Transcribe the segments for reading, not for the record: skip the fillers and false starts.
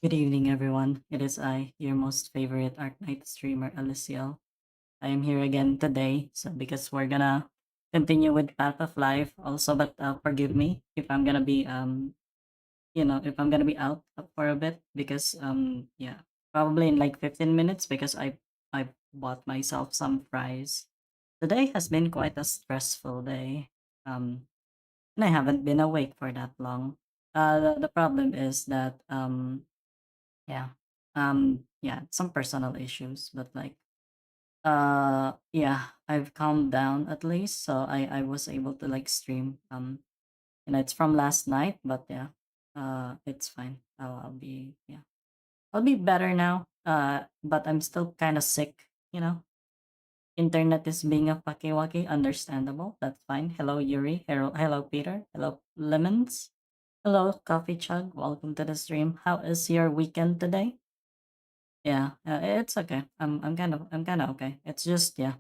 Good evening, everyone. It is I, your most favorite Arknight streamer, Alyssciel. I am here again today, so because we're gonna continue with Path of Life also, but forgive me if I'm gonna be if I'm gonna be out for a bit because yeah, probably in like 15 minutes because I bought myself some fries. Today has been quite a stressful day. Um, and I haven't been awake for that long. The problem is that yeah. Yeah, some personal issues, but like yeah, I've calmed down at least, so I was able to like stream. It's from last night, but yeah. It's fine. I'll be yeah. I'll be better now. But I'm still kind of sick, you know. Internet is being a pakiwaki, understandable. That's fine. Hello Yuri. Hello Peter. Hello Lemons. Hello Coffee Chug. Welcome to the stream. How is your weekend today? Yeah, it's okay. I'm kind of okay. It's just yeah.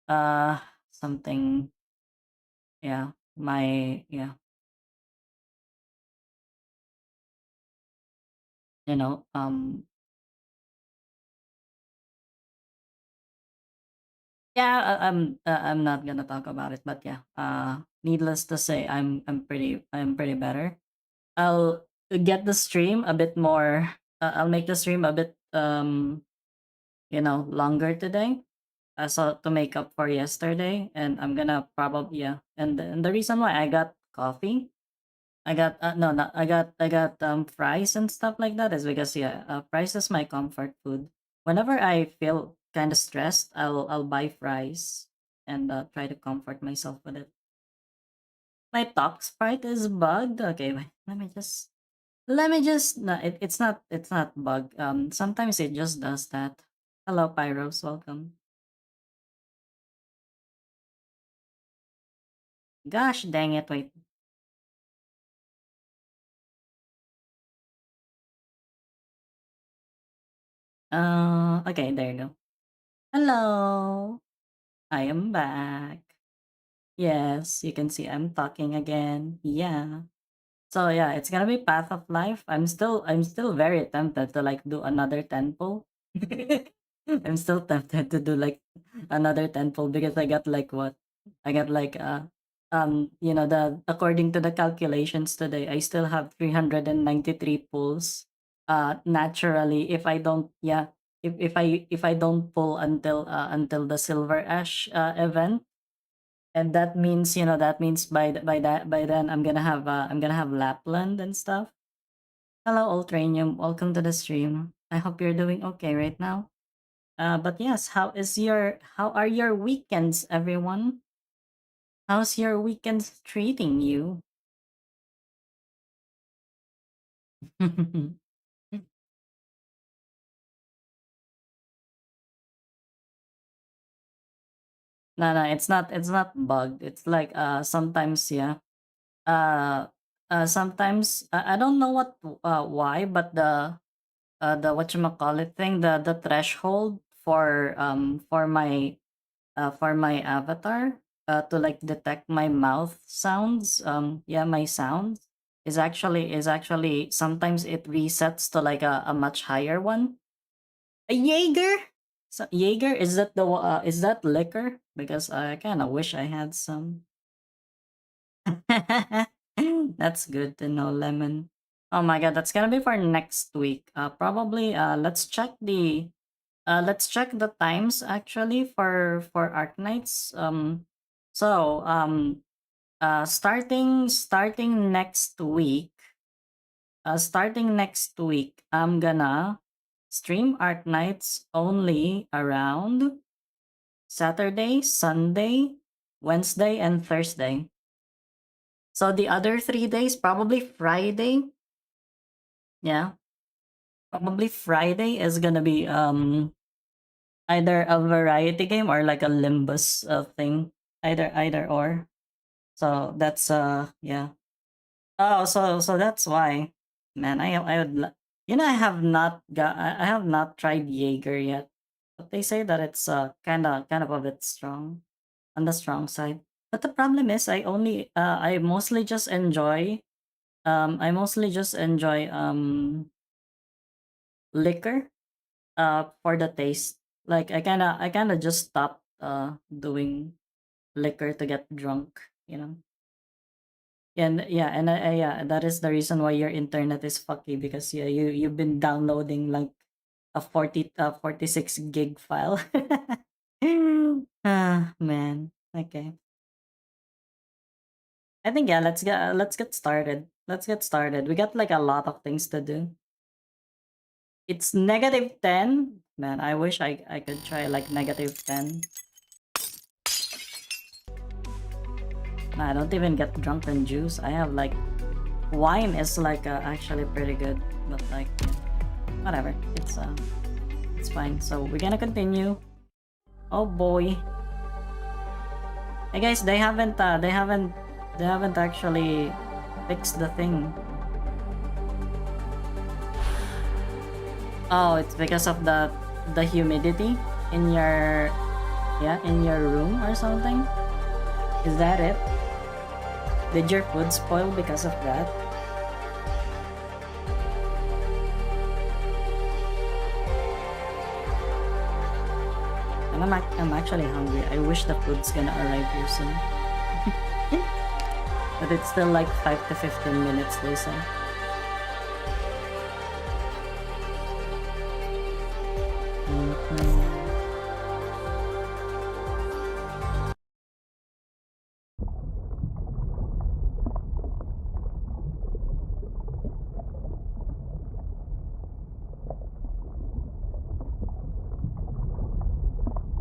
Uh something yeah. My yeah, you know, yeah, I'm not going to talk about it, but yeah. Needless to say I'm pretty better. I'll get the stream a bit more I'll make the stream a bit longer today. So to make up for yesterday, and I'm gonna probably yeah. And the reason why I got coffee, I got no, no, I got fries and stuff like that is because yeah, fries is my comfort food. Whenever I feel kind of stressed, I'll buy fries and try to comfort myself with it. My talk sprite is bugged. Okay, wait, let me just no, it's not bug. Sometimes it just does that. Hello, Pyros, welcome. Gosh dang it! Wait. Okay, there you go. Hello, I am back. Yes, you can see I'm talking again. Yeah. So yeah, it's gonna be Path of Life. I'm still very tempted to like do another temple. I'm still tempted to do like another temple because I got like what? I got like the according to the calculations today, I still have 393 pulls. Naturally if I don't yeah, if I don't pull until the Silver Ash event, and that means by then I'm gonna have Lapland and stuff. Hello, Ultranium. Welcome to the stream. I hope you're doing okay right now. But yes, how are your weekends, everyone? How's your weekends treating you? No, no, it's not bugged. It's like sometimes yeah. Uh Sometimes I don't know why, but the whatchamacallit thing, the threshold for my avatar to like detect my mouth sounds, yeah, my sounds is actually sometimes it resets to like a much higher one. A Jaeger? So, Jaeger, is that liquor? Because I kind of wish I had some. That's good to know, Lemon. Oh my god, that's gonna be for next week. Probably let's check the times actually for Arknights. Starting next week. I'm gonna stream Arknights only around Saturday, Sunday, Wednesday, and Thursday. So the other 3 days, probably Friday. Yeah, probably Friday is gonna be either a variety game or like a Limbus thing. Either or. So that's yeah. Oh, so that's why. Man, I have not I have not tried Jaeger yet. But they say that it's kind of a bit strong, on the strong side. But the problem is I mostly just enjoy liquor for the taste. Like I kinda just stopped doing liquor to get drunk, you know. And yeah, and yeah, that is the reason why your internet is fucky, because yeah, you've been downloading like a 46 gig file. Ah, man. Okay. I think yeah, let's get started. Let's get started. We got like a lot of things to do. It's -10. Man, I wish I could try like -10. Nah, I don't even get drunken juice. I have like wine is like actually pretty good, but like yeah, whatever. It's fine. So we're gonna continue. Oh boy. Hey guys, they haven't actually fixed the thing. Oh, it's because of the humidity in your room or something? Is that it? Did your food spoil because of that? And I'm actually hungry. I wish the food's gonna arrive here soon. But it's still like 5 to 15 minutes, they say.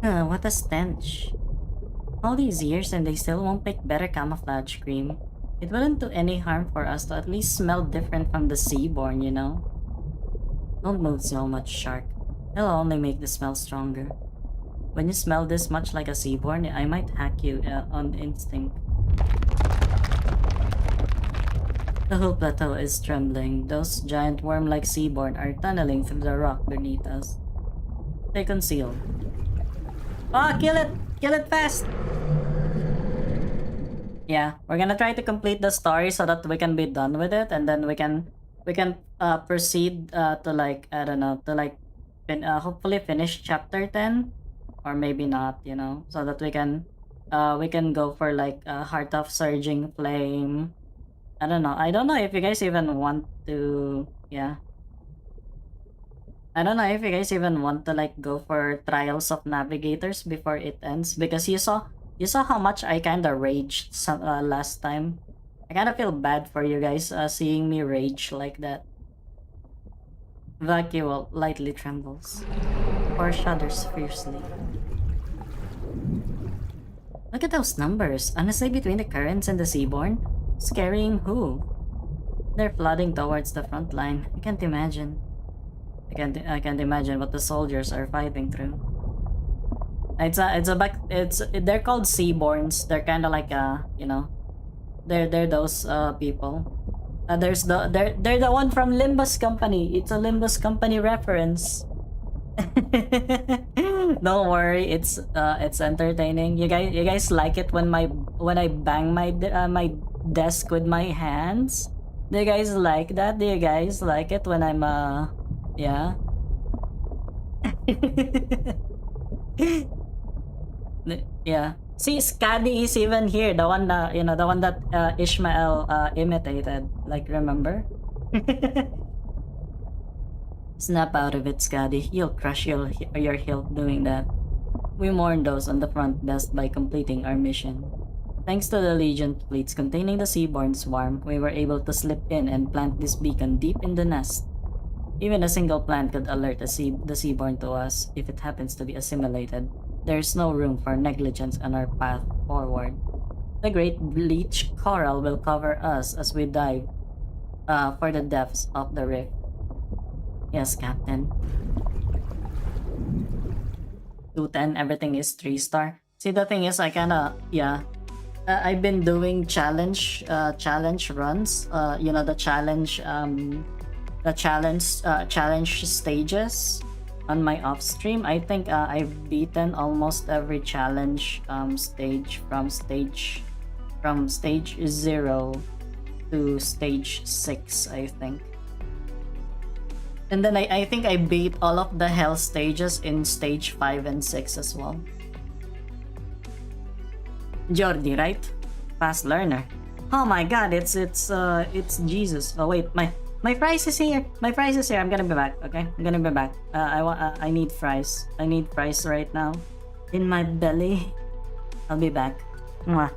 What a stench. All these years and they still won't make better camouflage cream. It wouldn't do any harm for us to at least smell different from the seaborn, you know? Don't move so much, Shark. It'll only make the smell stronger. When you smell this much like a seaborn, I might hack you on instinct. The whole plateau is trembling. Those giant worm-like seaborn are tunneling through the rock beneath us. Stay concealed. Ah, kill it! Kill it fast! Yeah, we're gonna try to complete the story so that we can be done with it, and then we can proceed to like I don't know, to like hopefully finish chapter 10, or maybe not, you know, so that we can go for like Heart of Surging Flame. I don't know. I don't know if you guys even want to, yeah. I don't know if you guys even want to like go for Trials of Navigators before it ends, because you saw how much I kind of raged last time. I kind of feel bad for you guys seeing me rage like that. Vacuole lightly trembles, or shudders fiercely. Look at those numbers, honestly, between the currents and the seaborn. Scaring who? They're flooding towards the front line. I can't imagine. I can't imagine what the soldiers are fighting through. They're called seaborns. They're kind of like they're those people. They're the one from Limbus Company. It's a Limbus Company reference. Don't worry, it's entertaining. You guys like it when I bang my desk with my hands? Do you guys like that? Do you guys like it when I'm yeah? Yeah. See, Scadi is even here, the one that Ishmael imitated. Like, remember? Snap out of it, Scadi. You'll crush your hilt doing that. We mourn those on the front best by completing our mission. Thanks to the Legion fleets containing the Seaborn swarm, we were able to slip in and plant this beacon deep in the nest. Even a single plant could alert the Seaborn to us if it happens to be assimilated. There is no room for negligence on our path forward. The great bleach coral will cover us as we dive for the depths of the rift. Yes, Captain. 210, everything is 3-star. See, the thing is, I've been doing challenge runs. Challenge stages on my off stream. I think I've beaten almost every challenge stage from stage 0 to stage 6, I think. And then I think I beat all of the hell stages in stage 5 and 6 as well. Jordi, right? Fast learner. Oh my god, it's Jesus. Oh wait, my fries is here. My fries is here. I'm gonna be back. Okay, I'm gonna be back. I need fries. I need fries right now. In my belly. I'll be back. Mwah.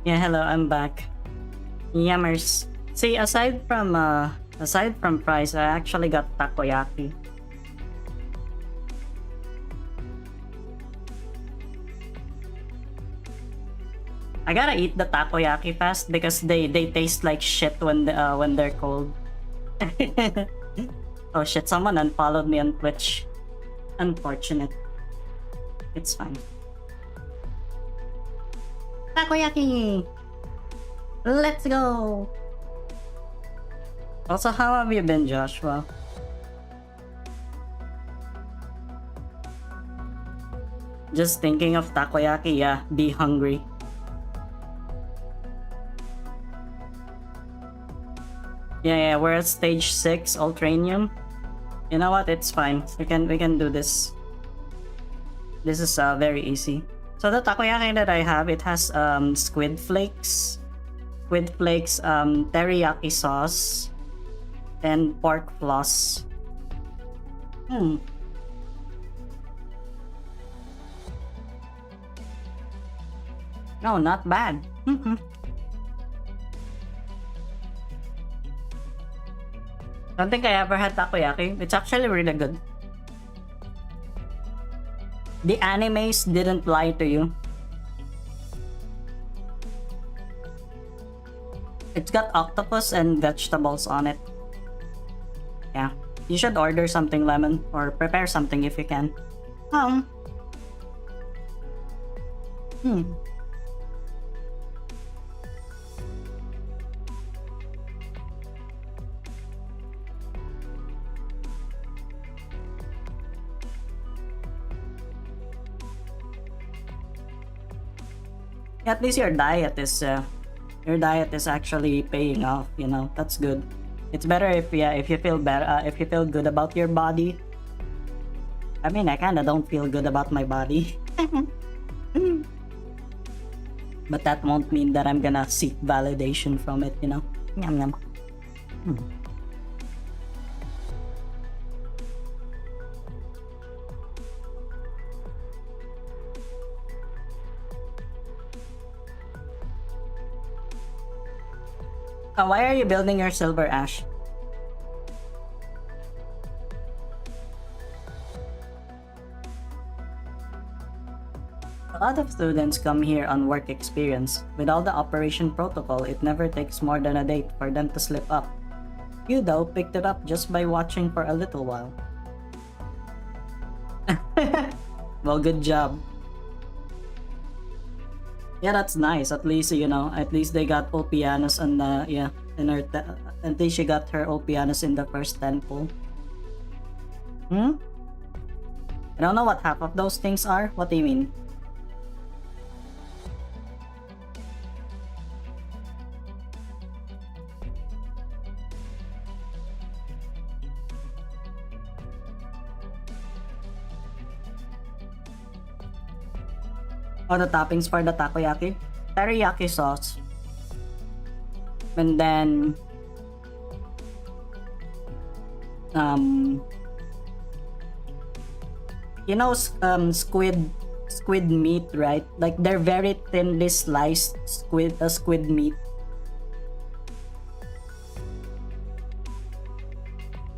Yeah, hello, I'm back. Yummers. See, aside from fries, I actually got takoyaki. I gotta eat the takoyaki fast because they taste like shit when they're cold. Oh shit, someone unfollowed me on Twitch. Unfortunate. It's fine. Takoyaki! Let's go! Also, how have you been, Joshua? Just thinking of takoyaki, yeah, be hungry. Yeah, we're at stage 6, Ultranium. You know what? It's fine. We can do this. This is very easy. So the takoyaki that I have, it has squid flakes, teriyaki sauce, and pork floss. No, not bad. Don't think I ever had takoyaki. It's actually really good. The animes didn't lie to you. It's got octopus and vegetables on it. Yeah. You should order something, Lemon, or prepare something if you can. At least your diet is actually paying off, you know. That's good. It's better if you feel better, if you feel good about your body. I mean, I kinda don't feel good about my body. But that won't mean that I'm gonna seek validation from it, you know. Yum yum. Why are you building your silver ash? A lot of students come here on work experience. With all the operation protocol, it never takes more than a day for them to slip up. You, though, picked it up just by watching for a little while. Well, good job. Yeah, that's nice. At least, you know, at least they got full pianos and, yeah, in her until she got her Opianus in the first temple. I don't know what half of those things are. What do you mean? Oh, the toppings for the takoyaki? Teriyaki sauce. And then you know, squid meat, right? Like they're very thinly sliced squid meat.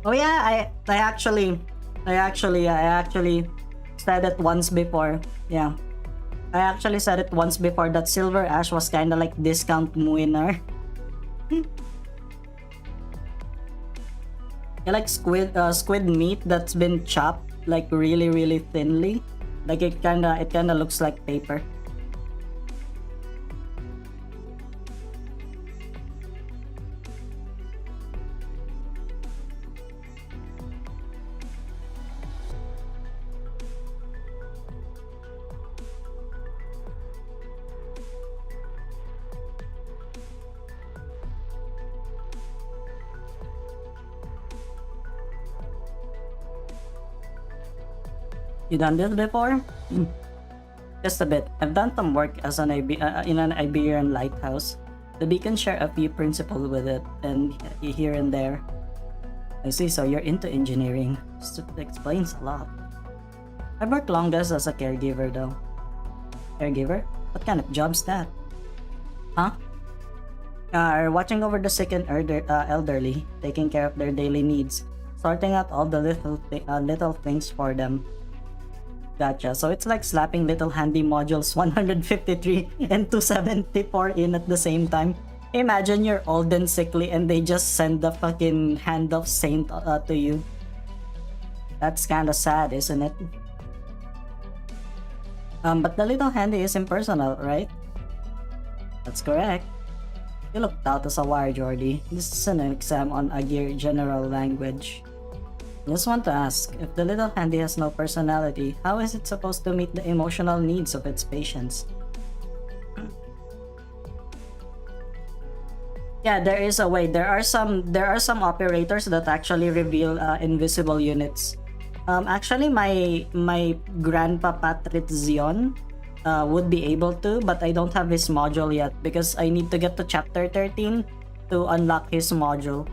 Oh yeah, I actually said it once before. Yeah. I actually said it once before that Silver Ash was kind of like discount winner. Yeah, like squid meat that's been chopped like really thinly. Like it kinda looks like paper. You done this before? Just a bit. I've done some work as in an Iberian lighthouse. The beacons share a few principles with it, and here and there. I see, so you're into engineering. Explains a lot. I've worked longest as a caregiver though. Caregiver? What kind of job's that? Huh? Watching over the sick and elderly, taking care of their daily needs, sorting out all the little things for them. Gotcha. So it's like slapping little handy modules 153 and 274 in at the same time. Imagine you're old and sickly and they just send the fucking hand of saint to you. That's kinda sad, isn't it? But the little handy is impersonal, right? That's correct. You look taut as a wire, Jordy. This is an exam on Agir general language. I just want to ask, if the little handy has no personality, how is it supposed to meet the emotional needs of its patients? Yeah, there is a way. There are some operators that actually reveal invisible units. Actually, my grandpa Patrick Zion would be able to, but I don't have his module yet because I need to get to chapter 13 to unlock his module.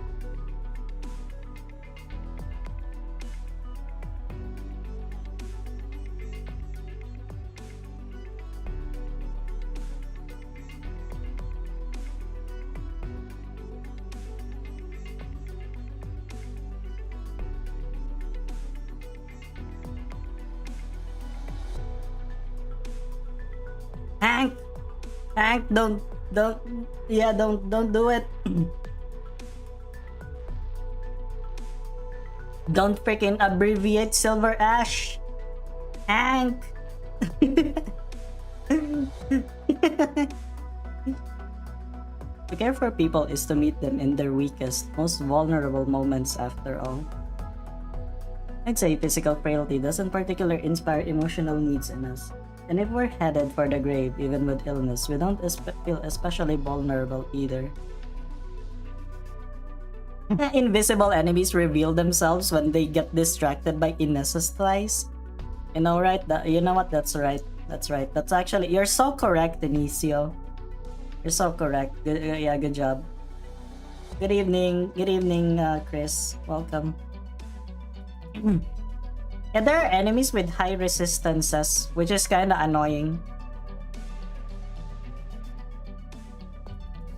Hank, don't do it. Don't freaking abbreviate Silver Ash, Hank. To care for people is to meet them in their weakest, most vulnerable moments after all. I'd say physical frailty doesn't particularly inspire emotional needs in us. And if we're headed for the grave, even with illness, we don't feel especially vulnerable either. Invisible enemies reveal themselves when they get distracted by Inessa's thighs. You know, right? You know what? That's right. That's right. That's actually... You're so correct, Inicio. You're so correct. Yeah, good job. Good evening. Good evening, Chris. Welcome. Yeah, there are enemies with high resistances, which is kinda annoying.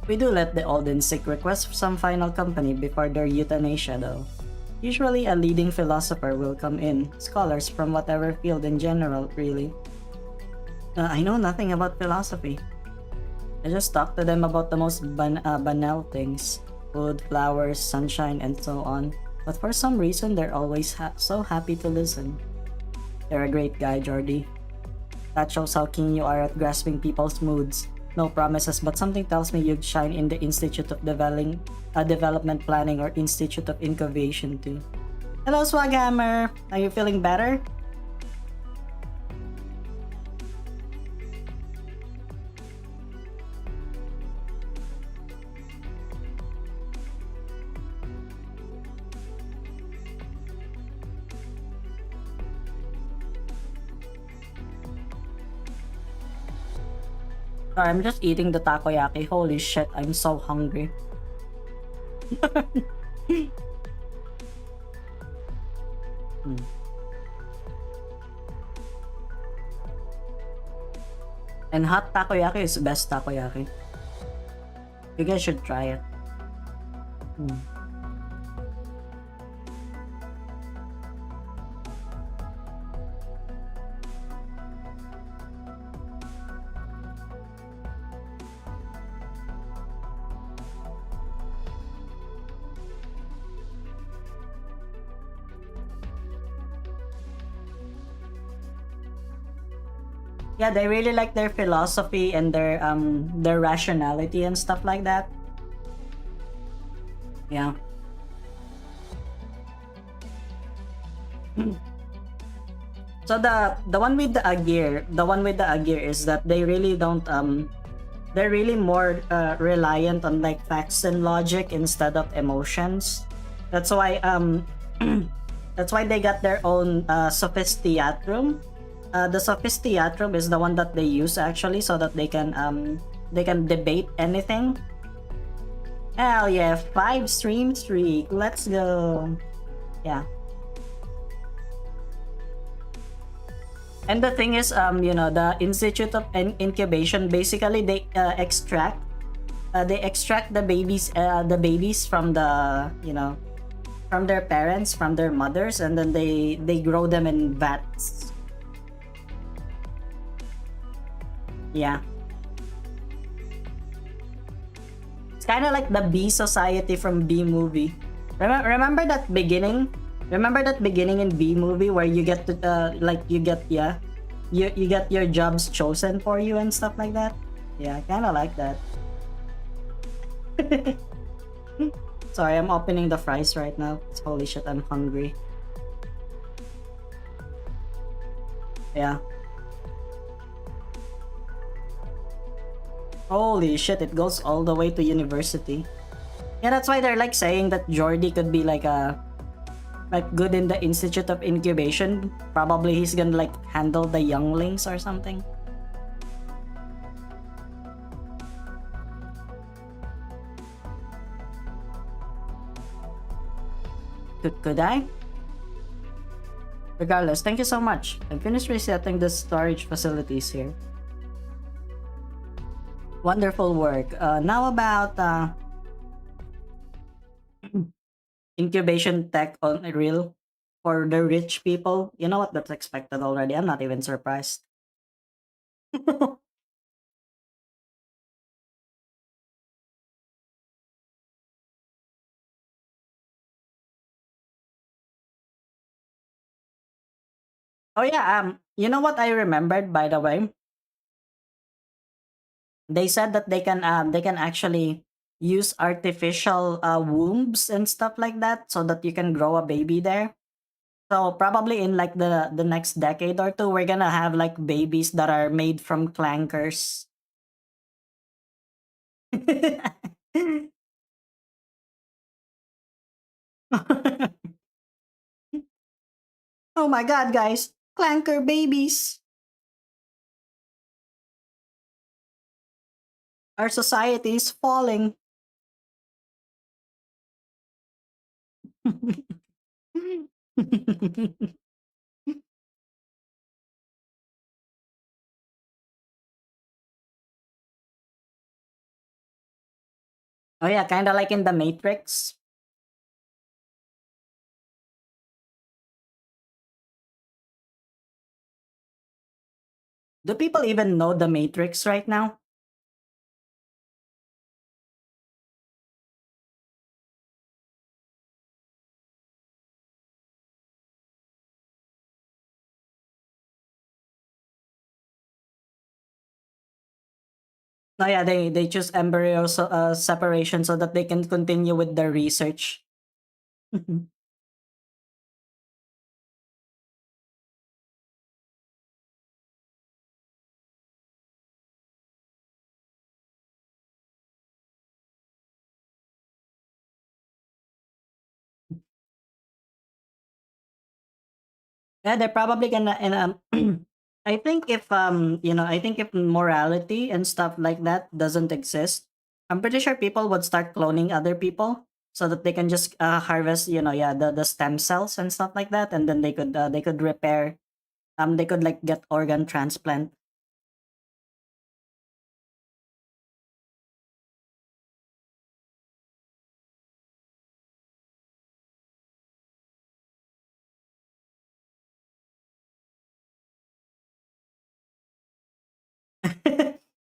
We do let the old and sick request some final company before their euthanasia though. Usually a leading philosopher will come in, scholars from whatever field in general, really. I know nothing about philosophy. I just talk to them about the most banal things. Food, flowers, sunshine, and so on. But for some reason, they're always so happy to listen. You're a great guy, Jordy. That shows how keen you are at grasping people's moods. No promises, but something tells me you'd shine in the Institute of Development Planning or Institute of Incubation too. Hello, Swaghammer! Are you feeling better? Sorry, I'm just eating the takoyaki. Holy shit, I'm so hungry. Hmm. And hot takoyaki is the best takoyaki. You guys should try it. Hmm. Yeah, they really like their philosophy and their rationality and stuff like that. Yeah. So the one with the Agir is that they really don't they're really more reliant on like facts and logic instead of emotions. That's why that's why they got their own sophistiatrum. The sophistiatrum is the one that they use actually so that they can debate anything. Hell yeah, 5 stream streak. Let's go. Yeah. And the thing is, you know, the Institute of Incubation basically they extract the babies from the, you know, from their parents, from their mothers, and then they grow them in vats. Yeah. It's kind of like the Bee Society from Bee Movie. Remember that beginning? Remember that beginning in Bee Movie where you get to like you get you get your jobs chosen for you and stuff like that? Yeah, kind of like that. Sorry, I'm opening the fries right now. Holy shit, I'm hungry. Yeah. Holy shit, it goes all the way to university. Yeah, that's why they're like saying that Jordy could be like a like good in the Institute of Incubation. Probably he's gonna like handle the younglings or something. Could I? Regardless, thank you so much. I finished resetting the storage facilities here. Wonderful work. Now about incubation tech on real for the rich people. You know what? That's expected already. I'm not even surprised. Oh yeah. You know what I remembered by the way? They said that they can actually use artificial wombs and stuff like that so that you can grow a baby there. So probably in like the next decade or two, we're gonna have like babies that are made from clankers. Oh my god, guys! Clanker babies! Our society is falling. Oh yeah, kind of like in the Matrix. Do people even know the Matrix right now? Oh yeah, they choose embryo separation so that they can continue with their research. Yeah, they're probably gonna and I think if I think if morality and stuff like that doesn't exist, I'm pretty sure people would start cloning other people so that they can just harvest, yeah, the stem cells and stuff like that, and then they could repair, they could like get organ transplant.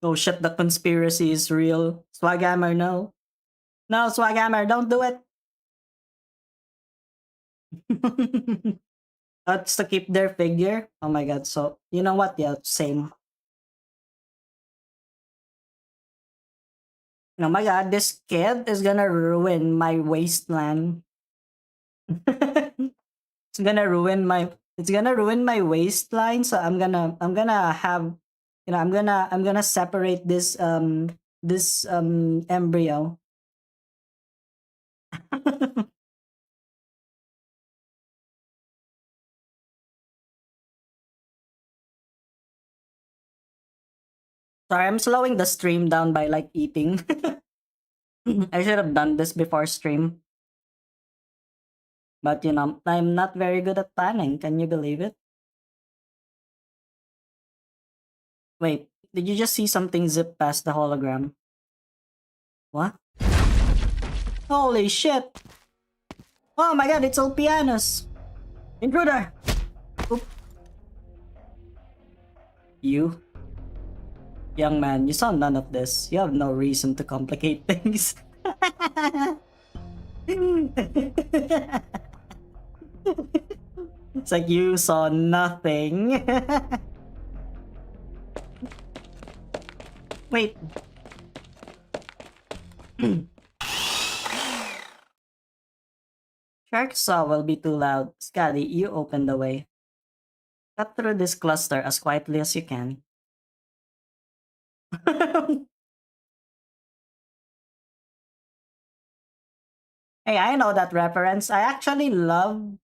Oh shit, the conspiracy is real. Swaghammer, no. No, Swaghammer, don't do it. That's to keep their figure. Oh my god, so you know what? Yeah, same. Oh my god, this kid is gonna ruin my wasteland. It's gonna ruin my waistline, so I'm gonna have I'm gonna separate this embryo. Sorry, I'm slowing the stream down by like eating. I should have done this before stream. But I'm not very good at planning. Can you believe it? Wait, did you just see something zip past the hologram? What? Holy shit! Oh my god, it's all pianos! Intruder! Oop. You? Young man, you saw none of this. You have no reason to complicate things. It's like you saw nothing. Wait. Shark saw will be too loud. Scotty, you open the way. Cut through this cluster as quietly as you can. Hey, I know that reference. I actually love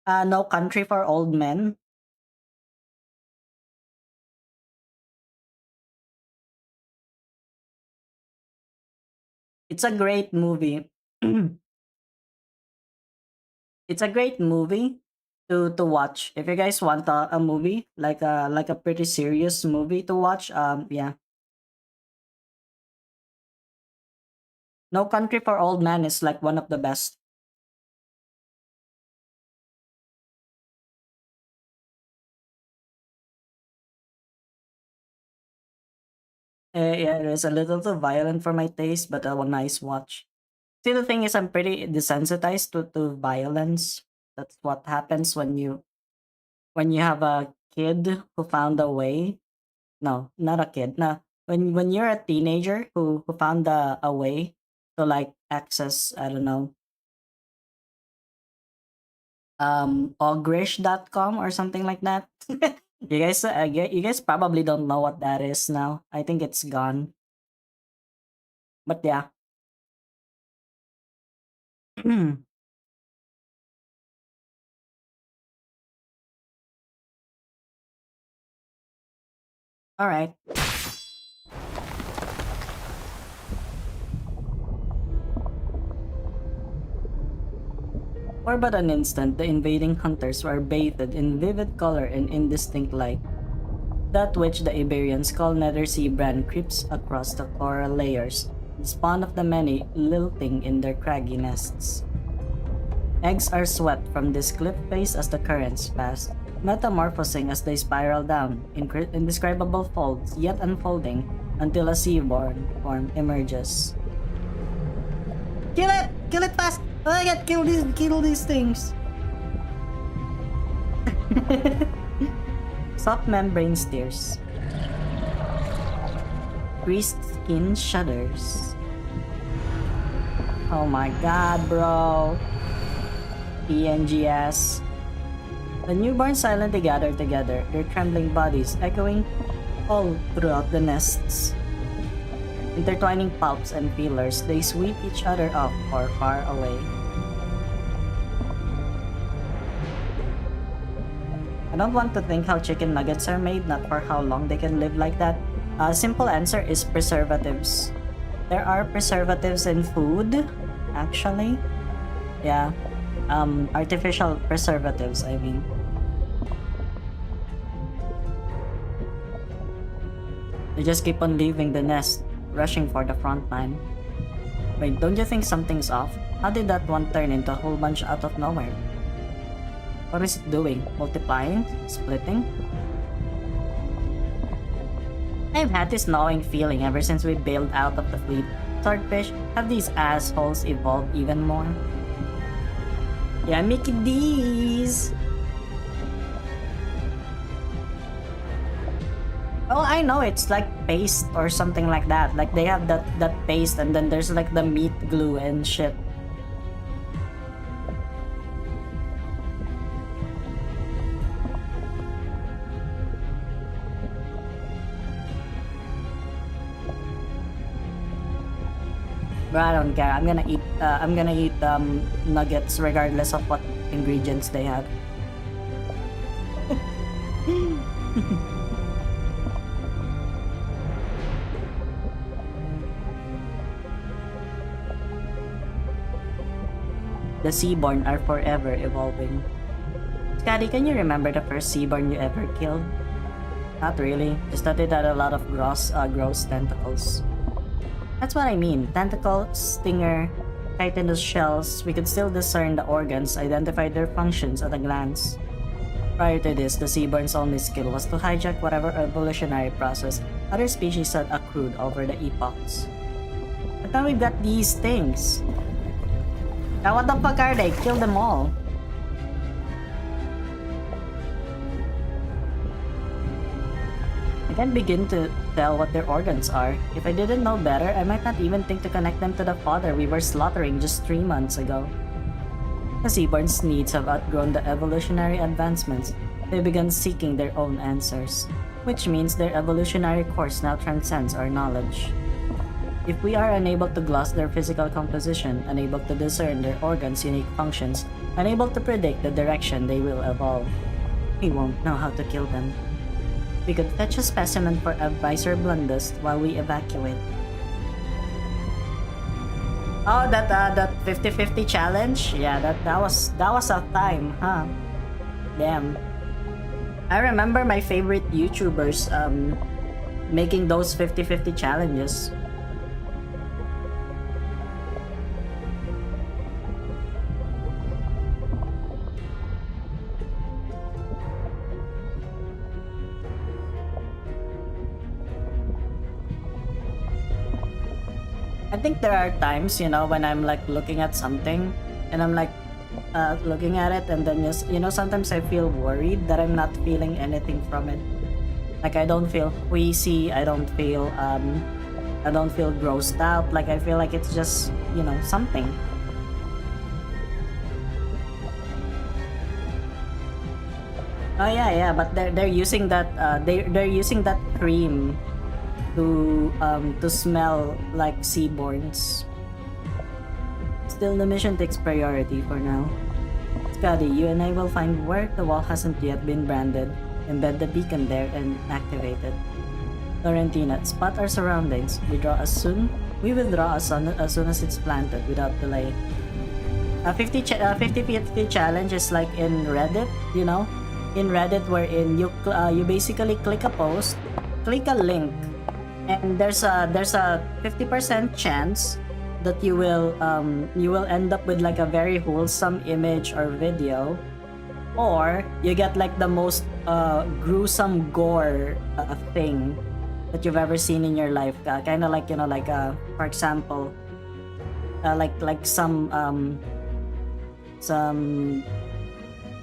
No Country for Old Men. It's a great movie. It's a great movie to watch. If you guys want a movie like a pretty serious movie to watch, yeah. No Country for Old Men is like one of the best. Yeah, it is a little too violent for my taste, but a nice watch. See, the thing is, I'm pretty desensitized to violence. That's what happens when you have a kid who found a way. No, not a kid. No, when you're a teenager who found a way to like access, I don't know, ogrish.com or something like that. You guys probably don't know what that is now. I think it's gone. But yeah. All right. For but an instant, the invading hunters were bathed in vivid color and indistinct light, that which the Iberians call nether sea brand creeps across the coral layers, the spawn of the many lilting in their craggy nests. Eggs are swept from this cliff face as the currents pass, metamorphosing as they spiral down, indescribable folds yet unfolding until a seaborn form emerges. Kill it! Kill it fast! Oh my god, kill these things! Soft membrane steers. Creased skin shudders. Oh my god, bro. PNGS. The newborns silently gather together, their trembling bodies echoing all throughout the nests. Intertwining palps and feelers, they sweep each other up or far away. I don't want to think how chicken nuggets are made, not for how long they can live like that. Simple answer is preservatives. There are preservatives in food, actually. Yeah. Artificial preservatives, I mean. They just keep on leaving the nest, rushing for the front line. Wait, don't you think something's off? How did that one turn into a whole bunch out of nowhere? What is it doing? Multiplying? Splitting? I've had this gnawing feeling ever since we bailed out of the fleet. Swordfish, have these assholes evolved even more? Yeah, Mickey D's! Oh, I know, it's like paste or something like that. Like they have that paste and then there's like the meat glue and shit. But I don't care. I'm gonna eat nuggets regardless of what ingredients they have. The Seaborn are forever evolving. Scotty, can you remember the first Seaborn you ever killed? Not really, just that it had a lot of gross tentacles. That's what I mean. Tentacle, stinger, chitinous shells, we could still discern the organs, identify their functions at a glance. Prior to this, the Seaborn's only skill was to hijack whatever evolutionary process other species had accrued over the epochs. But now we've got these things. Now what the fuck are they? Kill them all. I can't begin to tell what their organs are. If I didn't know better, I might not even think to connect them to the fodder we were slaughtering just 3 months ago. The Seaborn's needs have outgrown the evolutionary advancements. They began seeking their own answers, which means their evolutionary course now transcends our knowledge. If we are unable to gloss their physical composition, unable to discern their organs' unique functions, unable to predict the direction they will evolve, we won't know how to kill them. We could fetch a specimen for Advisor Blundust while we evacuate. Oh, that 50-50 challenge? Yeah, that was a time, huh? Damn. I remember my favorite YouTubers making those 50-50 challenges. I think there are times, you know, when I'm like looking at something and I'm like looking at it and then just, you know, sometimes I feel worried that I'm not feeling anything from it. Like I don't feel queasy, I don't feel grossed out, like I feel like it's just, you know, something. Oh yeah, but they're using that they're using that cream to smell like Seaborns. Still, the mission takes priority for now. Scotty, you and I will find where the wall hasn't yet been branded, embed the beacon there, and activate it. Laurentina, spot our surroundings. We withdraw as soon as it's planted without delay. 50-50 challenge is like in Reddit, you know? In Reddit, wherein you basically click a post, click a link, and there's a 50% chance that you will end up with like a very wholesome image or video, or you get like the most gruesome gore thing that you've ever seen in your life. Kind of like, you know, like for example, like some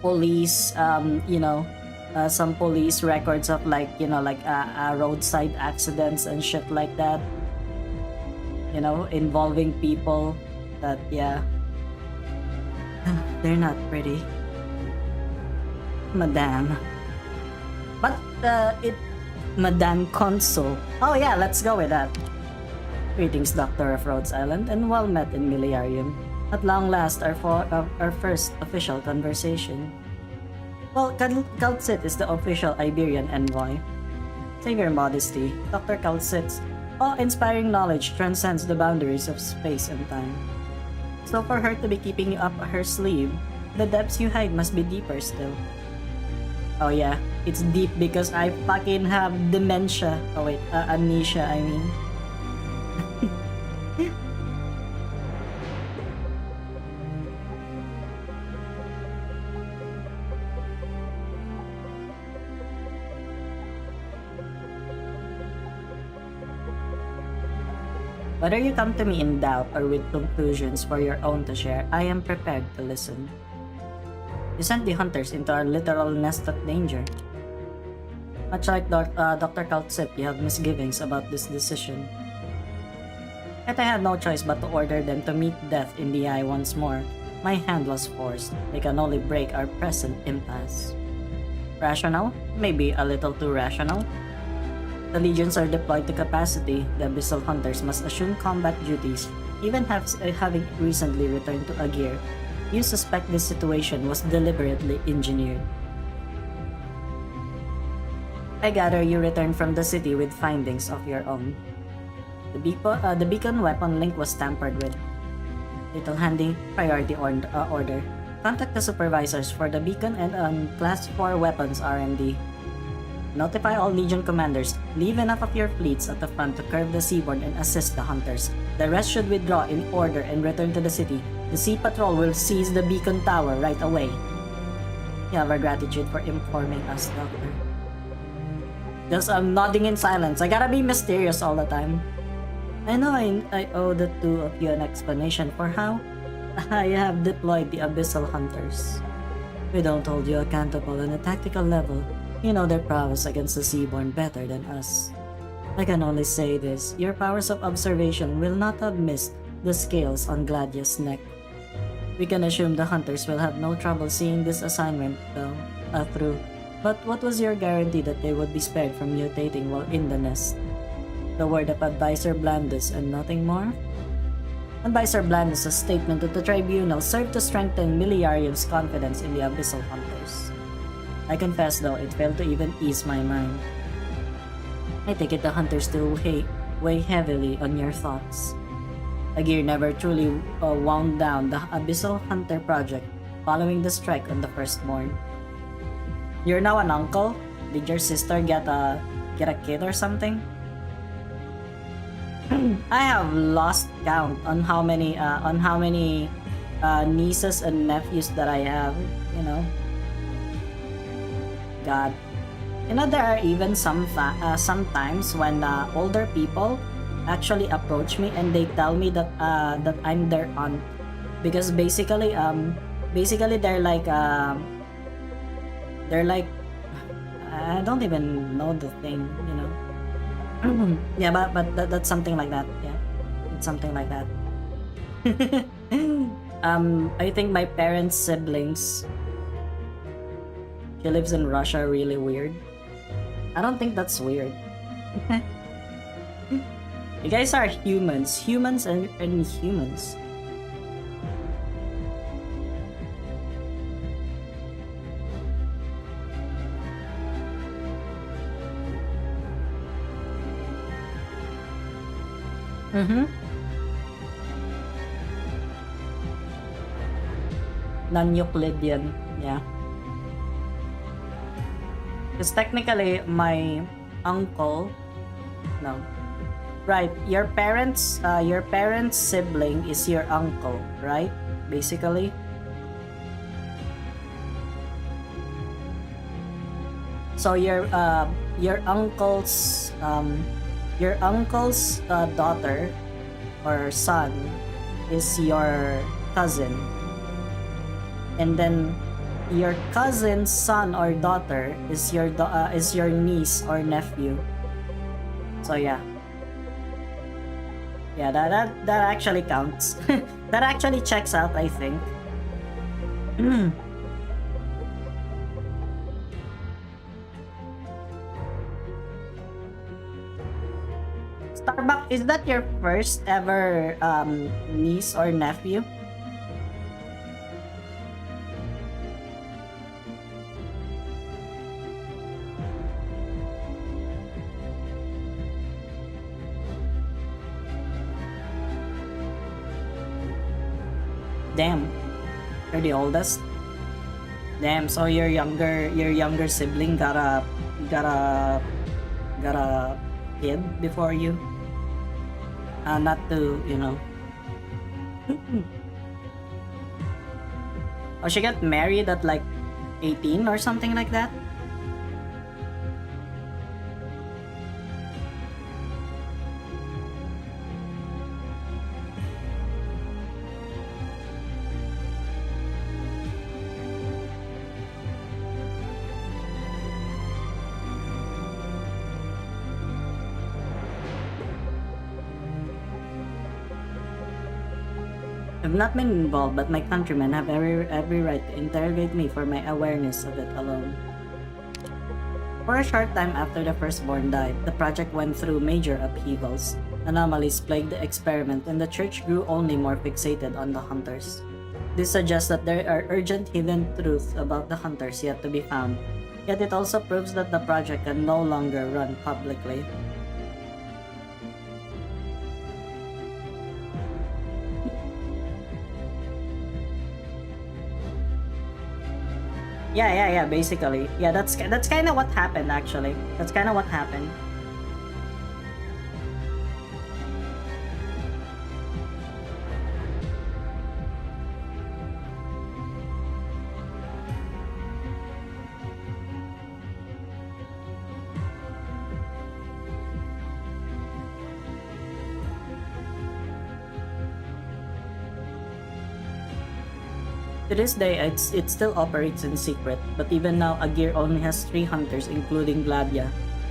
police, you know, some police records of like, you know, like roadside accidents and shit like that, you know, involving people that, yeah, they're not pretty, madame. But Madame Consul. Oh yeah, let's go with that. Greetings, Doctor of Rhodes Island, and well met in Millenarium. At long last, our first official conversation. Well, Kaltsit is the official Iberian envoy. Save your modesty. Dr. Kaltsit's awe-inspiring knowledge transcends the boundaries of space and time. So for her to be keeping you up her sleeve, the depths you hide must be deeper still. Oh yeah, it's deep because I fucking have dementia. Oh wait, amnesia, I mean. Whether you come to me in doubt or with conclusions for your own to share, I am prepared to listen. You sent the hunters into our literal nest of danger. Much like Dr. Kaltsit, you have misgivings about this decision. Yet I had no choice but to order them to meet death in the eye once more. My hand was forced. They can only break our present impasse. Rational? Maybe a little too rational. The legions are deployed to capacity. The abyssal hunters must assume combat duties, even having recently returned to Agir. You suspect this situation was deliberately engineered. I gather you returned from the city with findings of your own. The beacon weapon link was tampered with. Little handy priority order. Contact the supervisors for the beacon and Class 4 weapons R&D. Notify all Legion commanders. Leave enough of your fleets at the front to curve the seaboard and assist the hunters. The rest should withdraw in order and return to the city. The Sea Patrol will seize the beacon tower right away. You have our gratitude for informing us, Doctor. Just nodding in silence. I gotta be mysterious all the time. I know I owe the two of you an explanation for how I have deployed the abyssal hunters. We don't hold you accountable on a tactical level. You know their prowess against the seaborne better than us. I can only say this, your powers of observation will not have missed the scales on Gladia's neck. We can assume the hunters will have no trouble seeing this assignment through, but what was your guarantee that they would be spared from mutating while in the nest? The word of Advisor Blandus and nothing more? Advisor Blandus' statement to the tribunal served to strengthen Millenarium's confidence in the abyssal hunters. I confess though, it failed to even ease my mind. I take it the hunters still weigh heavily on your thoughts. Agir never truly wound down the Abyssal Hunter project following the strike on the firstborn. You're now an uncle? Did your sister get a kid or something? I have lost count on how many nieces and nephews that I have, you know. God. You know, there are even sometimes when older people actually approach me and they tell me that that I'm their aunt, because basically they're like I don't even know the thing, you know. Yeah, but that's something like that. Yeah, it's something like that. I think my parents' siblings. She lives in Russia, really weird. I don't think that's weird. You guys are humans and humans. Non-Euclidean, yeah. Because technically, my uncle, no, right? Your parents' sibling is your uncle, right? Basically. So your uncle's daughter or son is your cousin, and then your cousin's son or daughter is your niece or nephew. So yeah. Yeah, that actually counts. That actually checks out, I think. Starbucks, is that your first ever niece or nephew? Damn, you're the oldest. Damn, so your younger sibling got a kid before you. Not to, you know. Oh, she got married at like 18 or something like that? I've not been involved, but my countrymen have every right to interrogate me for my awareness of it alone. For a short time after the firstborn died, the project went through major upheavals. Anomalies plagued the experiment, and the church grew only more fixated on the hunters. This suggests that there are urgent hidden truths about the hunters yet to be found, yet it also proves that the project can no longer run publicly. Yeah, basically. Yeah, that's kind of what happened, actually. That's kind of what happened. To this day, it still operates in secret, but even now, Agir only has 3 hunters, including Gladia.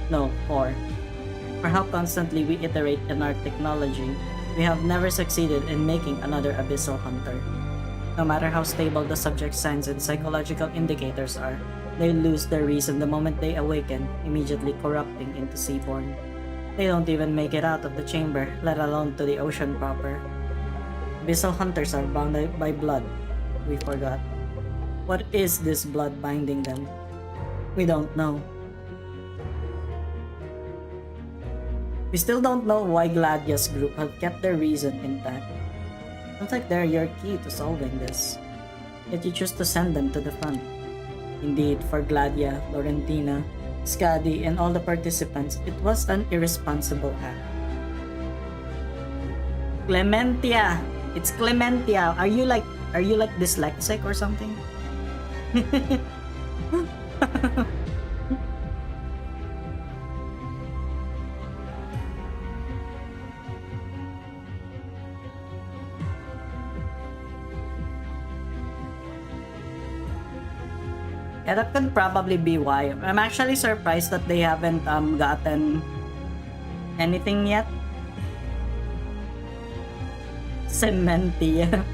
No, 4. For how constantly we iterate in our technology, we have never succeeded in making another abyssal hunter. No matter how stable the subject's signs and psychological indicators are, they lose their reason the moment they awaken, immediately corrupting into Seaborn. They don't even make it out of the chamber, let alone to the ocean proper. Abyssal hunters are bound by blood. We forgot. What is this blood binding them? We don't know. We still don't know why Gladia's group have kept their reason intact. Sounds like they're your key to solving this. Yet you choose to send them to the front. Indeed, for Gladia, Laurentina, Skadi, and all the participants, it was an irresponsible act. Clementia! It's Clementia! Are you like dyslexic or something? Yeah, that could probably be why. I'm actually surprised that they haven't gotten anything yet. Cementia.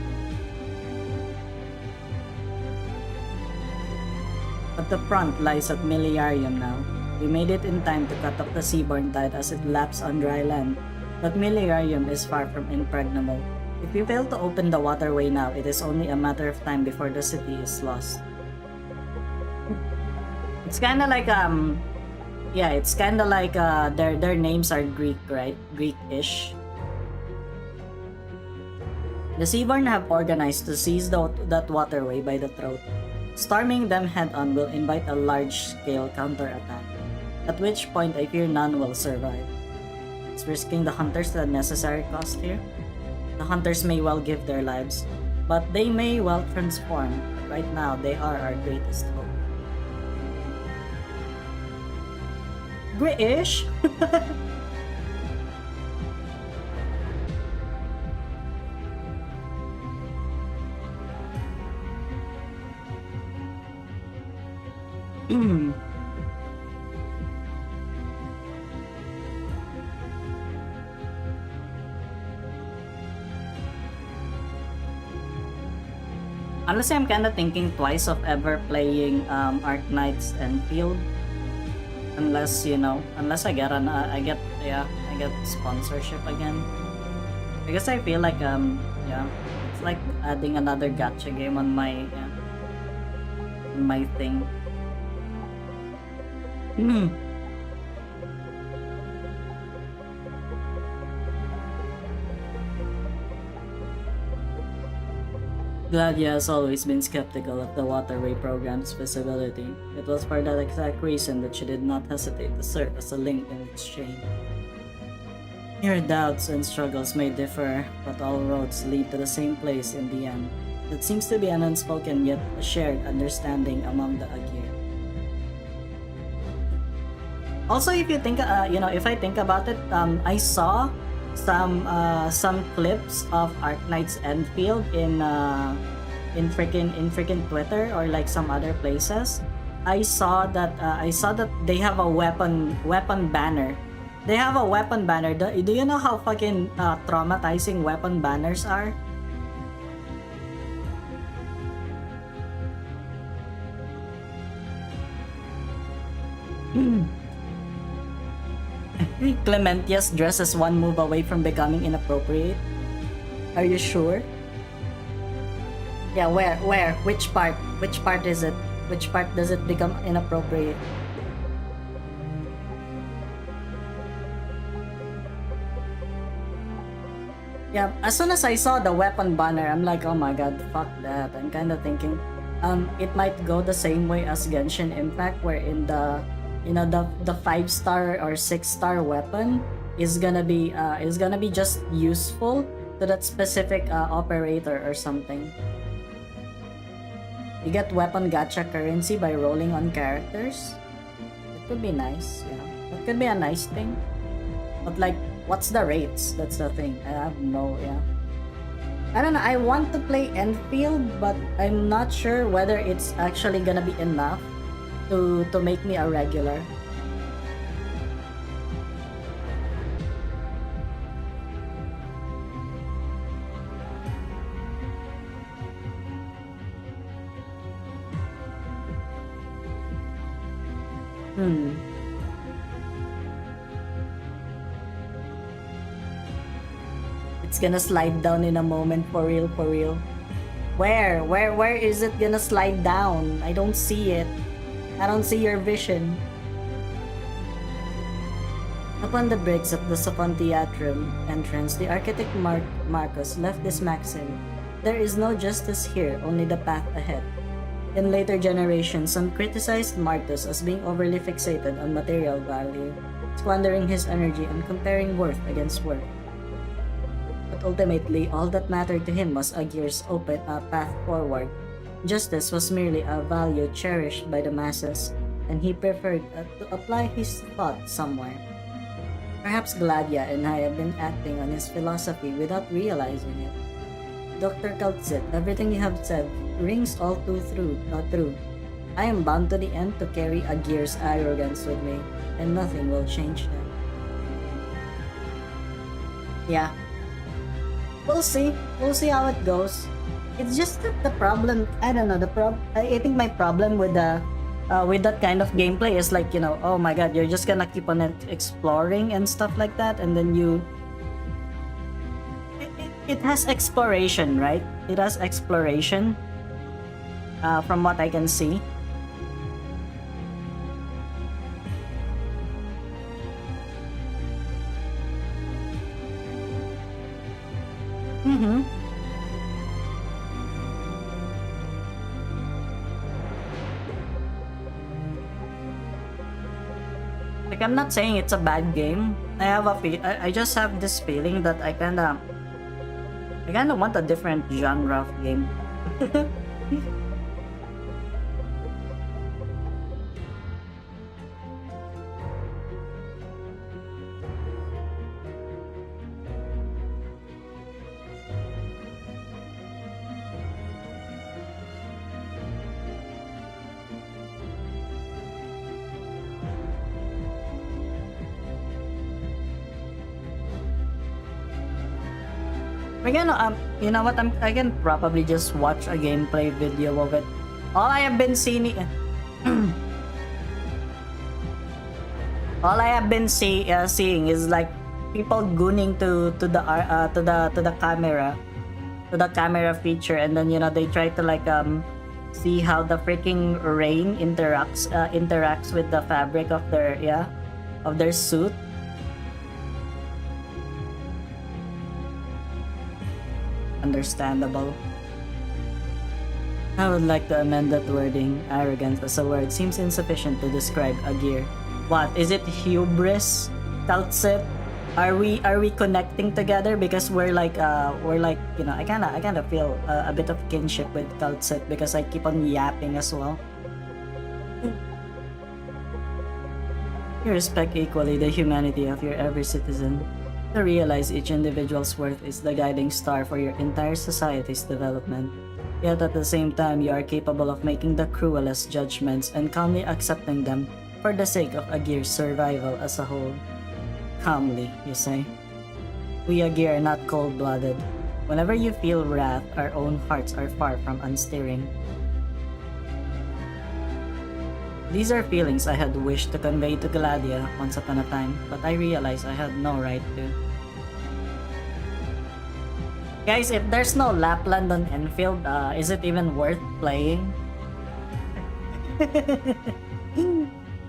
But the front lies at Miliarium now. We made it in time to cut off the seaborne tide as it laps on dry land, but Miliarium is far from impregnable. If we fail to open the waterway now, it is only a matter of time before the city is lost. It's kinda like yeah, it's kinda like their names are Greek, right? Greek-ish. The Seaborn have organized to seize that waterway by the throat. Storming them head-on will invite a large-scale counterattack, at which point I fear none will survive. It's risking the hunters the necessary cost here. The hunters may well give their lives, but they may well transform. Right now, they are our greatest hope. British? Honestly, I'm kind of thinking twice of ever playing Arknights and Field, unless unless I get I get sponsorship again. Because I feel like yeah, it's like adding another gacha game on my thing. Hmm. Gladia has always been skeptical of the waterway program's feasibility. It was for that exact reason that she did not hesitate to serve as a link in its chain. Your doubts and struggles may differ, but all roads lead to the same place in the end. It seems to be an unspoken yet a shared understanding among the Agir. Also, if you think, if I think about it, I saw some clips of Arknights Enfield in freaking Twitter or like some other places. I saw that they have a weapon banner. They have a weapon banner. Do you know how fucking traumatizing weapon banners are? Clementia's dress is one move away from becoming inappropriate. Are you sure? Yeah, where? Which part? Which part is it? Which part does it become inappropriate? Yeah, as soon as I saw the weapon banner, I'm like, oh my god, fuck that. I'm kind of thinking, it might go the same way as Genshin Impact, where in the 5-star or 6-star weapon is gonna be just useful to that specific operator or something. You get weapon gacha currency by rolling on characters. It could be nice, It could be a nice thing. But like, what's the rates? That's the thing. I have no, I don't know. I want to play Enfield, but I'm not sure whether it's actually gonna be enough to make me a regular. It's gonna slide down in a moment, for real, for real. Where is it gonna slide down? I don't see it. I don't see your vision. Upon the bricks of the Sapontiatrum entrance, the architect Marcus left this maxim: "There is no justice here, only the path ahead." In later generations, some criticized Marcus as being overly fixated on material value, squandering his energy on comparing worth against worth. But ultimately, all that mattered to him was Agir's open path forward. Justice was merely a value cherished by the masses, and he preferred to apply his thought somewhere. Perhaps Gladia and I have been acting on his philosophy without realizing it. Dr. Kaltzit, everything you have said rings all too true. I am bound to the end to carry Agir's arrogance with me, and nothing will change that. Yeah. We'll see. We'll see how it goes. It's just that the problem, I don't know, I think my problem with that kind of gameplay is like, oh my god, you're just gonna keep on exploring and stuff like that, and then it has exploration, right? It has exploration, from what I can see. Like, I'm not saying it's a bad game. I just have this feeling that I kinda want a different genre of game. We're gonna, you know what? I can probably just watch a gameplay video of it. All I have been seeing, seeing is like people gooning to the camera feature, and then they try to like see how the freaking rain interacts with the fabric of their suit. Understandable. I would like to amend that wording. Arrogance as a word seems insufficient to describe a gear. What is it? Hubris? Cultset? Are we connecting together? Because we're like I kinda feel a bit of kinship with Cultset because I keep on yapping as well. You respect equally the humanity of your every citizen. To realize each individual's worth is the guiding star for your entire society's development. Yet at the same time, you are capable of making the cruelest judgments and calmly accepting them for the sake of Agir's survival as a whole. Calmly, you say? We Agir are not cold-blooded. Whenever you feel wrath, our own hearts are far from unsteering. These are feelings I had wished to convey to Gladia once upon a time, but I realized I had no right to. Guys, if there's no Lapland on Enfield, is it even worth playing?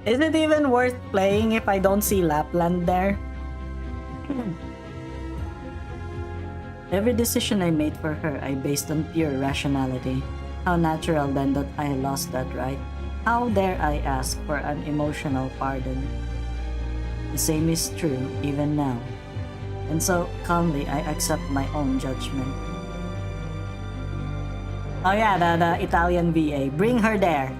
Is it even worth playing if I don't see Lapland there? Every decision I made for her, I based on pure rationality. How natural then that I lost that right? How dare I ask for an emotional pardon? The same is true even now. And so, calmly, I accept my own judgment. Oh yeah, the Italian VA. Bring her there!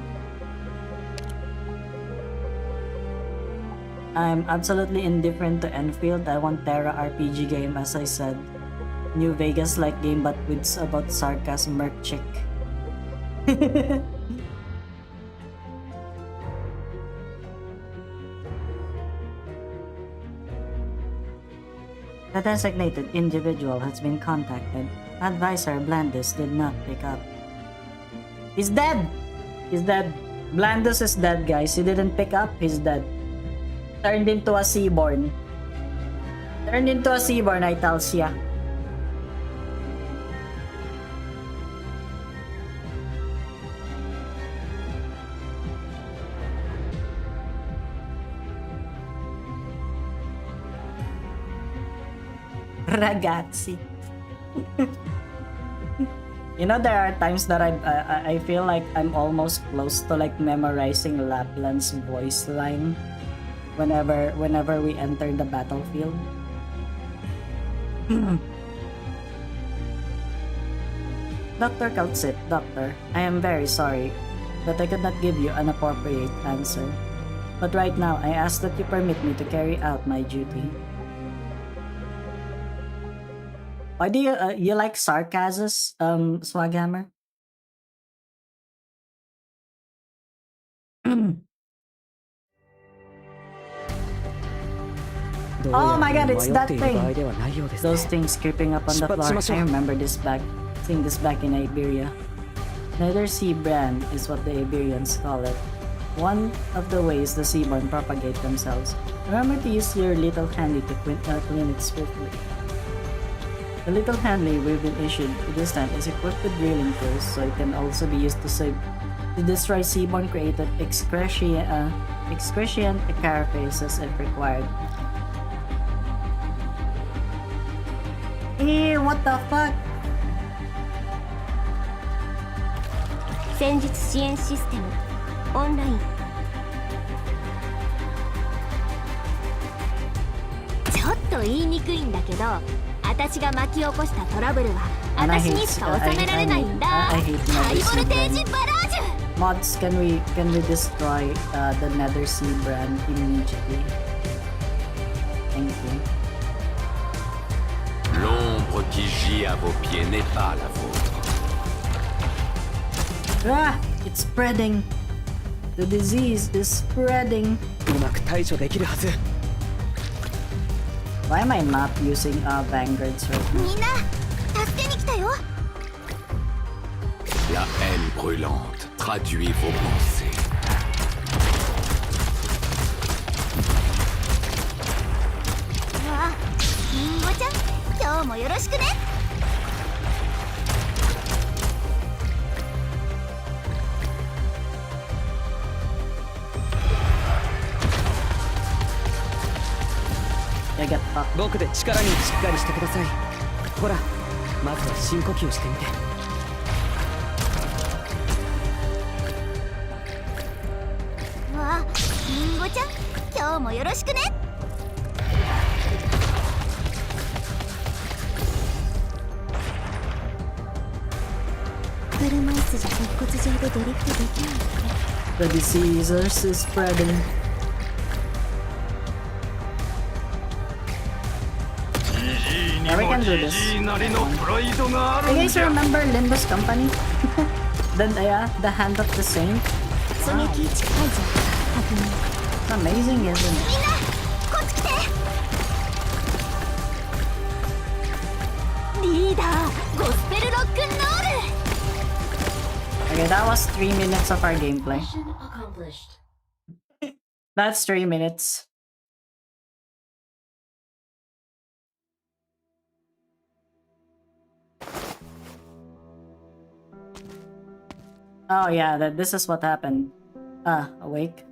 I'm absolutely indifferent to Enfield. I want Terra RPG game, as I said. New Vegas-like game but with about sarcasm merc chick. The designated individual has been contacted. Advisor Blandus did not pick up. He's dead! He's dead. Blandus is dead, guys. He didn't pick up, he's dead. Turned into a seaborn. Turned into a seaborn, I tell ya. Ragazzi. You know, there are times that I feel like I'm almost close to like memorizing Lapland's voice line whenever we enter the battlefield. Dr. Kaltsit, Doctor, I am very sorry that I could not give you an appropriate answer. But right now, I ask that you permit me to carry out my duty. Why do you like sarcasms, Swaghammer? Oh my god, it's that thing! Those things creeping up on the floor. I remember this back. Seeing this back in Iberia. Nether sea brand is what the Iberians call it. One of the ways the seaborn propagate themselves. Remember to use your little handy to clean it swiftly. The little handle we've been issued this time is equipped with drilling tools, so it can also be used to destroy seaborn created excrescient carapaces if required. What the fuck? 戦術支援システムオンラインちょっと言いにくいんだけど私が巻き起こしたトラブルは私にしか収められないんだハイボルテージバラージュ Mods, can we destroy the Nether Sea brand immediately? Thank you. L'ombre qui gît à vos pieds n'est pas la vôtre. Ah! It's spreading! The disease is spreading! Why am I not using Vanguard's right now? みんなしたよ。 La haine brûlante traduit vos pensées. わあ、リンゴちゃん、今日もよろしくね。 I get fucked. 僕で力にしっかりしてください。ほら、まずは深呼吸してみて。わあ、リンゴちゃん、今日もよろしくね。車椅子じゃ肋骨上でドリフトできないって。 The disease is spreading. Yeah, we can do this. You guys remember Limbus Company? Then, yeah, the Hand of the Saint. 狙撃位置解除確認。 It's amazing, isn't it? みんなこっち来て。リーダー、ゴスペルロックンロール。 Okay, that was 3 minutes of our gameplay. That's 3 minutes. Oh yeah, this is what happened. Awake.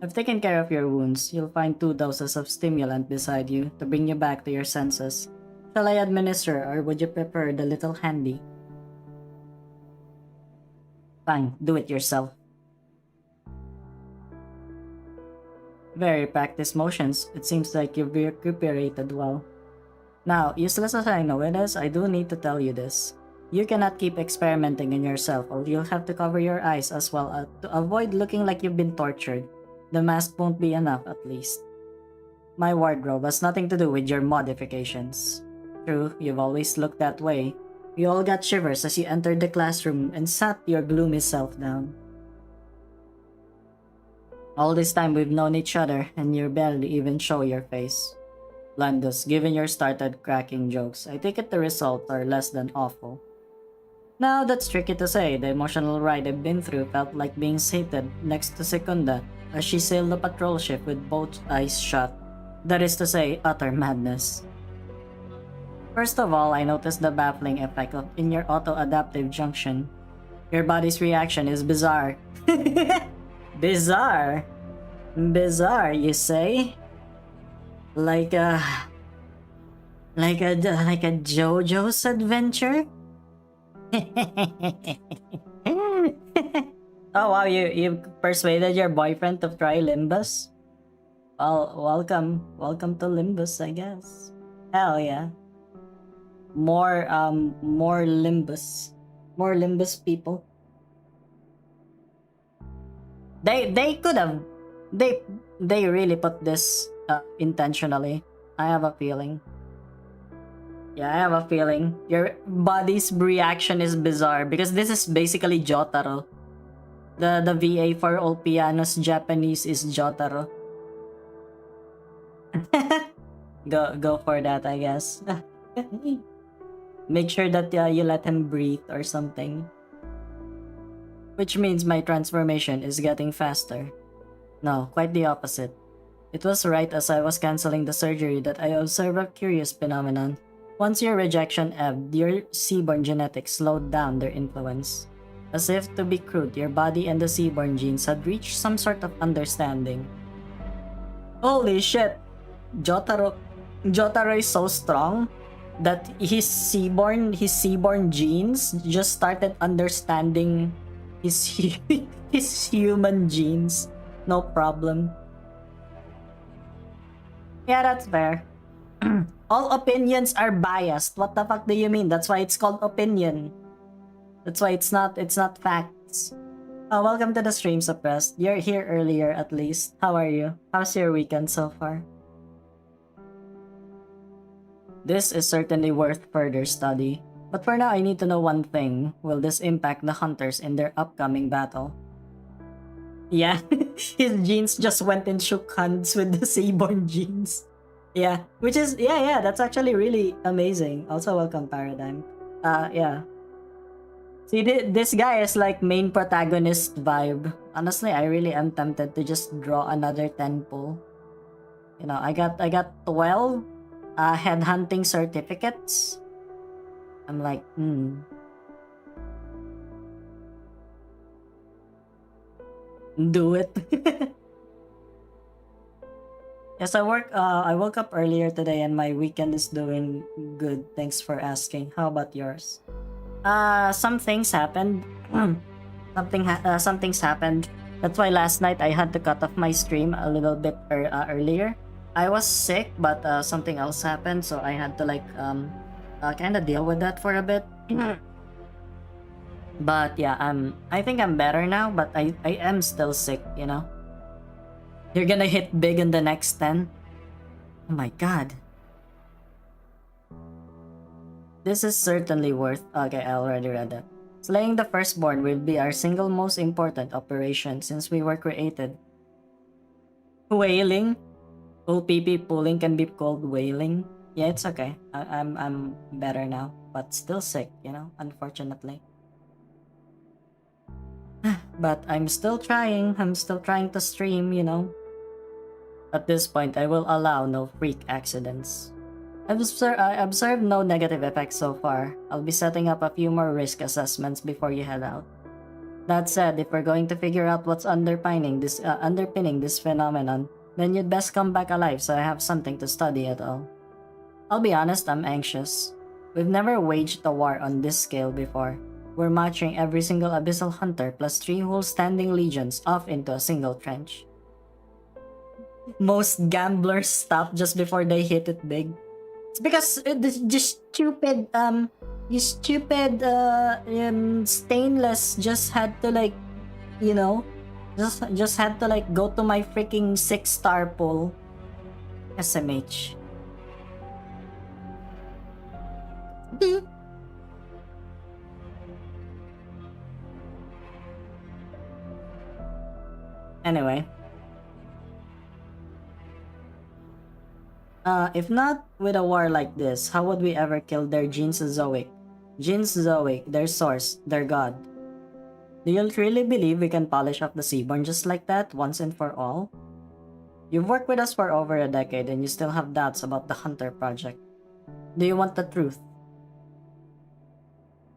I've taken care of your wounds. You'll find 2 doses of stimulant beside you to bring you back to your senses. Shall I administer, or would you prefer the little handy? Fine, do it yourself. Very practiced motions. It seems like you've recuperated well. Now, useless as I know it is, I do need to tell you this. You cannot keep experimenting on yourself, or you'll have to cover your eyes as well to avoid looking like you've been tortured. The mask won't be enough, at least. My wardrobe has nothing to do with your modifications. True, you've always looked that way. You all got shivers as you entered the classroom and sat your gloomy self down. All this time we've known each other, and you barely even show your face. Landus, given your started cracking jokes, I take it the results are less than awful. Now, that's tricky to say. The emotional ride I've been through felt like being seated next to Secunda as she sailed the patrol ship with both eyes shut. That is to say, utter madness. First of all, I noticed the baffling effect in your auto-adaptive junction. Your body's reaction is bizarre. Bizarre? Bizarre, you say? Like a JoJo's adventure? Oh wow, you persuaded your boyfriend to try Limbus? Well, welcome to Limbus, I guess. Hell yeah. More Limbus people. They could have, they really put this intentionally. I have a feeling. Yeah, I have a feeling. Your body's reaction is bizarre because this is basically Jotaro. The VA for all pianos Japanese is Jotaro. Go for that, I guess. Make sure that you let him breathe or something. Which means my transformation is getting faster. No, quite the opposite. It was right as I was canceling the surgery that I observed a curious phenomenon. Once your rejection ebbed, your seaborn genetics slowed down their influence. As if to be crude, your body and the seaborn genes had reached some sort of understanding. Holy shit! Jotaro is so strong that his seaborn genes just started understanding his human genes. No problem. Yeah, that's fair. All opinions are biased. What the fuck do you mean? That's why it's called opinion. That's why it's not facts. Oh, welcome to the stream, Suppressed. You're here earlier at least. How are you? How's your weekend so far? This is certainly worth further study. But for now, I need to know one thing. Will this impact the hunters in their upcoming battle? Yeah, his genes just went and shook hands with the Seaborn genes. Yeah, which is, yeah, that's actually really amazing. Also, welcome, Paradigm. Yeah. See, this guy is like main protagonist vibe. Honestly, I really am tempted to just draw another 10 pull. You know, I got 12 headhunting certificates. I'm like, do it. Yes, I woke up earlier today and my weekend is doing good. Thanks for asking. How about yours? Some things happened. Some things happened. That's why last night I had to cut off my stream a little bit earlier. I was sick, but something else happened, so I had to like kind of deal with that for a bit. But yeah, I think I'm better now, but I am still sick, you know. You're gonna hit big in the next 10. Oh my god. This is certainly worth... Okay, I already read that. Slaying the firstborn will be our single most important operation since we were created. Wailing? Full PP pulling can be called wailing. Yeah, it's okay. I'm better now, but still sick, you know, unfortunately. But I'm still trying. I'm still trying to stream, you know. At this point, I will allow no freak accidents. I observed no negative effects so far. I'll be setting up a few more risk assessments before you head out. That said, if we're going to figure out what's underpinning this phenomenon, then you'd best come back alive so I have something to study at all. I'll be honest, I'm anxious. We've never waged a war on this scale before. We're marching every single abyssal hunter plus 3 whole standing legions off into a single trench. Most gamblers stop just before they hit it big. It's because stainless just had to like, you know, just had to like go to my freaking 6-star pull. SMH. Anyway. If not with a war like this, how would we ever kill their Genes Zoic? Genes Zoic, their source, their god. Do you really believe we can polish off the Seaborn just like that, once and for all? You've worked with us for over a decade and you still have doubts about the Hunter project. Do you want the truth?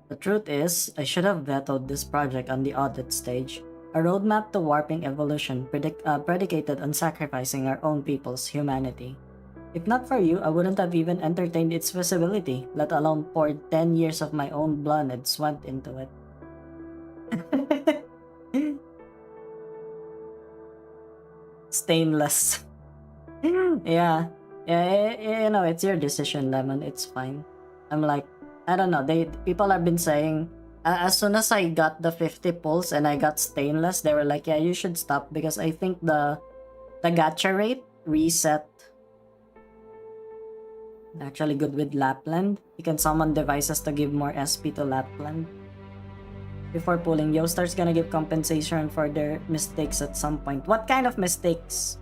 The truth is, I should have vetoed this project on the audit stage. A roadmap to warping evolution predicated on sacrificing our own people's humanity. If not for you, I wouldn't have even entertained its feasibility, let alone poured 10 years of my own blood and sweat into it. Stainless. Yeah, you know, it's your decision, Lemon. It's fine. I'm like, I don't know. People have been saying, as soon as I got the 50 pulls and I got stainless, they were like, yeah, you should stop because I think the gacha rate reset. Actually good with Lapland. You can summon devices to give more SP to Lapland. Before pulling, Yoastar's gonna give compensation for their mistakes at some point. What kind of mistakes?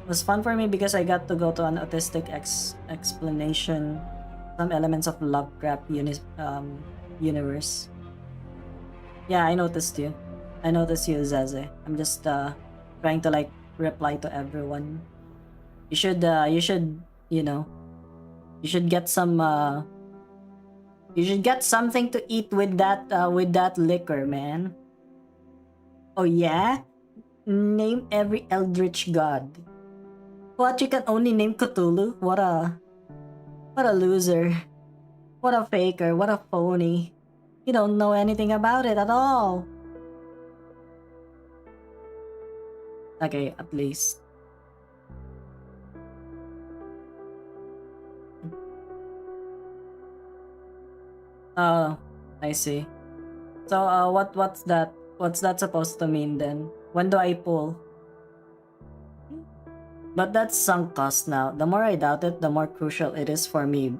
It was fun for me because I got to go to an autistic explanation. Some elements of Lovecraft universe. Yeah, I noticed you. I noticed you, Zaze. I'm just trying to like reply to everyone. You should, you know, you should get some you should get something to eat with that liquor, man. Oh yeah? Name every eldritch god. What, you can only name Cthulhu? What a loser. What a faker, what a phony. You don't know anything about it at all. Okay, at least. Oh, I see. So, what's that? What's that supposed to mean then? When do I pull? But that's sunk cost now. The more I doubt it, the more crucial it is for me.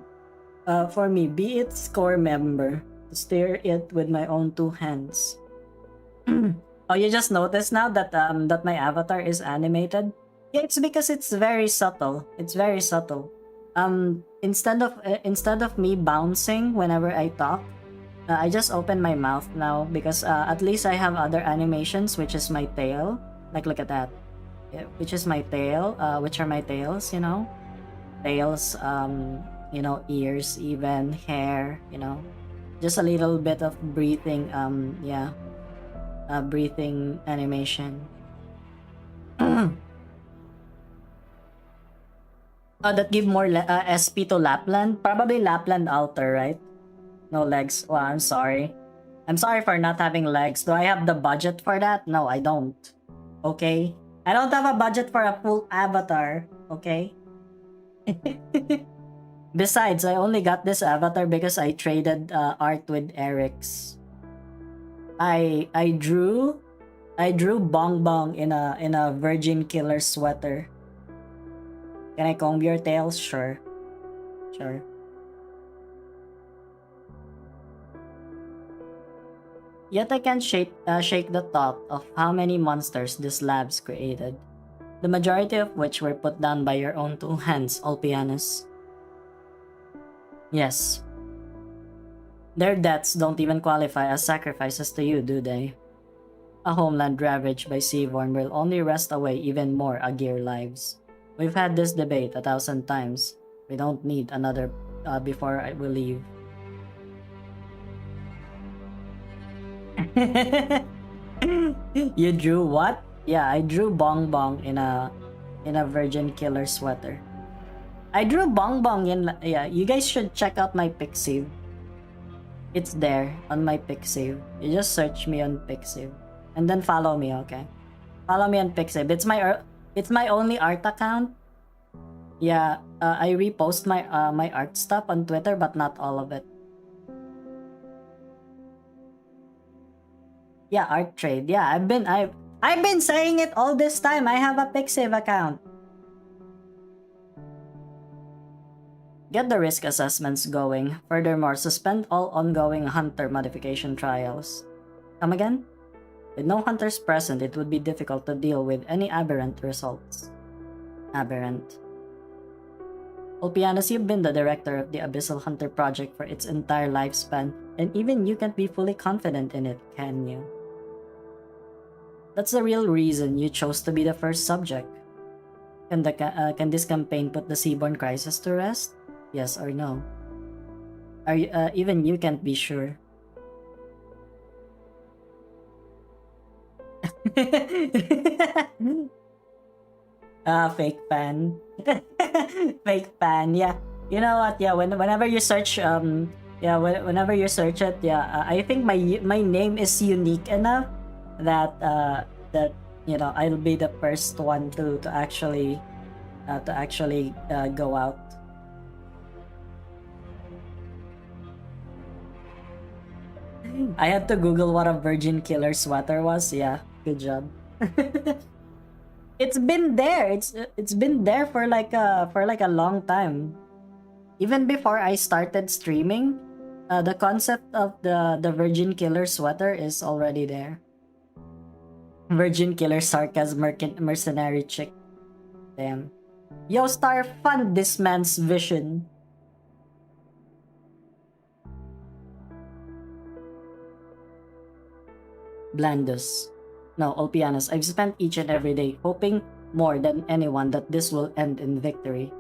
Be its core member, to steer it with my own 2 hands. Oh, you just noticed now that that my avatar is animated? Yeah, it's because it's very subtle. It's very subtle. instead of me bouncing whenever I talk, I just open my mouth now because at least I have other animations, which is my tail. Like, look at that. Yeah, which is my tail, which are my tails, you know? Tails, you know, ears, even hair, you know? Just a little bit of breathing, yeah. Breathing animation. That give more SP to Lapland? Probably Lapland Alter, right? No legs. Well, I'm sorry. I'm sorry for not having legs. Do I have the budget for that? No, I don't. Okay? I don't have a budget for a full avatar. Okay? Besides, I only got this avatar because I traded art with Eric's. I drew Bong Bong in a Virgin Killer sweater. Can I comb your tails? Sure. Sure. Yet I can't shake the thought of how many monsters this lab's created, the majority of which were put down by your own two hands, Ulpianus. Yes. Their deaths don't even qualify as sacrifices to you, do they? A homeland ravaged by Seaborn will only wrest away even more Agir lives. We've had this debate 1,000 times. We don't need another before we leave. You drew what? Yeah, I drew Bong Bong in a Virgin Killer sweater. I drew Bong Bong in, yeah, you guys should check out my Pixiv. It's there on my Pixiv. You just search me on Pixiv. And then follow me, okay? Follow me on Pixiv. It's my only art account. Yeah, I repost my my art stuff on Twitter, but not all of it. Yeah, art trade. Yeah, I've been saying it all this time. I have a Pixiv account. Get the risk assessments going. Furthermore, suspend all ongoing hunter modification trials. Come again? With no hunters present, it would be difficult to deal with any aberrant results. Aberrant. Ulpianus, you've been the director of the Abyssal Hunter project for its entire lifespan, and even you can't be fully confident in it, can you? That's the real reason you chose to be the first subject. Can this campaign put the Seaborn crisis to rest? Yes or no? Are you, even you can't be sure. Fake fan. Fake fan, yeah. You know what, yeah, whenever you search, yeah, whenever you search it, yeah, I think my name is unique enough that, that, you know, I'll be the first one to actually go out. I had to Google what a Virgin Killer sweater was. Yeah, good job. It's been there. It's been there for like a long time. Even before I started streaming, the concept of the Virgin Killer sweater is already there. Virgin Killer sarcasm mercenary chick. Damn. Yo, Star, fund this man's vision. Blandus. No, Ulpianus, I've spent each and every day hoping more than anyone that this will end in victory.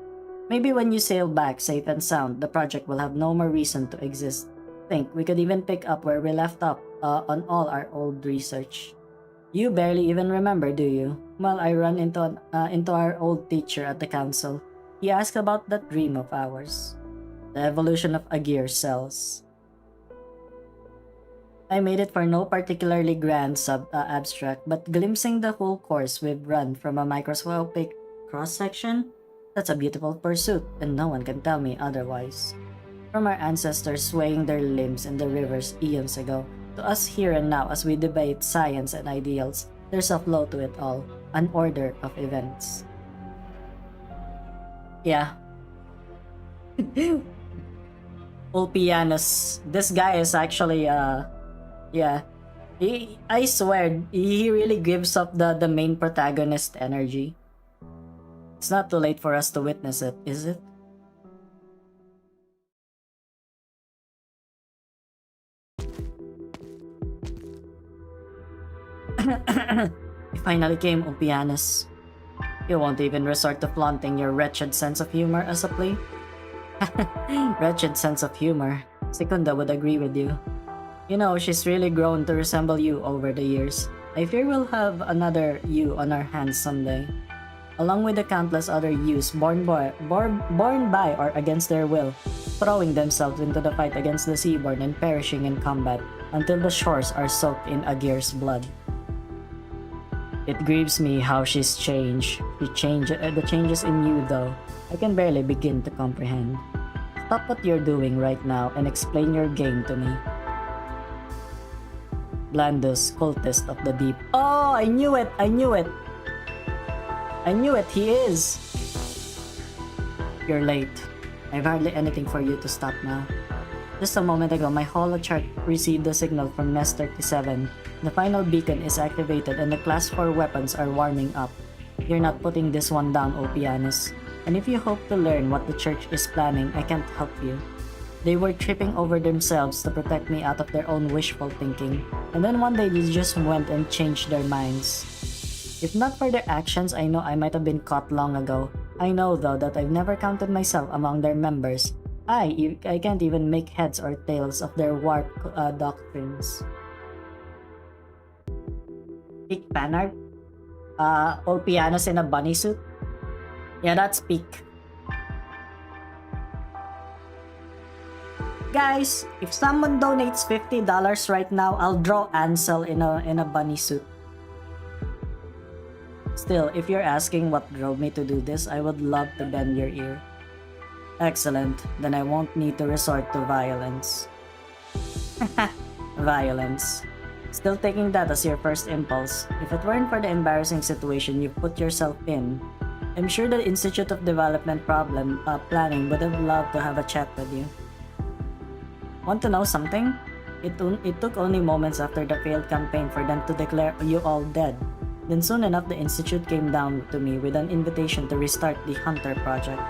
Maybe when you sail back safe and sound, the project will have no more reason to exist. Think we could even pick up where we left up on all our old research. You barely even remember, do you? Well, I run into our old teacher at the council. He asked about that dream of ours. The evolution of Agir cells. I made it for no particularly grand abstract, but glimpsing the whole course we've run from a microscopic cross-section, that's a beautiful pursuit, and no one can tell me otherwise. From our ancestors swaying their limbs in the rivers eons ago, to us here and now as we debate science and ideals, there's a flow to it all, an order of events. Yeah. Ulpianus, this guy is actually, yeah. I swear, he really gives up the main protagonist energy. It's not too late for us to witness it, is it? You finally came, Opianus. You won't even resort to flaunting your wretched sense of humor as a plea? Wretched sense of humor. Secunda would agree with you. You know, she's really grown to resemble you over the years. I fear we'll have another you on our hands someday. Along with the countless other yous born by or against their will, throwing themselves into the fight against the Seaborn and perishing in combat until the shores are soaked in Agir's blood. It grieves me how she's changed. The changes in you, though, I can barely begin to comprehend. Stop what you're doing right now and explain your game to me. Blandus, cultist of the deep. Oh, I knew it! I knew it! I knew it, he is! You're late. I've hardly anything for you to stop now. Just a moment ago, my holo chart received a signal from Nest 37. The final beacon is activated and the class 4 weapons are warming up. You're not putting this one down, Opianus. And if you hope to learn what the church is planning, I can't help you. They were tripping over themselves to protect me out of their own wishful thinking, and then one day they just went and changed their minds. If not for their actions, I know I might have been caught long ago. I know, though, that I've never counted myself among their members. I can't even make heads or tails of their warped doctrines. Peak fanart? Old pianos in a bunny suit? Yeah, that's peak. Guys, if someone donates $50 right now, I'll draw Ansel in a bunny suit. Still, if you're asking what drove me to do this, I would love to bend your ear. Excellent, then I won't need to resort to violence. Violence. Still taking that as your first impulse. If it weren't for the embarrassing situation you put yourself in, I'm sure the Institute of Development Planning would have loved to have a chat with you. Want to know something? It took only moments after the failed campaign for them to declare you all dead. Then soon enough the Institute came down to me with an invitation to restart the Hunter project.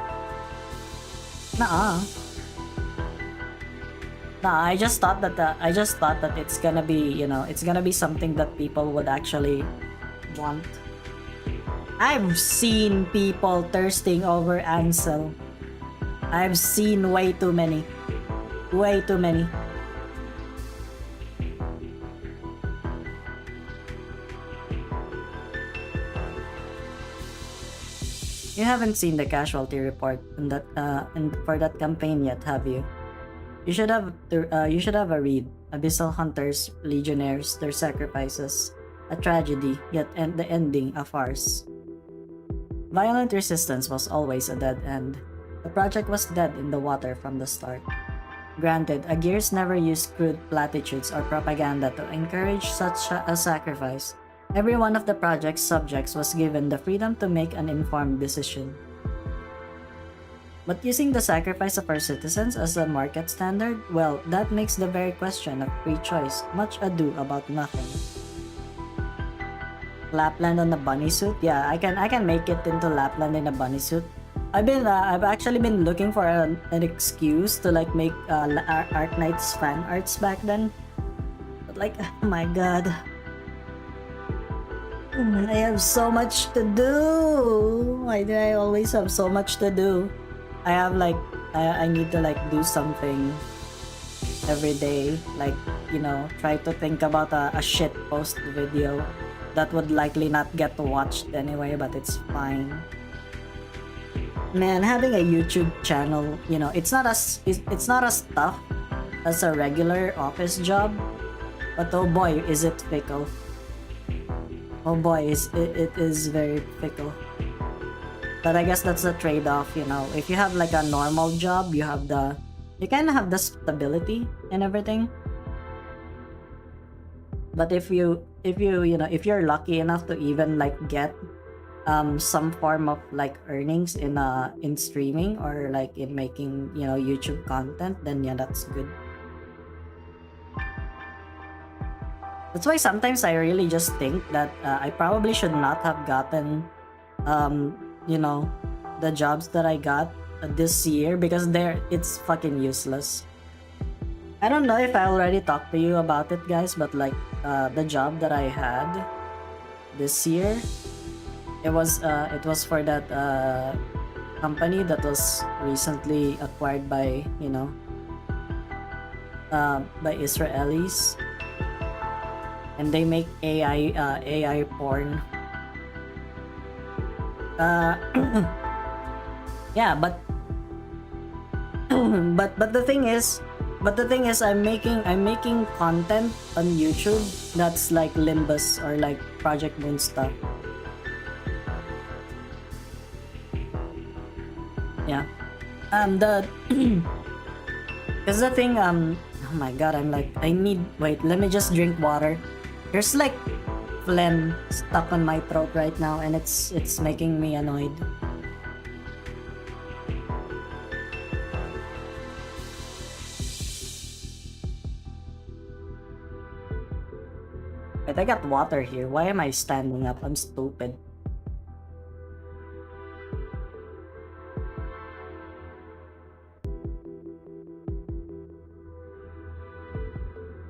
Nah, I just thought that it's gonna be, you know, it's gonna be something that people would actually want. I've seen people thirsting over Ansel. I've seen way too many. Way too many. You haven't seen the casualty report in that for that campaign yet, have you? You should have a read. Abyssal Hunters, Legionnaires, their sacrifices, a tragedy, yet the ending a farce. Violent resistance was always a dead end. The project was dead in the water from the start. Granted, Agirs never used crude platitudes or propaganda to encourage such a sacrifice. Every one of the project's subjects was given the freedom to make an informed decision. But using the sacrifice of our citizens as a market standard, well, that makes the very question of free choice much ado about nothing. Lapland on a bunny suit? Yeah, I can make it into Lapland in a bunny suit. I've actually been looking for an excuse to like make Arknights fan arts back then. But like, oh my god. I have so much to do. Why do I always have so much to do? I have like, I need to like do something every day. Like, you know, try to think about a shit post video that would likely not get watched anyway, but it's fine. Man, having a YouTube channel, you know, it's not as tough as a regular office job, but oh boy, is it fickle. Oh boy, it is very fickle. But I guess that's the trade-off, you know. If you have like a normal job, you kind of have the stability and everything. But if you're lucky enough to even like get some form of like earnings in streaming or like in making, you know, YouTube content, then yeah, that's good. That's why sometimes I really just think that I probably should not have gotten you know, the jobs that I got this year, because it's fucking useless. I don't know if I already talked to you about it, guys, but like the job that I had this year. It was for that company that was recently acquired by, you know, by Israelis, and they make AI porn. Yeah, but but the thing is, I'm making content on YouTube that's like Limbus or like Project Moon stuff. Yeah. Cause the thing, oh my god, I'm like, wait, let me just drink water. There's like phlegm stuck on my throat right now, and it's making me annoyed. Wait, I got water here. Why am I standing up? I'm stupid.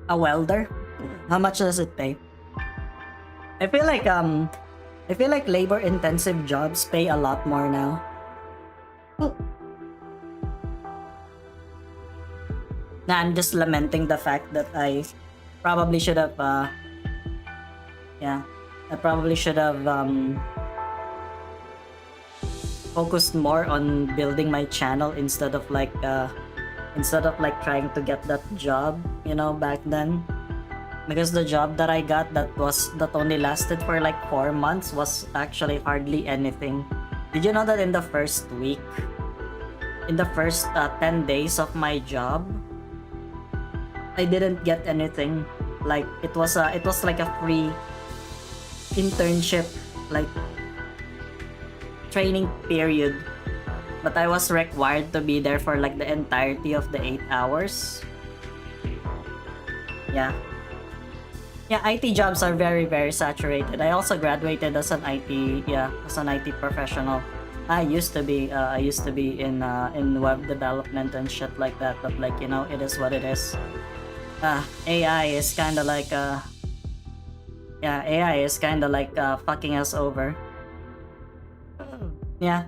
A welder? How much does it pay? I feel like labor intensive jobs pay a lot more now. Nah, I'm just lamenting the fact that I probably should have I probably should have focused more on building my channel instead of like trying to get that job, you know, back then. Because the job that I got that only lasted for like 4 months was actually hardly anything. Did you know that in the first week, in the first 10 days of my job, I didn't get anything. Like it was like a free internship, like training period, but I was required to be there for like the entirety of the 8 hours. Yeah, IT jobs are very, very saturated. I also graduated as an IT professional. I used to be in web development and shit like that, but like, you know, it is what it is. AI is kind of like fucking us over. Yeah,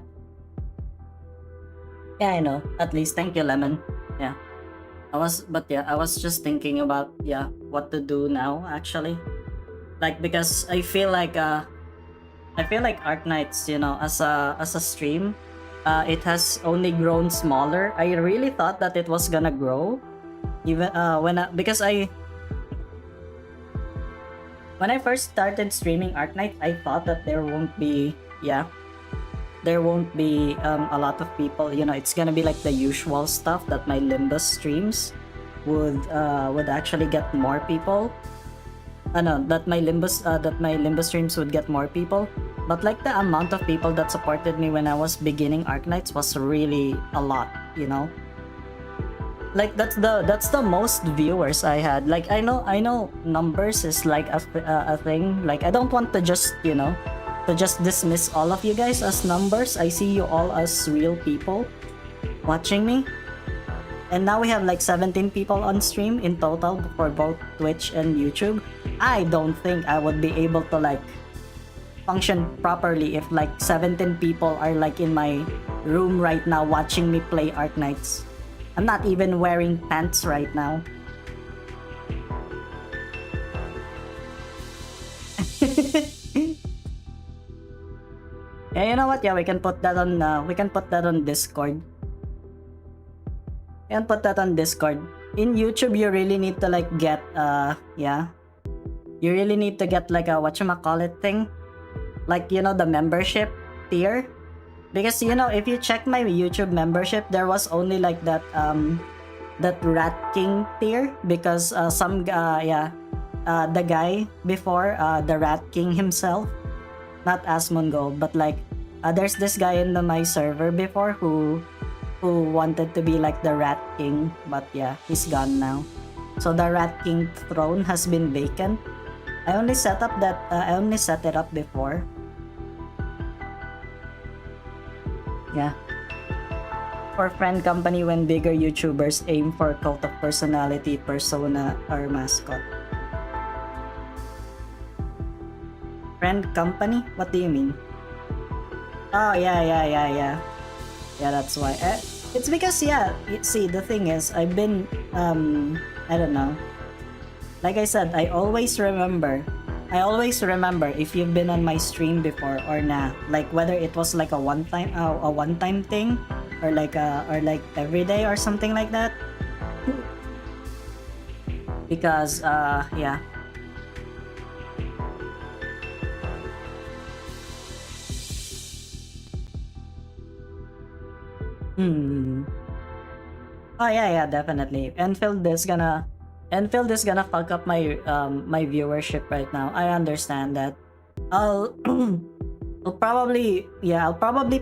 I know. At least, thank you, Lemon. Yeah. I was just thinking about what to do now, actually. Like, because I feel like Arknights, you know, as a stream, it has only grown smaller. I really thought that it was gonna grow, even when I first started streaming Arknights, I thought that there won't be a lot of people. You know, it's gonna be like the usual stuff that my Limbus streams would actually get more people. That my Limbus streams would get more people. But like the amount of people that supported me when I was beginning Arknights was really a lot, you know. Like that's the most viewers I had. Like I know numbers is like a thing. Like I don't want to just, you know, to just dismiss all of you guys as numbers. I see you all as real people watching me. And now we have like 17 people on stream in total for both Twitch and YouTube. I don't think I would be able to like function properly if like 17 people are like in my room right now watching me play Arknights. I'm not even wearing pants right now. Yeah, you know what? Yeah, we can put that on Discord. We can put that on Discord. In YouTube, you really need to like get you really need to get like a whatchamacallit thing, like, you know, the membership tier. Because, you know, if you check my YouTube membership, there was only like that Rat King tier, because the guy before, the Rat King himself, not Asmongold, but like there's this guy in my server before who wanted to be like the Rat King, but yeah, he's gone now. So the Rat King throne has been vacant. I only set it up before. Yeah. For friend company when bigger YouTubers aim for cult of personality, persona, or mascot. Friend company? What do you mean? Oh, yeah. Yeah, that's why. It's because, yeah, see, the thing is, I've been, I don't know. Like I said, I always remember if you've been on my stream before or not. Like whether it was like a one-time thing, or like every day or something like that. Because, yeah. Oh yeah, definitely. Enfield is gonna fuck up my my viewership right now. I understand that. I'll I'll probably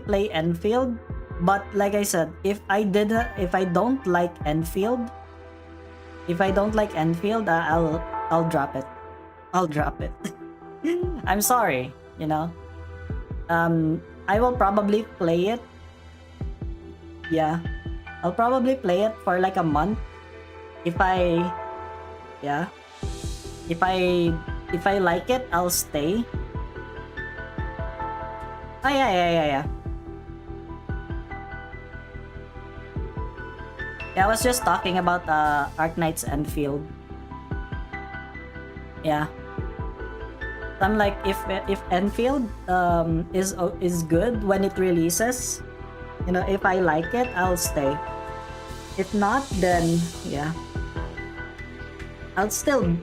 play Enfield, but like I said, if I don't like Enfield, I'll drop it. I'll drop it. I'm sorry, you know. I will probably play it. Yeah. I'll probably play it for like a month. If I like it, I'll stay. Oh yeah. Yeah, I was just talking about Arknights Enfield. Yeah. I'm like, if Enfield is good when it releases, you know, if I like it, I'll stay. If not, then yeah, I'll still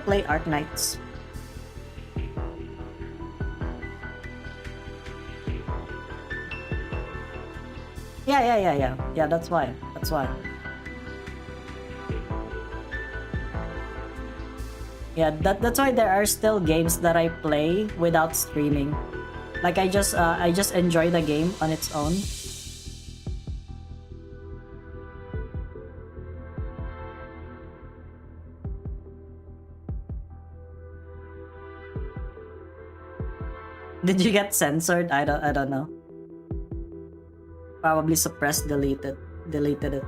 play Arknights. Yeah, that's why. Yeah, that's why there are still games that I play without streaming. Like I just enjoy the game on its own. Did you get censored? I don't know. Probably suppressed, deleted it.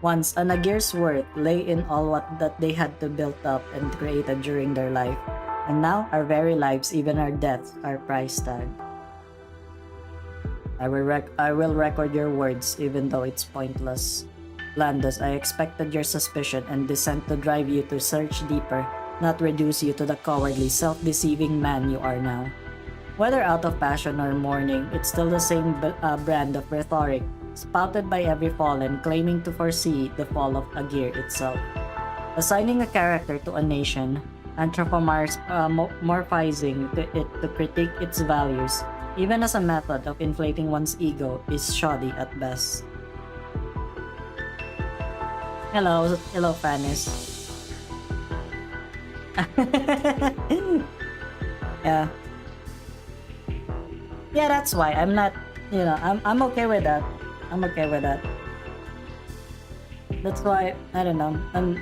Once, a Nagir's worth lay in all that they had to build up and created during their life. And now, our very lives, even our deaths, are price tag. I will record your words, even though it's pointless. Landus, I expected your suspicion and dissent to drive you to search deeper, not reduce you to the cowardly, self-deceiving man you are now. Whether out of passion or mourning, it's still the same brand of rhetoric, spouted by every fallen, claiming to foresee the fall of Agir itself. Assigning a character to a nation, anthropomorphizing it to critique its values, even as a method of inflating one's ego, is shoddy at best. Hello, Fanis. Yeah. Yeah, that's why I'm not, you know, I'm okay with that. That's why, I don't know, I'm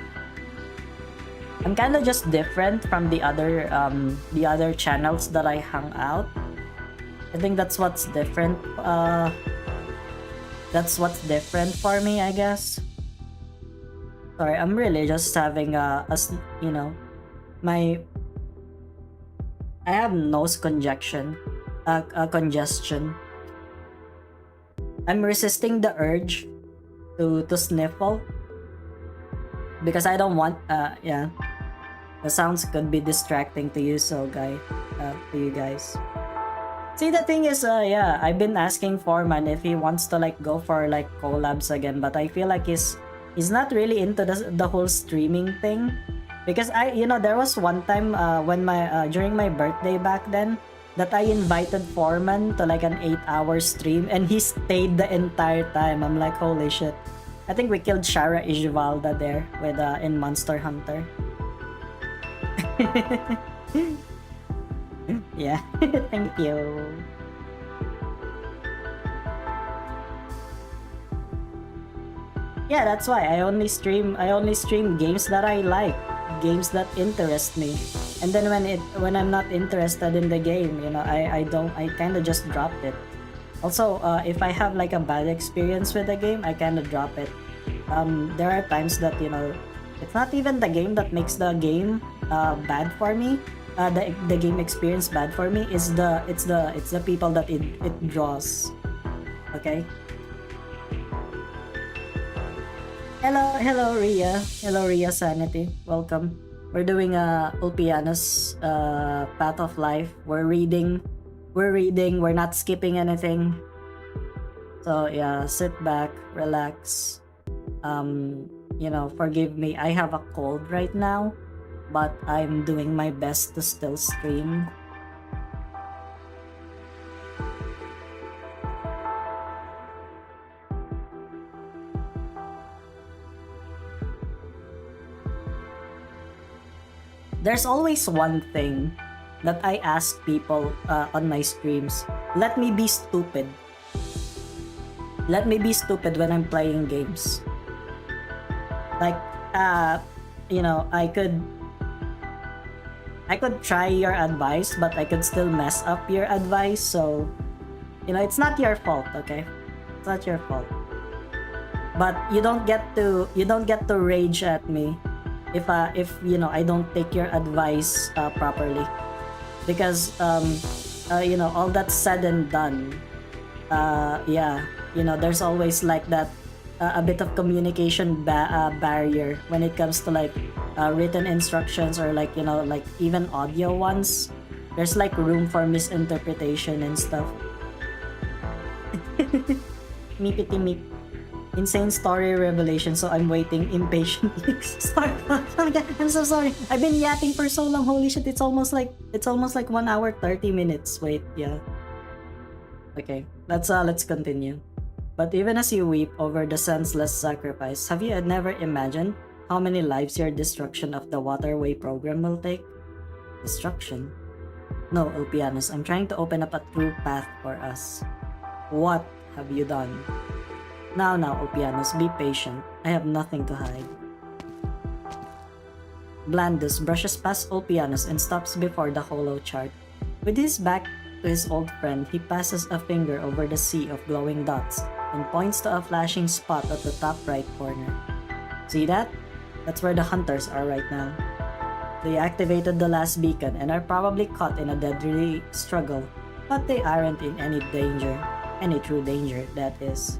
kind of just different from the other channels that I hung out. I think that's what's different. That's what's different for me, I guess. Sorry, I'm really just having you know, I have nose congestion. I'm resisting the urge to sniffle because I don't want. Yeah, the sounds could be distracting to you, to you guys. See, the thing is, yeah, I've been asking Foreman if he wants to like go for like collabs again, but I feel like he's not really into the whole streaming thing, because there was one time when during my birthday back then, that I invited Foreman to like an 8-hour stream and he stayed the entire time. I'm like, holy shit. I think we killed Shara Ishvalda there with in Monster Hunter. Yeah, thank you. Yeah, that's why I only stream games that I like, games that interest me. And then when I'm not interested in the game, you know, I kind of just dropped it. Also, if I have like a bad experience with the game, I kind of drop it. There are times that, you know, it's not even the game that makes the game bad for me. the game experience bad for me is it's the people that it draws. Okay. Hello Ria Sanity. Welcome. We're doing Ulpiano's Path of Life. We're reading, we're not skipping anything. So yeah, sit back, relax. Forgive me. I have a cold right now, but I'm doing my best to still stream. There's always one thing that I ask people on my streams. Let me be stupid. Let me be stupid when I'm playing games. Like, I could try your advice, but I could still mess up your advice. So, it's not your fault, okay? It's not your fault. But you don't get to rage at me if I don't take your advice properly, because all that's said and done, there's always like that a bit of communication barrier when it comes to like written instructions, or like even audio ones. There's like room for misinterpretation and stuff. Meepity meep. Insane story revelation, so I'm waiting impatiently. Sorry, oh my god, I'm so sorry. I've been yapping for so long. Holy shit, it's almost like 1 hour 30 minutes. Wait, yeah. Okay, let's continue. But even as you weep over the senseless sacrifice, have you never imagined how many lives your destruction of the waterway program will take? Destruction? No, Ulpianus, I'm trying to open up a true path for us. What have you done? Now, Ulpianus, be patient. I have nothing to hide. Blandus brushes past Ulpianus and stops before the hollow chart. With his back to his old friend, he passes a finger over the sea of glowing dots and points to a flashing spot at the top right corner. See that? That's where the hunters are right now. They activated the last beacon and are probably caught in a deadly struggle, but they aren't in any danger. Any true danger, that is.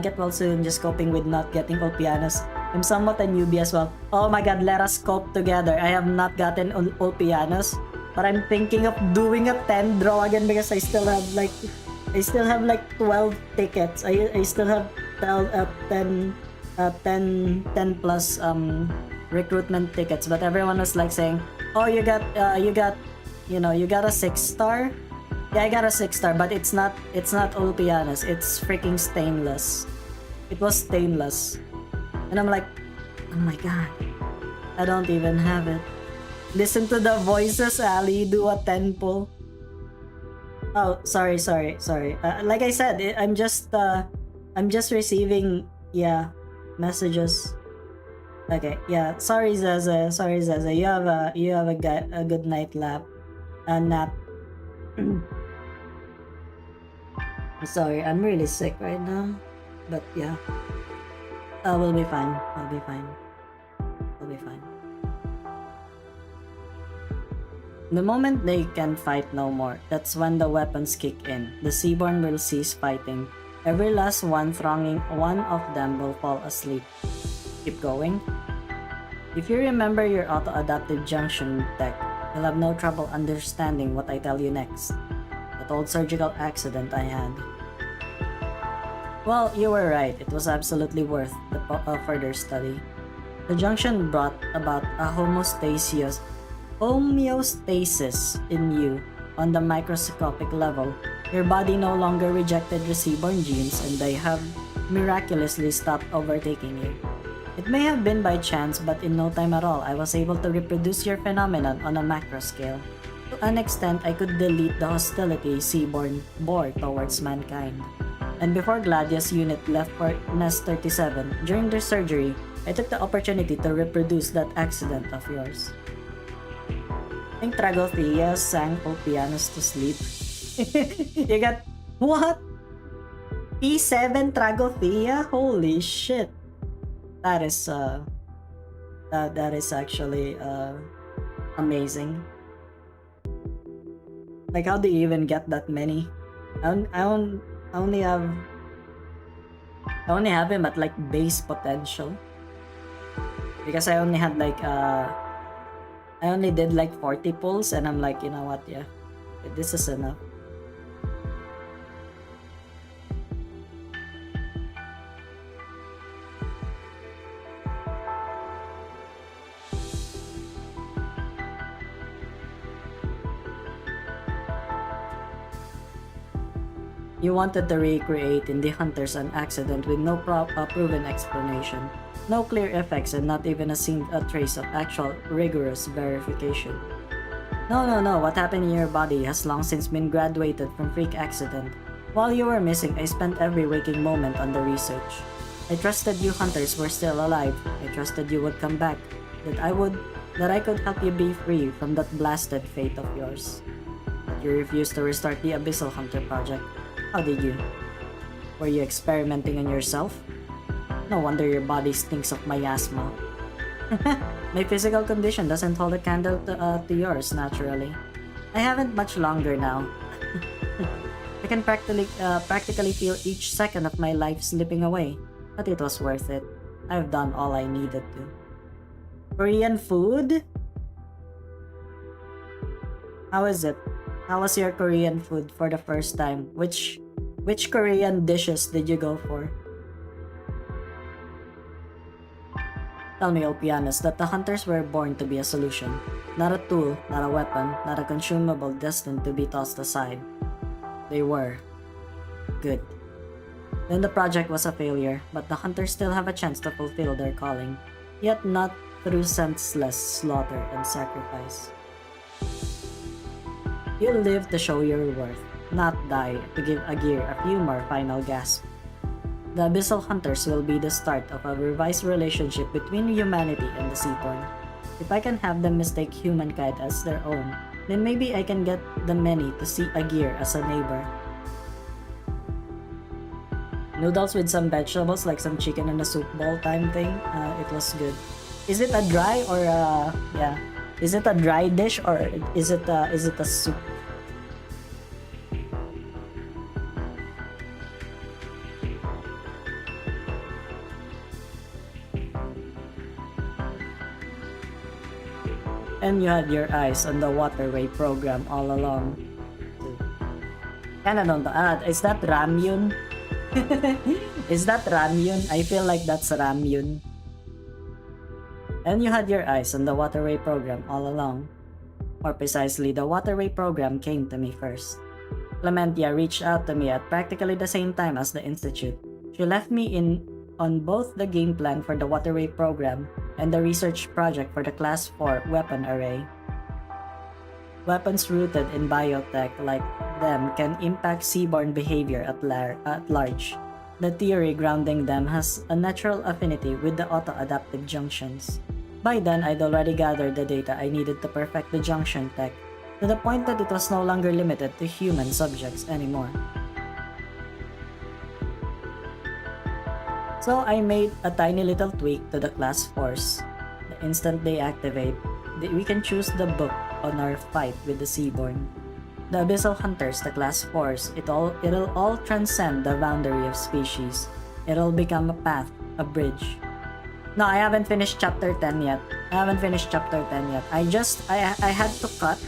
Get well soon, just coping with not getting Ulpianus. I'm somewhat a newbie as well. Oh my god, let us cope together. I have not gotten Ulpianus, but I'm thinking of doing a 10 draw again because I still have like 12 tickets. I still have 10 plus recruitment tickets, but everyone was like saying, "Oh, you got a 6-star." Yeah, I got a 6-star, but it's not Ulpianus. It's freaking stainless. It was stainless. And I'm like, oh my god. I don't even have it. Listen to the voices, Ali. Do a 10 pull. Oh, sorry. Like I said, I'm just receiving, messages. Okay, yeah. Sorry, Zaza. You have a good night nap. Sorry, I'm really sick right now, but yeah, we'll be fine. I'll be fine. The moment they can fight no more, that's when the weapons kick in. The Seaborn will cease fighting. Every last one thronging one of them will fall asleep. Keep going. If you remember your auto-adaptive junction tech, you'll have no trouble understanding what I tell you next. That old surgical accident I had. Well, you were right. It was absolutely worth the further study. The junction brought about a homeostasis in you on the microscopic level. Your body no longer rejected the Seaborn genes and they have miraculously stopped overtaking you. It may have been by chance, but in no time at all, I was able to reproduce your phenomenon on a macro scale. To an extent, I could delete the hostility Seaborn bore towards mankind. And before Gladius' unit left for Nest 37, during their surgery, I took the opportunity to reproduce that accident of yours. I think Tragothea sang Ulpianus to sleep. You got... What? P7 Tragothea? Holy shit. That is actually amazing. Like, how do you even get that many? I only have him at like base potential. Because I only had like I only did like 40 pulls, and I'm like, you know what, yeah, this is enough. You wanted to recreate in the Hunters an accident with no proven explanation, no clear effects, and not even a trace of actual rigorous verification. No, what happened in your body has long since been graduated from freak accident. While you were missing, I spent every waking moment on the research. I trusted you Hunters were still alive. I trusted you would come back, that I could help you be free from that blasted fate of yours. But you refused to restart the Abyssal Hunter project. How did you? Were you experimenting on yourself? No wonder your body stinks of miasma. My physical condition doesn't hold a candle to yours, naturally. I haven't much longer now. I can practically feel each second of my life slipping away, but it was worth it. I've done all I needed to. Korean food? How is it? How was your Korean food for the first time? Which Korean dishes did you go for? Tell me, Opianus, that the Hunters were born to be a solution. Not a tool, not a weapon, not a consumable destined to be tossed aside. They were. Good. Then the project was a failure, but the Hunters still have a chance to fulfill their calling. Yet not through senseless slaughter and sacrifice. You live to show your worth, not die to give Agir a few more final gasps. The Abyssal Hunters will be the start of a revised relationship between humanity and the Seaborn. If I can have them mistake humankind as their own, then maybe I can get the many to see Agir as a neighbor. Noodles with some vegetables, like some chicken and a soup bowl time thing, it was good. Is it a dry or yeah? Is it a dry dish or is it a soup? And you had your eyes on the waterway program all along. Kinda don't is that ramyun? Is that ramyun? I feel like that's ramyun. And you had your eyes on the waterway program all along. More precisely, the waterway program came to me first. Clementia reached out to me at practically the same time as the Institute. She left me in on both the game plan for the waterway program and the research project for the Class 4 weapon array. Weapons rooted in biotech like them can impact seaborne behavior at large. The theory grounding them has a natural affinity with the auto-adaptive junctions. By then, I'd already gathered the data I needed to perfect the junction tech, to the point that it was no longer limited to human subjects anymore. So I made a tiny little tweak to the Class 4s. The instant they activate, we can choose the book on our fight with the Seaborn. The Abyssal Hunters, the Class 4s, it'll all transcend the boundary of species. It'll become a path, a bridge. No, I haven't finished chapter 10 yet. I had to cut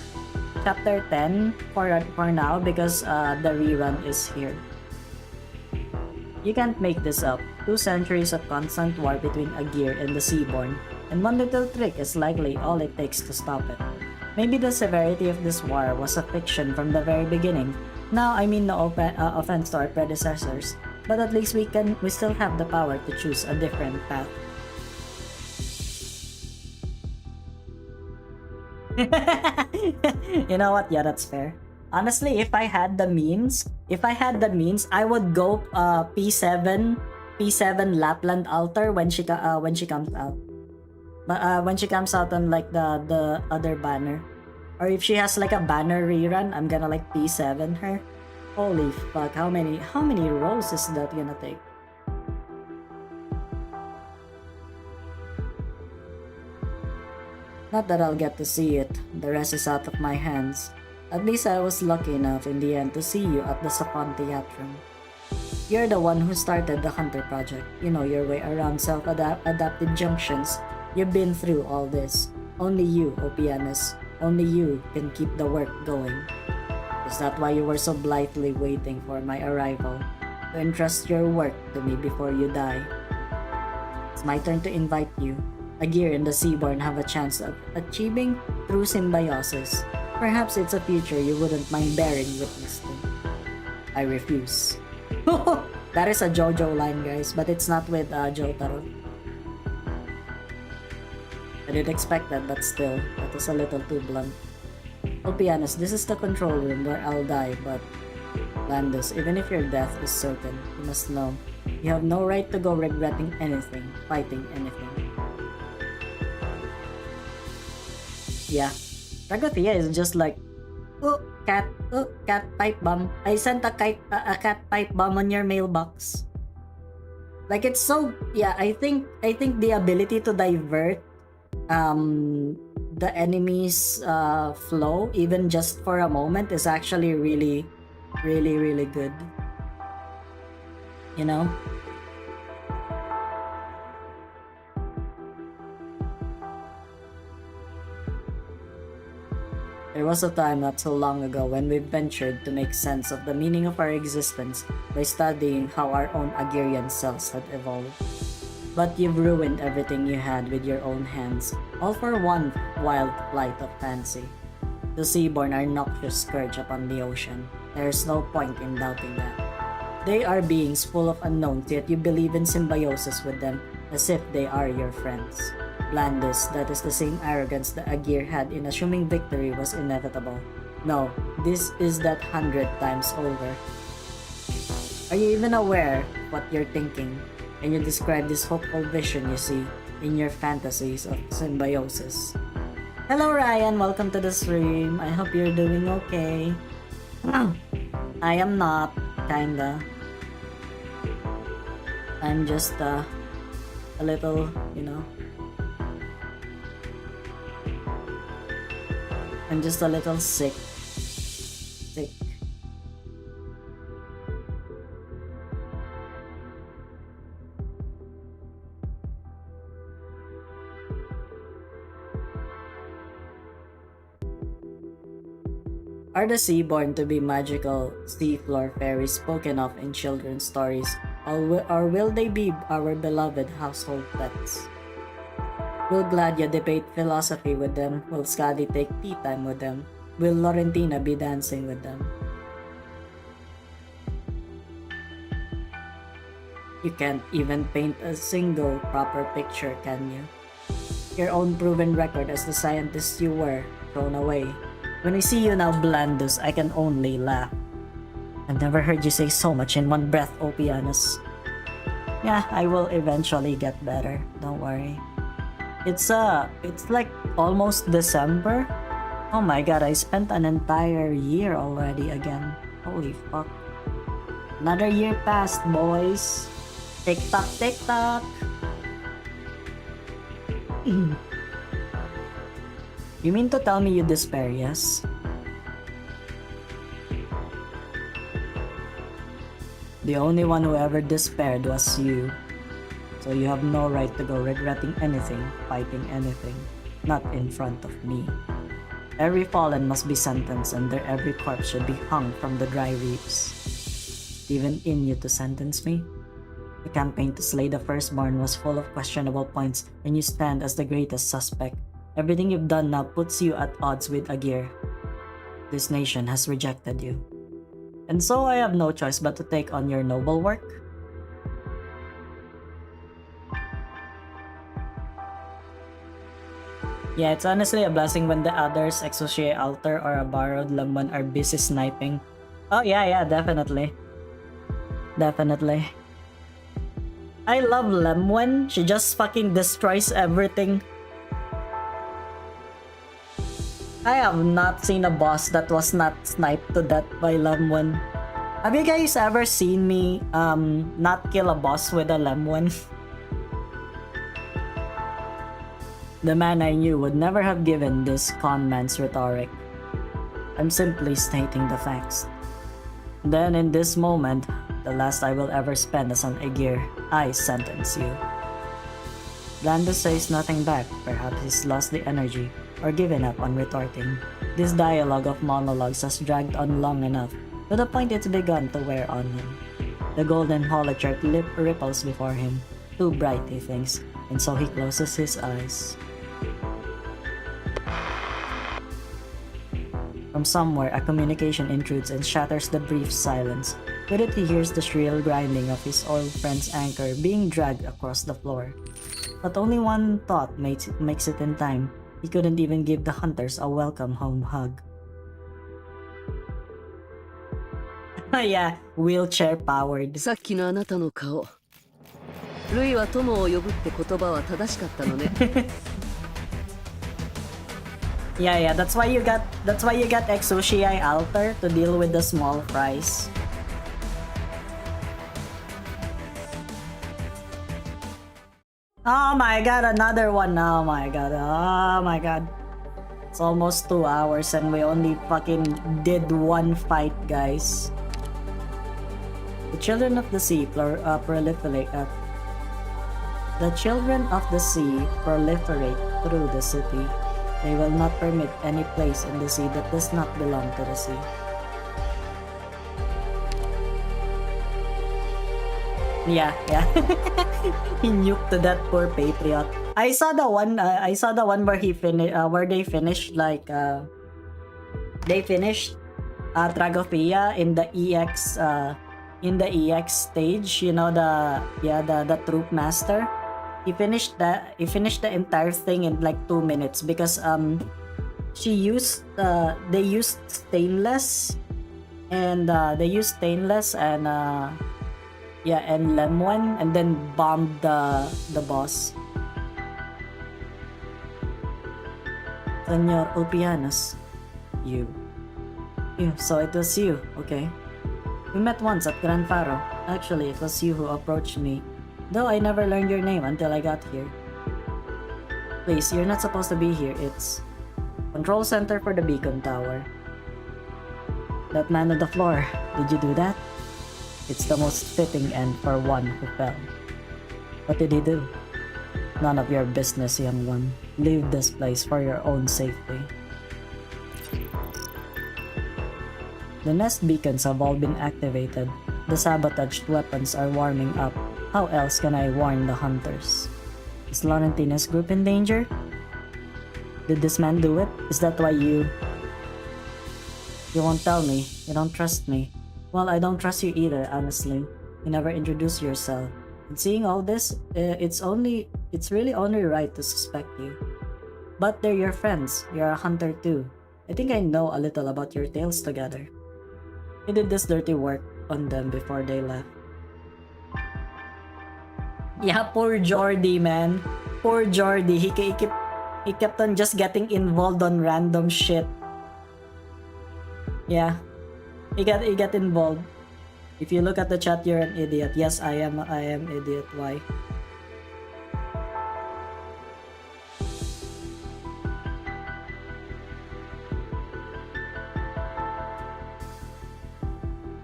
chapter 10 for now because the rerun is here. You can't make this up. 2 centuries of constant war between Agir and the Seaborn, and one little trick is likely all it takes to stop it. Maybe the severity of this war was a fiction from the very beginning. Now, I mean no offense to our predecessors, but at least we still have the power to choose a different path. You know what? Yeah, that's fair. Honestly, if I had the means, I would go P7 Lapland Altar when she comes out. But when she comes out on like the other banner, or if she has like a banner rerun, I'm gonna like P7 her. Holy fuck! How many rolls is that gonna take? Not that I'll get to see it, the rest is out of my hands. At least I was lucky enough in the end to see you at the Sapon Theatrum. You're the one who started the Hunter Project. You know your way around self-adapted junctions. You've been through all this. Only you, Opianus, only you can keep the work going. Is that why you were so blithely waiting for my arrival? To entrust your work to me before you die? It's my turn to invite you. Aegir and the Seaborn have a chance of achieving true symbiosis. Perhaps it's a future you wouldn't mind bearing witness to. I refuse. That is a JoJo line, guys, but it's not with Jotaro. I didn't expect that, but still, that was a little too blunt. Opianus, this is the control room where I'll die, but Landis, even if your death is certain, you must know, you have no right to go regretting anything, fighting anything. Yeah, Ragothea is just like, cat pipe bomb. I sent a cat pipe bomb on your mailbox. Like, it's so, yeah, I think the ability to divert the enemy's flow, even just for a moment, is actually really good. You know? There was a time not so long ago when we ventured to make sense of the meaning of our existence by studying how our own Aegirian selves had evolved. But you've ruined everything you had with your own hands, all for one wild flight of fancy. The Seaborn are noxious scourge upon the ocean. There's no point in doubting that. They are beings full of unknowns, yet you believe in symbiosis with them as if they are your friends. Blandus, that is the same arrogance the Aegir had in assuming victory was inevitable. No, this is that 100 times over. Are you even aware what you're thinking? Can you describe this hopeful vision you see in your fantasies of symbiosis? Hello Ryan, welcome to the stream. I hope you're doing okay. I am not, kinda. I'm just a little, you know. I'm just a little sick. Are the Seaborn to be magical seafloor fairies spoken of in children's stories, or will they be our beloved household pets? Will Gladia debate philosophy with them? Will Skadi take tea time with them? Will Laurentina be dancing with them? You can't even paint a single proper picture, can you? Your own proven record as the scientist you were, thrown away. When I see you now, Blandus, I can only laugh. I've never heard you say so much in one breath, Opianus. Yeah, I will eventually get better, don't worry. It's like almost December. Oh my god, I spent an entire year already again. Holy fuck. Another year passed, boys. Tick tock, tick tock. You mean to tell me you despair, yes? The only one who ever despaired was you. So you have no right to go regretting anything, fighting anything, not in front of me. Every fallen must be sentenced, and their every corpse should be hung from the dry reefs. Even in you to sentence me? The campaign to slay the firstborn was full of questionable points, and you stand as the greatest suspect. Everything you've done now puts you at odds with Aegir. This nation has rejected you. And so I have no choice but to take on your noble work. Yeah, it's honestly a blessing when the others, Exocia Altar or a borrowed Lemon, are busy sniping. Oh yeah, definitely. Definitely. I love Lemwen. She just fucking destroys everything. I have not seen a boss that was not sniped to death by Lemwen. Have you guys ever seen me not kill a boss with a Lemwen? The man I knew would never have given this con man's rhetoric. I'm simply stating the facts. Then in this moment, the last I will ever spend as an Aegir, I sentence you. Blandus says nothing back, perhaps he's lost the energy, or given up on retorting. This dialogue of monologues has dragged on long enough, to the point it's begun to wear on him. The golden holochart lip ripples before him, too bright he thinks, and so he closes his eyes. From somewhere, a communication intrudes and shatters the brief silence. With it, he hears the shrill grinding of his old friend's anchor being dragged across the floor. But only one thought makes it in time. He couldn't even give the hunters a welcome home hug. Yeah, wheelchair powered. さっきのあなたの顔。ルイは友を呼ぶって言葉は正しかったのね。Yeah, that's why you got Exoshii Altar to deal with the small fries. Oh my god, another one. Oh my god. It's almost 2 hours and we only fucking did one fight, guys. The children of the sea proliferate. The children of the sea proliferate through the city. They will not permit any place in the sea that does not belong to the sea. Yeah. He nuked that poor patriot. I saw the one where where they finished Tragophia in the EX stage, you know, the troop master. He finished the entire thing in like 2 minutes because they used stainless and Lemon and then bombed the boss. Senor Ulpianos, you. So it was you, okay. We met once at Gran Faro. Actually, it was you who approached me. Though I never learned your name until I got here. Please, you're not supposed to be here. It's control center for the beacon tower. That man on the floor, did you do that? It's the most fitting end for one who fell. What did he do? None of your business, young one. Leave this place for your own safety. The nest beacons have all been activated. The sabotaged weapons are warming up. How else can I warn the hunters? Is Laurentina's group in danger? Did this man do it? Is that why you won't tell me? You don't trust me? Well, I don't trust you either, honestly. You never introduce yourself. And seeing all this, it's really only right to suspect you. But they're your friends. You're a hunter too. I think I know a little about your tales together. You did this dirty work on them before they left. Yeah, poor Jordy, man. Poor Jordy. He kept on just getting involved on random shit. Yeah. He got involved. If you look at the chat, you're an idiot. Yes, I am idiot. Why?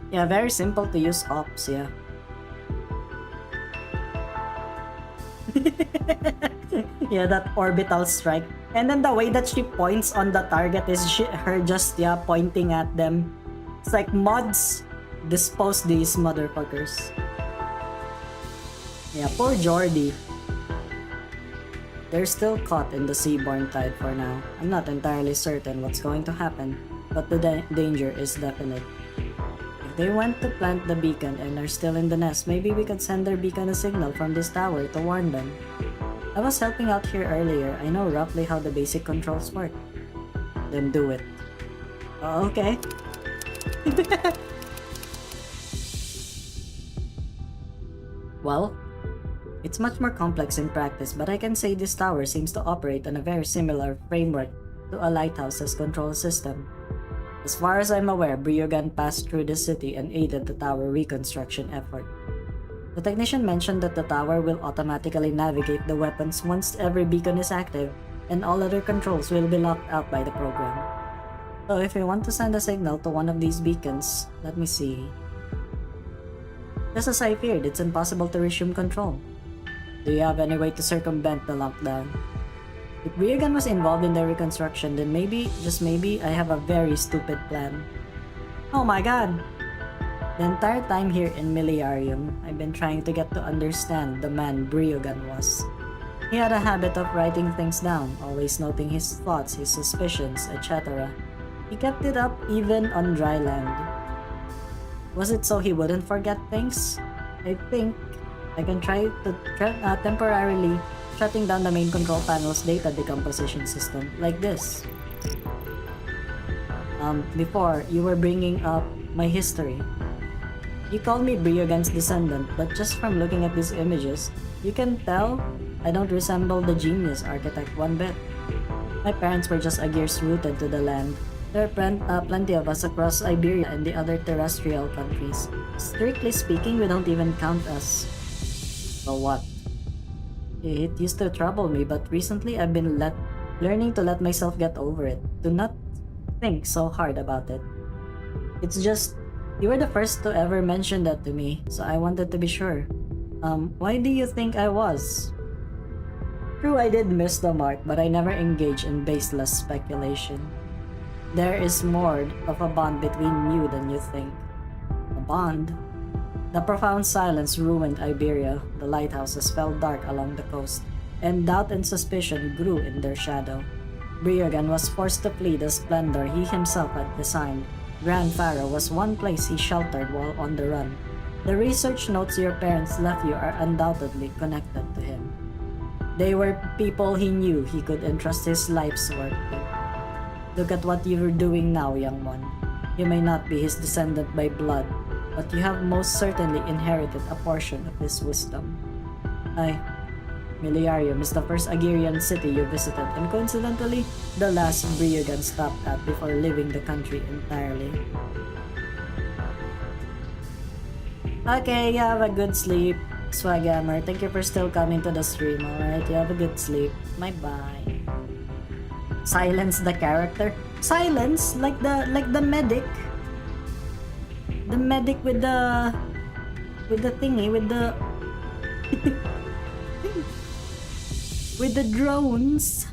Yeah, very simple to use ops, yeah. Yeah, that orbital strike. And then the way that she points on the target is her just pointing at them. It's like, mods, dispose these motherfuckers. Yeah, poor Jordy. They're still caught in the seaborne tide for now. I'm not entirely certain what's going to happen, but the danger is definite. If they went to plant the beacon and are still in the nest, maybe we could send their beacon a signal from this tower to warn them. I was helping out here earlier. I know roughly how the basic controls work. Then do it. Oh, okay. Well, it's much more complex in practice, but I can say this tower seems to operate on a very similar framework to a lighthouse's control system. As far as I'm aware, Briogan passed through the city and aided the tower reconstruction effort. The technician mentioned that the tower will automatically navigate the weapons once every beacon is active, and all other controls will be locked out by the program. So if you want to send a signal to one of these beacons, let me see. Just as I feared, it's impossible to resume control. Do you have any way to circumvent the lockdown? If Rerun was involved in the reconstruction, then maybe, just maybe, I have a very stupid plan. Oh my god! The entire time here in Miliarium, I've been trying to get to understand the man Rerun was. He had a habit of writing things down, always noting his thoughts, his suspicions, etc. He kept it up even on dry land. Was it so he wouldn't forget things? I think I can try to temporarily shutting down the main control panel's data decomposition system, like this. Before, you were bringing up my history. You called me Rerun's descendant, but just from looking at these images, you can tell I don't resemble the genius architect one bit. My parents were just Agirs rooted to the land. There are plenty of us across Iberia and the other terrestrial countries. Strictly speaking, we don't even count us. So what? It used to trouble me, but recently I've been learning to let myself get over it, to not think so hard about it. It's just, you were the first to ever mention that to me, so I wanted to be sure. Why do you think I was? True, I did miss the mark, but I never engaged in baseless speculation. There is more of a bond between you than you think. A bond? The profound silence ruined Iberia, the lighthouses fell dark along the coast, and doubt and suspicion grew in their shadow. Rerun was forced to flee the splendor he himself had designed. Grand Pharaoh was one place he sheltered while on the run. The research notes your parents left you are undoubtedly connected to him. They were people he knew he could entrust his life's work to. Look at what you are doing now, young one. You may not be his descendant by blood, but you have most certainly inherited a portion of his wisdom. Miliarium is the first Agirian city you visited, and coincidentally, the last Rerun stopped at before leaving the country entirely. Okay, you have a good sleep, Swaghammer. Thank you for still coming to the stream, alright? You have a good sleep. Bye-bye. Silence the character? Silence? Like the medic? The medic with the thingy, with the with the drones.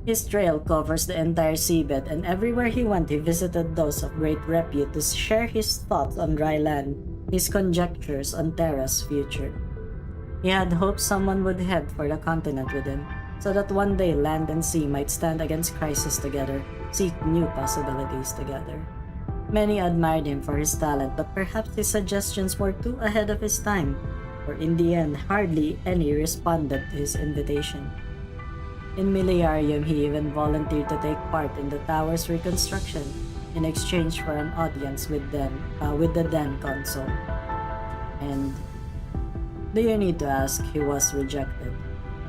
His trail covers the entire seabed, and everywhere he went he visited those of great repute to share his thoughts on dry land, his conjectures on Terra's future. He had hoped someone would head for the continent with him, so that one day land and sea might stand against crisis together, seek new possibilities together. Many admired him for his talent, but perhaps his suggestions were too ahead of his time, for in the end hardly any responded to his invitation. In Miliarium, he even volunteered to take part in the tower's reconstruction in exchange for an audience with the then console. And do you need to ask, he was rejected.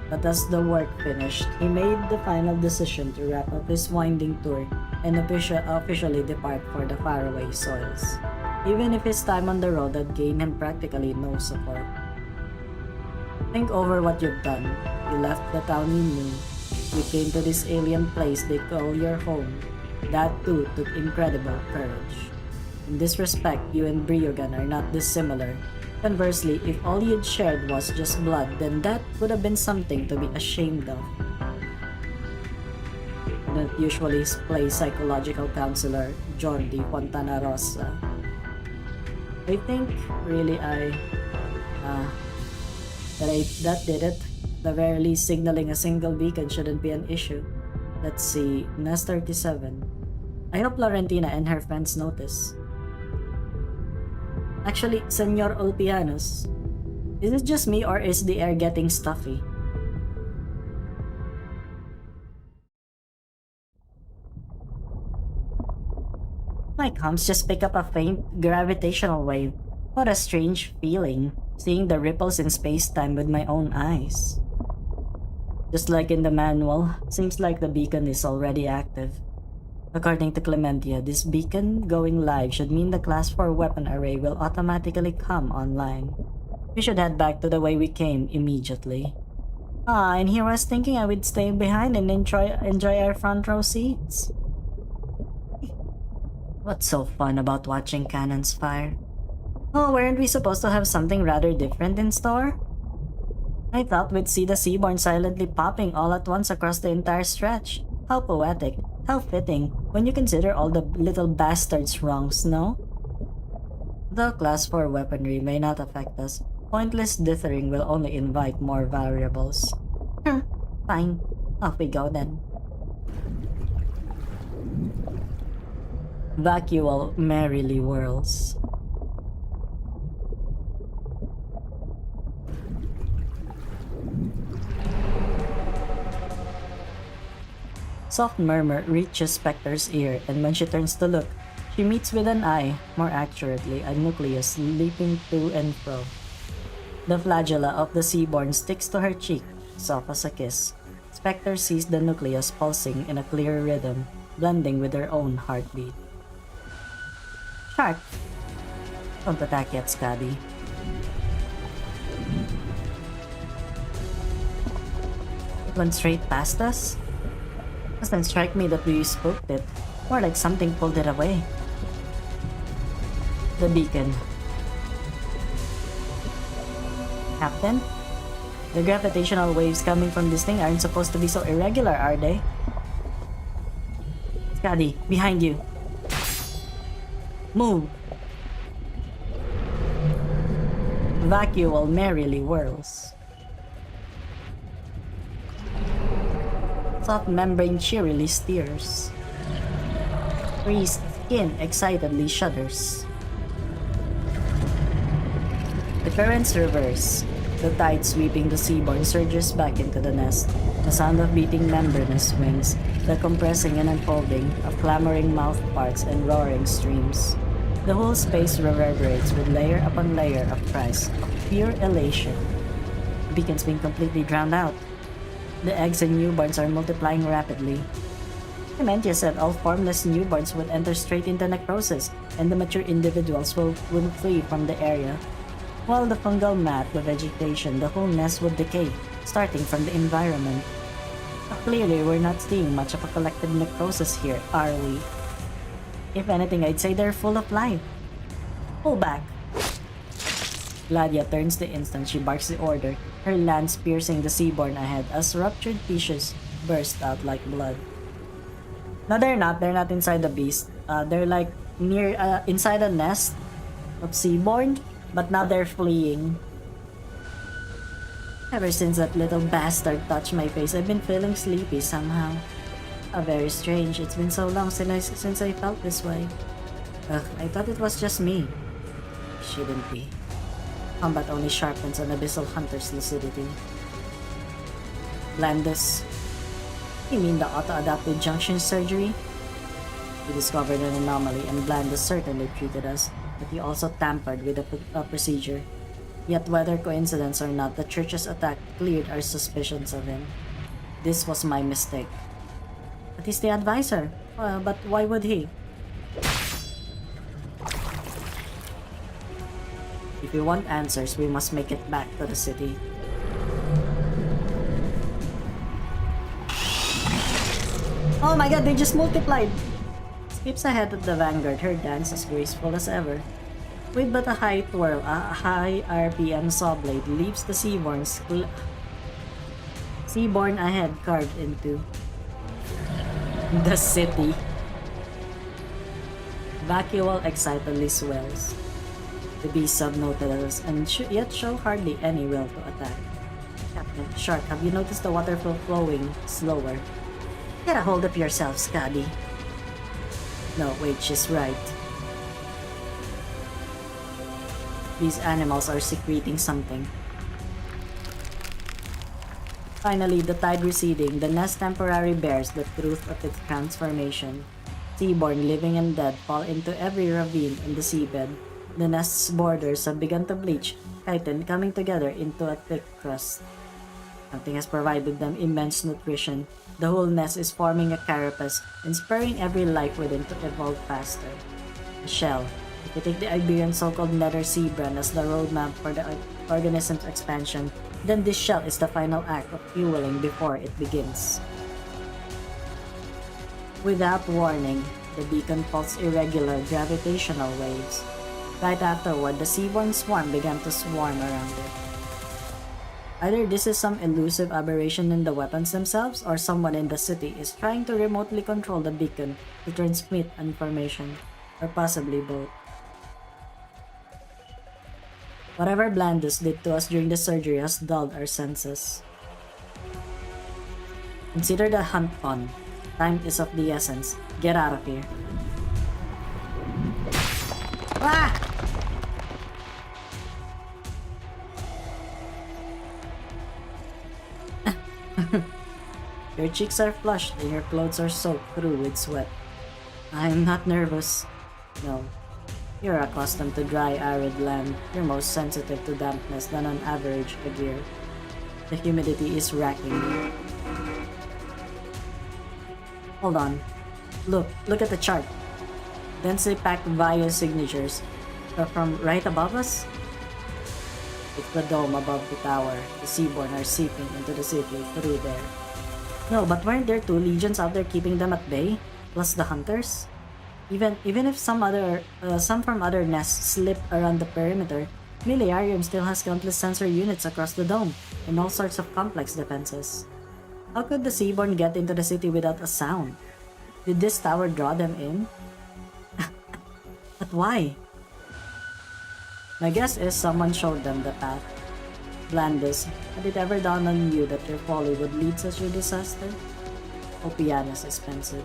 But as the work finished, he made the final decision to wrap up his winding tour and officially depart for the faraway soils, even if his time on the road had gained him practically no support. Think over what you've done. You left the town you knew. You came to this alien place they call your home. That too took incredible courage. In this respect, you and Rerun are not dissimilar. Conversely, if all you'd shared was just blood, then that would have been something to be ashamed of. I don't usually play psychological counselor Jordi Fontana Rosa. I think really that did it. At the very least, signaling a single beacon shouldn't be an issue. Let's see, Nest 37. I hope Laurentina and her friends notice. Actually, Senor Ulpianos, is it just me or is the air getting stuffy? My comms just pick up a faint gravitational wave. What a strange feeling, seeing the ripples in space-time with my own eyes. Just like in the manual, seems like the beacon is already active. According to Clementia, this beacon going live should mean the Class 4 weapon array will automatically come online. We should head back to the way we came immediately. Ah, and here I was thinking I would stay behind and enjoy our front row seats. What's so fun about watching cannons fire? Oh, weren't we supposed to have something rather different in store? I thought we'd see the Seaborn silently popping all at once across the entire stretch. How poetic, how fitting, when you consider all the little bastards' wrongs, no? Though Class 4 weaponry may not affect us, pointless dithering will only invite more variables. Fine. Off we go then. Vacuole merrily whirls. Soft murmur reaches Spectre's ear, and when she turns to look, she meets with an eye, more accurately a nucleus leaping to and fro. The flagella of the Seaborn sticks to her cheek, soft as a kiss. Spectre sees the nucleus pulsing in a clear rhythm, blending with her own heartbeat. Shark! Don't attack yet, Scotty. It went straight past us? Doesn't strike me that we spooked it. More like something pulled it away. The beacon. Captain? The gravitational waves coming from this thing aren't supposed to be so irregular, are they? Scotty, behind you. Move! Vacuole merrily whirls. Soft membrane cheerily steers. Freezed skin excitedly shudders. The currents reverse. The tide sweeping the Seaborn surges back into the nest. The sound of beating membranous wings, the compressing and unfolding of clamoring mouth parts and roaring streams. The whole space reverberates with layer upon layer of cries of pure elation. The beacon's been completely drowned out. The eggs and newborns are multiplying rapidly. Clementia said all formless newborns would enter straight into necrosis, and the mature individuals would flee from the area. While the fungal mat, the vegetation, the whole nest would decay, starting from the environment. But clearly, we're not seeing much of a collective necrosis here, are we? If anything, I'd say they're full of life. Pull back. Gladia turns the instant she barks the order, her lance piercing the Seaborn ahead as ruptured tissues burst out like blood. No, they're not. They're not inside the beast. They're like near, inside a nest of Seaborn, but now they're fleeing. Ever since that little bastard touched my face, I've been feeling sleepy somehow. Very strange. It's been so long since I felt this way. Ugh, I thought it was just me. Shouldn't be. Combat only sharpens an abyssal hunter's lucidity. Blandus. You mean the auto-adaptive junction surgery? We discovered an anomaly and Blandus certainly treated us, but he also tampered with a procedure. Yet whether coincidence or not, the church's attack cleared our suspicions of him. This was my mistake. But he's the advisor. But why would he? If we want answers, we must make it back to the city. Oh my god, they just multiplied! Skips ahead of the vanguard, her dance as graceful as ever. With but a high twirl, a high RPM saw blade leaves the Seaborn ahead carved into the city. Vacuole excitedly swells. The beast subnoted us and yet show hardly any will to attack. Captain Shark, have you noticed the water flow flowing slower? Get a hold of yourself, Scotty. No, wait, she's right. These animals are secreting something. Finally, the tide receding, the nest temporarily bears the truth of its transformation. Seaborn, living and dead, fall into every ravine in the seabed. The nest's borders have begun to bleach, tighten, coming together into a thick crust. Something has provided them immense nutrition. The whole nest is forming a carapace and spurring every life within to evolve faster. A shell, If you take the Iberian so-called Nether Sea brand as the roadmap for the organism's expansion, then this shell is the final act of fueling before it begins. Without warning, the beacon pulsed irregular gravitational waves. Right afterward, the seaborn swarm began to swarm around it. Either this is some elusive aberration in the weapons themselves, or someone in the city is trying to remotely control the beacon to transmit information, or possibly both. Whatever Blandus did to us during the surgery has dulled our senses. Consider the hunt on. Time is of the essence. Get out of here. Ah! Your cheeks are flushed and your clothes are soaked through with sweat. I'm not nervous. No. You're accustomed to dry, arid land. You're more sensitive to dampness than on average a year. The humidity is racking me. Hold on. Look at the chart. Densely packed via signatures are from right above us? It's the dome above the tower. The seaborn are seeping into the city through there. No, but weren't there 2 legions out there keeping them at bay? Plus the hunters? Even if some from other nests slip around the perimeter, Millenarium still has countless sensor units across the dome, and all sorts of complex defenses. How could the Seaborn get into the city without a sound? Did this tower draw them in? But why? My guess is someone showed them the path. Blandus, had it ever dawned on you that your folly would lead such a disaster? Opianus is pensive.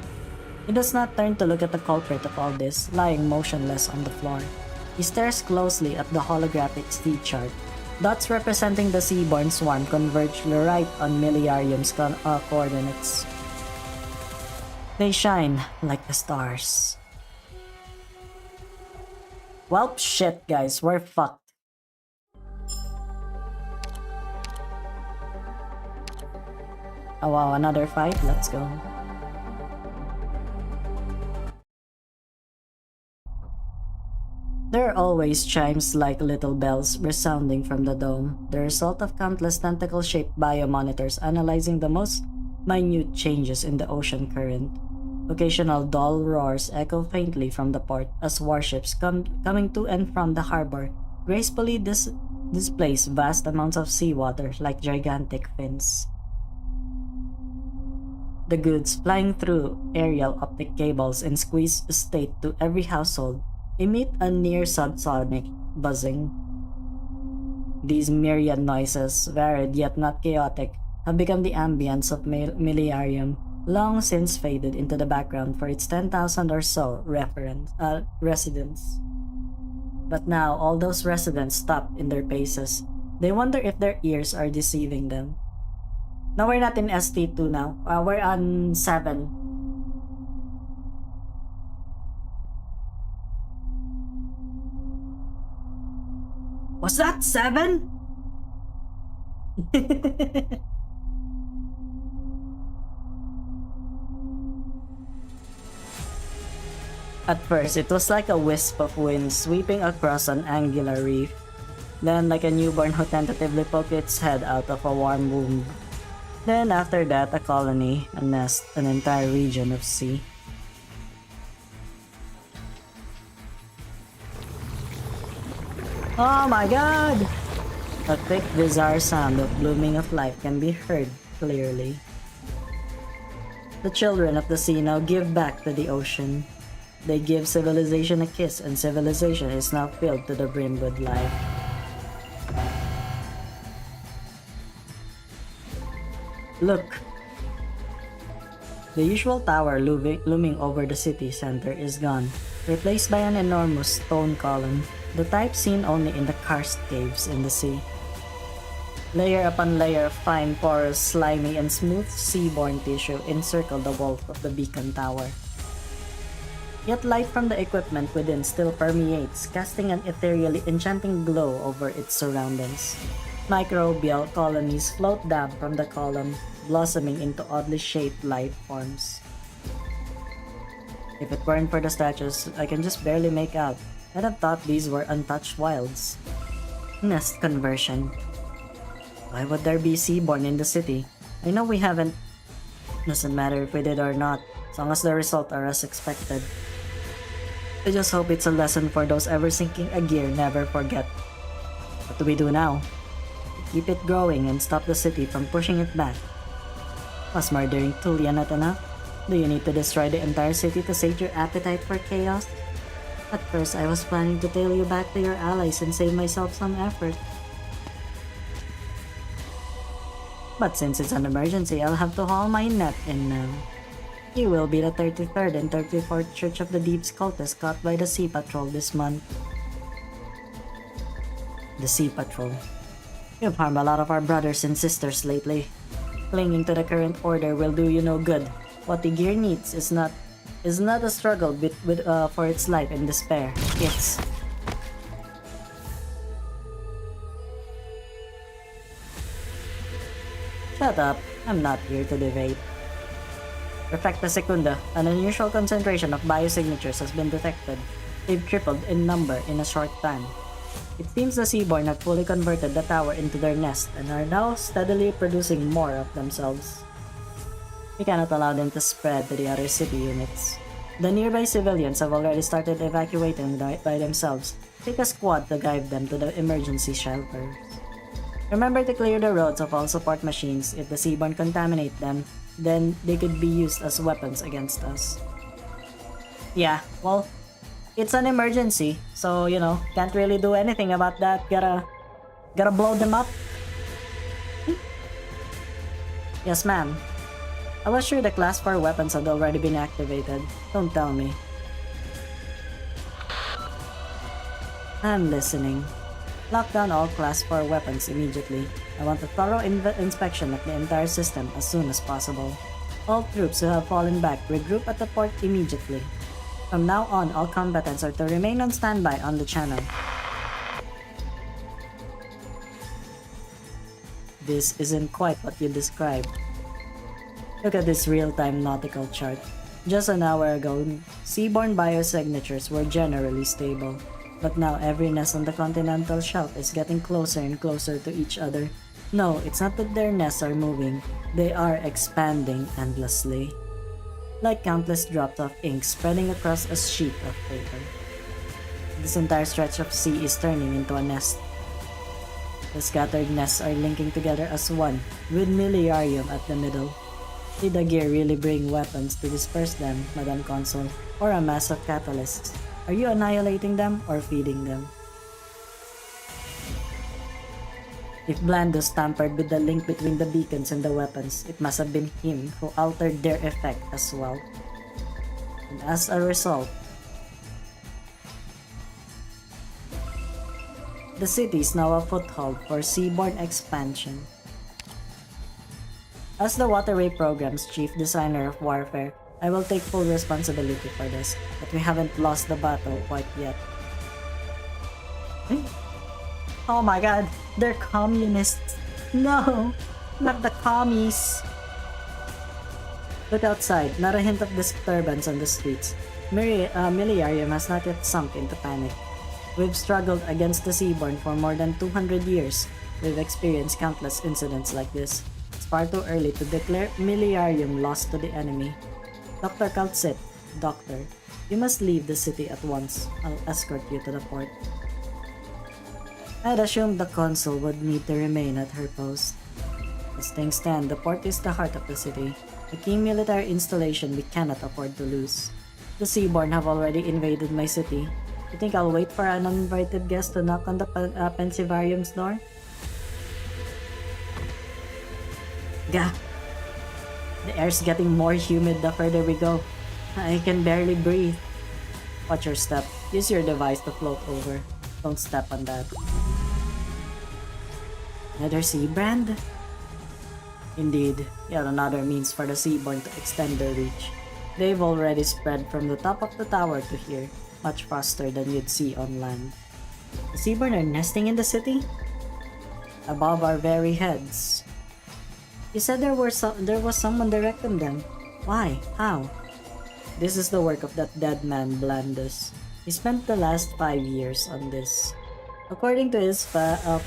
He does not turn to look at the culprit of all this, lying motionless on the floor. He stares closely at the holographic sea chart. Dots representing the seaborn swarm converge right on Millenarium's coordinates. They shine like the stars. Well, shit, guys, we're fucked. Oh wow, another fight? Let's go. There are always chimes like little bells resounding from the dome, the result of countless tentacle-shaped biomonitors analyzing the most minute changes in the ocean current. Occasional dull roars echo faintly from the port as warships coming to and from the harbor gracefully displace vast amounts of seawater like gigantic fins. The goods flying through aerial optic cables in squeezed state to every household emit a near subsonic buzzing. These myriad noises, varied yet not chaotic, have become the ambience of Millenarium, long since faded into the background for its 10,000 or so residents. But now all those residents stop in their paces. They wonder if their ears are deceiving them. No, we're not in ST2 now. We're on 7. Was that 7? At first, it was like a wisp of wind sweeping across an angular reef. Then, like a newborn who tentatively poked its head out of a warm womb. Then, after that, a colony, a nest, an entire region of sea. Oh my god! A thick, bizarre sound of blooming of life can be heard clearly. The children of the sea now give back to the ocean. They give civilization a kiss, and civilization is now filled to the brim with life. Look! The usual tower looming over the city center is gone, replaced by an enormous stone column, the type seen only in the karst caves in the sea. Layer upon layer of fine, porous, slimy, and smooth seaborne tissue encircle the wall of the beacon tower. Yet light from the equipment within still permeates, casting an ethereally enchanting glow over its surroundings. Microbial colonies float down from the column, blossoming into oddly shaped life forms. If it weren't for the statues, I can just barely make out I'd have thought these were untouched wilds. Nest conversion. Why would there be seaborn in the city? I know we haven't. Doesn't matter if we did or not, as long as the results are as expected. I just hope it's a lesson for those ever sinking a gear never forget. What do we do now? Keep it growing and stop the city from pushing it back. Was murdering Tulia not enough? Do you need to destroy the entire city to sate your appetite for chaos? At first, I was planning to tail you back to your allies and save myself some effort. But since it's an emergency, I'll have to haul my net in now. You will be the 33rd and 34th Church of the Deep's cultists caught by the Sea Patrol this month. The Sea Patrol. You've harmed a lot of our brothers and sisters lately. Clinging to the current order will do you no good. What the gear needs is not a struggle for its life and despair. It's... Shut up. I'm not here to debate. Perfecta Secunda, an unusual concentration of biosignatures has been detected. They've tripled in number in a short time. It seems the Seaborn have fully converted the tower into their nest and are now steadily producing more of themselves. We cannot allow them to spread to the other city units. The nearby civilians have already started evacuating by themselves. Take a squad to guide them to the emergency shelters. Remember to clear the roads of all support machines. If the Seaborn contaminate them, then they could be used as weapons against us. Yeah, well, it's an emergency, so you know, can't really do anything about that. Gotta blow them up. Yes, ma'am. I was sure the class 4 weapons had already been activated. Don't tell me. I'm listening. Lock down all class 4 weapons immediately. I want a thorough inspection of the entire system as soon as possible. All troops who have fallen back regroup at the port immediately. From now on, all combatants are to remain on standby on the channel. This isn't quite what you described. Look at this real-time nautical chart. Just an hour ago, seaborne biosignatures were generally stable. But now every nest on the continental shelf is getting closer and closer to each other. No, it's not that their nests are moving. They are expanding endlessly. Like countless drops of ink spreading across a sheet of paper. This entire stretch of sea is turning into a nest. The scattered nests are linking together as one, with Miliarium at the middle. Did the gear really bring weapons to disperse them, Madam Consul, or a mass of catalysts? Are you annihilating them or feeding them? If Blandus tampered with the link between the beacons and the weapons, it must have been him who altered their effect as well. And as a result, the city is now a foothold for seaborne expansion. As the Waterway Program's chief designer of warfare, I will take full responsibility for this, but we haven't lost the battle quite yet. Oh my god, they're communists! No! Not the commies! Look outside, not a hint of disturbance on the streets. Miliarium has not yet sunk into panic. We've struggled against the Seaborn for more than 200 years. We've experienced countless incidents like this. It's far too early to declare Miliarium lost to the enemy. Dr. Kaltsit, Doctor, you must leave the city at once. I'll escort you to the port. I'd assumed the consul would need to remain at her post. As things stand, the port is the heart of the city, a key military installation we cannot afford to lose. The Seaborn have already invaded my city. You think I'll wait for an uninvited guest to knock on the Pensivarium's door? Gah! The air's getting more humid the further we go. I can barely breathe. Watch your step. Use your device to float over. Don't step on that. Another sea brand? Indeed, yet another means for the Seaborn to extend their reach. They've already spread from the top of the tower to here, much faster than you'd see on land. The Seaborn are nesting in the city? Above our very heads. You said there was someone directing them. Why? How? This is the work of that dead man, Blandus. He spent the last 5 years on this. According to his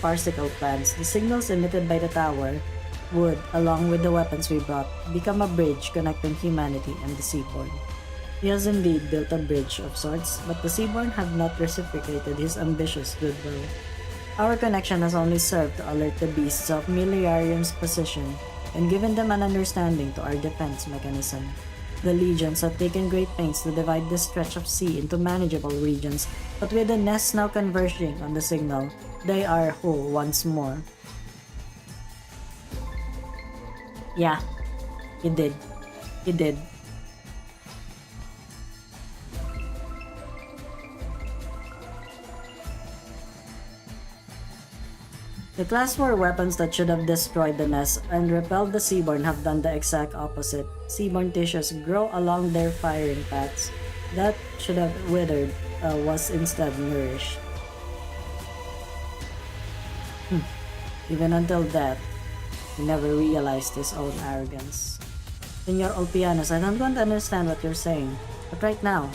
farcical plans, the signals emitted by the tower would, along with the weapons we brought, become a bridge connecting humanity and the Seaborn. He has indeed built a bridge of sorts, but the Seaborn have not reciprocated his ambitious goodwill. Our connection has only served to alert the beasts of Millenarium's position and given them an understanding to our defense mechanism. The legions have taken great pains to divide this stretch of sea into manageable regions, but with the nests now converging on the signal, they are whole once more. Yeah, he did. He did. The Class 4 weapons that should have destroyed the nest and repelled the Seaborn have done the exact opposite. Seaborn tissues grow along their firing paths. That should have withered was instead nourished. Even until death, he never realized his own arrogance. Senor Olpianos, I don't want to understand what you're saying, but right now,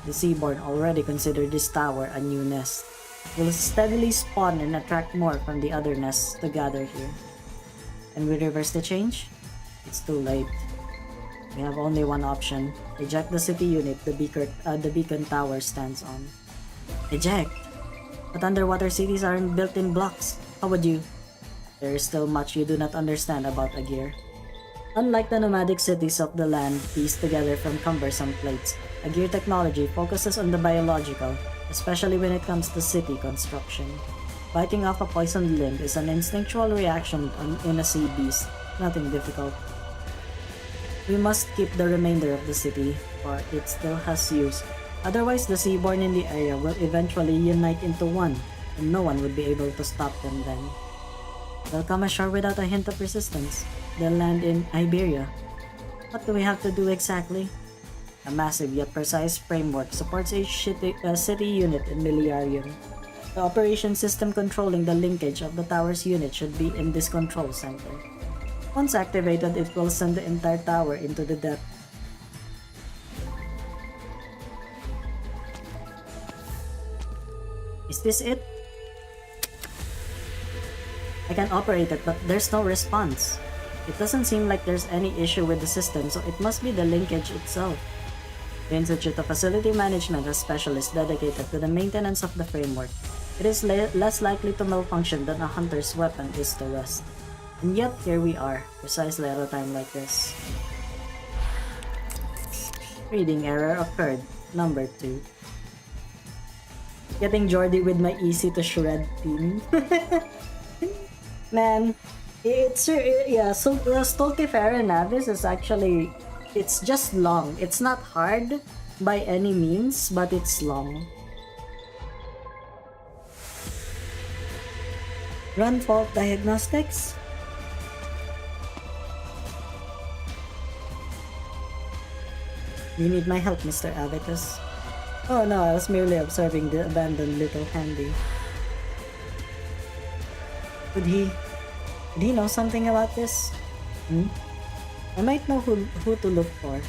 the Seaborn already consider this tower a new nest. Will steadily spawn and attract more from the other nests to gather here. And we reverse the change? It's too late. We have only one option. Eject the city unit the beacon tower stands on. Eject? But underwater cities aren't built in blocks. How would you? There is still much you do not understand about Agir. Unlike the nomadic cities of the land pieced together from cumbersome plates, Agir technology focuses on the biological, especially when it comes to city construction. Biting off a poisoned limb is an instinctual reaction in a sea beast, nothing difficult. We must keep the remainder of the city, for it still has use. Otherwise, the Seaborn in the area will eventually unite into one, and no one would be able to stop them then. They'll come ashore without a hint of resistance. They'll land in Iberia. What do we have to do exactly? A massive yet precise framework supports each city unit in Millenarium. The operation system controlling the linkage of the tower's unit should be in this control center. Once activated, it will send the entire tower into the depth. Is this it? I can operate it, but there's no response. It doesn't seem like there's any issue with the system, so it must be the linkage itself. The Institute of Facility Management has specialists dedicated to the maintenance of the framework. It is less likely to malfunction than a hunter's weapon is to rust. And yet, here we are, precisely at a time like this. Reading error occurred, number 2. Getting Jordy with my easy to shred team. Man, it's yeah, so Stultifera Navis is actually, it's just long. It's not hard by any means, but it's long. Run fault diagnostics? You need my help, Mr. Avitus. Oh no, I was merely observing the abandoned little handy. Did he know something about this? I might know who to look for.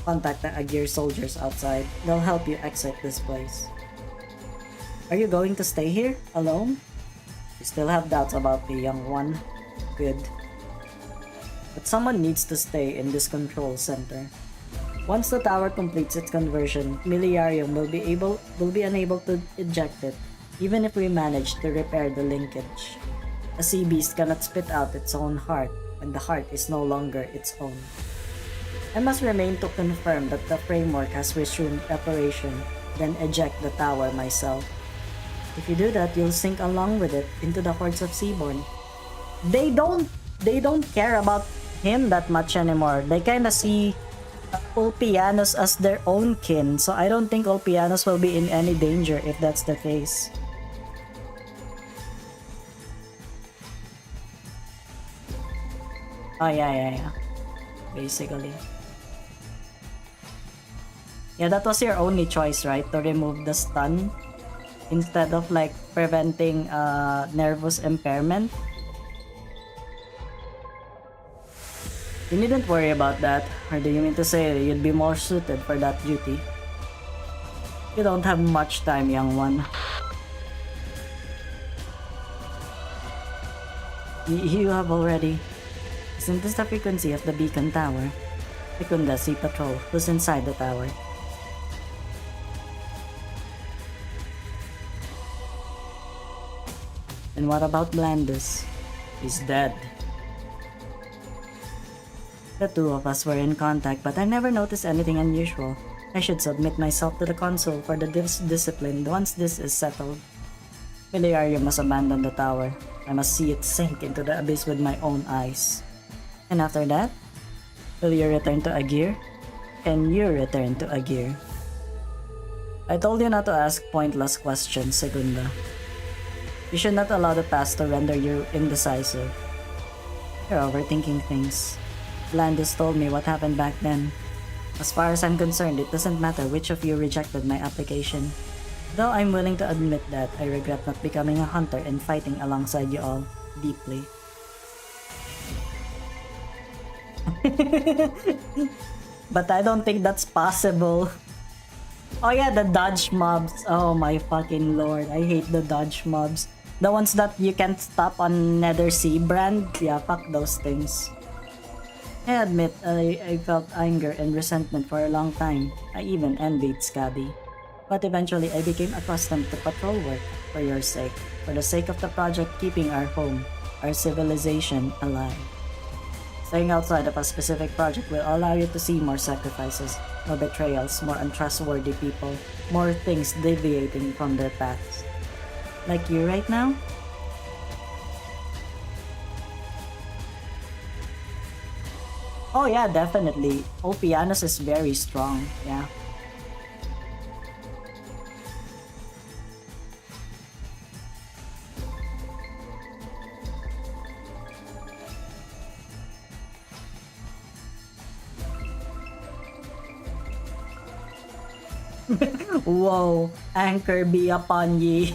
Contact the Agir soldiers outside. They'll help you exit this place. Are you going to stay here, alone? You still have doubts about the young one? Good. But someone needs to stay in this control center. Once the tower completes its conversion, Millenarium will be unable to eject it, even if we manage to repair the linkage. A sea beast cannot spit out its own heart when the heart is no longer its own. I must remain to confirm that the framework has resumed operation, then eject the tower myself. If you do that, you'll sink along with it into the hordes of Seaborn. They don't care about him that much anymore. They kinda see Ulpianos as their own kin, so I don't think Ulpianos will be in any danger if that's the case. Oh yeah. Basically. Yeah, that was your only choice, right? To remove the stun instead of like preventing nervous impairment. You needn't worry about that, or do you mean to say you'd be more suited for that duty? You don't have much time, young one. You have already... Isn't this the frequency of the beacon tower? Secunda Sea Patrol, who's inside the tower? And what about Blandus? He's dead. The two of us were in contact, but I never noticed anything unusual. I should submit myself to the Consul for the discipline once this is settled. Miliario must abandon the tower. I must see it sink into the abyss with my own eyes. And after that, will you return to Agir? Can you return to Agir? I told you not to ask pointless questions, Segunda. You should not allow the past to render you indecisive. You're overthinking things. Blandus told me what happened back then. As far as I'm concerned, it doesn't matter which of you rejected my application. Though I'm willing to admit that I regret not becoming a hunter and fighting alongside you all deeply. But I don't think that's possible. Oh yeah, the dodge mobs. Oh my fucking lord, I hate the dodge mobs. The ones that you can't stop on Nether Sea brand. Yeah, fuck those things. I admit, I felt anger and resentment for a long time. I even envied Scabby. But eventually, I became accustomed to patrol work for your sake. For the sake of the project keeping our home, our civilization alive. Staying outside of a specific project will allow you to see more sacrifices, more betrayals, more untrustworthy people, more things deviating from their paths. Like you right now? Oh yeah, definitely. Opianus is very strong, yeah. Whoa, anchor be upon ye.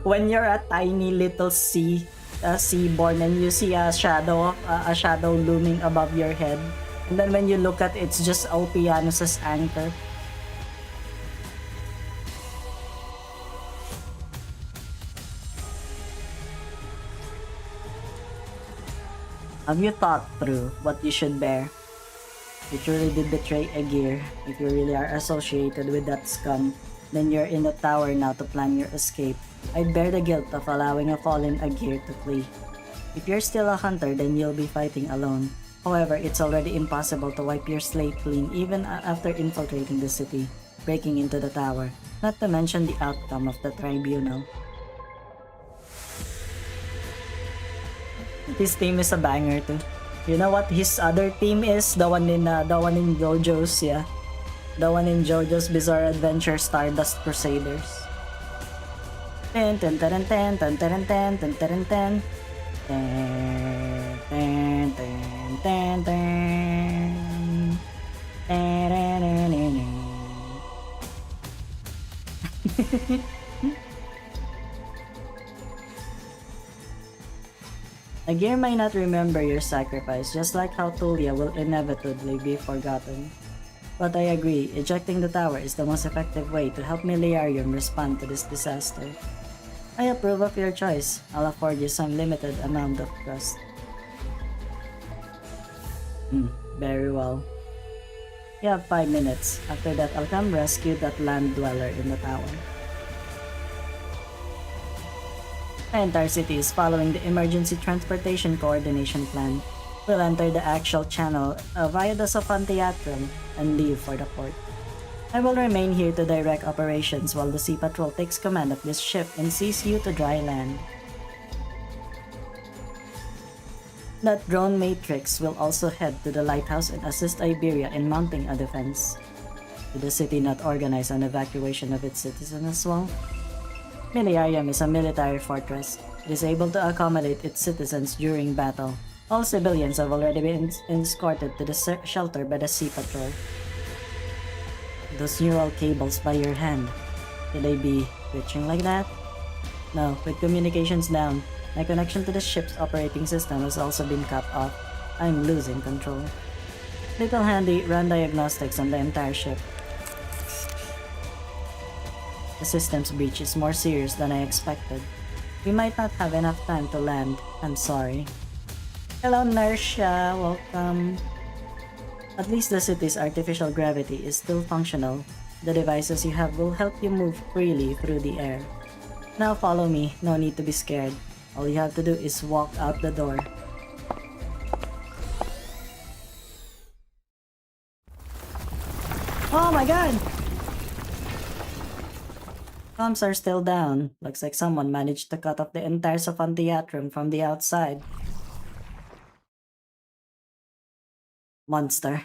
When you're a tiny little seaborn and you see a shadow looming above your head, and then when you look at it's just Opianus's anchor. Have you thought through what you should bear? You truly did betray Agir. If you really are associated with that scum, then you're in the tower now to plan your escape. I'd bear the guilt of allowing a fallen Agir to flee. If you're still a hunter, then you'll be fighting alone. However, it's already impossible to wipe your slate clean even after infiltrating the city, breaking into the tower, not to mention the outcome of the tribunal. His team is a banger too. You know what his other team is? The one in JoJo's, yeah. The one in JoJo's Bizarre Adventure Stardust Crusaders. Ten ten ten ten ten ten ten ten ten ten ten ten ten ten. Agir might not remember your sacrifice, just like how Tulia will inevitably be forgotten. But I agree, ejecting the tower is the most effective way to help Miliarium respond to this disaster. I approve of your choice. I'll afford you some limited amount of trust. Very well. You have 5 minutes. After that, I'll come rescue that land dweller in the tower. The entire city is following the Emergency Transportation Coordination Plan. We'll enter the actual channel via the Sophanteatrum and leave for the port. I will remain here to direct operations while the Sea Patrol takes command of this ship and sees you to dry land. That drone Matrix will also head to the lighthouse and assist Iberia in mounting a defense. Did the city not organize an evacuation of its citizens as well? Miliarium is a military fortress. It is able to accommodate its citizens during battle. All civilians have already been escorted to the shelter by the Sea Patrol. Those neural cables by your hand, could they be twitching like that? No, with communications down, my connection to the ship's operating system has also been cut off. I'm losing control. Little handy, run diagnostics on the entire ship. The systems breach is more serious than I expected. We might not have enough time to land. I'm sorry. Hello, Nersha. Welcome. At least the city's artificial gravity is still functional. The devices you have will help you move freely through the air. Now follow me. No need to be scared. All you have to do is walk out the door. Oh my god! Comms are still down. Looks like someone managed to cut off the entire Sophantheatrum from the outside. Monster.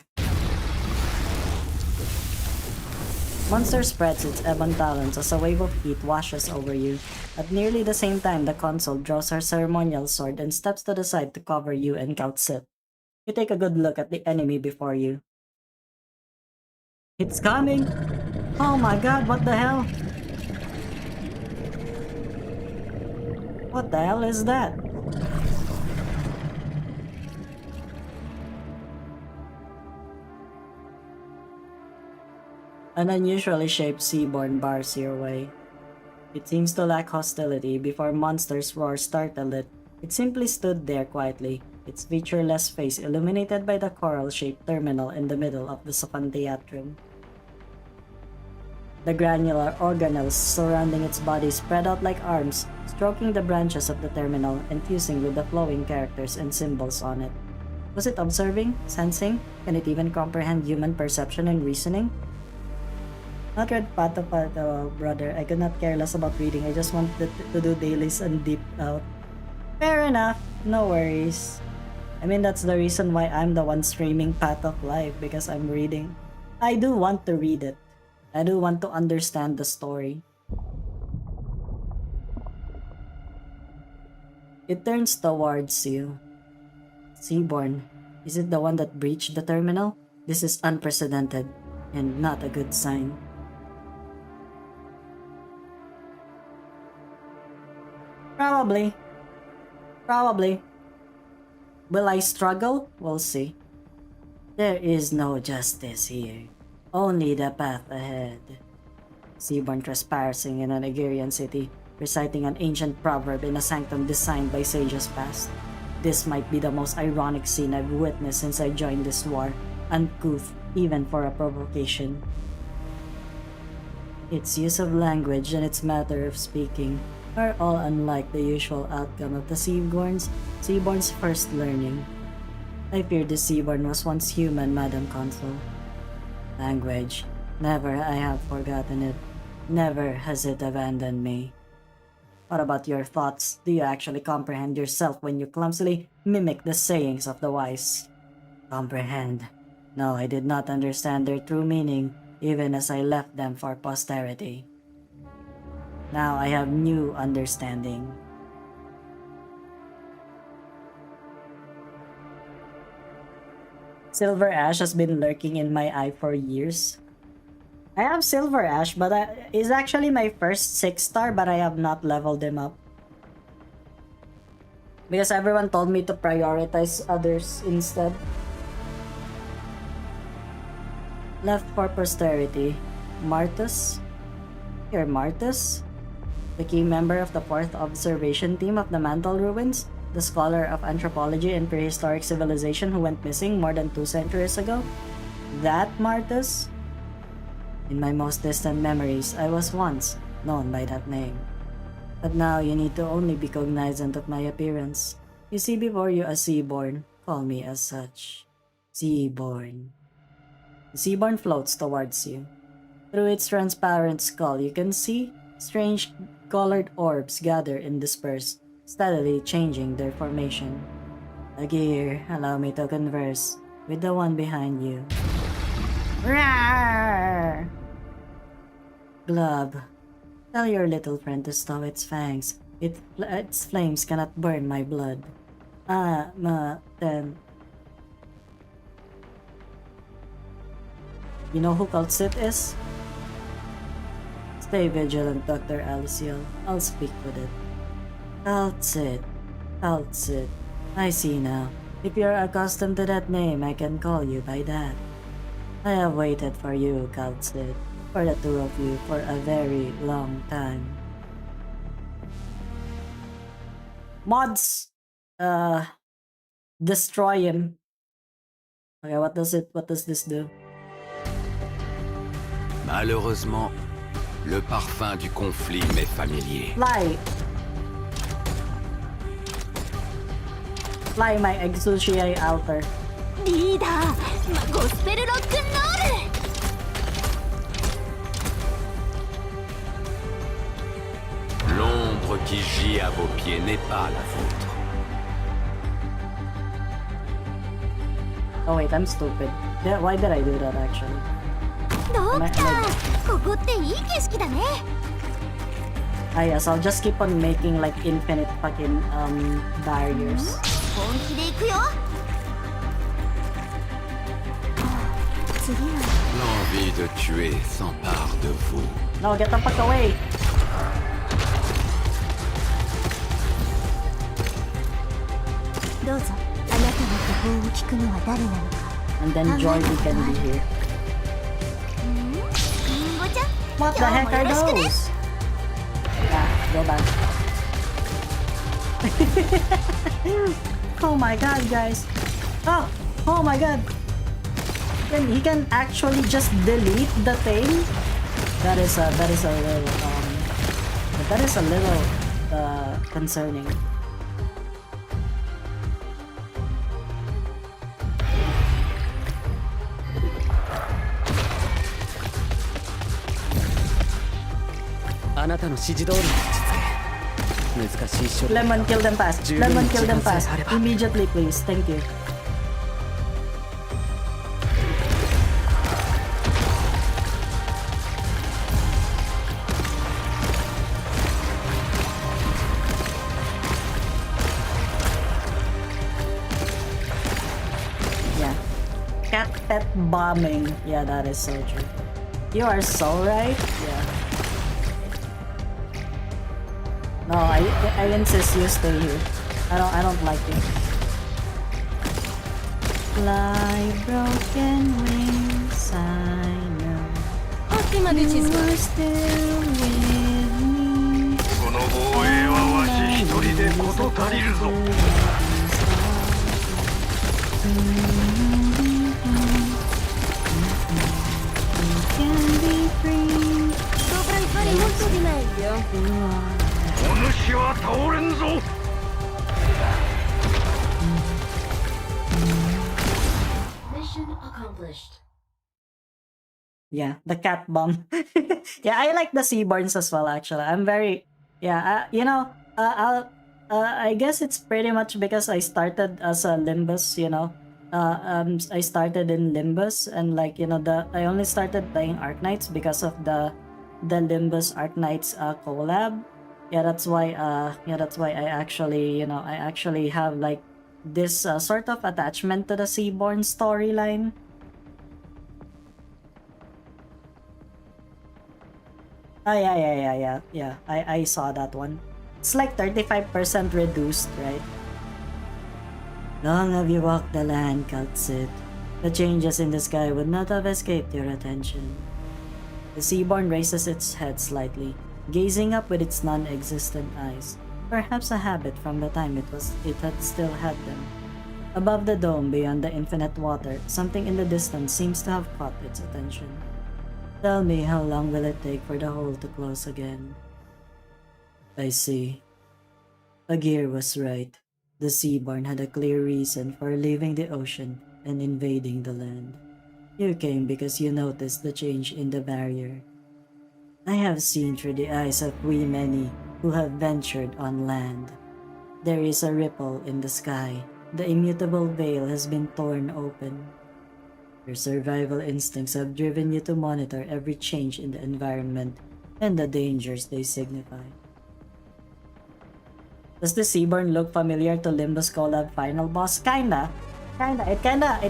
Monster spreads its ebon talons as a wave of heat washes over you. At nearly the same time, the console draws her ceremonial sword and steps to the side to cover you and Count Sith. You take a good look at the enemy before you. It's coming! Oh my god, what the hell? What the hell is that? An unusually shaped seaborn bars your way. It seems to lack hostility. Before monsters' roar startled it, it simply stood there quietly, its featureless face illuminated by the coral-shaped terminal in the middle of the Sophantheatrum. The granular organelles surrounding its body spread out like arms, stroking the branches of the terminal and fusing with the flowing characters and symbols on it. Was it observing? Sensing? Can it even comprehend human perception and reasoning? Not read Pato Pato, brother. I could not care less about reading. I just wanted to do dailies and deep out. Fair enough. No worries. I mean, that's the reason why I'm the one streaming Path of Life, because I'm reading. I do want to read it. I do want to understand the story. It turns towards you. Seaborn, is it the one that breached the terminal? This is unprecedented, and not a good sign. Probably. Will I struggle? We'll see. There is no justice here. Only the path ahead. Seaborn trespassing in an Aegirian city, reciting an ancient proverb in a sanctum designed by sages past. This might be the most ironic scene I've witnessed since I joined this war, uncouth even for a provocation. Its use of language and its matter of speaking are all unlike the usual outcome of the Seaborn's first learning. I fear the Seaborn was once human, Madam Consul. Language. Never I have forgotten it. Never has it abandoned me. What about your thoughts? Do you actually comprehend yourself when you clumsily mimic the sayings of the wise? Comprehend? No, I did not understand their true meaning, even as I left them for posterity. Now I have new understanding. Silver Ash has been lurking in my eye for years. I have Silver Ash, but he's actually my first 6-star, but I have not leveled him up. Because everyone told me to prioritize others instead. Left for posterity. Martus? You're Martus? The key member of the 4th observation team of the Mantle Ruins? The scholar of anthropology and prehistoric civilization who went missing more than 2 centuries ago? That Martus? In my most distant memories, I was once known by that name. But now you need to only be cognizant of my appearance. You see before you a Seaborn. Call me as such. Seaborn. The Seaborn floats towards you. Through its transparent skull, you can see strange colored orbs gather and disperse, steadily changing their formation. Agir, allow me to converse with the one behind you. Rawr! Glub, tell your little friend to stow its fangs. Its flames cannot burn my blood. Then... You know who Cult Sith is? Stay vigilant, Dr. Alyssciel. I'll speak with it. Cult Sith. I see now. If you're accustomed to that name, I can call you by that. I have waited for you, Kaltsid, for the two of you, for a very long time. Mods! Destroy him. Okay, what does this do? Malheureusement, le parfum du conflit m'est familier. Fly! Fly my Exuciae altar. リーダー、ゴスペルロックンロール。L'ombre qui gît à vos pieds n'est pas la vôtre. Oh wait, I'm stupid. Why did I do that actually? ドクター、ここっていい景色だね。Ah yes, I'll just keep on making like infinite fucking barriers. 本気で行くよ。次は。L'envie de tuer s'empare de vous. No, get the fuck away! どうぞ。あなたの途方を聞くのは誰なのか。 And then Joy can be here. リンゴちゃん。 What the heck are those? Yeah, go back. Oh my god, guys. Oh my god. He can actually just delete the thing? That is a little concerning. Lemon, kill them fast. Lemon, kill them fast. Immediately, please. Thank you. Yeah. Cat pet bombing. Yeah, that is so true. You are so right. Yeah. No, I insist you stay here. I don't like you. Fly broken wings, I know. You are still with me. この防衛はわし一人で事足りるぞ。Can be free. お主は倒れんぞ。 Yeah, the cat bomb. Yeah, I like the Seaborns as well. Actually, I'm very I guess it's pretty much because I started as a Limbus. I started in Limbus, and I only started playing Arknights because of the Limbus Arknights collab. Yeah, that's why I actually have like this sort of attachment to the Seaborn storyline. Yeah. I saw that one. It's like 35% reduced, right? Long have you walked the land, Kaltsid. The changes in the sky would not have escaped your attention. The Seaborn raises its head slightly, gazing up with its non-existent eyes, perhaps a habit from the time it had still had them. Above the dome, beyond the infinite water, something in the distance seems to have caught its attention. Tell me, how long will it take for the hole to close again? I see. Agir was right. The Seaborn had a clear reason for leaving the ocean and invading the land. You came because you noticed the change in the barrier. I have seen through the eyes of we many who have ventured on land. There is a ripple in the sky. The immutable veil has been torn open. Your survival instincts have driven you to monitor every change in the environment and the dangers they signify. Does the Seaborn look familiar to Limbus Collab final boss? Kinda. It kinda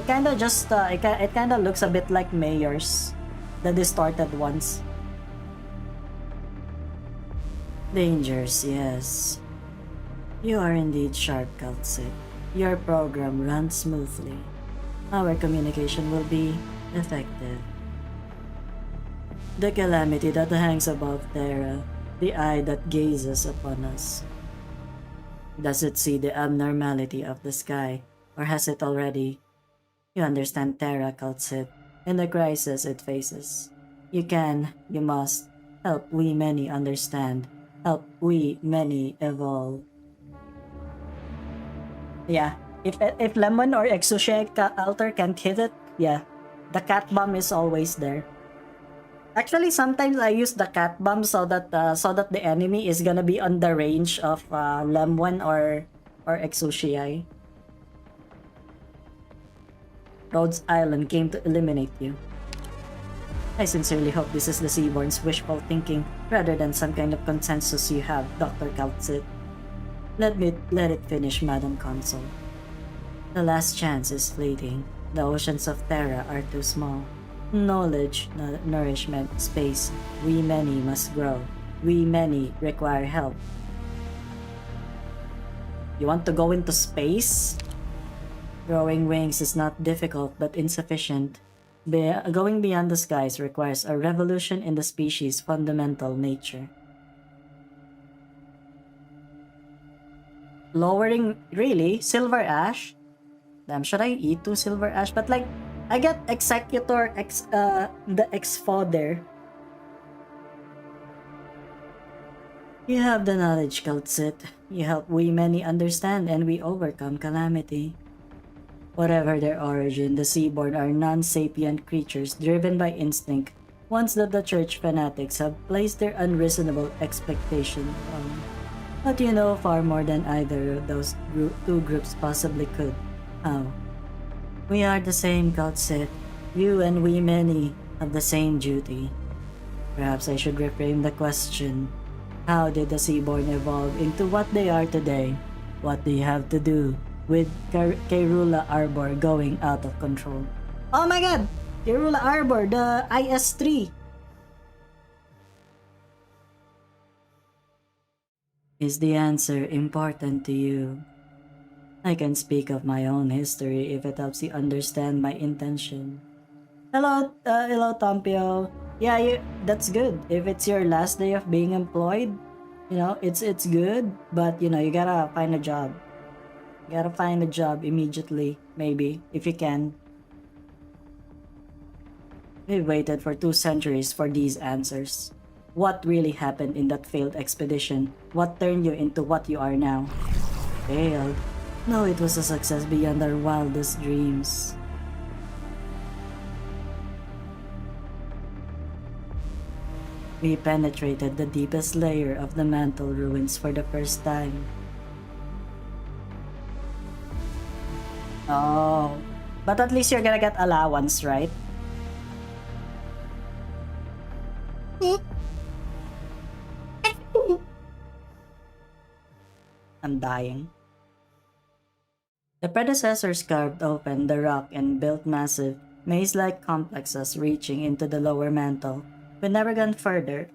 looks a bit like Mayor's, the distorted ones. Dangers, yes. You are indeed sharp, Kaltsid. your program runs smoothly. Our communication will be effective. The calamity that hangs above Terra, the eye that gazes upon us. Does it see the abnormality of the sky, or has it already? You understand Terra, Kaltsit, and the crisis it faces. You can, you must, help we many understand, help we many evolve. Yeah, if Lemon or Exoshia Alter can't hit it, yeah, the cat bomb is always there. Actually, sometimes I use the cat bomb so that the enemy is gonna be on the range of Lemon or Exoshia. Rhodes Island came to eliminate you. I sincerely hope this is the Seaborn's wishful thinking rather than some kind of consensus you have, Dr. Kaltsit. Let it finish, Madam Consul. The last chance is fleeting. The oceans of Terra are too small. Knowledge, nourishment, space. We many must grow. We many require help. You want to go into space? Growing wings is not difficult but insufficient. Going beyond the skies requires a revolution in the species' fundamental nature. Lowering, really? Silver Ash? Damn, should I eat 2 Silver Ash? But like, I get Executor, the X-Fodder. You have the knowledge, Kaltsit. You help we many understand and we overcome calamity. Whatever their origin, the Seaborn are non-sapient creatures driven by instinct, ones that the church fanatics have placed their unreasonable expectation on. But you know far more than either of those two groups possibly could. How? We are the same, Kaltsit. You and we many have the same duty. Perhaps I should reframe the question. How did the Seaborn evolve into what they are today? What do you have to do with Kairula Arbor going out of control? Oh my god! Kairula Arbor, the IS-3! Is the answer important to you? I can speak of my own history if it helps you understand my intention. Hello, Tompio. Yeah, that's good. If it's your last day of being employed, you know, it's good, but you know, you gotta find a job. You gotta find a job immediately, maybe, if you can. We waited for 2 centuries for these answers. What really happened in that failed expedition? What turned you into what you are now? Failed? No, it was a success beyond our wildest dreams. We penetrated the deepest layer of the mantle ruins for the first time. Oh, but at least you're gonna get allowance, right? I'm dying. The predecessors carved open the rock and built massive, maze-like complexes reaching into the lower mantle. We've never gone further.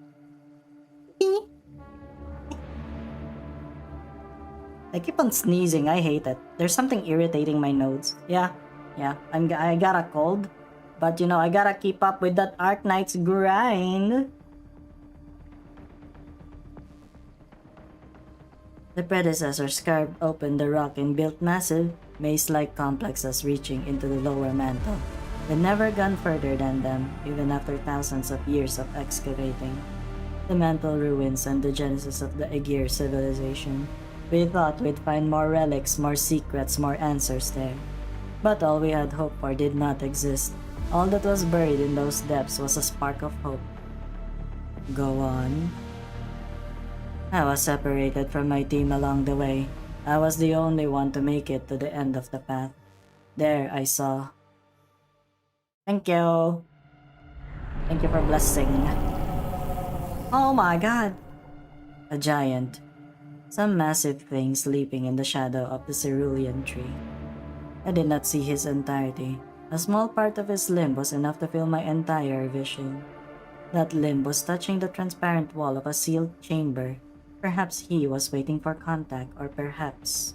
I keep on sneezing, I hate it. There's something irritating my nose. Yeah, I got a cold. But you know, I gotta keep up with that Arknights grind. The predecessors carved open the rock and built massive, maze-like complexes reaching into the lower mantle. We've never gone further than them, even after thousands of years of excavating. The mantle ruins and the genesis of the Aegir civilization. We thought we'd find more relics, more secrets, more answers there. But all we had hoped for did not exist. All that was buried in those depths was a spark of hope. Go on. I was separated from my team along the way. I was the only one to make it to the end of the path. There I saw. Thank you. Thank you for blessing. Oh my god. A giant. Some massive thing sleeping in the shadow of the cerulean tree. I did not see his entirety. A small part of his limb was enough to fill my entire vision. That limb was touching the transparent wall of a sealed chamber. Perhaps he was waiting for contact, or perhaps...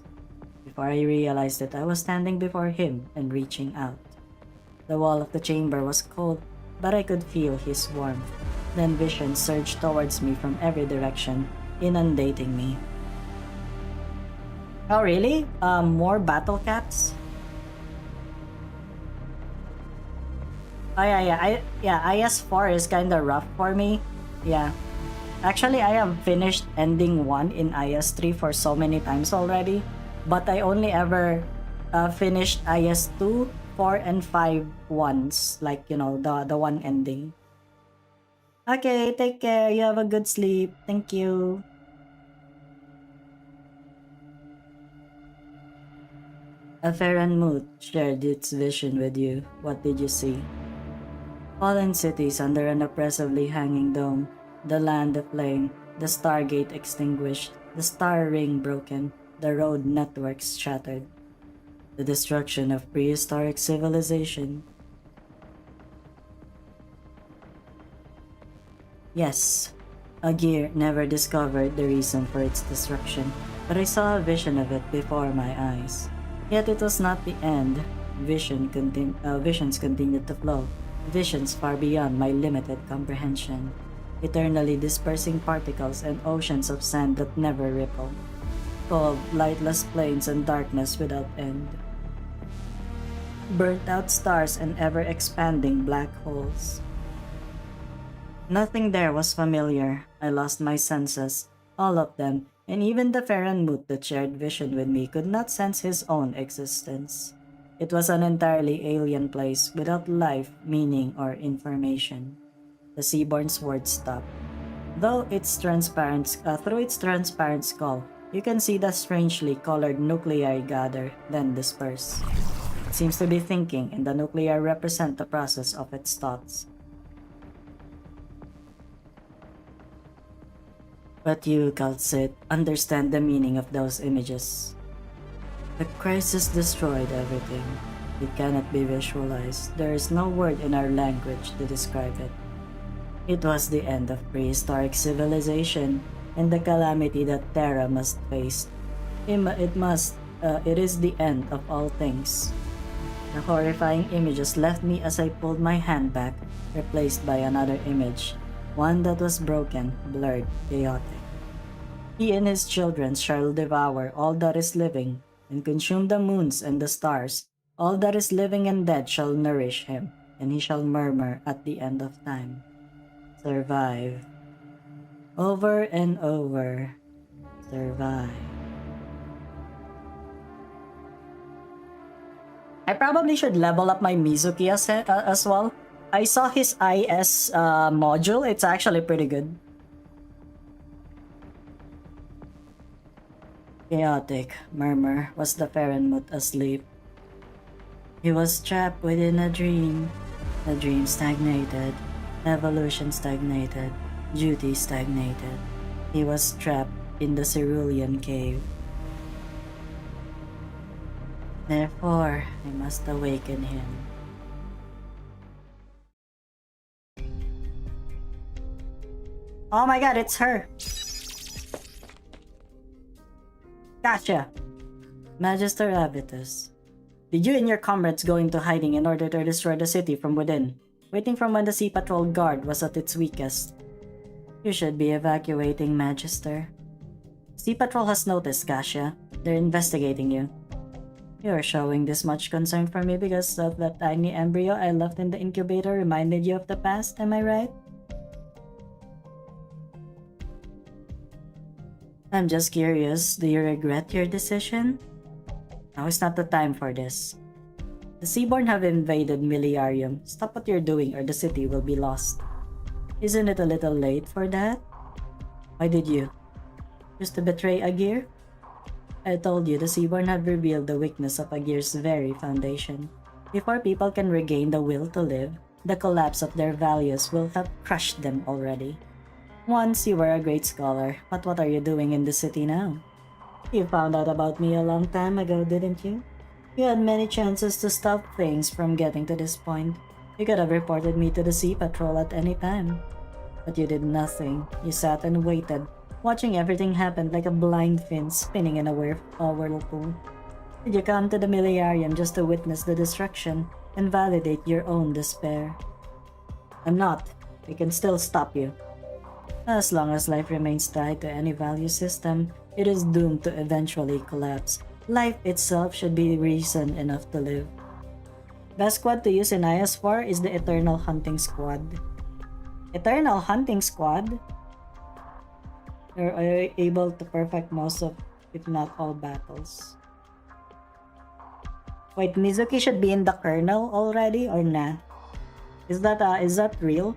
Before I realized it, I was standing before him and reaching out. The wall of the chamber was cold, but I could feel his warmth. Then vision surged towards me from every direction, inundating me. Oh really? More battle caps? Oh yeah, IS4 is kinda rough for me. Yeah. Actually, I have finished ending 1 in IS3 for so many times already, but I only ever finished IS2, 4, and 5 once, like, you know, the one ending. Okay, take care. You have a good sleep. Thank you. A Farron mood shared its vision with you. What did you see? Fallen cities under an oppressively hanging dome, the land aflame, the stargate extinguished, the star ring broken, the road networks shattered. The destruction of prehistoric civilization. Yes, Agir never discovered the reason for its destruction, but I saw a vision of it before my eyes. Yet it was not the end. Visions continued to flow, visions far beyond my limited comprehension, eternally dispersing particles and oceans of sand that never ripple, cold, lightless plains and darkness without end, burnt-out stars and ever-expanding black holes. Nothing there was familiar. I lost my senses, all of them, and even the Farron mood that shared vision with me could not sense his own existence. It was an entirely alien place, without life, meaning, or information. The Seaborn's words stopped. Through its transparent skull, you can see the strangely colored nuclei gather, then disperse. It seems to be thinking, and the nuclei represent the process of its thoughts. But you, Kaltsit, understand the meaning of those images. The crisis destroyed everything. It cannot be visualized. There is no word in our language to describe it. It was the end of prehistoric civilization and the calamity that Terra must face. It is the end of all things. The horrifying images left me as I pulled my hand back, replaced by another image, one that was broken, blurred, chaotic. He and his children shall devour all that is living, and consume the moons and the stars. All that is living and dead shall nourish him, and he shall murmur at the end of time. Survive. Over and over. Survive. I probably should level up my Mizuki as well. I saw his IS module. It's actually pretty good. Chaotic murmur. Was the Farenmut asleep? He was trapped within a dream. The dream stagnated. Evolution stagnated. Duty stagnated. He was trapped in the Cerulean cave. Therefore, I must awaken him. Oh my god, it's her! Gotcha! Magister Avitus. Did you and your comrades go into hiding in order to destroy the city from within, waiting from when the Sea Patrol Guard was at its weakest? You should be evacuating, Magister. Sea Patrol has noticed, Kasia. They're investigating you. You're showing this much concern for me because of that tiny embryo I left in the incubator reminded you of the past, am I right? I'm just curious, do you regret your decision? Now is not the time for this. The Seaborn have invaded Miliarium. Stop what you're doing or the city will be lost. Isn't it a little late for that? Why did you? Just to betray Agir? I told you the Seaborn have revealed the weakness of Agir's very foundation. Before people can regain the will to live, the collapse of their values will have crushed them already. Once you were a great scholar, but what are you doing in the city now? You found out about me a long time ago, didn't you? You had many chances to stop things from getting to this point. You could have reported me to the Sea Patrol at any time. But you did nothing. You sat and waited, watching everything happen like a blind fin spinning in a whirlpool. Did you come to the Millenarium just to witness the destruction and validate your own despair? I'm not. I can still stop you. As long as life remains tied to any value system, it is doomed to eventually collapse. Life itself should be reason enough to live. Best squad to use in IS4 is the Eternal Hunting Squad. Eternal Hunting Squad? You're able to perfect most of, if not all, battles. Wait, Mizuki should be in the kernel already or nah? Is that real?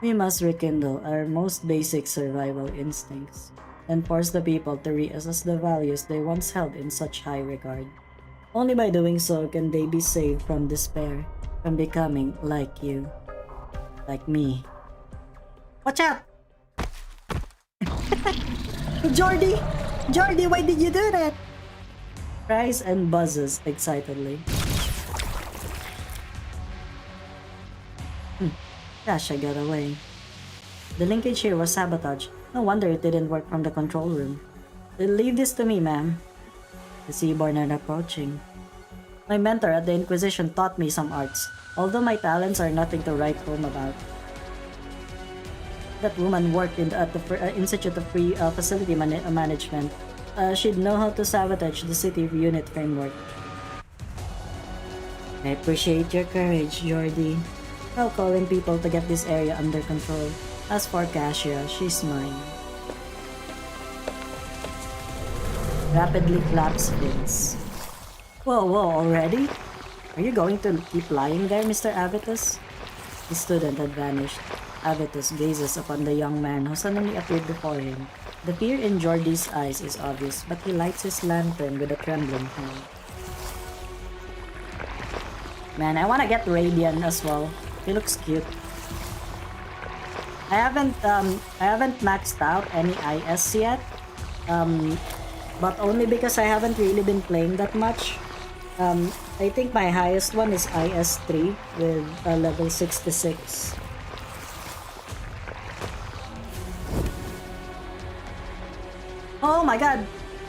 We must rekindle our most basic survival instincts and force the people to reassess the values they once held in such high regard. Only by doing so can they be saved from despair, from becoming like you. Like me. Watch out! Jordy! Jordy, why did you do that? Cries and buzzes excitedly. Gosh, I got away. The linkage here was sabotaged. No wonder it didn't work from the control room. Leave this to me, ma'am. The Seaborn are approaching. My mentor at the Inquisition taught me some arts, although my talents are nothing to write home about. That woman worked at the Institute of Free Facility Management. She'd know how to sabotage the city unit framework. I appreciate your courage, Jordy. I'll call in people to get this area under control. As for Cassia, she's mine. Rapidly flaps fins. Whoa, already? Are you going to keep lying there, Mr. Avitus? The student had vanished. Avitus gazes upon the young man who suddenly appeared before him. The fear in Jordy's eyes is obvious, but he lights his lantern with a trembling hand. Man, I wanna get Radiant as well. He looks cute. I haven't maxed out any IS yet, but only because I haven't really been playing that much. I think my highest one is IS3 with level 66. Oh my god!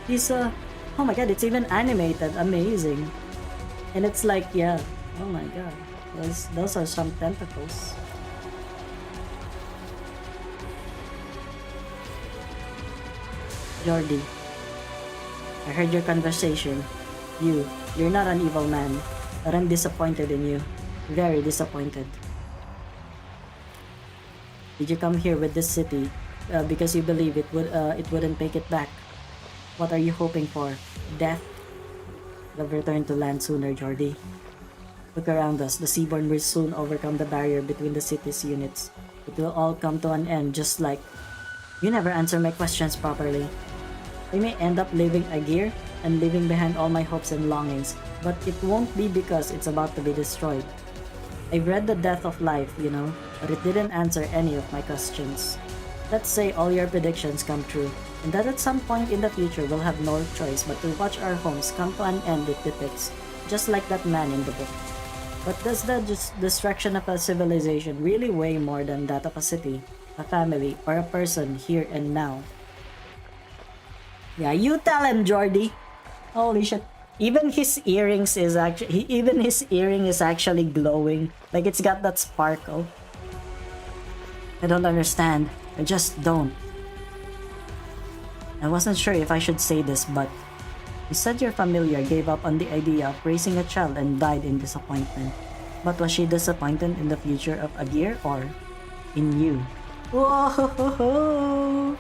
He's oh my god, it's even animated. Amazing. And it's like, yeah. Oh my god. Those are some tentacles. Jordy, I heard your conversation. You're not an evil man, but I'm disappointed in you. Very disappointed. Did you come here with this city because you believe it wouldn't make it back? What are you hoping for? Death? We'll return to land sooner, Jordy. Look around us. The Seaborn will soon overcome the barrier between the city's units. It will all come to an end, just like... You never answer my questions properly. I may end up leaving Aegir and leaving behind all my hopes and longings, but it won't be because it's about to be destroyed. I've read The Death of Life, you know, but it didn't answer any of my questions. Let's say all your predictions come true, and that at some point in the future we'll have no choice but to watch our homes come to an end it depicts, just like that man in the book. But does the destruction of a civilization really weigh more than that of a city, a family, or a person here and now? Yeah, you tell him, Jordy. Holy shit. Even his earrings is actually glowing. Like it's got that sparkle. I don't understand. I just don't. I wasn't sure if I should say this, but you said your familiar gave up on the idea of raising a child and died in disappointment. But was she disappointed in the future of Aegir or in you? Whoa!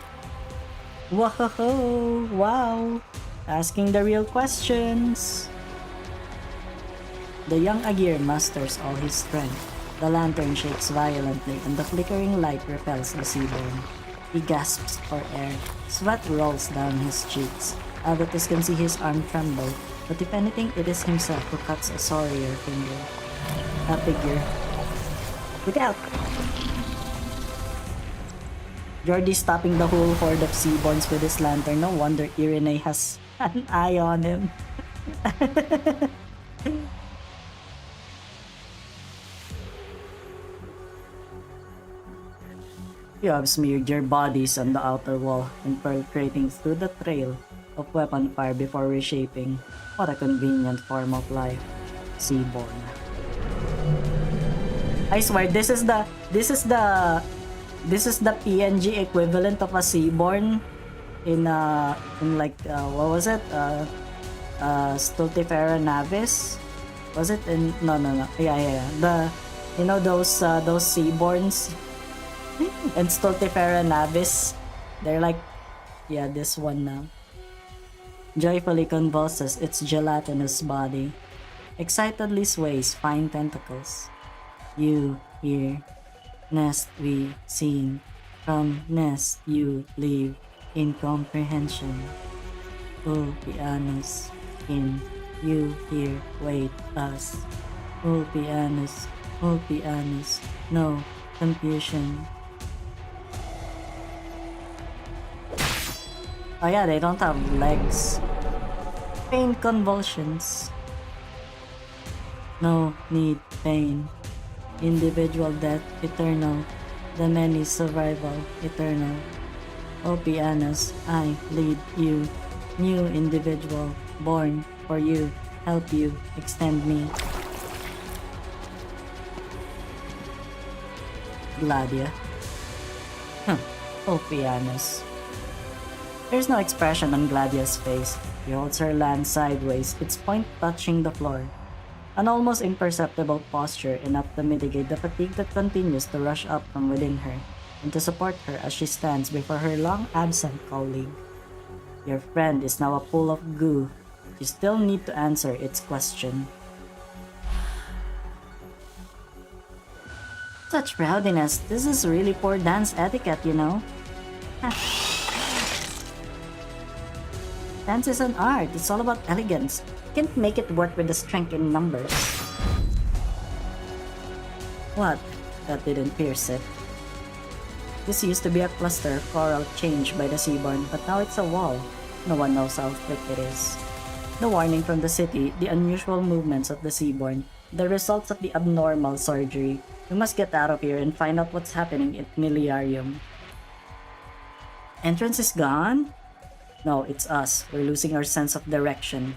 Whoa! Wow! Asking the real questions. The young Aegir musters all his strength. The lantern shakes violently and the flickering light repels the Seaborn. He gasps for air. Sweat rolls down his cheeks. Avitus can see his arm tremble, but if anything, it is himself who cuts a sorrier figure. Look out! Jordy stopping the whole horde of Seaborns with his lantern. No wonder Irene has an eye on him. You have smeared your bodies on the outer wall, infiltrating through the trail of weapon fire before reshaping. What a convenient form of life. Seaborn. I swear, this is the PNG equivalent of a Seaborn in like what was it? Stultifera Navis? Was it in no. Yeah. The those Seaborns and Stultifera Navis. They're like this one now. Joyfully convulses its gelatinous body. Excitedly sways fine tentacles. You hear. Nest we seen. From nest you leave. Incomprehension. Ulpianus. In. You hear. Wait us. Ulpianus. No confusion. Oh yeah, they don't have legs. Pain convulsions. No need pain. Individual death eternal. The many survival eternal. O pianos, I lead you. New individual born for you. Help you extend me. Gladia. O pianos. There's no expression on Gladia's face. She holds her lance sideways, its point touching the floor. An almost imperceptible posture enough to mitigate the fatigue that continues to rush up from within her, and to support her as she stands before her long-absent colleague. Your friend is now a pool of goo. You still need to answer its question. Such rowdiness. This is really poor dance etiquette, you know? Dance is an art. It's all about elegance. You can't make it work with the strength in numbers. What? That didn't pierce it. This used to be a cluster of coral changed by the Seaborn, but now it's a wall. No one knows how thick it is. The warning from the city, the unusual movements of the Seaborn, the results of the abnormal surgery. We must get out of here and find out what's happening at Miliarium. Entrance is gone? No, it's us. We're losing our sense of direction.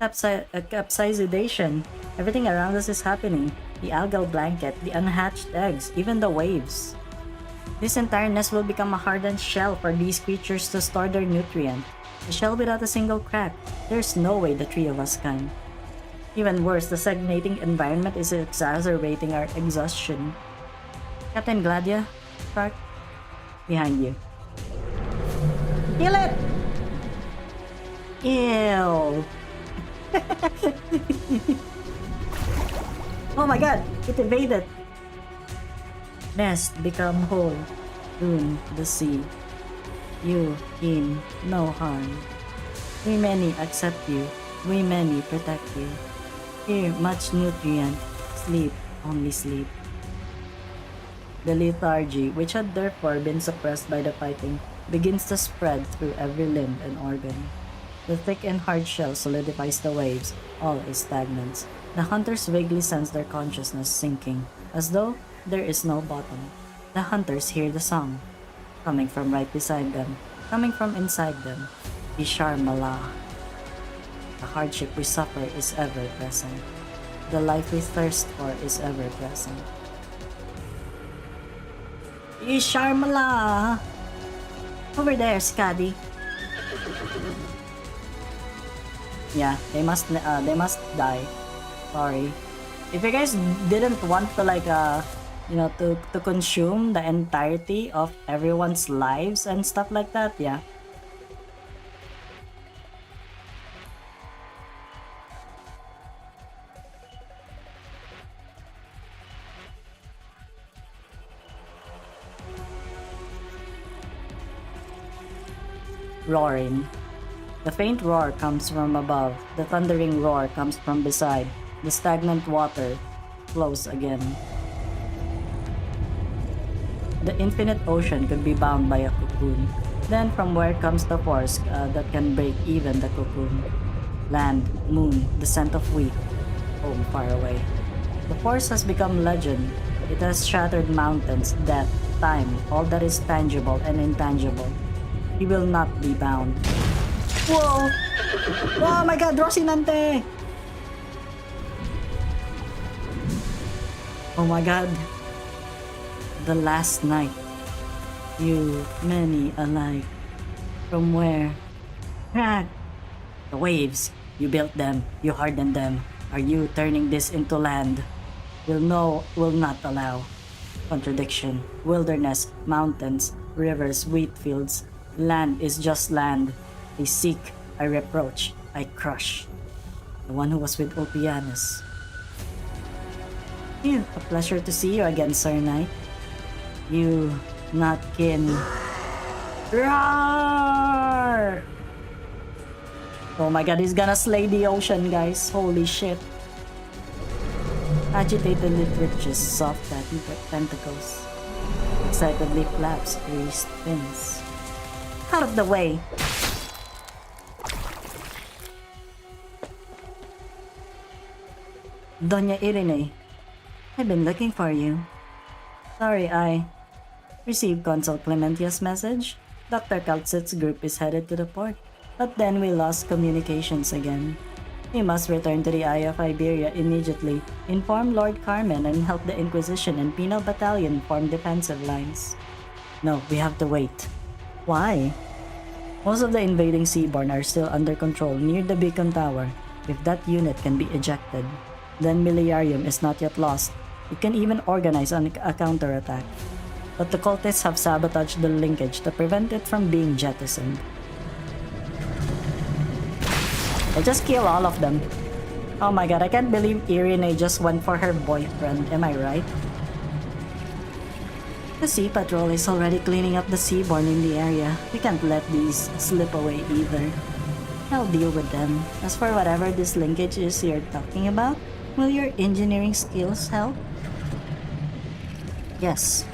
Capsization. Everything around us is happening. The algal blanket, the unhatched eggs, even the waves. This entire nest will become a hardened shell for these creatures to store their nutrient. A shell without a single crack. There's no way the three of us can. Even worse, the stagnating environment is exacerbating our exhaustion. Captain Gladia, Spark, behind you. Kill it! Ew. Oh my god, it evaded. Nest become whole. Doom the sea. You in no harm. We many accept you. We many protect you. Here much nutrient. Sleep, only sleep. The lethargy, which had therefore been suppressed by the fighting, begins to spread through every limb and organ. The thick and hard shell solidifies the waves. All is stagnant. The hunters vaguely sense their consciousness sinking, as though there is no bottom. The hunters hear the song, coming from right beside them, coming from inside them. Ishar Malah. The hardship we suffer is ever present. The life we thirst for is ever present. Ishar Malah! Over there, Skadi. Yeah, they must die. Sorry. If you guys didn't want to like to consume the entirety of everyone's lives and stuff like that, yeah. Roaring. The faint roar comes from above. The thundering roar comes from beside. The stagnant water flows again. The infinite ocean could be bound by a cocoon. Then from where comes the force that can break even the cocoon? Land, moon, the scent of wheat, home far away. The force has become legend. It has shattered mountains, death, time, all that is tangible and intangible. He will not be bound. Whoa! Oh my god, Rocinante! Oh my god. The last night. You, many alike. From where? Ah! The waves. You built them. You hardened them. Are you turning this into land? Will not allow. Contradiction. Wilderness, mountains, rivers, wheat fields. Land is just land. I seek, I reproach, I crush. The one who was with Ulpianus. Yeah, a pleasure to see you again, Sir Knight. You, not kin. Roar! Oh my god, he's gonna slay the ocean, guys. Holy shit. Agitatedly twitches soft tentacles. Excitedly flaps greased fins. Out of the way! Doña Irene, I've been looking for you. Sorry, I received Consul Clementia's message. Dr. Kaltzit's group is headed to the port, but then we lost communications again. We must return to the Eye of Iberia immediately, inform Lord Carmen, and help the Inquisition and Penal Battalion form defensive lines. No, we have to wait. Why? Most of the invading Seaborn are still under control near the beacon tower. If that unit can be ejected, then Miliarium is not yet lost. It can even organize a counterattack. But the cultists have sabotaged the linkage to prevent it from being jettisoned. I just kill all of them. Oh my god, I can't believe Irene just went for her boyfriend, am I right? The Sea Patrol is already cleaning up the Seaborn in the area. We can't let these slip away either. I'll deal with them. As for whatever this linkage is you're talking about, will your engineering skills help? Yes.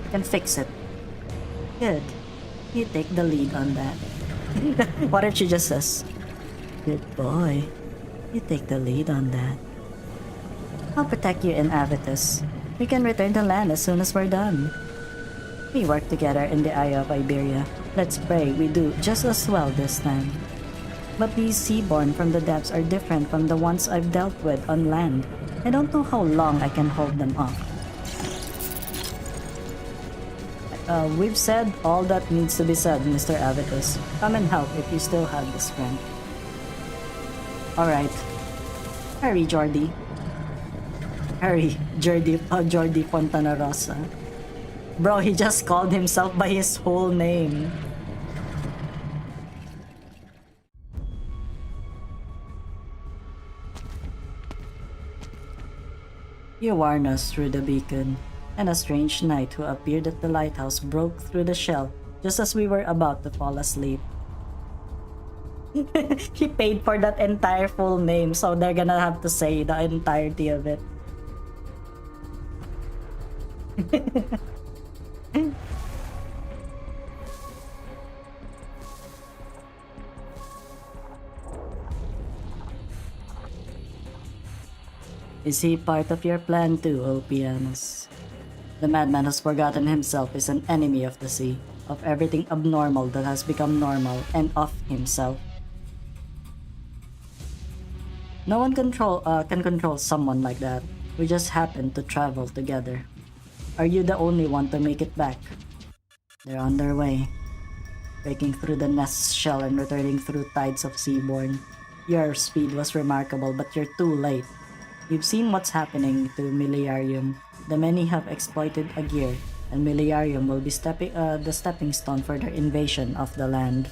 Can fix it. Good. You take the lead on that. What if she just says, good boy. You take the lead on that. I'll protect you in Avitus. We can return to land as soon as we're done. We work together in the Eye of Iberia. Let's pray we do just as well this time. But these Seaborn from the depths are different from the ones I've dealt with on land. I don't know how long I can hold them off. We've said all that needs to be said, Mr. Avitus. Come and help if you still have the strength. Alright. Hurry, Jordi. Hurry, Jordi Fontana Rosa. Bro, he just called himself by his whole name. You warn us through the beacon, and a strange knight who appeared at the lighthouse broke through the shell just as we were about to fall asleep. He paid for that entire full name, so they're gonna have to say the entirety of it. Is he part of your plan too, Ulpianus? The madman who's forgotten himself is an enemy of the sea, of everything abnormal that has become normal, and of himself. No one can control someone like that. We just happen to travel together. Are you the only one to make it back? They're on their way, breaking through the nest's shell and returning through tides of Seaborn. Your speed was remarkable, but you're too late. You've seen what's happening to Miliarium. The many have exploited Agir, and Miliarium will be the stepping stone for their invasion of the land.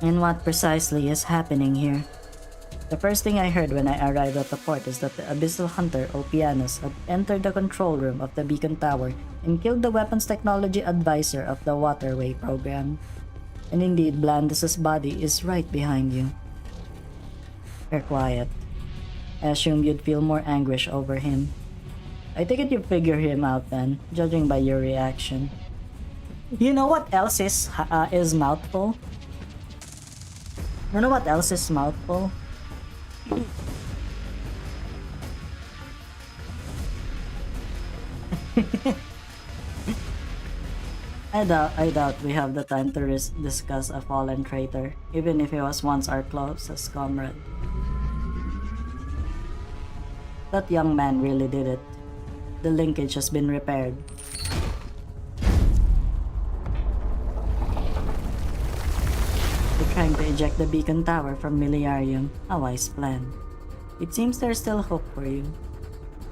And what precisely is happening here? The first thing I heard when I arrived at the port is that the abyssal hunter Ulpianus had entered the control room of the beacon tower and killed the weapons technology advisor of the waterway program. And indeed, Blandus's body is right behind you. You're quiet. I assumed you'd feel more anguish over him. I take it you figure him out then, judging by your reaction. You know what else is mouthful? You know what else is mouthful? I doubt we have the time to discuss a fallen traitor, even if he was once our closest comrade. That young man really did it. The linkage has been repaired. They're trying to eject the beacon tower from Millenarium. A wise plan. It seems there's still hope for you.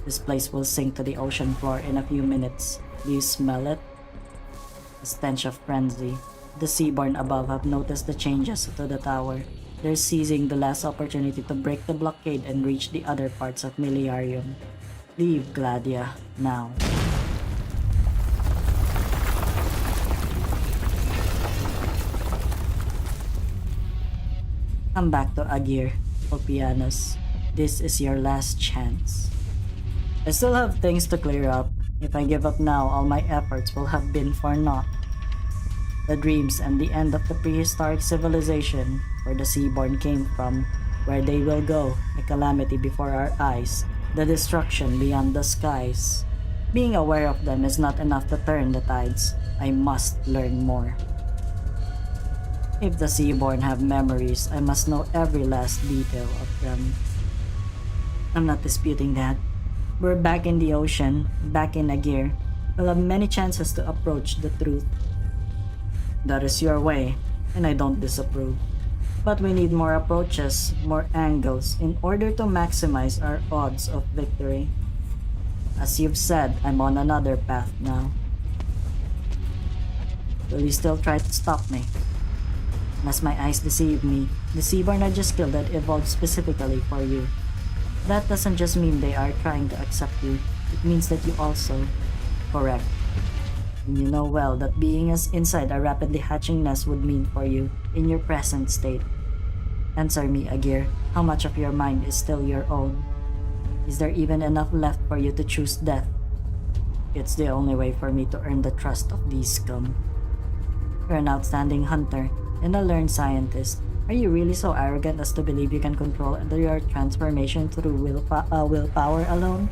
This place will sink to the ocean floor in a few minutes. Do you smell it? The stench of frenzy. The seaborn above have noticed the changes to the tower. They're seizing the last opportunity to break the blockade and reach the other parts of Millenarium. Leave Gladia now. Come back to Agir, Opianus. This is your last chance. I still have things to clear up. If I give up now, all my efforts will have been for naught. The dreams and the end of the prehistoric civilization, where the seaborn came from, where they will go, a calamity before our eyes, the destruction beyond the skies. Being aware of them is not enough to turn the tides. I must learn more. If the seaborn have memories, I must know every last detail of them. I'm not disputing that. We're back in the ocean, back in Agir. We'll have many chances to approach the truth. That is your way, and I don't disapprove. But we need more approaches, more angles, in order to maximize our odds of victory. As you've said, I'm on another path now. Will you still try to stop me? Unless my eyes deceive me, the seaborn I just killed that evolved specifically for you. That doesn't just mean they are trying to accept you, it means that you also correct. And you know well that being as inside a rapidly hatching nest would mean for you in your present state. Answer me, Agir, how much of your mind is still your own? Is there even enough left for you to choose death? It's the only way for me to earn the trust of these scum. You're an outstanding hunter and a learned scientist. Are you really so arrogant as to believe you can control your transformation through willpower alone?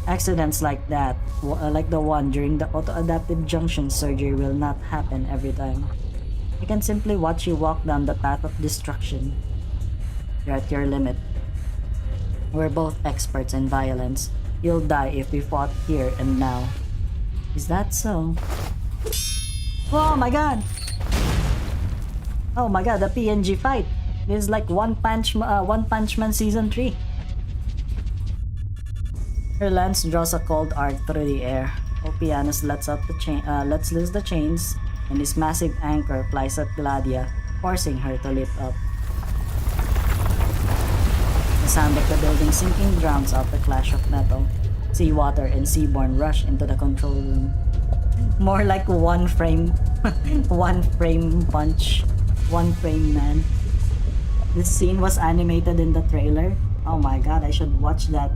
Accidents like that, like the one during the auto-adaptive junction surgery, will not happen every time. I can simply watch you walk down the path of destruction. You're at your limit. We're both experts in violence. You'll die if we fought here and now. Is that so? Oh my god! Oh my god, the PNG fight! This is like One Punch Man Season 3. Her lance draws a cold arc through the air. Opianus lets loose the chains, and his massive anchor flies at Gladia, forcing her to lift up. The sound of the building sinking drowns out the clash of metal. Seawater and seaborn rush into the control room. More like one frame punch. One frame man. This scene was animated in the trailer. Oh my god, I should watch that.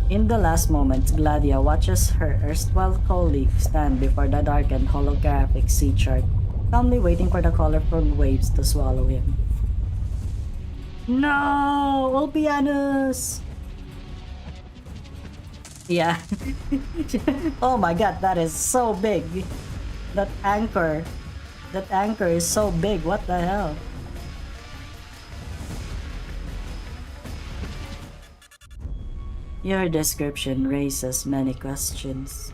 In the last moments, Gladia watches her erstwhile colleague stand before the darkened holographic sea chart, calmly waiting for the colorful waves to swallow him. No! Opianus! Yeah. Oh my god, that is so big. That anchor is so big. What the hell? Your description raises many questions.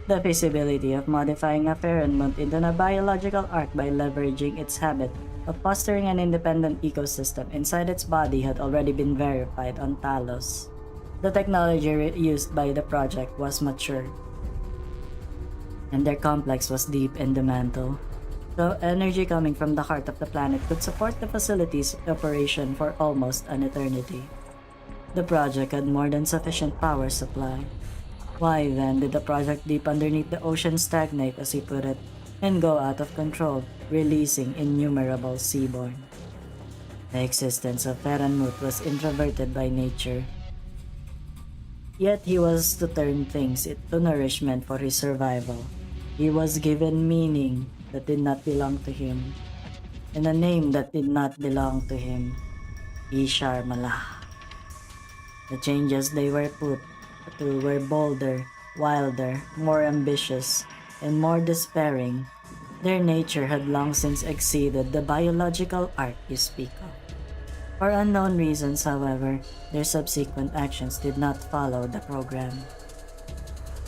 The feasibility of modifying a pheromone into a biological arc by leveraging its habit of fostering an independent ecosystem inside its body had already been verified on Talos. The technology used by the project was mature, and their complex was deep in the mantle. The energy coming from the heart of the planet could support the facility's operation for almost an eternity. The project had more than sufficient power supply. Why then did the project deep underneath the ocean stagnate, as he put it, and go out of control, releasing innumerable seaborn? The existence of Ferranmut was introverted by nature. Yet he was to turn things into nourishment for his survival. He was given meaning that did not belong to him, and a name that did not belong to him. Ishar Malah. The changes they were put to were bolder, wilder, more ambitious, and more despairing. Their nature had long since exceeded the biological arc you speak of. For unknown reasons, however, their subsequent actions did not follow the program,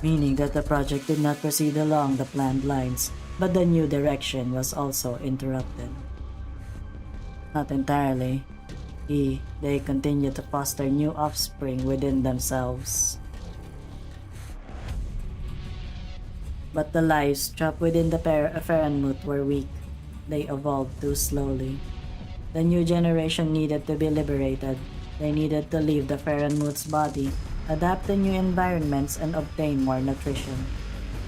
meaning that the project did not proceed along the planned lines, but the new direction was also interrupted. Not entirely. They continued to foster new offspring within themselves. But the lives trapped within the Faranmut were weak. They evolved too slowly. The new generation needed to be liberated. They needed to leave the Faranmut's body, adapt to new environments, and obtain more nutrition.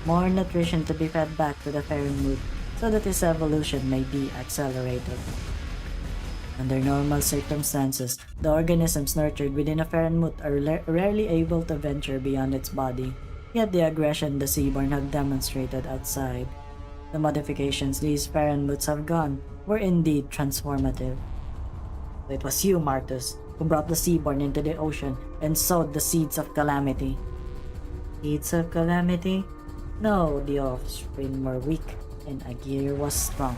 More nutrition to be fed back to the Faranmut so that its evolution may be accelerated. Under normal circumstances, the organisms nurtured within a Faranmut are rarely able to venture beyond its body. Yet the aggression the Seaborn have demonstrated outside, the modifications these Faranmuts have gone, were indeed transformative. It was you, Martus, who brought the Seaborn into the ocean and sowed the seeds of calamity. Seeds of calamity? No, the offspring were weak, and Agir was strong.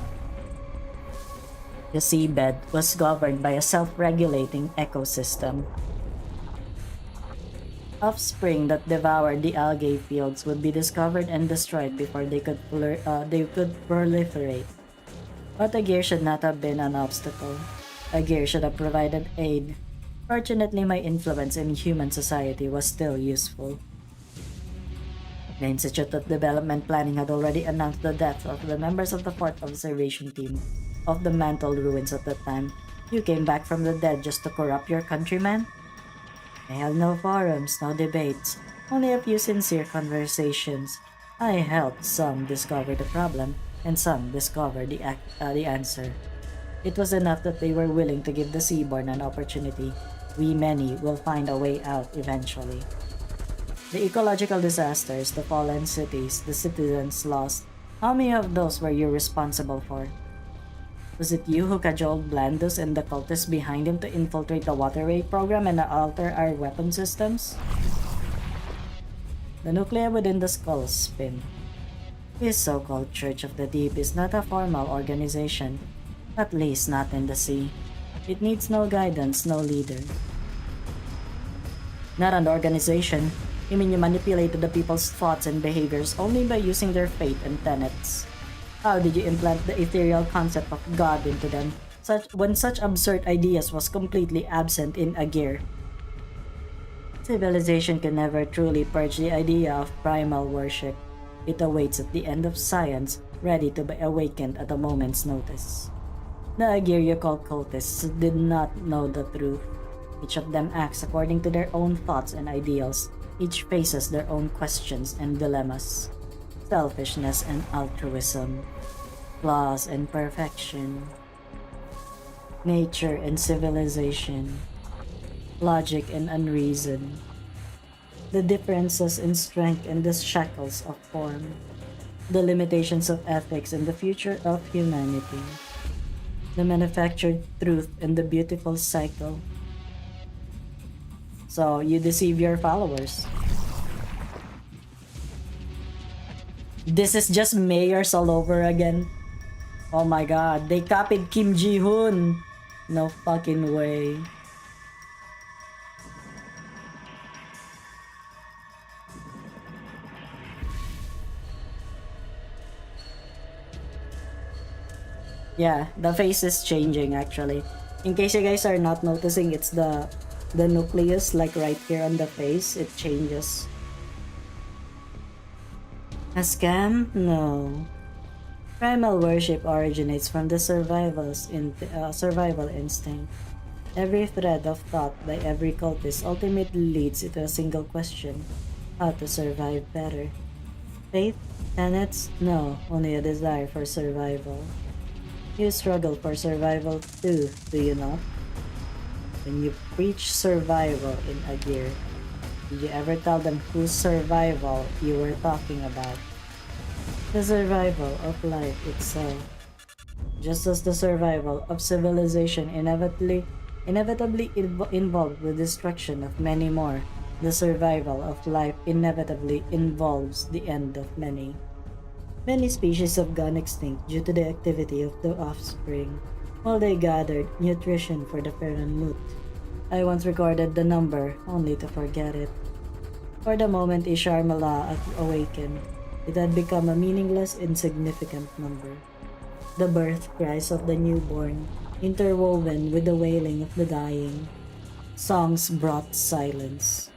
The seabed was governed by a self-regulating ecosystem. Offspring that devoured the algae fields would be discovered and destroyed before they could proliferate. But Agir should not have been an obstacle. Agir should have provided aid. Fortunately, my influence in human society was still useful. The Institute of Development Planning had already announced the death of the members of the 4th Observation Team of the mantled ruins at that time. You came back from the dead just to corrupt your countrymen? I held no forums, no debates, only a few sincere conversations. I helped some discover the problem, and some discover the answer. It was enough that they were willing to give the Seaborn an opportunity. We many will find a way out eventually. The ecological disasters, the fallen cities, the citizens lost, how many of those were you responsible for? Was it you who cajoled Blandus and the cultists behind him to infiltrate the waterway program and alter our weapon systems? The nuclei within the skulls spin. This so-called Church of the Deep is not a formal organization, at least not in the sea. It needs no guidance, no leader. Not an organization. You mean you manipulated the people's thoughts and behaviors only by using their faith and tenets? How did you implant the ethereal concept of God into them, when such absurd ideas was completely absent in Agir? Civilization can never truly purge the idea of primal worship. It awaits at the end of science, ready to be awakened at a moment's notice. The Agir you call cultists did not know the truth. Each of them acts according to their own thoughts and ideals. Each faces their own questions and dilemmas. Selfishness and altruism, flaws and perfection, nature and civilization, logic and unreason, the differences in strength and the shackles of form, the limitations of ethics and the future of humanity, the manufactured truth and the beautiful cycle. So you deceive your followers. This is just mayors all over again. Oh my god, they copied Kim Ji-hoon. No fucking way. Yeah, the face is changing actually. In case you guys are not noticing, it's the nucleus, like right here on the face, it changes. A scam? No. Primal worship originates from the survival instinct. Every thread of thought by every cultist ultimately leads to a single question: how to survive better. Faith? Tenets? No, only a desire for survival. You struggle for survival too, do you not? When you preach survival in Agir, did you ever tell them whose survival you were talking about? The survival of life itself. Just as the survival of civilization inevitably involved the destruction of many more, The survival of life inevitably involves the end of many. Many species have gone extinct due to the activity of the offspring, while they gathered nutrition for the parent moot. I once recorded the number, only to forget it. For the moment Isharmala awakened, it had become a meaningless, insignificant number. The birth cries of the newborn, interwoven with the wailing of the dying. Songs brought silence.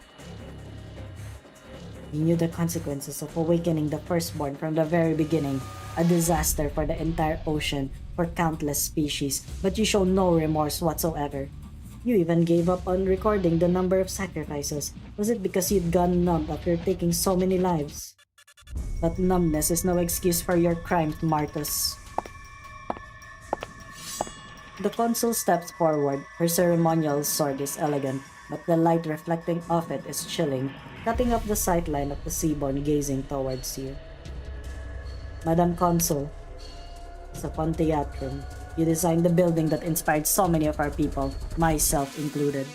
He knew the consequences of awakening the firstborn from the very beginning, a disaster for the entire ocean, for countless species, but you show no remorse whatsoever. You even gave up on recording the number of sacrifices. Was it because you'd gone numb after taking so many lives? But numbness is no excuse for your crimes, Martus. The consul steps forward. Her ceremonial sword is elegant, but the light reflecting off it is chilling, cutting up the sightline of the seaborn gazing towards you. Madam Consul, sa Pontiatrum, you designed the building that inspired so many of our people, myself included.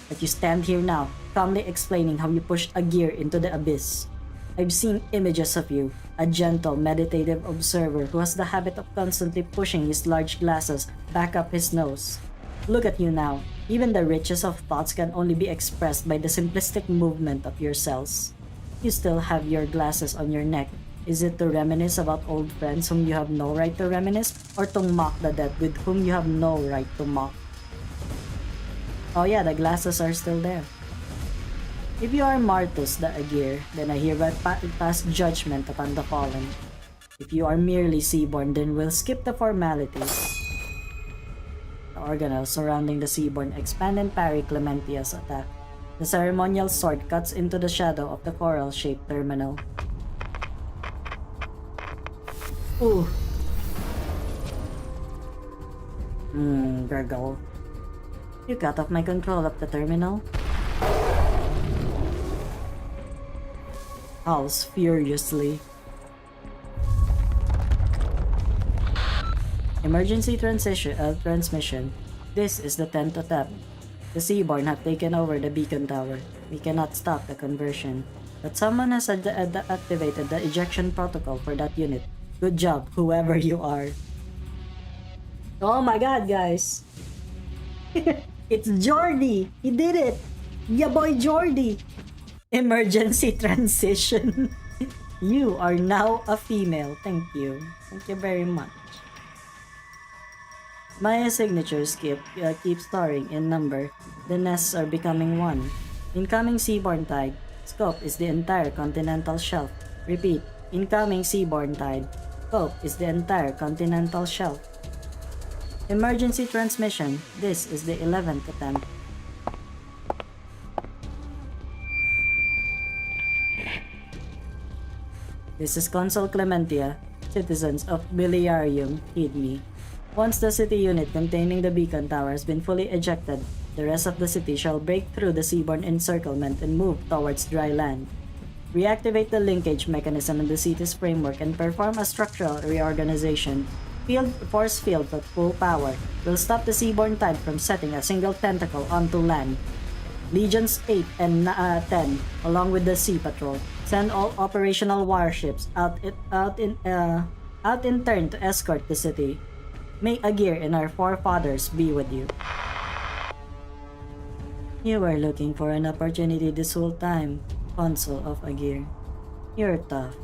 But you stand here now, calmly explaining how you pushed a gear into the abyss. I've seen images of you, a gentle, meditative observer who has the habit of constantly pushing his large glasses back up his nose. Look at you now. Even the richest of thoughts can only be expressed by the simplistic movement of your cells. You still have your glasses on your neck. Is it to reminisce about old friends whom you have no right to reminisce, or to mock the dead with whom you have no right to mock? Oh yeah, the glasses are still there. If you are Martus the Agir, then I hereby pass judgment upon the fallen. If you are merely Seaborn, then we'll skip the formalities. The organelles surrounding the Seaborn expand and parry Clementia's attack. The ceremonial sword cuts into the shadow of the coral-shaped terminal. Ooh. Gurgle. You cut off my control of the terminal? Howls furiously. Emergency transmission. This is the 10th attempt. The Seaborn have taken over the beacon tower. We cannot stop the conversion. But someone has activated the ejection protocol for that unit. Good job, whoever you are. Oh my god, guys. It's Jordy. He did it. Ya boy Jordy. Emergency transition. You are now a female. Thank you. Thank you very much. My signatures keep storing in number. The nests are becoming one. Incoming Seaborn Tide. Scope is the entire continental shelf. Repeat. Incoming Seaborn Tide. Scope is the entire continental shelf. Emergency transmission. This is the 11th attempt. This is Consul Clementia. Citizens of Biliarium, heed me. Once the city unit containing the beacon tower has been fully ejected, the rest of the city shall break through the Seaborn encirclement and move towards dry land. Reactivate the linkage mechanism in the city's framework and perform a structural reorganization. Force field at full power will stop the Seaborn Tide from setting a single tentacle onto land. Legions 8 and 10, along with the Sea Patrol, send all operational warships out in turn to escort the city. May Agir and our forefathers be with you. You were looking for an opportunity this whole time, Consul of Agir. You're tough.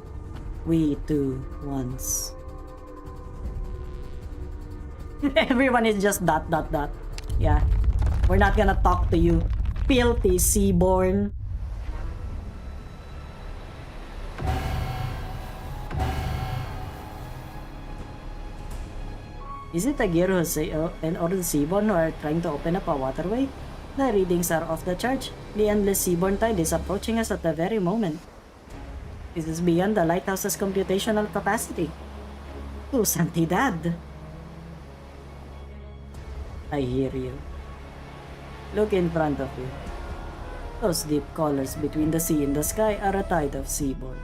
We too, once. Everyone is just ... Yeah. We're not gonna talk to you. Filthy Seaborn. Is it Agir and or the Seaborn who are trying to open up a waterway? The readings are off the charts. The endless Seaborn Tide is approaching us at the very moment. This is beyond the lighthouse's computational capacity. Tu Santidad. I hear you. Look in front of you. Those deep colors between the sea and the sky are a tide of Seaborn.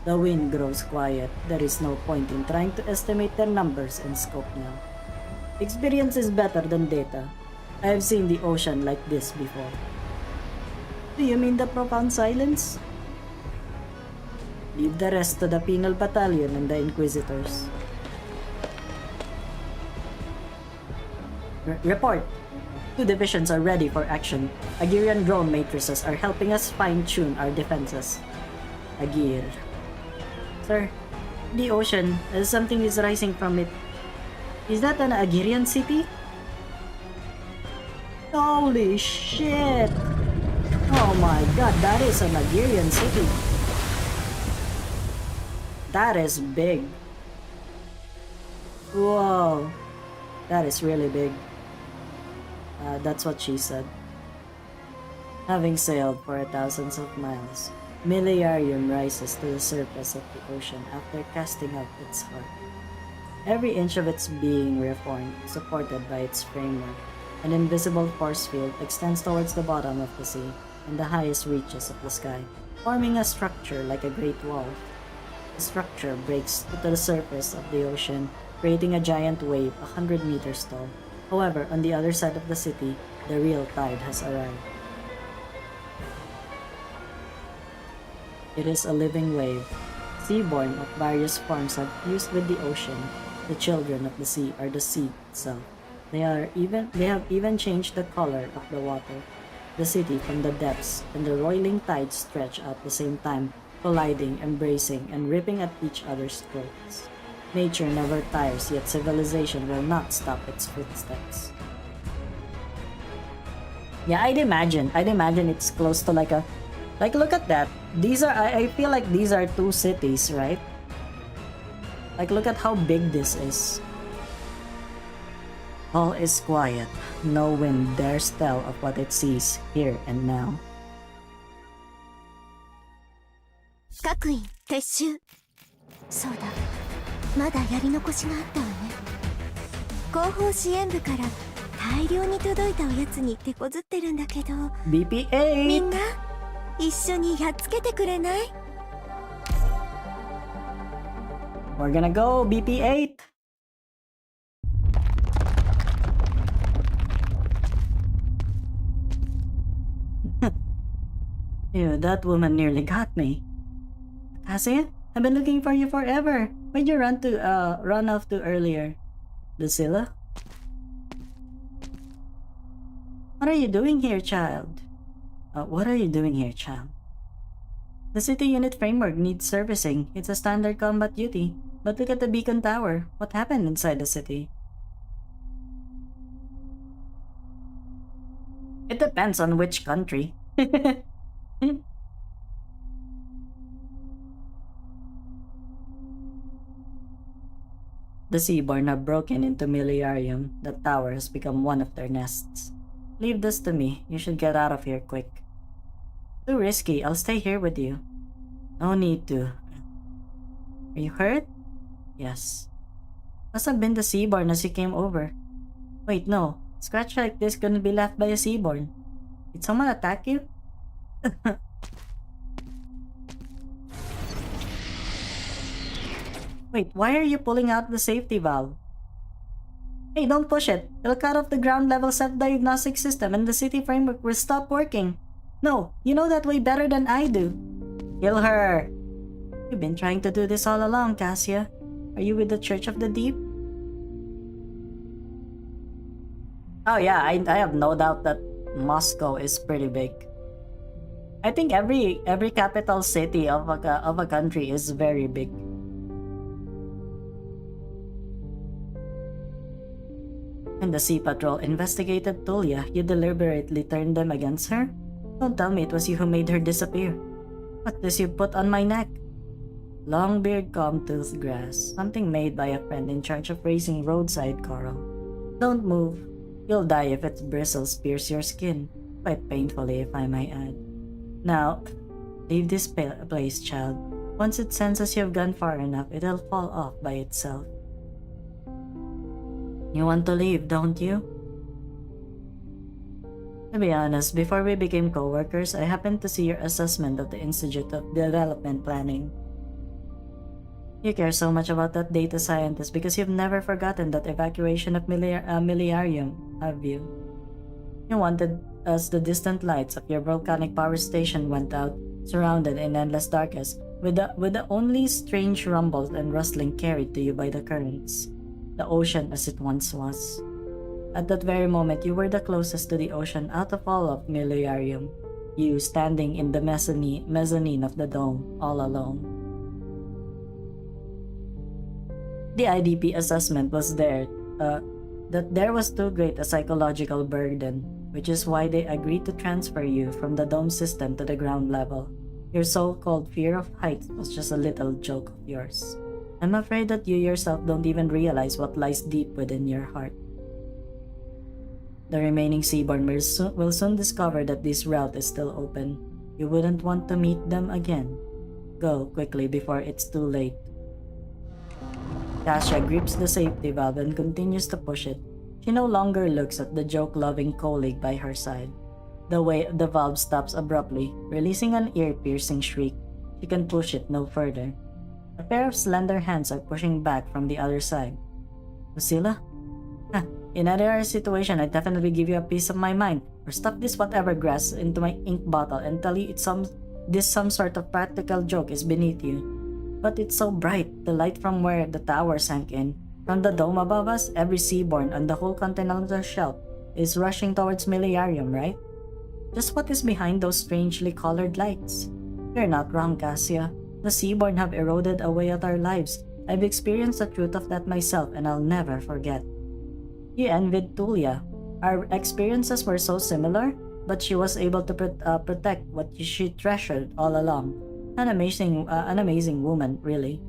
The wind grows quiet. There is no point in trying to estimate their numbers and scope now. Experience is better than data. I have seen the ocean like this before. Do you mean the profound silence? Leave the rest to the penal battalion and the inquisitors. Report! 2 divisions are ready for action. Agirian drone matrices are helping us fine-tune our defenses. Agir. Sir, the ocean, something is rising from it. Is that an Agirian city? Holy shit! Oh my god, that is an Agirian city. That is big. Whoa. That is really big. That's what she said. Having sailed for thousands of miles, Miliarium rises to the surface of the ocean after casting out its heart. Every inch of its being reformed, supported by its framework. An invisible force field extends towards the bottom of the sea and the highest reaches of the sky, forming a structure like a great wall. The structure breaks to the surface of the ocean, creating a giant wave 100 meters tall. However, on the other side of the city, the real tide has arrived. It is a living wave. Seaborn of various forms have fused with the ocean. The children of the sea are the sea itself. They have even changed the color of the water. The city from the depths and the roiling tides stretch at the same time, colliding, embracing, and ripping at each other's throats. Nature never tires, yet civilization will not stop its footsteps. Yeah, I'd imagine it's close to like look at that. I feel like these are 2 cities, right? Like, look at how big this is. All is quiet. No wind dares tell of what it sees here and now. 各員撤収。そうだ、まだやり残しがあったわね。後方支援部から大量に届いたおやつに手こずってるんだけど、BP8! みんな一緒にやっつけてくれない？ We're gonna go, BP8! Ew, that woman nearly got me. Cassia, I've been looking for you forever. Where'd you run off to earlier? Lucilla? What are you doing here, child? What are you doing here, child? The city unit framework needs servicing. It's a standard combat duty. But look at the beacon tower. What happened inside the city? It depends on which country. The Seaborn have broken into Miliarium. The tower has become one of their nests. Leave this to me. You should get out of here quick. Too risky. I'll stay here with you. No need to. Are you hurt? Yes. Must have been the Seaborn as you came over. Wait, no. Scratch like this couldn't be left by a Seaborn. Did someone attack you? Wait, why are you pulling out the safety valve? Hey, don't push it. It'll cut off the ground level self-diagnostic system and the city framework will stop working. No, you know that way better than I do. Kill her. You've been trying to do this all along, Cassia. Are you with the Church of the Deep? Oh yeah, I have no doubt that Moscow is pretty big. I think every capital city of a country is very big. When the Sea Patrol investigated Tulia, you deliberately turned them against her? Don't tell me it was you who made her disappear. What does you put on my neck? Longbeard comb-toothed grass, something made by a friend in charge of raising roadside coral. Don't move. You'll die if its bristles pierce your skin, quite painfully if I might add. Now, leave this place, child. Once it senses you've gone far enough, it'll fall off by itself. You want to leave, don't you? To be honest, before we became co-workers, I happened to see your assessment of the Institute of Development Planning. You care so much about that data scientist because you've never forgotten that evacuation of Miliarium, have you? You wanted as the distant lights of your volcanic power station went out, surrounded in endless darkness, with the only strange rumbles and rustling carried to you by the currents. The ocean as it once was. At that very moment, you were the closest to the ocean out of all of Miliarium. You standing in the mezzanine of the dome, all alone. The IDP assessment was there, that there was too great a psychological burden, which is why they agreed to transfer you from the dome system to the ground level. Your so-called fear of heights was just a little joke of yours. I'm afraid that you yourself don't even realize what lies deep within your heart. The remaining Seaborn will soon discover that this route is still open. You wouldn't want to meet them again. Go quickly before it's too late. Cassia grips the safety valve and continues to push it. She no longer looks at the joke-loving colleague by her side. The valve stops abruptly, releasing an ear-piercing shriek. She can push it no further. A pair of slender hands are pushing back from the other side. Lucilla? In another situation, I'd definitely give you a piece of my mind, or stuff this whatever grass into my ink bottle and tell you this some sort of practical joke is beneath you. But it's so bright, the light from where the tower sank in. From the dome above us, every seaborn on the whole continental shelf is rushing towards Miliarium, right? Just what is behind those strangely colored lights? You're not wrong, Cassia. The seaborn have eroded away at our lives. I've experienced the truth of that myself, and I'll never forget. You envied Tulia. Our experiences were so similar, but she was able to protect what she treasured all along. An amazing woman, really.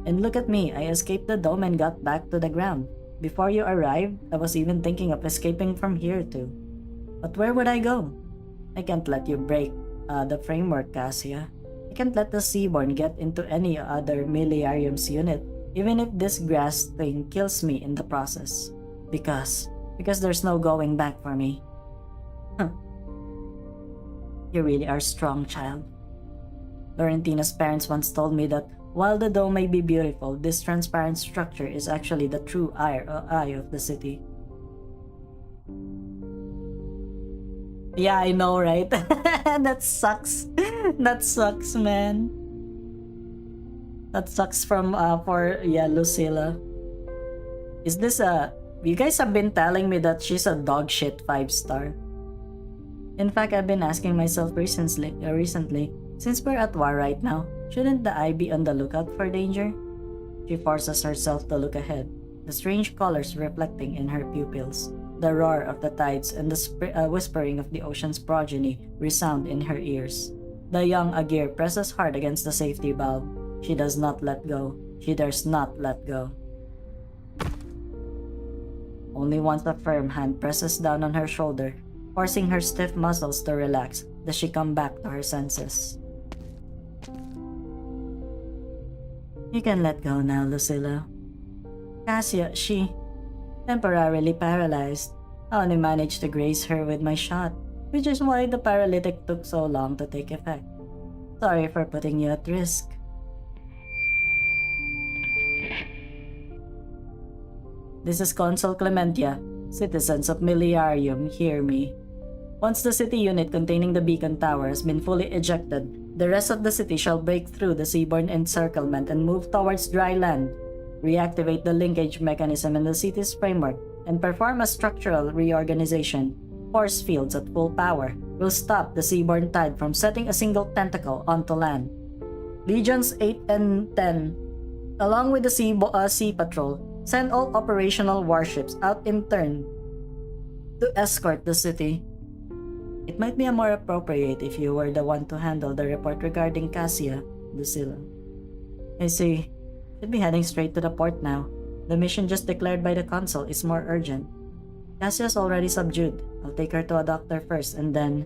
And look at me, I escaped the dome and got back to the ground. Before you arrived, I was even thinking of escaping from here too. But where would I go? I can't let you break the framework, Cassia. I can't let the Seaborn get into any other Miliarium's unit, even if this grass thing kills me in the process. Because there's no going back for me. You really are strong, child. Laurentina's parents once told me that while the dome may be beautiful, this transparent structure is actually the true eye of the city. Yeah, I know, right? That sucks. That sucks, man. That sucks for Lucilla. Is this you guys have been telling me that she's a dog shit 5-star. In fact, I've been asking myself recently, since we're at war right now, shouldn't the eye be on the lookout for danger? She forces herself to look ahead, the strange colors reflecting in her pupils. The roar of the tides and the whispering of the ocean's progeny resound in her ears. The young Agir presses hard against the safety valve. She does not let go. She dares not let go. Only once a firm hand presses down on her shoulder, forcing her stiff muscles to relax, does she come back to her senses. You can let go now, Lucilla. Cassia, she temporarily paralyzed. I only managed to graze her with my shot, which is why the paralytic took so long to take effect. Sorry for putting you at risk. This is Consul Clementia. Citizens of Miliarium, hear me. Once the city unit containing the beacon tower has been fully ejected, the rest of the city shall break through the seaborne encirclement and move towards dry land. Reactivate the linkage mechanism in the city's framework and perform a structural reorganization. Force fields at full power will stop the seaborne tide from setting a single tentacle onto land. Legions 8 and 10, along with the sea patrol, send all operational warships out in turn to escort the city. It might be more appropriate if you were the one to handle the report regarding Cassia, Lucilla. I see. Should be heading straight to the port now. The mission just declared by the consul is more urgent. Cassia's already subdued. I'll take her to a doctor first and then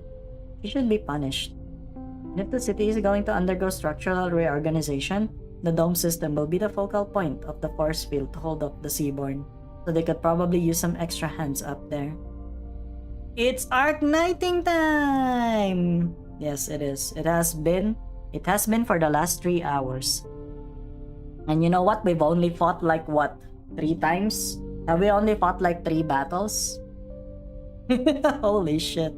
she should be punished. And if the city is going to undergo structural reorganization, the dome system will be the focal point of the force field to hold up the seaborne, so they could probably use some extra hands up there. It's Arknighting time! Yes, it is. It has been for the last 3 hours. And you know what? We've only fought like what? 3 times? Have we only fought like 3 battles? Holy shit.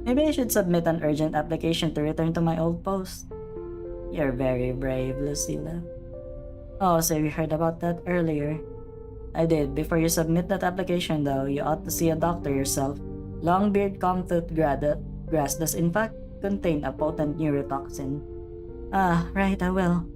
Maybe I should submit an urgent application to return to my old post. You're very brave, Lucilla. Oh, so you heard about that earlier. I did. Before you submit that application though, you ought to see a doctor yourself. Longbeard comtooth grass does in fact contain a potent neurotoxin. Ah, right, I will.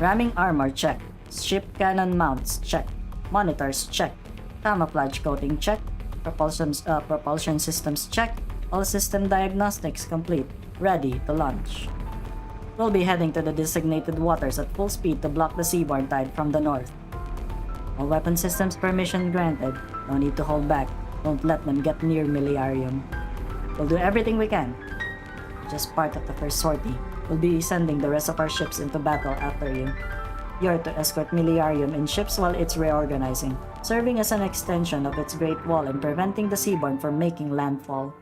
Ramming armor, check. Ship cannon mounts, check. Monitors, check. Camouflage coating, check. Propulsion systems, check. All system diagnostics complete. Ready to launch. We'll be heading to the designated waters at full speed to block the seaborne tide from the north. All weapon systems permission granted. No need to hold back. Don't let them get near Miliarium. We'll do everything we can. Just part of the first sortie. We'll be sending the rest of our ships into battle after you. You're to escort Miliarium in ships while it's reorganizing, serving as an extension of its Great Wall and preventing the seaborne from making landfall.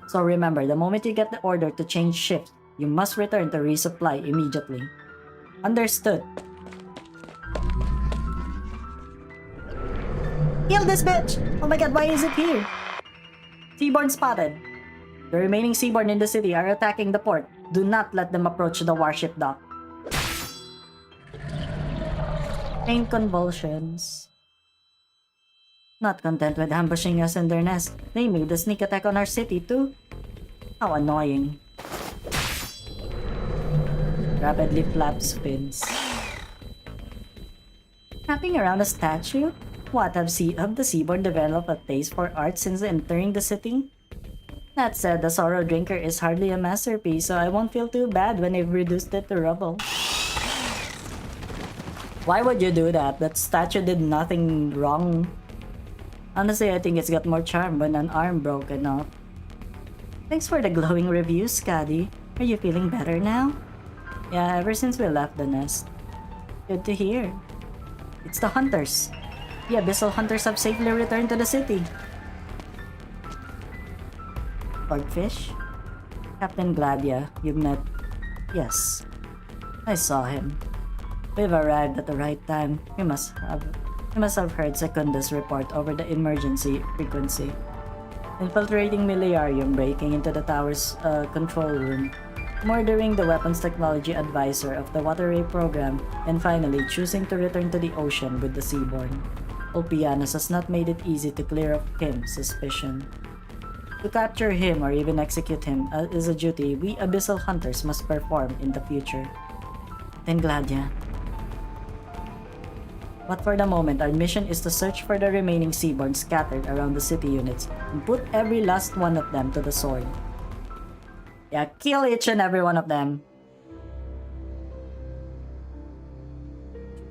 So remember, the moment you get the order to change ships, you must return to resupply immediately. Understood. Kill this bitch! Oh my god, why is it here? Seaborne spotted. The remaining seaborne in the city are attacking the port. Do not let them approach the warship dock. Pain convulsions. Not content with ambushing us in their nest, they made a sneak attack on our city too. How annoying. Rapidly flap spins. Wrapping around a statue? What, have the seaborne developed a taste for art since entering the city? That said, the Sorrow Drinker is hardly a masterpiece, so I won't feel too bad when they've reduced it to rubble. Why would you do that? That statue did nothing wrong. Honestly, I think it's got more charm when an arm broken off. Thanks for the glowing review, Scotty. Are you feeling better now? Yeah, ever since we left the nest. Good to hear. It's the hunters. The Abyssal hunters have safely returned to the city. Swordfish? Captain Gladia, you met... Yes. I saw him. We've arrived at the right time. You must have heard Secunda's report over the emergency frequency. Infiltrating Miliarium, breaking into the tower's control room, murdering the weapons technology advisor of the Waterway program, and finally choosing to return to the ocean with the seaborne. Ulpianus has not made it easy to clear up Kim's suspicion. To capture him or even execute him is a duty we Abyssal Hunters must perform in the future. Then Gladia. But for the moment, our mission is to search for the remaining seaborne scattered around the city units and put every last one of them to the sword. Yeah, kill each and every one of them.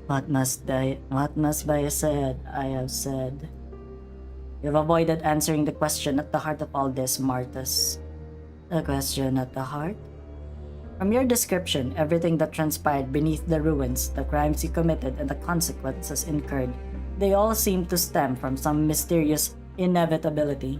What must be said, I have said. You've avoided answering the question at the heart of all this, Martus. The question at the heart? From your description, everything that transpired beneath the ruins, the crimes you committed and the consequences incurred, they all seem to stem from some mysterious inevitability.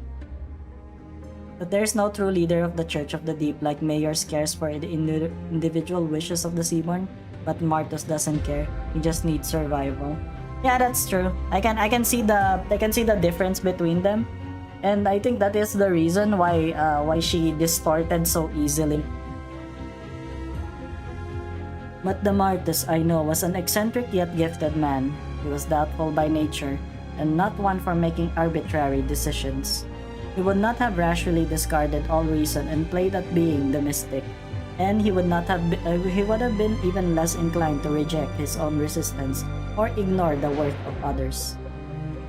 But there's no true leader of the Church of the Deep like Mayor's cares for the individual wishes of the Seaborn, but Martus doesn't care. He just needs survival. Yeah, that's true. I can see the difference between them, and I think that is the reason why she distorted so easily. But the Martus I know was an eccentric yet gifted man. He was doubtful by nature, and not one for making arbitrary decisions. He would not have rashly discarded all reason and played at being the mystic, and he would have been even less inclined to reject his own resistance or ignore the worth of others.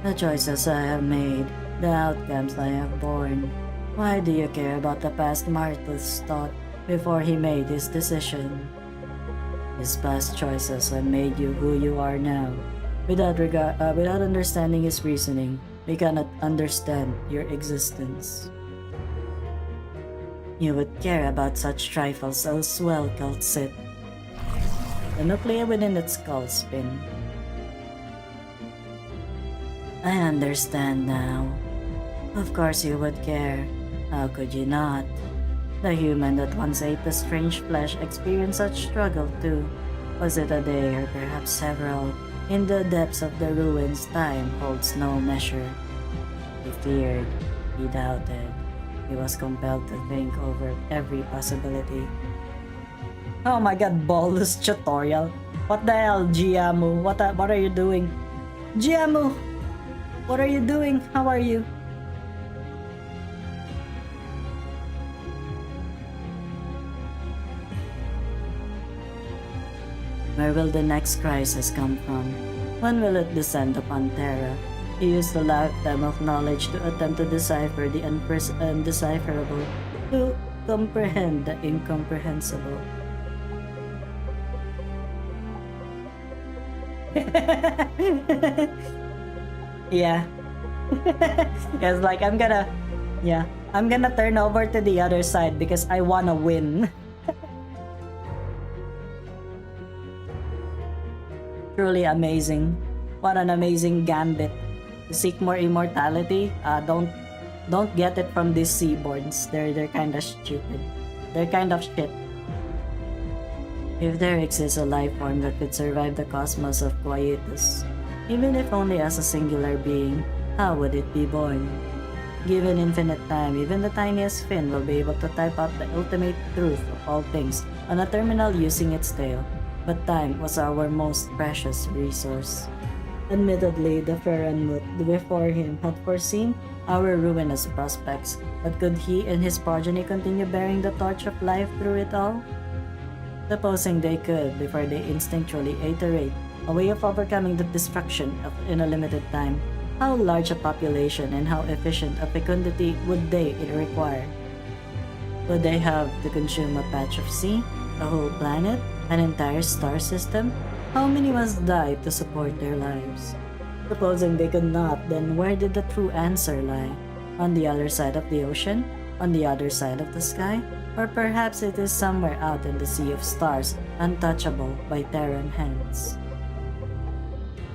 The choices I have made, the outcomes I have borne. Why do you care about the past Martus thought before he made his decision? His past choices have made you who you are now. Without understanding his reasoning, we cannot understand your existence. You would care about such trifles as well, Cult Sith. The nuclei within its skull spin. I understand now. Of course you would care. How could you not? The human that once ate the strange flesh experienced such struggle too. Was it a day or perhaps several? In the depths of the ruins, time holds no measure. He feared, he doubted, he was compelled to think over every possibility. Oh my god, Bolus tutorial. What the hell, Giamu? What are you doing? Giamu! What are you doing? How are you? Where will the next crisis come from? When will it descend upon Terra? He used a lifetime of knowledge to attempt to decipher the undecipherable, to comprehend the incomprehensible. Yeah. It's like I'm gonna turn over to the other side because I wanna win. Truly amazing. What an amazing gambit. To seek more immortality, don't get it from these seaborns. They're kinda stupid. They're kind of shit. If there exists a life form that could survive the cosmos of Quietus, even if only as a singular being, how would it be born? Given infinite time, even the tiniest fin will be able to type out the ultimate truth of all things on a terminal using its tail. But time was our most precious resource. Admittedly, the Rerun before him had foreseen our ruinous prospects, but could he and his progeny continue bearing the torch of life through it all? Supposing they could, before they instinctually iterate a way of overcoming the destruction in a limited time, how large a population and how efficient a fecundity would they require? Would they have to consume a patch of sea, a whole planet, an entire star system? How many must die to support their lives? Supposing they could not, then where did the true answer lie? On the other side of the ocean? On the other side of the sky? Or perhaps it is somewhere out in the sea of stars, untouchable by Terran hands.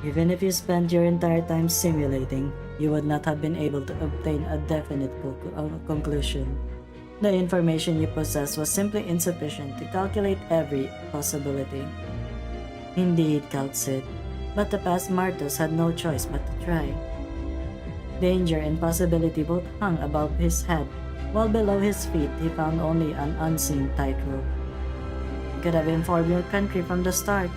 Even if you spent your entire time simulating, you would not have been able to obtain a definite conclusion. The information you possessed was simply insufficient to calculate every possibility. Indeed, Calcit, but the past Martus had no choice but to try. Danger and possibility both hung above his head, while below his feet he found only an unseen tightrope. You could have informed your country from the start.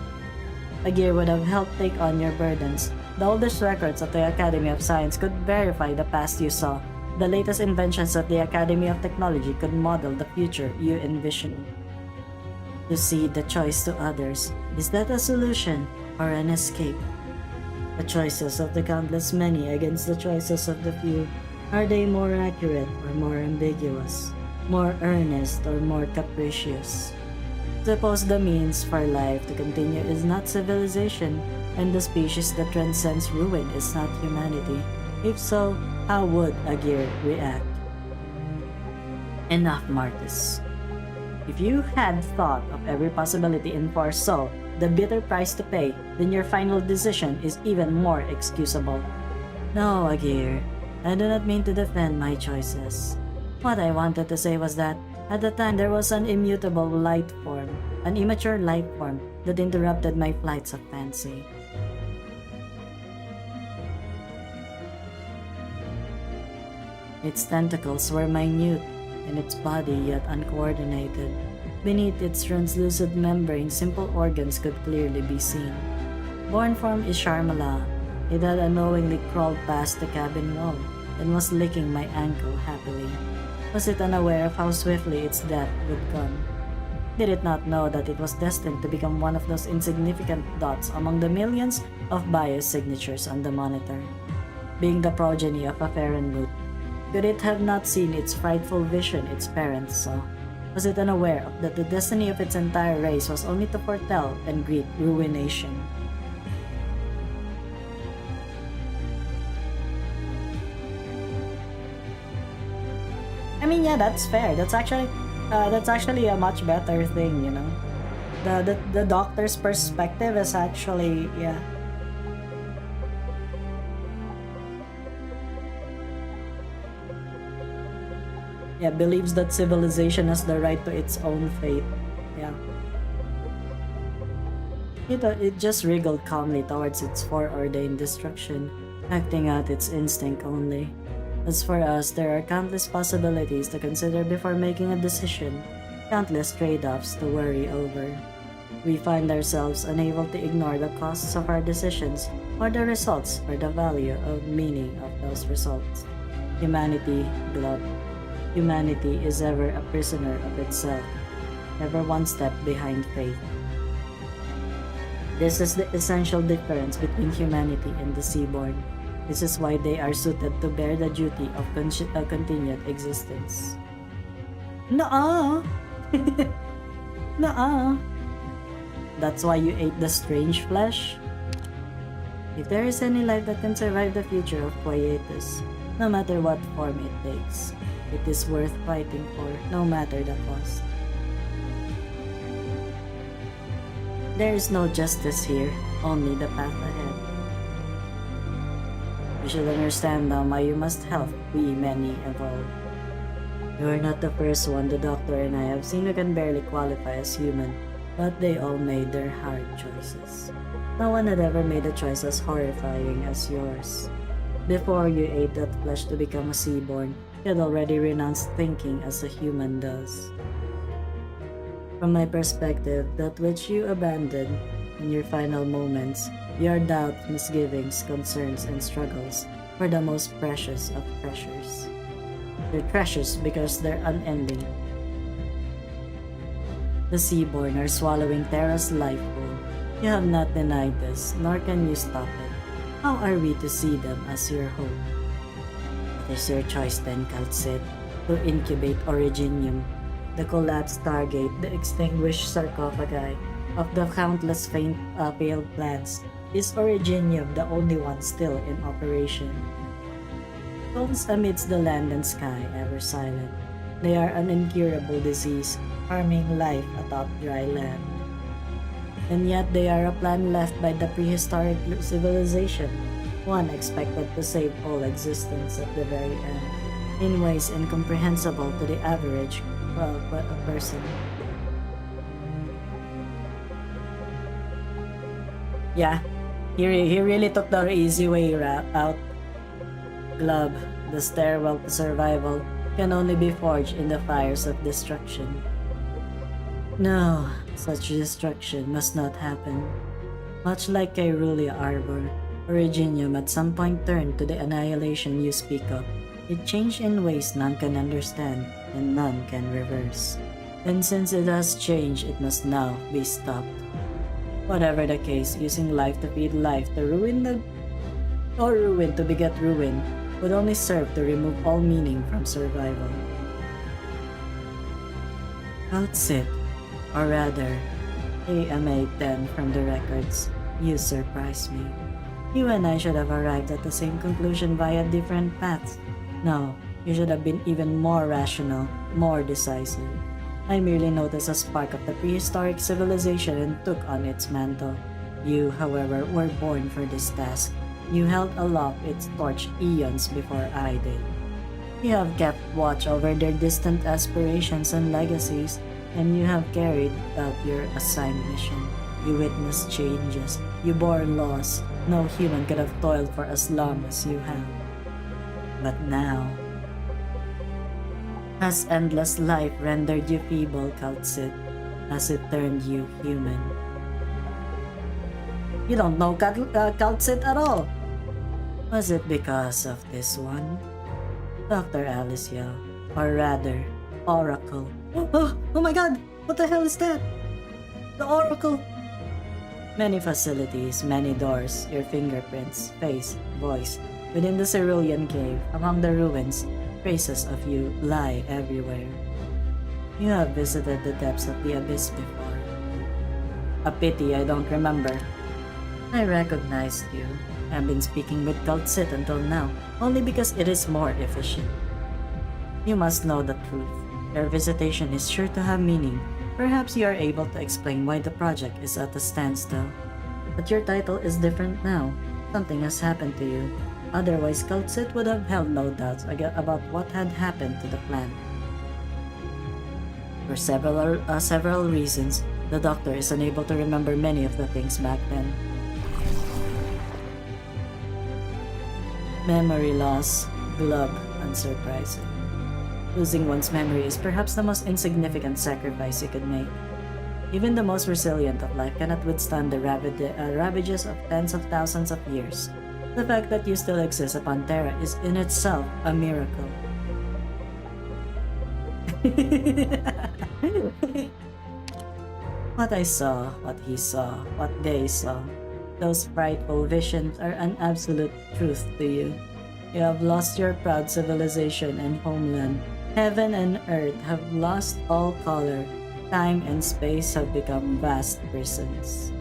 A gear would have helped take on your burdens. The oldest records of the Academy of Science could verify the past you saw. The latest inventions at the Academy of Technology could model the future you envisioned. To cede the choice to others, is that a solution or an escape? The choices of the countless many against the choices of the few, are they more accurate or more ambiguous? More earnest or more capricious? Suppose the means for life to continue is not civilization, and the species that transcends ruin is not humanity. If so, how would a gear react? Enough, Martus. If you had thought of every possibility and foresaw the bitter price to pay, then your final decision is even more excusable. No, Agir, I do not mean to defend my choices. What I wanted to say was that, at the time there was an immutable light form, an immature life form that interrupted my flights of fancy. Its tentacles were minute, and its body yet uncoordinated. Beneath its translucent membrane, simple organs could clearly be seen. Born from Isharmala, it had unknowingly crawled past the cabin wall and was licking my ankle happily. Was it unaware of how swiftly its death would come? Did it not know that it was destined to become one of those insignificant dots among the millions of biosignatures on the monitor? Being the progeny of a Fahrenheit, could it have not seen its frightful vision its parents saw? Was it unaware that the destiny of its entire race was only to foretell and greet ruination? I mean, yeah, that's fair. That's actually a much better thing, you know. The doctor's perspective is actually, yeah. Yeah, believes that civilization has the right to its own fate. Yeah. It just wriggled calmly towards its foreordained destruction, acting out its instinct only. As for us, there are countless possibilities to consider before making a decision, countless trade-offs to worry over. We find ourselves unable to ignore the costs of our decisions, or the results, or the value of meaning of those results. Humanity, Glove. Humanity is ever a prisoner of itself, ever one step behind fate. This is the essential difference between humanity and the Seaborn. This is why they are suited to bear the duty of continued existence. Nuh-uh! Nuh-uh! That's why you ate the strange flesh? If there is any life that can survive the future of Quietus, no matter what form it takes, it is worth fighting for, no matter the cost. There is no justice here, only the path ahead. You should understand now why you must help we many evolve. You are not the first one the doctor and I have seen who can barely qualify as human, but they all made their hard choices. No one had ever made a choice as horrifying as yours. Before you ate that flesh to become a Seaborn, you had already renounced thinking as a human does. From my perspective, that which you abandoned in your final moments, your doubts, misgivings, concerns, and struggles, were the most precious of treasures. They're precious because they're unending. The Seaborn are swallowing Terra's life whole. You have not denied this, nor can you stop it. How are we to see them as your hope? It is your choice then, Kaltsit, to incubate Originium, the collapsed Stargate, the extinguished sarcophagi of the countless failed plans. Is Originium the only one still in operation? Bones amidst the land and sky, ever silent. They are an incurable disease, harming life atop dry land. And yet they are a plan left by the prehistoric civilization, one expected to save all existence at the very end, in ways incomprehensible to the average person. Yeah, he really took the easy way out. Glove, the stairwell to survival, can only be forged in the fires of destruction. No, such destruction must not happen. Much like Kyrulia Arbor, Originium at some point turned to the annihilation you speak of. It changed in ways none can understand, and none can reverse. And since it has changed, it must now be stopped. Whatever the case, using life to feed life to ruin to beget ruin would only serve to remove all meaning from survival. Kaltsit, or rather, AMA 10 from the records, you surprise me. You and I should have arrived at the same conclusion via different paths. No, you should have been even more rational, more decisive. I merely noticed a spark of the prehistoric civilization and took on its mantle. You, however, were born for this task. You held aloft its torch eons before I did. You have kept watch over their distant aspirations and legacies, and you have carried out your assigned mission. You witnessed changes, you bore loss. No human could have toiled for as long as you have. But now, has endless life rendered you feeble, Kaltsit? Has it turned you human? You don't know Kaltsit at all! Was it because of this one? Dr. Alyssciel, or rather, Oracle. Oh my god! What the hell is that? The Oracle! Many facilities, many doors, your fingerprints, face, voice. Within the Cerulean cave, among the ruins, traces of you lie everywhere. You have visited the depths of the abyss before. A pity I don't remember. I recognized you. I've been speaking with Kaltsit until now, only because it is more efficient. You must know the truth. Your visitation is sure to have meaning. Perhaps you are able to explain why the project is at a standstill. But your title is different now. Something has happened to you. Otherwise, Kaltsit would have held no doubts about what had happened to the plan. For several reasons, The doctor is unable to remember many of the things back then. Memory loss, glub, unsurprising. Losing one's memory is perhaps the most insignificant sacrifice you could make. Even the most resilient of life cannot withstand the ravages of tens of thousands of years. The fact that you still exist upon Terra is in itself a miracle. What I saw, what he saw, what they saw, those frightful visions are an absolute truth to you. You have lost your proud civilization and homeland. Heaven and earth have lost all color. Time and space have become vast prisons.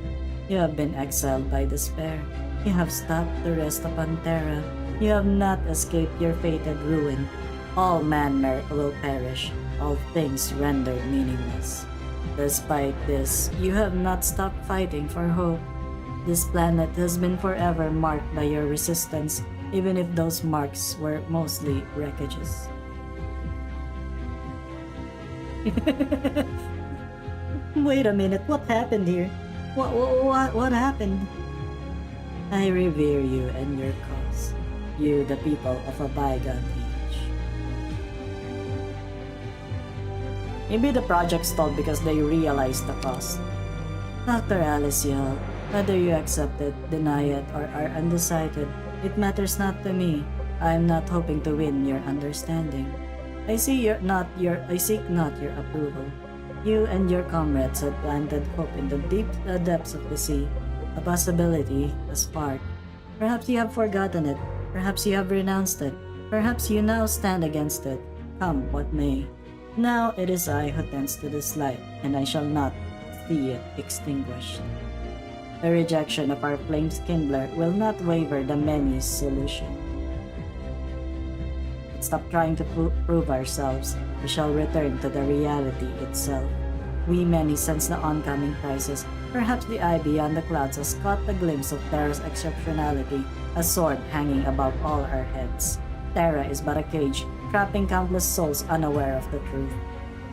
You have been exiled by despair. You have stopped to rest upon Terra. You have not escaped your fated ruin. All man will perish, all things rendered meaningless. Despite this, you have not stopped fighting for hope. This planet has been forever marked by your resistance, even if those marks were mostly wreckages. Wait a minute, what happened here? What happened? I revere you and your cause, you the people of a bygone age. Maybe the project stalled because they realized the cost. Dr. Alyssciel, whether you accept it, deny it, or are undecided, it matters not to me. I am not hoping to win your understanding. I seek not your approval. You and your comrades have planted hope in the deep depths of the sea. A possibility, a spark. Perhaps you have forgotten it. Perhaps you have renounced it. Perhaps you now stand against it. Come what may. Now it is I who tends to this light, and I shall not see it extinguished. The rejection of our flame's kindler will not waver the many's solution. Stop trying to prove ourselves. We shall return to the reality itself. We many sense the oncoming crisis. Perhaps the eye beyond the clouds has caught a glimpse of Terra's exceptionality, a sword hanging above all our heads. Terra is but a cage, trapping countless souls unaware of the truth.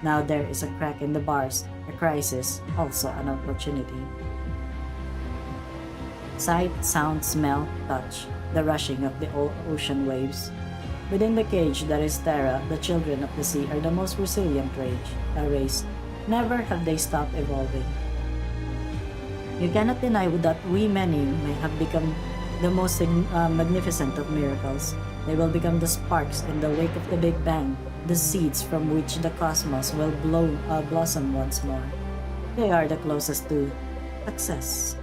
Now there is a crack in the bars, a crisis, also an opportunity. Sight, sound, smell, touch, the rushing of the ocean waves. Within the cage that is Terra, the children of the sea are the most resilient race. Never have they stopped evolving. You cannot deny that we many may have become the most magnificent of miracles. They will become the sparks in the wake of the Big Bang, the seeds from which the cosmos will blossom once more. They are the closest to success.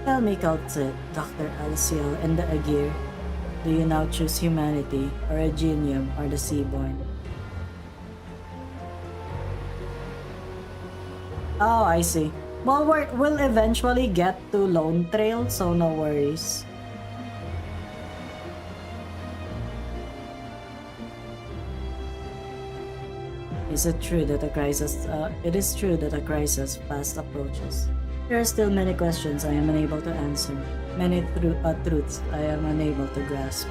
Tell me, Cultsit, Dr. Alyssciel, and the Agir, do you now choose humanity, or a genium, or the Seaborn? Oh, I see. Well, we'll eventually get to Lone Trail, so no worries. Is it true that a crisis? It is true that a crisis fast approaches. There are still many questions I am unable to answer, many truths I am unable to grasp.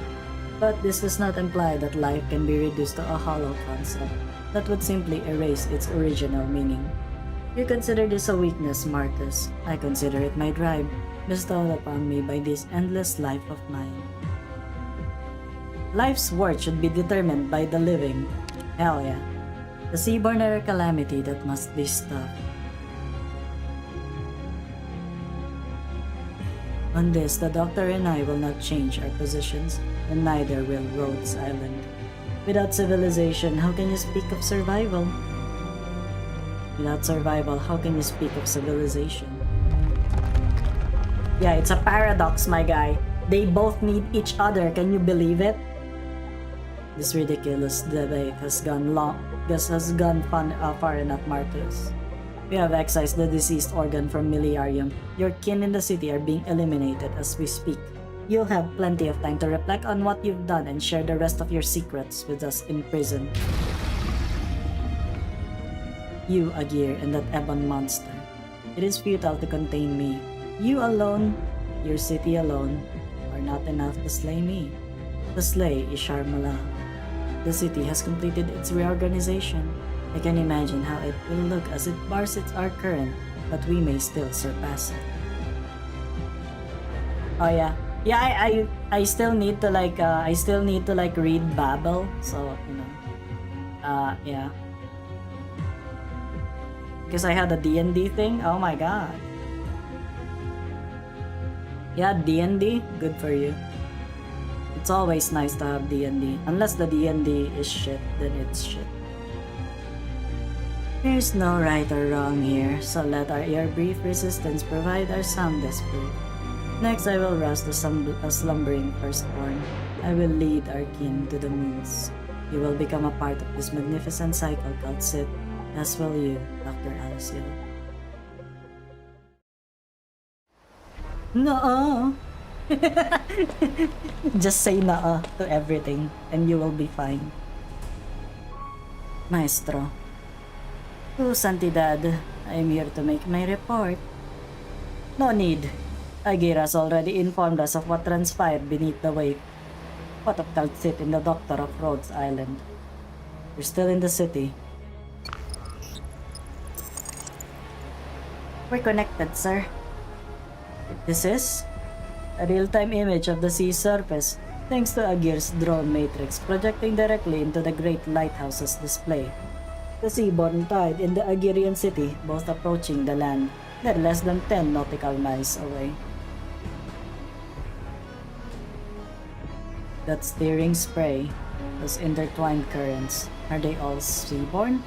But this does not imply that life can be reduced to a hollow concept that would simply erase its original meaning. You consider this a weakness, Marcus. I consider it my drive, bestowed upon me by this endless life of mine. Life's worth should be determined by the living. Hell yeah. The Seaborn are a calamity that must be stopped. On this, the Doctor and I will not change our positions, and neither will Rhodes Island. Without civilization, how can you speak of survival? Without survival, how can you speak of civilization? Yeah, it's a paradox, my guy. They both need each other, can you believe it? This ridiculous debate has gone far enough, Marcus. We have excised the deceased organ from Miliarium. Your kin in the city are being eliminated as we speak. You'll have plenty of time to reflect on what you've done and share the rest of your secrets with us in prison. You, Agir, and that Ebon monster. It is futile to contain me. You alone, your city alone, are not enough to slay me. To slay is Sharmala. The city has completed its reorganization. I can imagine how it will look as it bars our current, but we may still surpass it. Oh yeah. Yeah, I still need to like read Babel, so you know. Yeah. Because I had a D&D thing. Oh my god. Yeah, D&D, good for you. It's always nice to have D&D. Unless the D&D is shit, then it's shit. There's no right or wrong here, so let our air-brief resistance provide our soundest proof. Next, I will rouse the slumbering firstborn. I will lead our kin to the moons. You will become a part of this magnificent cycle called Sith, as will you, Dr. Alyssciel. No. Just say naa to everything, and you will be fine. Maestro. Oh, Santidad, I am here to make my report. No need. Agir has already informed us of what transpired beneath the wave. What of cult Sith in the Doctor of Rhodes Island? We're still in the city. We're connected, sir. This is a real-time image of the sea's surface, thanks to Agir's drone matrix projecting directly into the great lighthouse's display. The seaborne tide in the Agirian city, both approaching the land. They're less than 10 nautical miles away. That steering spray, those intertwined currents, are they all seaborne?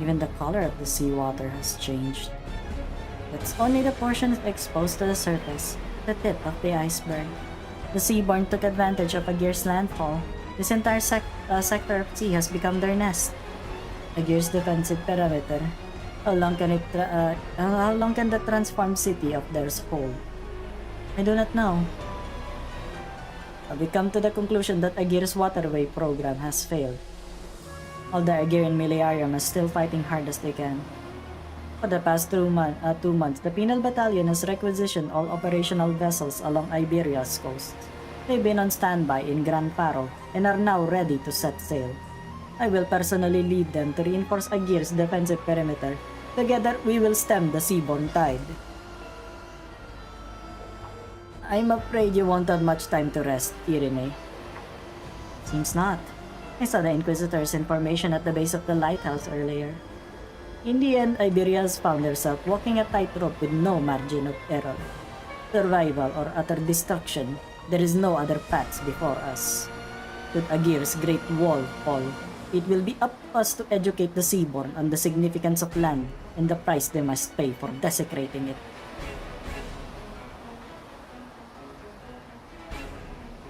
Even the color of the seawater has changed. That's only the portion exposed to the surface, the tip of the iceberg. The seaborne took advantage of Agir's landfall. This entire sector of sea has become their nest. Agir's defensive perimeter. How long can the transformed city of theirs hold? I do not know. We come to the conclusion that Agir's waterway program has failed. All the Agirian militarium is still fighting hard as they can. For the past 2 months, the Penal Battalion has requisitioned all operational vessels along Iberia's coast. They've been on standby in Gran Faro and are now ready to set sail. I will personally lead them to reinforce Agir's defensive perimeter. Together, we will stem the seaborne tide. I'm afraid you won't have much time to rest, Irene. Seems not. I saw the Inquisitor's information at the base of the lighthouse earlier. In the end, Iberia has found herself walking a tightrope with no margin of error. Survival or utter destruction, there is no other paths before us. Should Agir's great wall fall, it will be up to us to educate the seaborne on the significance of land and the price they must pay for desecrating it.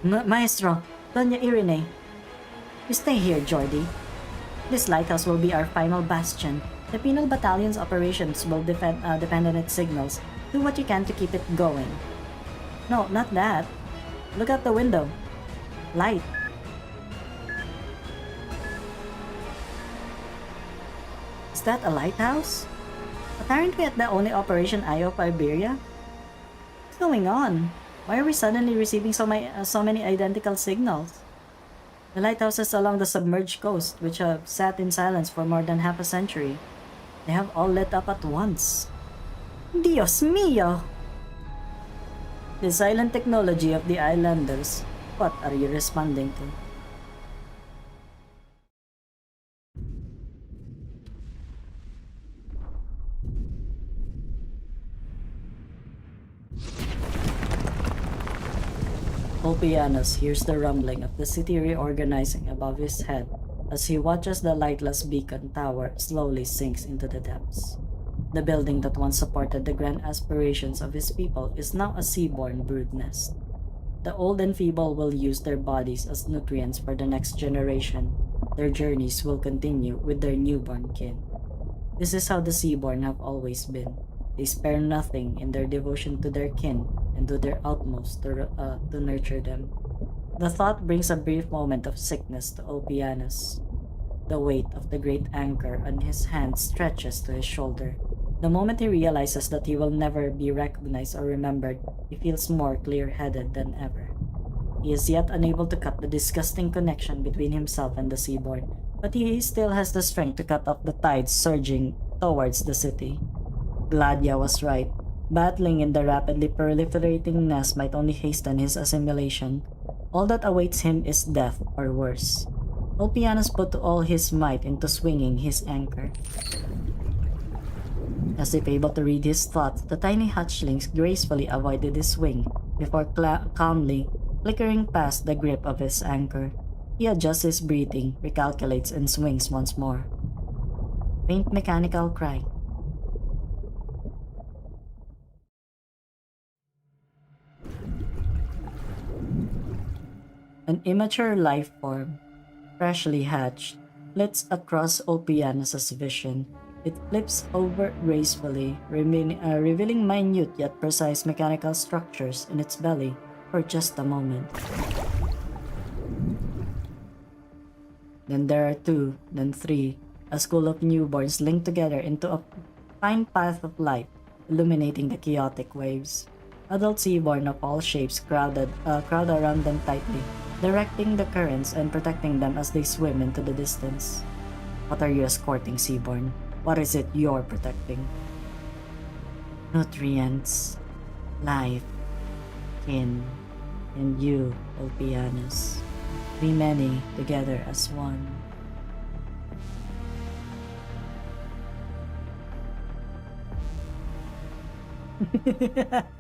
Maestro, Doña Irene, you stay here, Jordi. This lighthouse will be our final bastion. The Penal Battalion's operations will depend on its signals. Do what you can to keep it going. No, not that. Look out the window. Light. Is that a lighthouse? But aren't we at the only operation eye of Iberia? What's going on? Why are we suddenly receiving so many identical signals? The lighthouses along the submerged coast, which have sat in silence for more than half a century, they have all lit up at once. Dios mío! The silent technology of the islanders. What are you responding to? Ulpianus hears the rumbling of the city reorganizing above his head as he watches the lightless beacon tower slowly sinks into the depths. The building that once supported the grand aspirations of his people is now a seaborne brood nest. The old and feeble will use their bodies as nutrients for the next generation. Their journeys will continue with their newborn kin. This is how the seaborne have always been. They spare nothing in their devotion to their kin and do their utmost to nurture them. The thought brings a brief moment of sickness to Ulpianus. The weight of the great anchor on his hand stretches to his shoulder. The moment he realizes that he will never be recognized or remembered, he feels more clear-headed than ever. He is yet unable to cut the disgusting connection between himself and the seaborne, but he still has the strength to cut off the tides surging towards the city. Gladia was right. Battling in the rapidly proliferating nest might only hasten his assimilation. All that awaits him is death or worse. Ulpianus put all his might into swinging his anchor. As if able to read his thoughts, the tiny hatchlings gracefully avoided his swing before calmly flickering past the grip of his anchor. He adjusts his breathing, recalculates, and swings once more. Faint mechanical cry. An immature life form, freshly hatched, flits across Ulpianus' vision. It flips over gracefully, revealing minute yet precise mechanical structures in its belly for just a moment. Then there are two, then three, a school of newborns linked together into a fine path of light, illuminating the chaotic waves. Adult seaborn of all shapes crowd around them tightly, directing the currents and protecting them as they swim into the distance. What are you escorting, seaborn? What is it you're protecting? Nutrients, life, kin, and you, Ulpianus. We many together as one.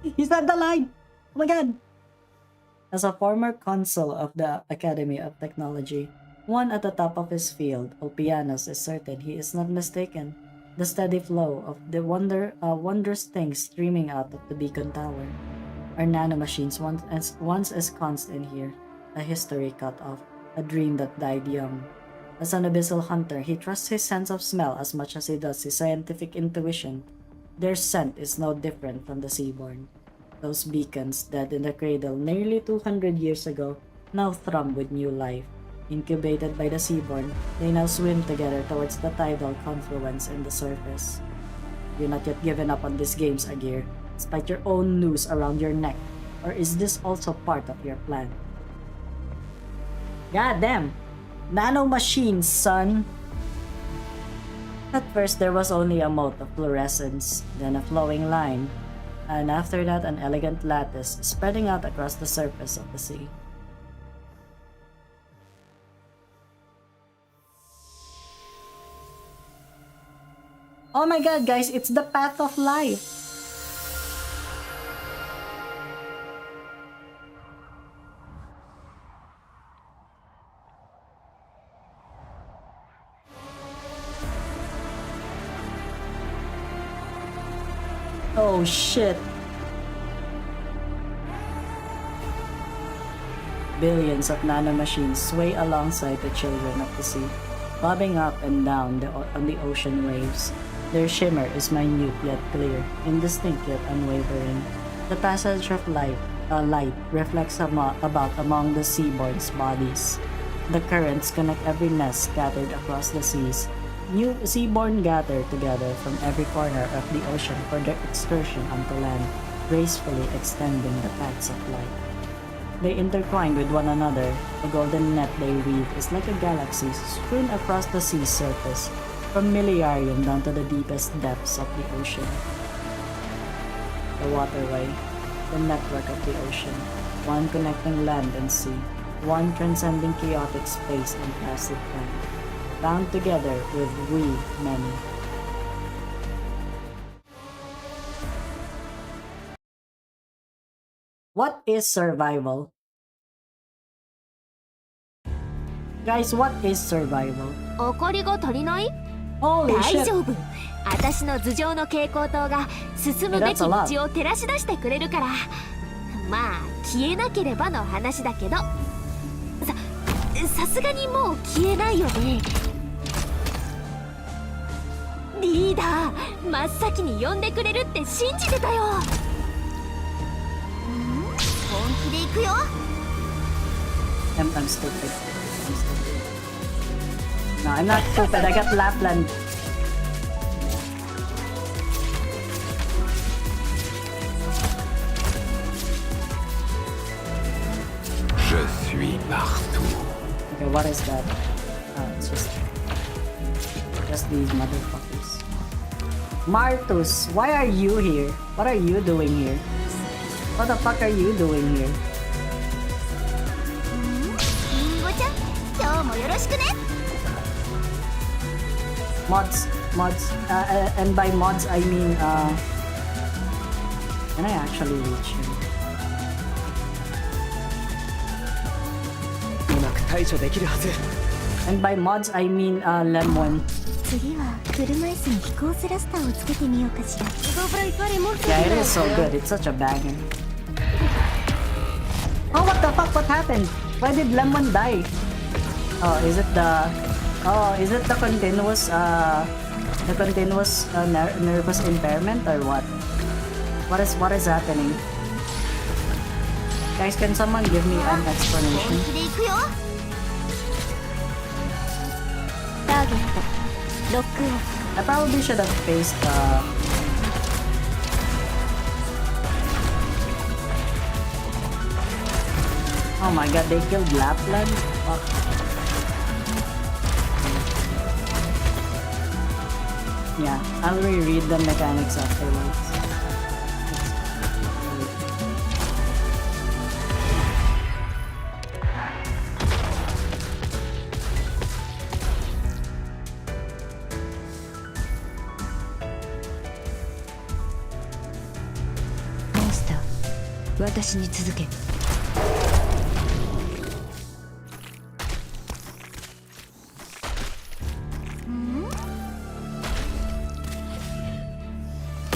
He said the line! Oh my god! As a former consul of the Academy of Technology, one at the top of his field, Ulpianus is certain he is not mistaken. The steady flow of the wondrous things streaming out of the beacon tower. Our nanomachines once ensconced in here, a history cut off, a dream that died young. As an abyssal hunter, he trusts his sense of smell as much as he does his scientific intuition. Their scent is no different from the seaborn. Those beacons, dead in the cradle nearly 200 years ago, now thrum with new life. Incubated by the seaborn, they now swim together towards the tidal confluence in the surface. You're not yet given up on these games, Agir, despite your own noose around your neck. Or is this also part of your plan? God damn! Nanomachines, son! At first, there was only a mote of fluorescence, then a flowing line, and after that an elegant lattice spreading out across the surface of the sea. Oh my god, guys, it's the path of life! Oh shit. Billions of nanomachines sway alongside the children of the sea, bobbing up and down on the ocean waves. Their shimmer is minute yet clear, indistinct yet unwavering. The passage of light reflects about among the seaborn's bodies. The currents connect every nest scattered across the seas. New seaborn gather together from every corner of the ocean for their excursion onto land, gracefully extending the paths of light. They intertwine with one another. The golden net they weave is like a galaxy strewn across the sea's surface, from Milliarium down to the deepest depths of the ocean. The waterway, the network of the ocean, one connecting land and sea, one transcending chaotic space and passive time, bound together with we many. What is survival? Guys, what is survival? 怒りが足りない？ Holy 大 shit! 丈夫。私の頭上の蛍光灯が進むべき道を照らし出してくれるから。まあ消えなければの話だけど、さすがにもう消えないよね。リーダー、真っ先に呼んでくれるって信じてたよ。本気で行くよ。I'm stupid. I'm stupid. No, I'm not stupid. I got Lapland. Je suis partout. Okay, what is that? It's just these motherfuckers. Martus, why are you here? What are you doing here? What the fuck are you doing here? リンゴちゃん、今日もよろしくね。 Mods, and by mods I mean, can I actually reach you? うまく対処できるはず。 And by mods I mean, Lemon. 次は車椅子に飛行スラスターをつけてみようかしら。 Yeah, it is so good. It's such a banger. Oh, what the fuck? What happened? Why did Lemon die? Oh, is it the... Oh, is it the continuous, nervous impairment or what? What is happening? Guys, can someone give me an 本 explanation? 気で行くよ。ターゲットロックオフ。 I probably should have faced, Oh my god, they killed Lapland? Fuck. Yeah, I'll reread the mechanics afterwards. Monster 私に続け。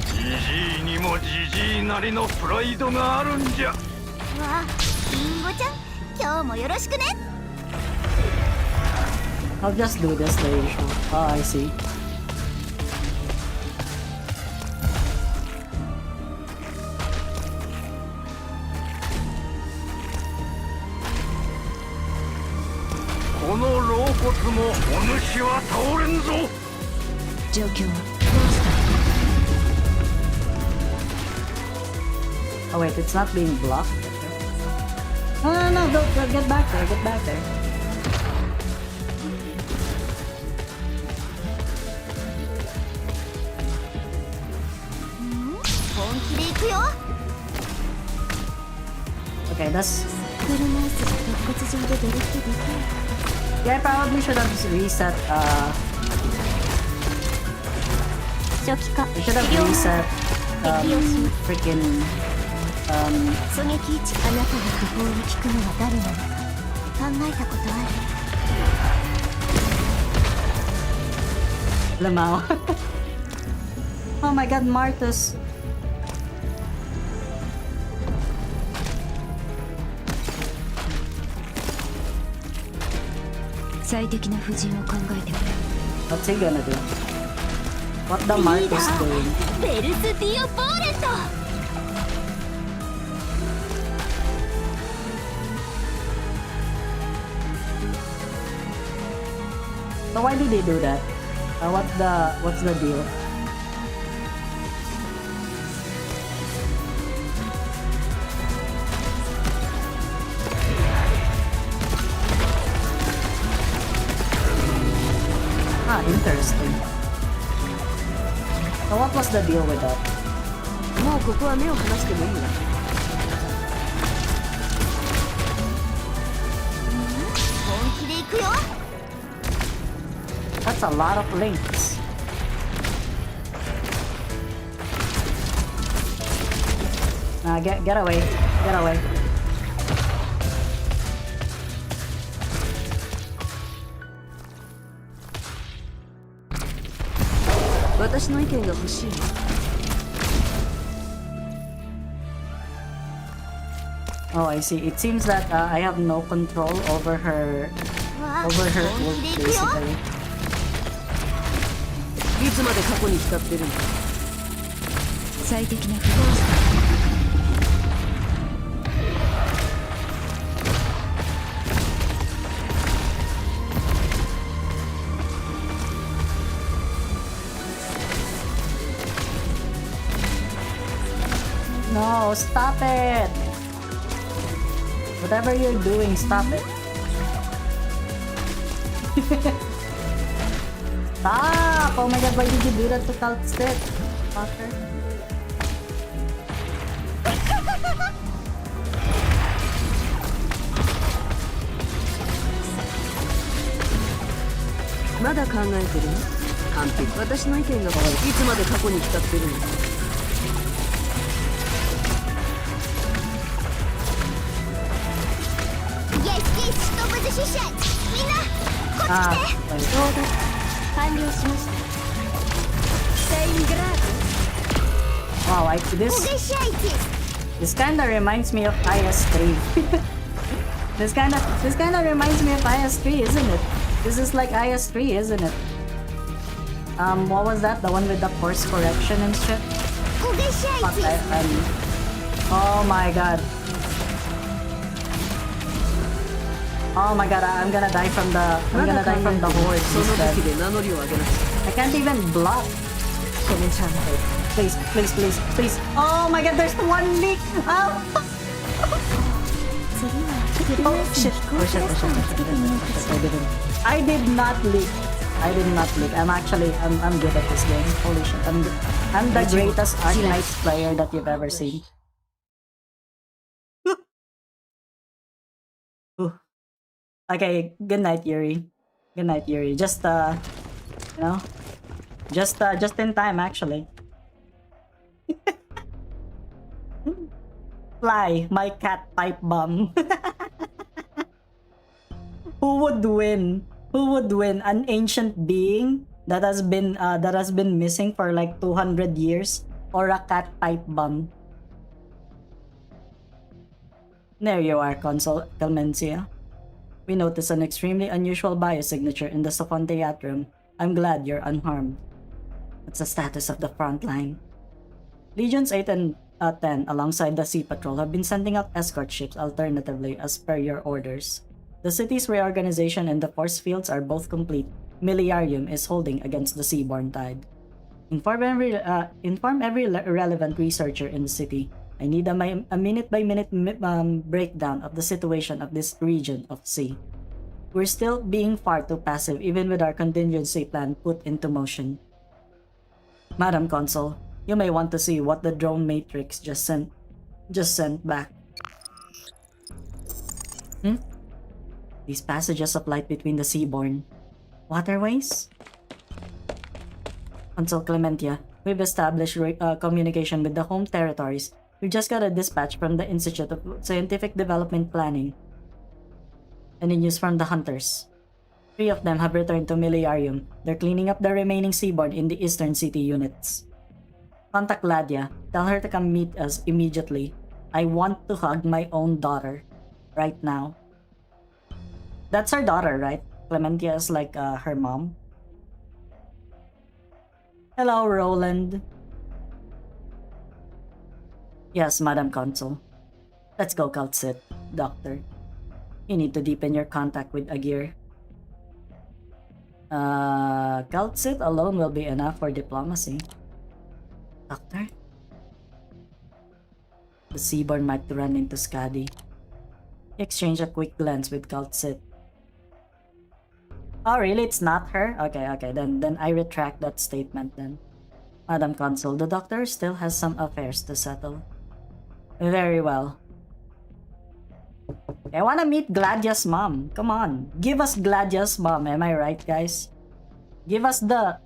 じじいにもじじいなりのプライドがあるんじゃ。わあ、リンゴちゃん、今日もよろしくね。 I'll just do this the usual. Oh, I see.この老骨もお主は倒れんぞ。状況は Oh wait, it's not being blocked? No, don't get back there, get back there. 本気で行くよ。 Okay, that's... 車椅子が肋骨上でドリフトできる。 Yeah, I probably should have reset, 初期化 I should have reset, freaking, 狙撃位置。あなたの訃報を聞くのは誰なのか考えたことある？ Lamau. Oh my god, Martus. 最適な布陣を考えてくれ。 What's he gonna do? What the Martus doing? ベルス・ディオ・ボーレット。 So why did they do that? What's the deal? Ah, interesting. So what was the deal with that? もうここは目を離してもいいわ。本気で行くよ。 That's a lot of links. Get away. Get away. 私の意見が欲しいの。 Oh, I see. It seems that I have no control over her ult, 本気で行くよ。 basically. いつまで過去に浸ってるの？最適な布陣。 No, stop it! Whatever you're doing, stop it. Stop! Oh my god, why did you do that to Calcit? Fucker.まだ考えてるの？完璧。私の意見がいつまで過去に浸ってるの？ Ah, 完了しましたセイングラー wow, this kinda reminds me of IS3. this kinda reminds me of IS3, isn't it? This is like IS3, isn't it? What was that? The one with the course correction and shit? Fuck, oh my god. Oh my god, I'm gonna die from the horde instead. I can't even block. Please, please, please, please. Oh my god, there's one leak! Oh, oh shit. Oh shit, oh shit, oh shit. I did not leak. I did not leak. I'm good at this game. Holy shit. I'm the greatest Arknights player that you've ever seen. Okay, good night, Yuri. Good night, Yuri. Just you know, just in time, actually. Fly, my cat pipe bomb. Who would win? Who would win? An ancient being that has been missing for like 200 years, or a cat pipe bomb? There you are, Consul Calmencia. We noticed an extremely unusual biosignature in the Sophontheatrum. I'm glad you're unharmed. What's the status of the front line? Legions 8 and 10 alongside the Sea Patrol have been sending out escort ships alternatively as per your orders. The city's reorganization and the force fields are both complete. Miliarium is holding against the seaborne tide. Inform every relevant researcher in the city. I need a minute-by-minute breakdown of the situation of this region of sea. We're still being far too passive even with our contingency plan put into motion. Madam Consul, you may want to see what the drone matrix just sent back. These passages of light between the seaborne waterways? Consul Clementia, we've established communication with the home territories. We just got a dispatch from the Institute of Scientific Development Planning and the news from the Hunters. 3 of them have returned to Miliarium. They're cleaning up the remaining seaboard in the eastern city units. Contact Ladia. Tell her to come meet us immediately. I want to hug my own daughter. Right now. That's her daughter, right? Clementia is like her mom. Hello, Roland. Yes, Madam Consul. Let's go, Calcit, Doctor. You need to deepen your contact with Agir. Calcit alone will be enough for diplomacy. Doctor? The Seaborn might run into Skadi. Exchange a quick glance with Calcit. Oh, really? It's not her? Okay, then I retract that statement then. Madam Consul, the Doctor still has some affairs to settle. Very well. I wanna meet Gladia's mom. Come on. Give us Gladia's mom. Am I right, guys? Give us the...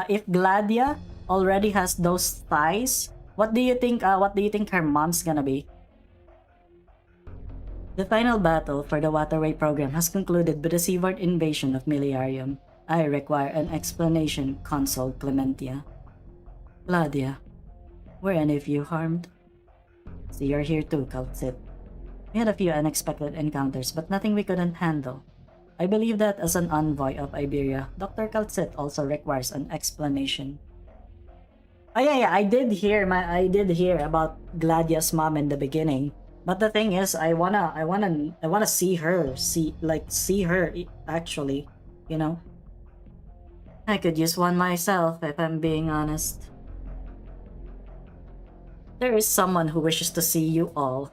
if Gladia already has those thighs, what do you think her mom's gonna be? The final battle for the waterway program has concluded with the seaward invasion of Miliarium. I require an explanation, Consul Clementia. Gladia, were any of you harmed? So you're here too, Calcit. We had a few unexpected encounters, but nothing we couldn't handle. I believe that as an envoy of Iberia, Dr. Calcit also requires an explanation. Oh yeah, I did hear about Gladia's mom in the beginning. But the thing is, I wanna see her, see her actually, you know. I could use one myself if I'm being honest. There is someone who wishes to see you all.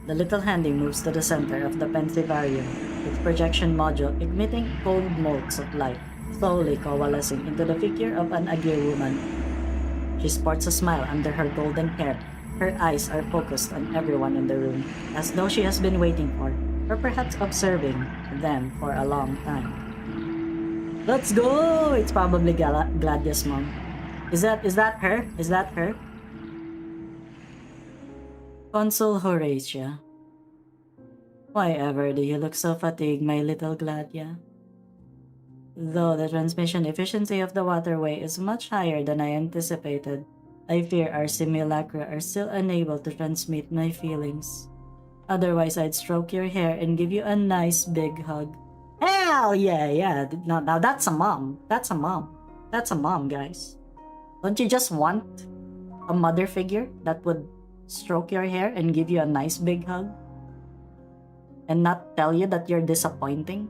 The little handy moves to the center of the pensivarium, its projection module emitting cold motes of light, slowly coalescing into the figure of an Agir woman. She sports a smile under her golden hair. Her eyes are focused on everyone in the room, as though she has been waiting for, or perhaps observing, them for a long time. Let's go! It's probably Gladia's mom. Is that her? Is that her? Consul Horatia. Why ever do you look so fatigued, my little Gladia? Though the transmission efficiency of the waterway is much higher than I anticipated, I fear our simulacra are still unable to transmit my feelings. Otherwise, I'd stroke your hair and give you a nice big hug. Hell yeah. Now that's a mom. That's a mom. That's a mom, guys. Don't you just want a mother figure that would stroke your hair and give you a nice big hug? And not tell you that you're disappointing?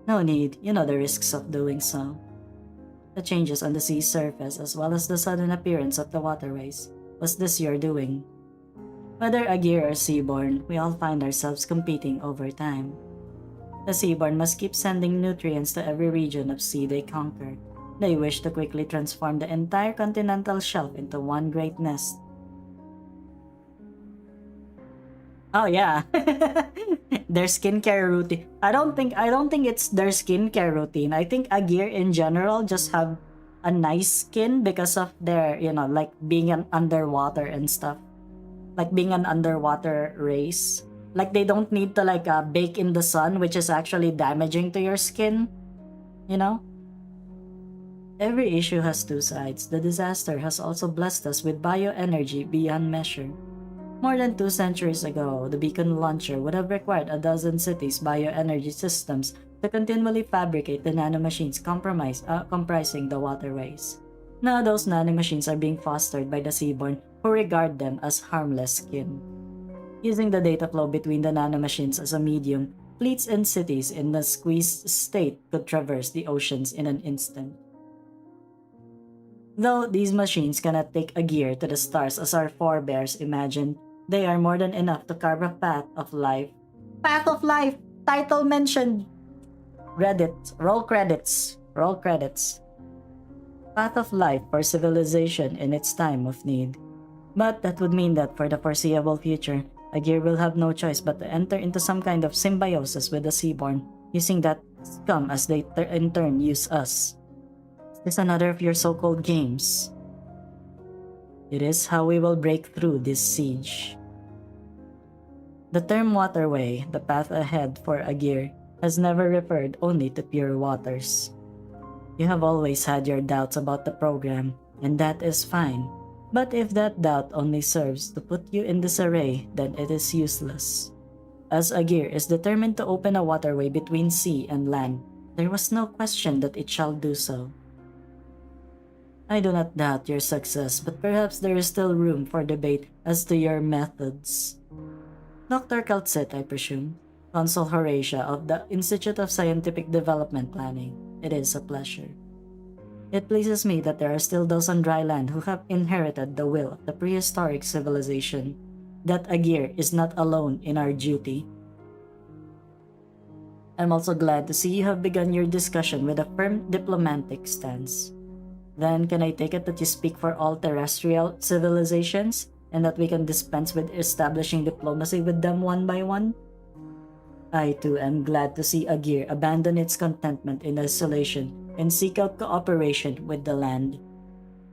No need, you know the risks of doing so. The changes on the sea's surface as well as the sudden appearance of the waterways was this your doing. Whether Agir or Seaborn, we all find ourselves competing over time. The Seaborn must keep sending nutrients to every region of sea they conquer. They wish to quickly transform the entire continental shelf into one great nest. Oh yeah. Their skincare routine. I don't think it's their skincare routine. I think Agir in general just have a nice skin because of their, like being an underwater and stuff. Like being an underwater race. Like they don't need to bake in the sun, which is actually damaging to your skin. Every issue has two sides. The disaster has also blessed us with bioenergy beyond measure. More than 2 centuries ago, the beacon launcher would have required a dozen cities' bioenergy systems to continually fabricate the nanomachines comprising the waterways. Now those nanomachines are being fostered by the Seaborn, who regard them as harmless skin. Using the data flow between the nanomachines as a medium, fleets and cities in the squeezed state could traverse the oceans in an instant. Though these machines cannot take Agir to the stars as our forebears imagined, they are more than enough to carve a path of life. Path of life! Title mentioned! Reddit. Roll credits. Roll credits. Path of life for civilization in its time of need. But that would mean that for the foreseeable future, Agir will have no choice but to enter into some kind of symbiosis with the Seaborn, using that scum as they in turn use us. Is this another of your so-called games? It is how we will break through this siege. The term waterway, the path ahead for Agir, has never referred only to pure waters. You have always had your doubts about the program, and that is fine. But if that doubt only serves to put you in disarray, then it is useless. As Agir is determined to open a waterway between sea and land, there was no question that it shall do so. I do not doubt your success, but perhaps there is still room for debate as to your methods. Dr. Kaltsit, I presume, Consul Horatia of the Institute of Scientific Development Planning. It is a pleasure. It pleases me that there are still those on dry land who have inherited the will of the prehistoric civilization, that Agir is not alone in our duty. I'm also glad to see you have begun your discussion with a firm diplomatic stance. Then can I take it that you speak for all terrestrial civilizations, and that we can dispense with establishing diplomacy with them one by one? I too am glad to see Agir abandon its contentment in isolation and seek out cooperation with the land.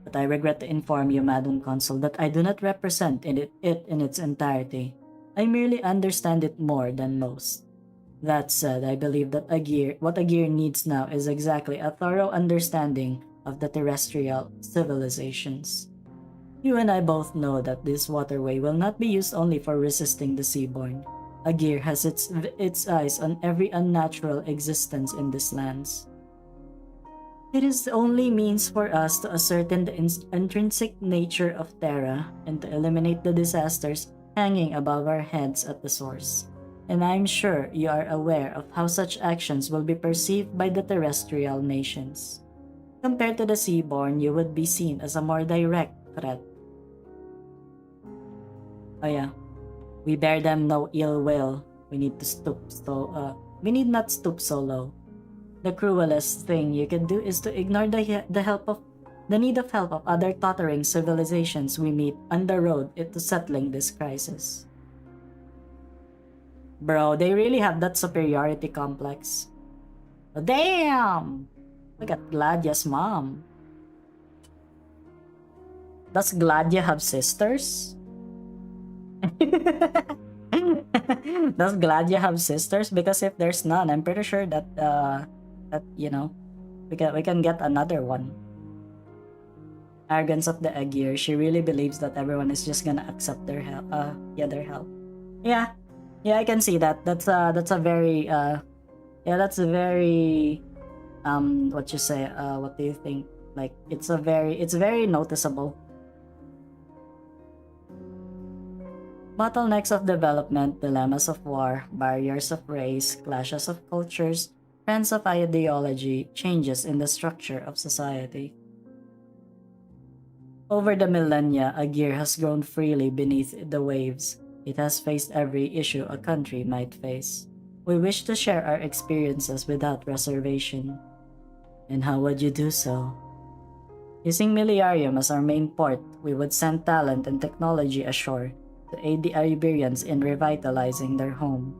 But I regret to inform you, Madam Consul, that I do not represent it in its entirety. I merely understand it more than most. That said, I believe that what Agir needs now is exactly a thorough understanding of the terrestrial civilizations. You and I both know that this waterway will not be used only for resisting the Seaborn. Agir has its eyes on every unnatural existence in these lands. It is the only means for us to ascertain the intrinsic nature of Terra and to eliminate the disasters hanging above our heads at the source. And I'm sure you are aware of how such actions will be perceived by the terrestrial nations. Compared to the Seaborn, you would be seen as a more direct threat. Oh yeah. We bear them no ill will. We need to stoop we need not stoop so low. The cruelest thing you can do is to ignore the need of help of other tottering civilizations we meet on the road to settling this crisis. Bro, they really have that superiority complex. Oh, damn! Look at Gladia's mom. Does Gladia have sisters? Does Gladia have sisters? Because if there's none, I'm pretty sure that you know, we can get another one. Arrogance of the Aegir. She really believes that everyone is just gonna accept their help. Their help. Yeah, I can see that. That's a very that's a very what you say? What do you think? Like it's very noticeable. Bottlenecks of development, dilemmas of war, barriers of race, clashes of cultures, trends of ideology, changes in the structure of society. Over the millennia, Aegir has grown freely beneath the waves. It has faced every issue a country might face. We wish to share our experiences without reservation. And how would you do so? Using Miliarium as our main port, we would send talent and technology ashore to aid the Iberians in revitalizing their home.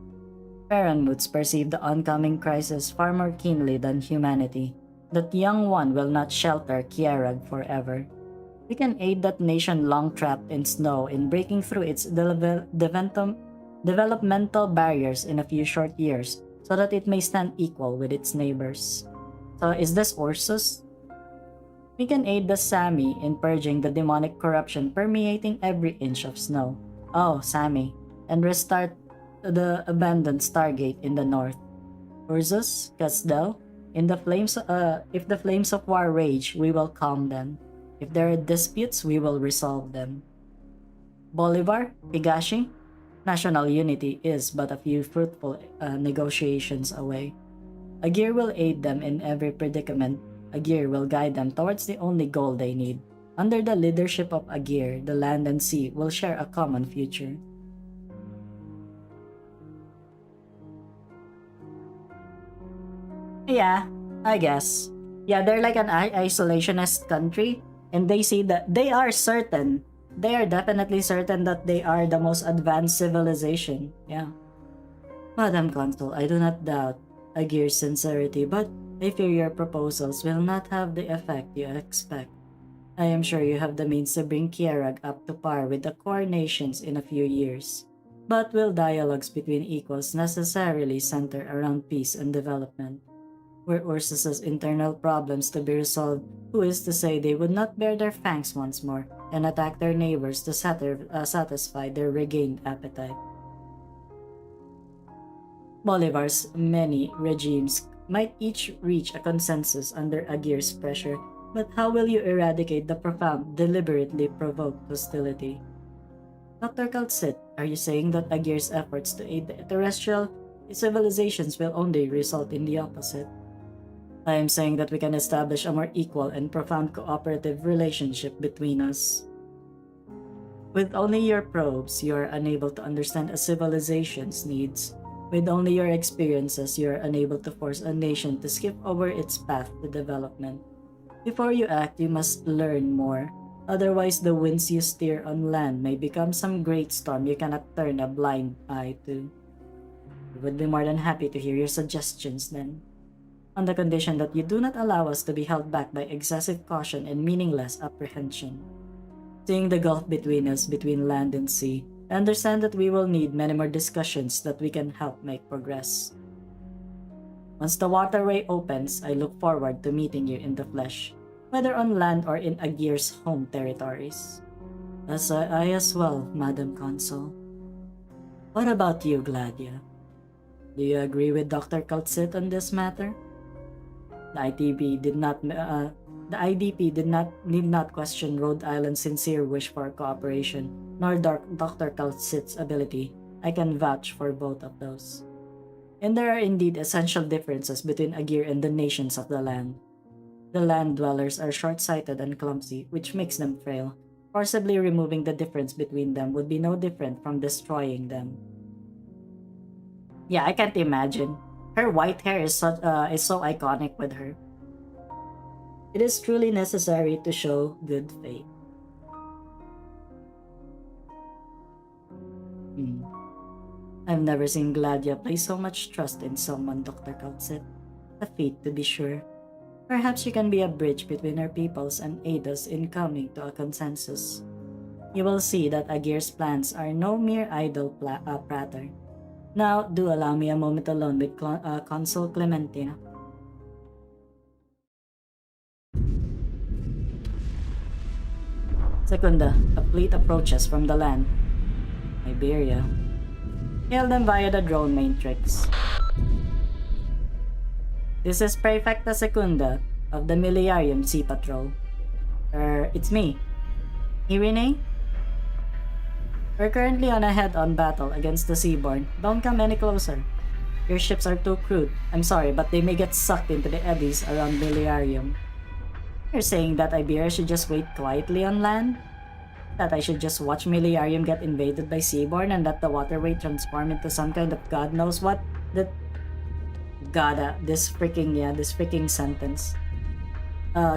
Paranmuts perceive the oncoming crisis far more keenly than humanity. That young one will not shelter Kierag forever. We can aid that nation long trapped in snow in breaking through its developmental barriers in a few short years so that it may stand equal with its neighbors. So is this Ursus? We can aid the Sami in purging the demonic corruption permeating every inch of snow. Oh, Sami. And restart the abandoned Stargate in the north. Ursus, Casdel, if the flames of war rage, we will calm them. If there are disputes, we will resolve them. Bolivar, Higashi, national unity is but a few fruitful negotiations away. Aegir will aid them in every predicament. Aegir will guide them towards the only goal they need. Under the leadership of Aegir, the land and sea will share a common future. Yeah, I guess. Yeah, they're like an isolationist country, and they see that they are definitely certain that they are the most advanced civilization. Yeah. Madam Consul, I do not doubt Aegir's sincerity, but I fear your proposals will not have the effect you expect. I am sure you have the means to bring Kierag up to par with the core nations in a few years. But will dialogues between equals necessarily center around peace and development? Were Ursus's internal problems to be resolved, who is to say they would not bare their fangs once more and attack their neighbors to satisfy their regained appetite? Bolivar's many regimes might each reach a consensus under Aegir's pressure, but how will you eradicate the profound, deliberately provoked hostility? Dr. Kaltsit, are you saying that Aegir's efforts to aid the terrestrial civilizations will only result in the opposite? I am saying that we can establish a more equal and profound cooperative relationship between us. With only your probes, you are unable to understand a civilization's needs. With only your experiences, you are unable to force a nation to skip over its path to development. Before you act, you must learn more. Otherwise, the winds you steer on land may become some great storm you cannot turn a blind eye to. We would be more than happy to hear your suggestions then, on the condition that you do not allow us to be held back by excessive caution and meaningless apprehension. Seeing the gulf between us, between land and sea, I understand that we will need many more discussions that we can help make progress. Once the waterway opens, I look forward to meeting you in the flesh, whether on land or in Aegir's home territories. As I as well, Madam Consul. What about you, Gladia? Do you agree with Dr. Kaltsit on this matter? The IDP did not need not question Rhode Island's sincere wish for cooperation, nor Dr. Kaltsit's ability. I can vouch for both of those. And there are indeed essential differences between Aegir and the nations of the land. The land dwellers are short-sighted and clumsy, which makes them frail, Forcibly removing the difference between them would be no different from destroying them. Yeah, I can't imagine. Her white hair is so iconic with her. It is truly necessary to show good faith. I've never seen Gladia place so much trust in someone, Dr. Coutset. A feat, to be sure. Perhaps you can be a bridge between our peoples and aid us in coming to a consensus. You will see that Agir's plans are no mere idle pratter. Now, do allow me a moment alone with Consul Clementina. Secunda, a fleet approaches from the land. Iberia. Hail them via the drone matrix. This is Prefecta Secunda of the Millenarium Sea Patrol. It's me. Irene? We're currently on a head-on battle against the Seaborn. Don't come any closer. Your ships are too crude. I'm sorry, but they may get sucked into the eddies around Millenarium. You're saying that Iberia should just wait quietly on land? That I should just watch Millenarium get invaded by Seaborn and let the waterway transform into some kind of god knows what? This freaking sentence.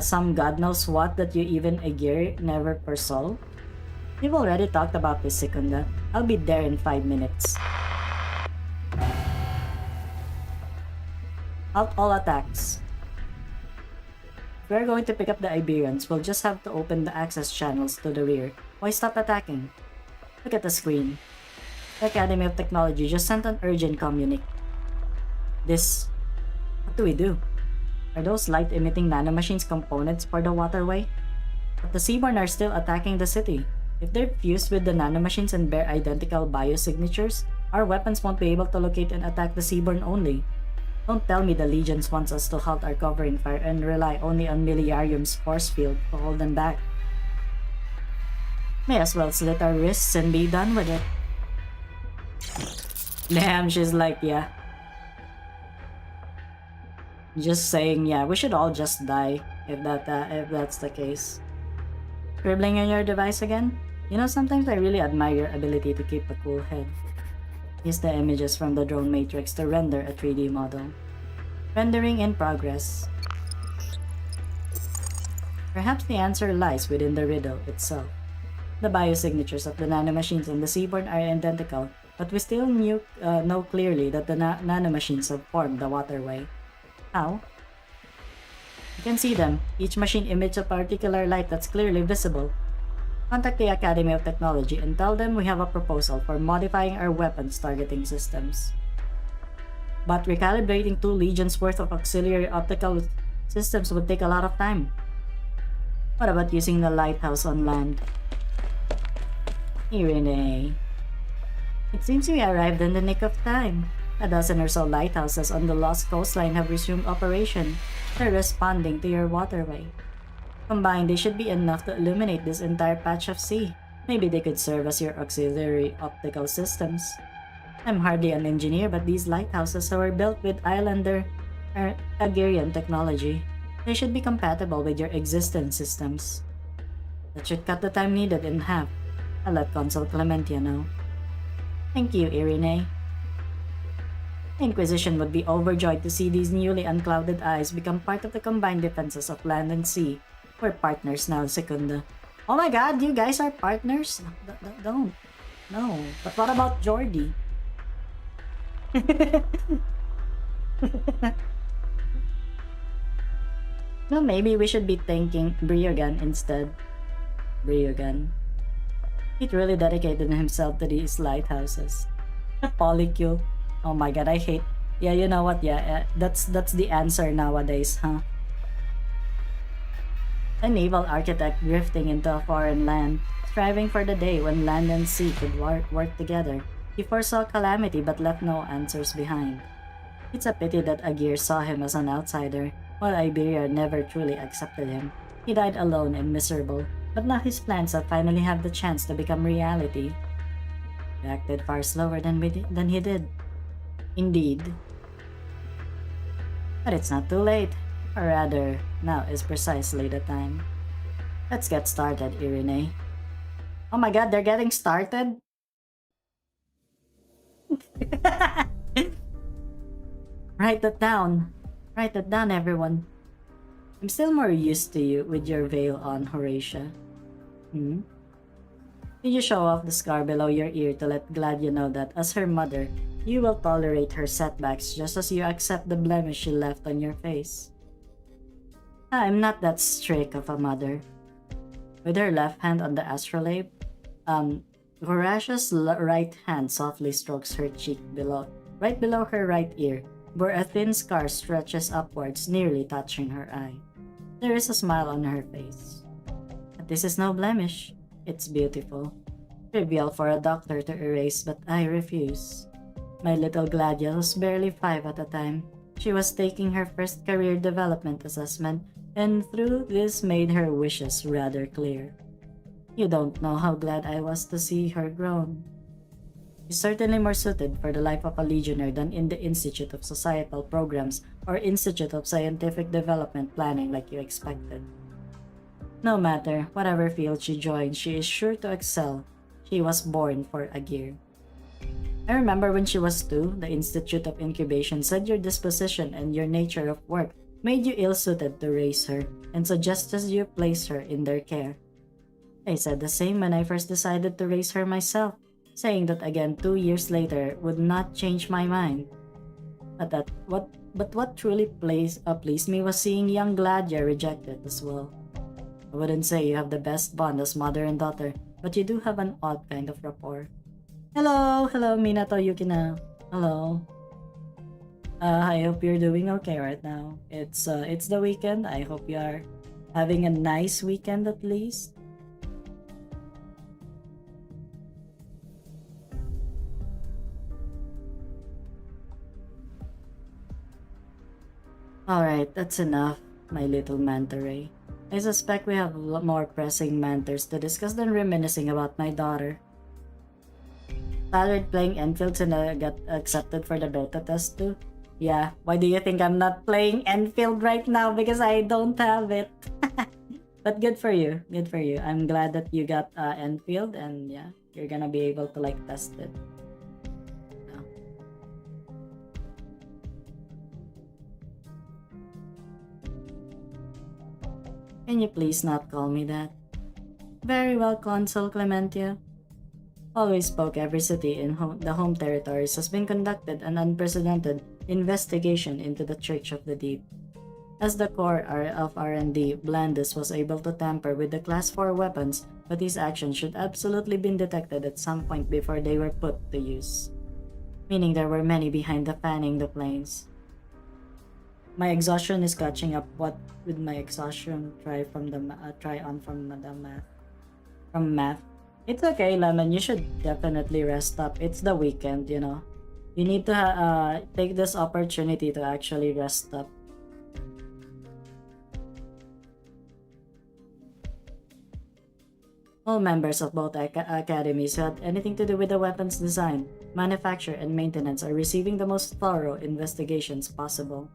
Some god knows what that you even Agir never foresaw? We've already talked about this, Secunda. I'll be there in 5 minutes. Halt all attacks. If we're going to pick up the Iberians, we'll just have to open the access channels to the rear. Why stop attacking? Look at the screen. The Academy of Technology just sent an urgent communique. What do we do? Are those light-emitting nanomachines components for the waterway? But the Seaborn are still attacking the city. If they're fused with the nanomachines and bear identical biosignatures, our weapons won't be able to locate and attack the Seaborn only. Don't tell me the Legions wants us to halt our covering fire and rely only on Millenarium's force field to hold them back. May as well slit our wrists and be done with it. Damn, she's like, yeah. Just saying, yeah, we should all just die if that's the case. Scribbling on your device again? You know, sometimes I really admire your ability to keep a cool head. Use the images from the drone matrix to render a 3D model. Rendering in progress. Perhaps the answer lies within the riddle itself. The biosignatures of the nanomachines and the Seaborn are identical, but we still know clearly that the nanomachines have formed the waterway. How? You can see them. Each machine emits a particular light that's clearly visible. Contact the Academy of Technology and tell them we have a proposal for modifying our weapons targeting systems. But recalibrating 2 legions worth of auxiliary optical systems would take a lot of time. What about using the lighthouse on land? Irene. It seems we arrived in the nick of time. A dozen or so lighthouses on the lost coastline have resumed operation. They're responding to your waterway. Combined, they should be enough to illuminate this entire patch of sea. Maybe they could serve as your auxiliary optical systems. I'm hardly an engineer, but these lighthouses were built with Islander Agirian technology. They should be compatible with your existing systems. That should cut the time needed in half. I'll let Consul Clementia know. Thank you, Irene. The Inquisition would be overjoyed to see these newly unclouded eyes become part of the combined defenses of land and sea. We're partners now, Secunda. Oh my god, you guys are partners? Don't. No. But what about Jordi? No, maybe we should be thanking Briogan instead. Briogan. He really dedicated himself to these lighthouses. Polycule. Oh my god, I hate... Yeah, you know what? Yeah, that's the answer nowadays, huh? A naval architect drifting into a foreign land, striving for the day when land and sea could work together. He foresaw calamity but left no answers behind. It's a pity that Agir saw him as an outsider, while Iberia never truly accepted him. He died alone and miserable, but now his plans have finally had the chance to become reality. He acted far slower than he did. Indeed. But it's not too late. Or rather, now is precisely the time. Let's get started, Irene. Oh my god, they're getting started? Write that down. Write that down, everyone. I'm still more used to you with your veil on, Horatia. Hmm? Did you show off the scar below your ear to let Gladia know that, as her mother, you will tolerate her setbacks just as you accept the blemish she left on your face? I'm not that strict of a mother. With her left hand on the astrolabe, Horatia's right hand softly strokes her cheek right below her right ear, where a thin scar stretches upwards, nearly touching her eye. There is a smile on her face. But this is no blemish. It's beautiful. Trivial for a doctor to erase, but I refuse. My little Gladia was barely 5 at the time. She was taking her first career development assessment, and through this made her wishes rather clear. You don't know how glad I was to see her grown. She's certainly more suited for the life of a legionnaire than in the Institute of Societal Programs or Institute of Scientific Development Planning like you expected. No matter whatever field she joins, she is sure to excel. She was born for Agir. I remember when she was 2, the Institute of Incubation said your disposition and your nature of work made you ill-suited to raise her and suggested you place her in their care. I said the same when I first decided to raise her myself, saying that again 2 years later would not change my mind. But what truly pleased me was seeing young Gladia rejected as well. I wouldn't say you have the best bond as mother and daughter, but you do have an odd kind of rapport. Hello, Minato Yukina. Hello. I hope you're doing okay right now. It's the weekend. I hope you are having a nice weekend at least. Alright, that's enough, my little manta ray. I suspect we have more pressing matters to discuss than reminiscing about my daughter. Tired playing Enfield and I got accepted for the beta test too? Yeah, why do you think I'm not playing Enfield right now? Because I don't have it. But good for you, good for you. I'm glad that you got Enfield and yeah, you're gonna be able to like test it. Yeah. Can you please not call me that? Very well, Consul Clementia. Always spoke every city in the home territories has been conducted an unprecedented investigation into the Church of the Deep. As the core of R&D, Blandus was able to tamper with the Class 4 weapons, but his actions should absolutely been detected at some point before they were put to use. Meaning there were many behind the fanning the planes. My exhaustion is catching up. What with my exhaustion? Try on from the math. From math. It's okay, Lemon. You should definitely rest up. It's the weekend, you know. You need to take this opportunity to actually rest up. All members of both academies who had anything to do with the weapons design, manufacture, and maintenance are receiving the most thorough investigations possible.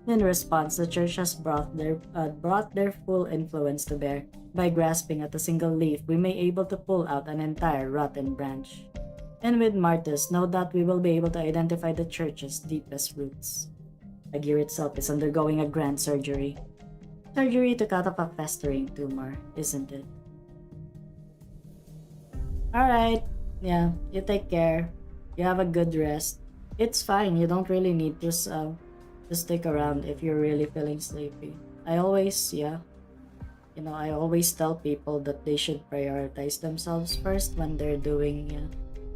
In response, the Church has brought their full influence to bear. By grasping at a single leaf, we may able to pull out an entire rotten branch. And with Martis, no doubt we will be able to identify the Church's deepest roots. Agir itself is undergoing a grand surgery. Surgery to cut off a festering tumor, isn't it? Alright, yeah, you take care. You have a good rest. It's fine, you don't really need to stick around if you're really feeling sleepy. I always tell people that they should prioritize themselves first when they're doing,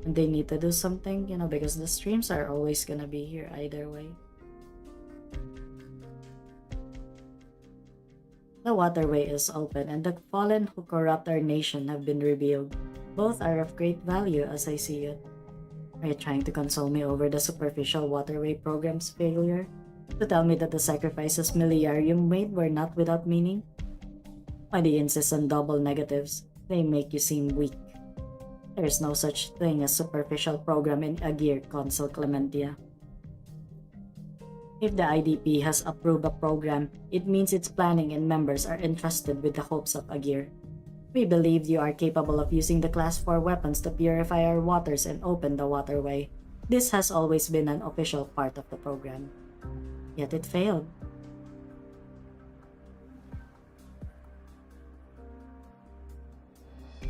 when they need to do something, because the streams are always gonna be here either way. The waterway is open and the fallen who corrupt our nation have been revealed. Both are of great value as I see it. Are you trying to console me over the superficial waterway program's failure? To tell me that the sacrifices Miliarium made were not without meaning? Why do you insist on double negatives? They make you seem weak. There is no such thing as superficial program in Agir, Consul Clementia. If the IDP has approved a program, it means its planning and members are entrusted with the hopes of Agir. We believe you are capable of using the Class 4 weapons to purify our waters and open the waterway. This has always been an official part of the program. Yet it failed.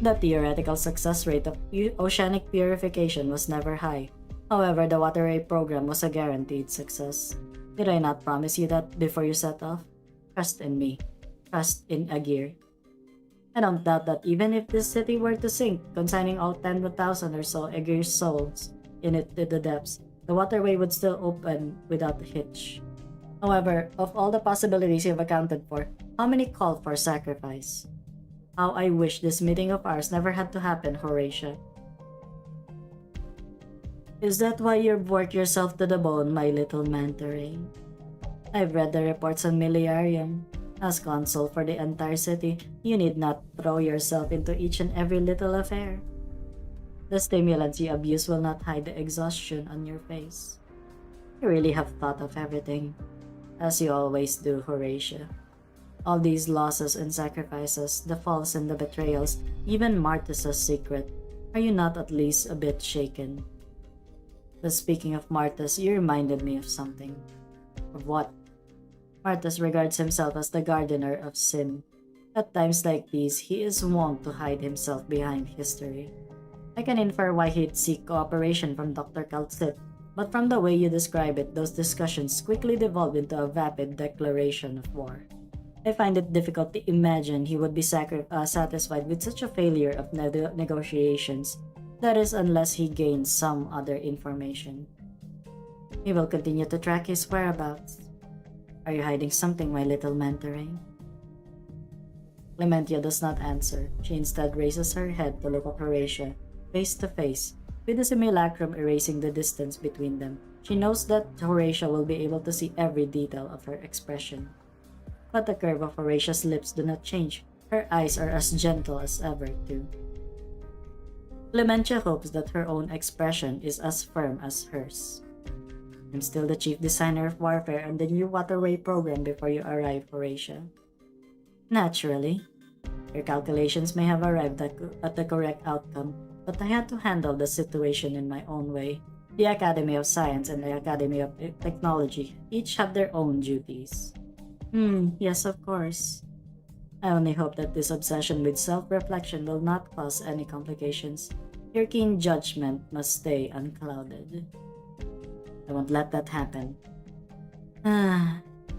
The theoretical success rate of oceanic purification was never high. However, the waterway program was a guaranteed success. Did I not promise you that before you set off? Trust in me. Trust in Agir. I don't doubt that even if this city were to sink, consigning all 10,000 or so Agir's souls in it to the depths, the waterway would still open without a hitch. However, of all the possibilities you've accounted for, how many call for sacrifice? How I wish this meeting of ours never had to happen, Horatia. Is that why you've worked yourself to the bone, my little manta ray? I've read the reports on Miliarium. As consul for the entire city, you need not throw yourself into each and every little affair. The stimulants you abuse will not hide the exhaustion on your face. You really have thought of everything, as you always do, Horatia. All these losses and sacrifices, the falls and the betrayals, even Martus's secret, are you not at least a bit shaken? But speaking of Martus, you reminded me of something. Of what? Martus regards himself as the gardener of sin. At times like these, he is wont to hide himself behind history. I can infer why he'd seek cooperation from Dr. Kaltzit, but from the way you describe it, those discussions quickly devolved into a vapid declaration of war. I find it difficult to imagine he would be satisfied with such a failure of negotiations. That is, unless he gains some other information. He will continue to track his whereabouts. Are you hiding something, my little manta ray? Clementia does not answer. She instead raises her head to look at Horatia, face to face, with the simulacrum erasing the distance between them. She knows that Horatia will be able to see every detail of her expression. But the curve of Horatia's lips do not change. Her eyes are as gentle as ever, too. Clementia hopes that her own expression is as firm as hers. I'm still the chief designer of warfare and the new waterway program before you arrive, Horatia. Naturally, your calculations may have arrived at the correct outcome, but I had to handle the situation in my own way. The Academy of Science and the Academy of Technology each have their own duties. Yes, of course. I only hope that this obsession with self-reflection will not cause any complications. Your keen judgment must stay unclouded. I won't let that happen.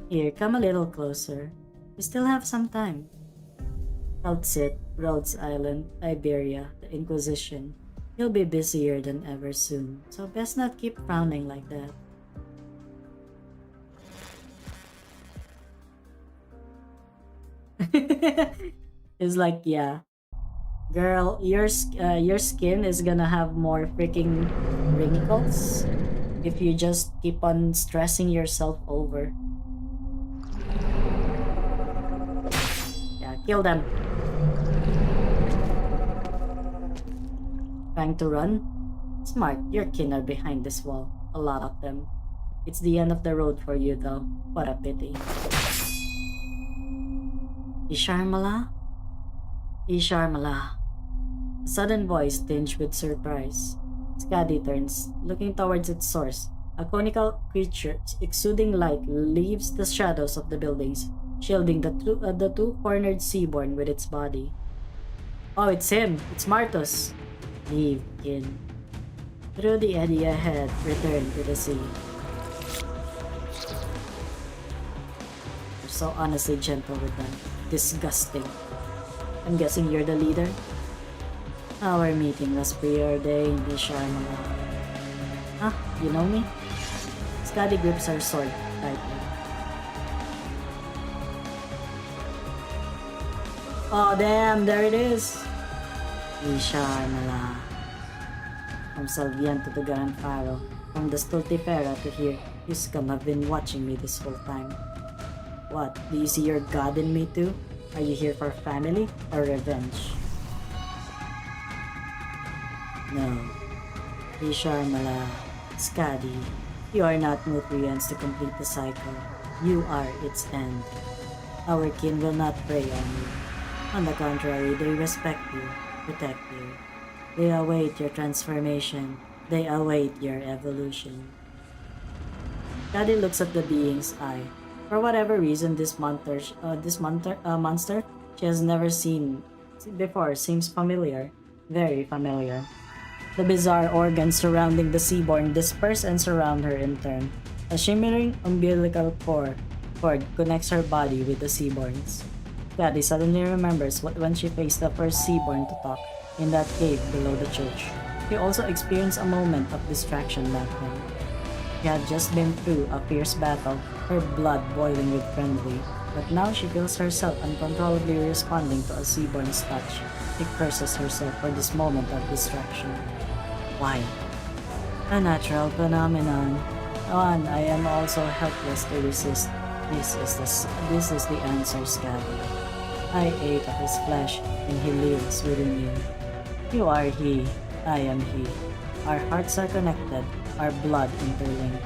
Here, come a little closer. We still have some time. Kaltzit, Rhodes Island, Iberia, the Inquisition. You'll be busier than ever soon, so best not keep frowning like that. It's like, yeah, girl, your skin is gonna have more freaking wrinkles if you just keep on stressing yourself over. Yeah, kill them. Trying to run? Smart, your kin are behind this wall. A lot of them. It's the end of the road for you though. What a pity. Isharmala? Isharmala. A sudden voice tinged with surprise. Skadi turns, looking towards its source. A conical creature exuding light leaves the shadows of the buildings, shielding the two-cornered seaborn with its body. Oh, it's him! It's Martus! Leave, kin. Through the eddy ahead, return to the sea. You're so honestly gentle with them. Disgusting. I'm guessing you're the leader? Our meeting was preordained, Isharmala. Huh? You know me? Skadi grips her sword tightly. Oh damn, there it is! Isharmala. From Salviento to Garanfaro, from the Stultifera to here, you scum have been watching me this whole time. What, do you see your god in me too? Are you here for family or revenge? No. Isharmala, Skadi, you are not nutrients to complete the cycle. You are its end. Our kin will not prey on you. On the contrary, they respect you, protect you. They await your transformation. They await your evolution. Daddy looks at the being's eye. For whatever reason, monster she has never seen before seems familiar, very familiar. The bizarre organs surrounding the Seaborn disperse and surround her in turn. A shimmering umbilical cord connects her body with the Seaborn's. Daddy suddenly remembers when she faced the first Seaborn to talk in that cave below the church. She also experienced a moment of distraction back then. She had just been through a fierce battle, her blood boiling with frenzy, but now she feels herself uncontrollably responding to a Seaborn's touch. She curses herself for this moment of distraction. Why? A natural phenomenon. One I am also helpless to resist. This is the answer, Scabby. I ate of his flesh, and he lives within you. You are he, I am he. Our hearts are connected, our blood interlinked.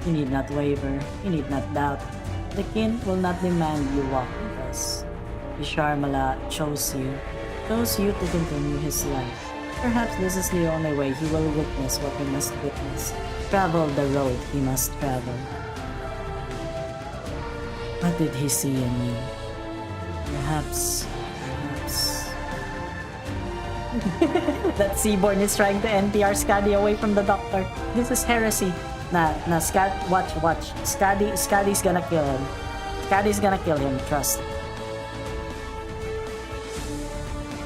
You need not waver, you need not doubt. The kin will not demand you walk with us. Isharmala chose you to continue his life. Perhaps this is the only way he will witness what he must witness. Travel the road he must travel. What did he see in you? Perhaps... That Seaborn is trying to NTR Skadi away from the doctor. This is heresy. Watch. Skadi's gonna kill him. Skadi's gonna kill him, trust.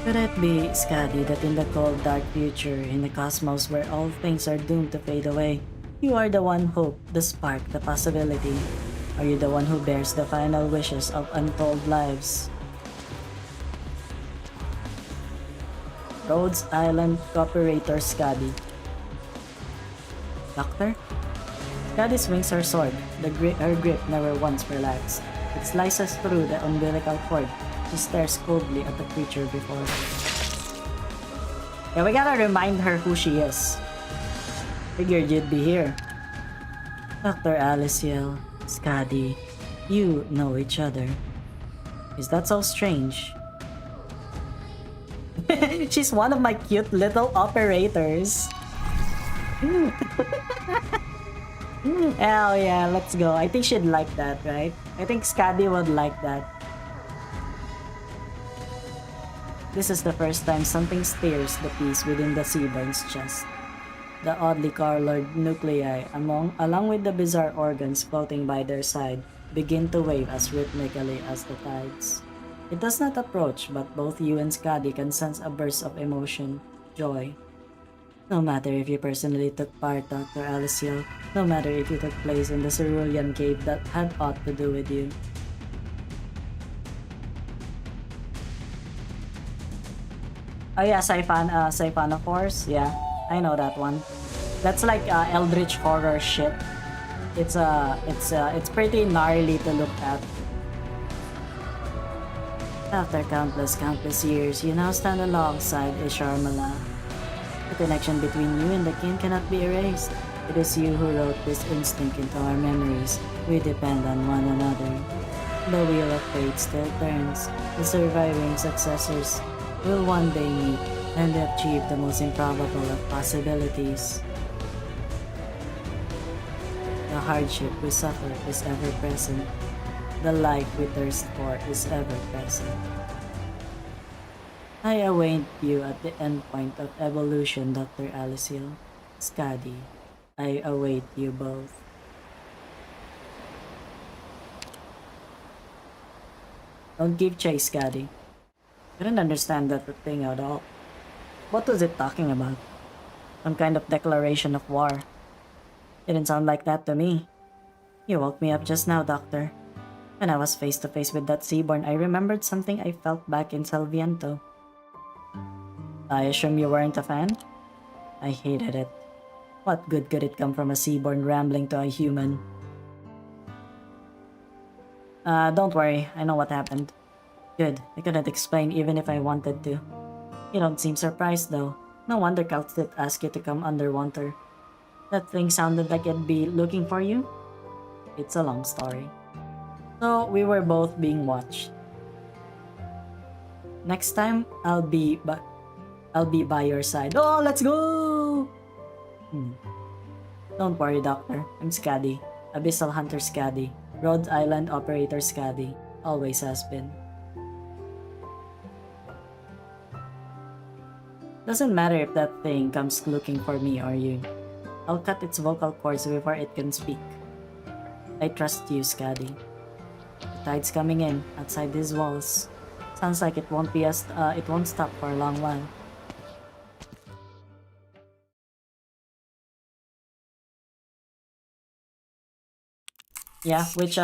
Could it be, Skadi, that in the cold, dark future, in the cosmos where all things are doomed to fade away, you are the one hope, the spark, the possibility? Are you the one who bears the final wishes of untold lives? Rhodes Island Operator Skadi. Doctor? Skadi swings her sword. Her grip never once relaxed. It slices through the umbilical cord. She stares coldly at the creature before her. Yeah, we gotta remind her who she is. Figured you'd be here. Dr. Alyssciel, Skadi, you know each other. Is that so strange? She's one of my cute little operators. Hell yeah, let's go. I think she'd like that, right? I think Skadi would like that. This is the first time something stirs the peace within the Seaborn's chest. The oddly colored nuclei, along with the bizarre organs floating by their side, begin to wave as rhythmically as the tides. It does not approach, but both you and Skadi can sense a burst of emotion, joy. No matter if you personally took part, Dr. Alyssciel, no matter if you took place in the cerulean cave that had aught to do with you. Oh yeah, Siphonophores, yeah, I know that one. That's like eldritch horror shit. It's pretty gnarly to look at. After countless years, you now stand alongside Isharmala. The connection between you and the kin cannot be erased. It is you who wrote this instinct into our memories. We depend on one another. The wheel of fate still turns. The surviving successors will one day meet and achieve the most improbable of possibilities. The hardship we suffer is ever present. The light we thirst for is ever present. I await you at the endpoint of evolution, Dr. Alyssciel. Skadi, I await you both. Don't give chase, Skadi. I didn't understand that thing at all. What was it talking about? Some kind of declaration of war. Didn't sound like that to me. You woke me up just now, Doctor. When I was face to face with that Seaborn, I remembered something I felt back in Salviento. I assume you weren't a fan? I hated it. What good could it come from a Seaborn rambling to a human? Don't worry, I know what happened. Good, I couldn't explain even if I wanted to. You don't seem surprised though. No wonder Calcit asked you to come underwater. That thing sounded like it'd be looking for you? It's a long story. So, we were both being watched. Next time, I'll be by your side. Oh, let's go! Don't worry, Doctor. I'm Scaddy. Abyssal Hunter Scaddy. Rhode Island Operator Scaddy. Always has been. Doesn't matter if that thing comes looking for me or you. I'll cut its vocal cords before it can speak. I trust you, Scaddy. The tide's coming in outside these walls. Sounds like it won't stop for a long while. Yeah, which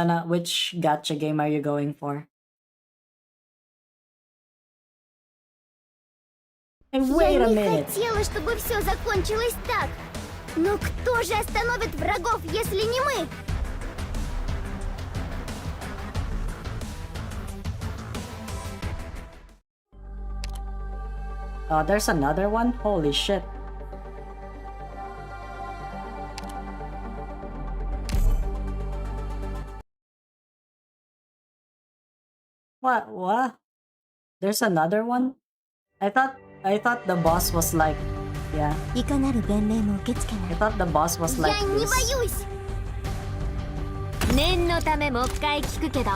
gacha game are you going for? Hey, wait a Я не minute. хотела, чтобы все закончилось так. Но кто же остановит врагов, если не мы? Oh, there's another one? Holy shit. What? There's another one? I thought the boss was like, yeah. いかなる弁明も受け付けない。 I thought the boss was like いや、に this. boюсь。念のためもう一回聞くけど、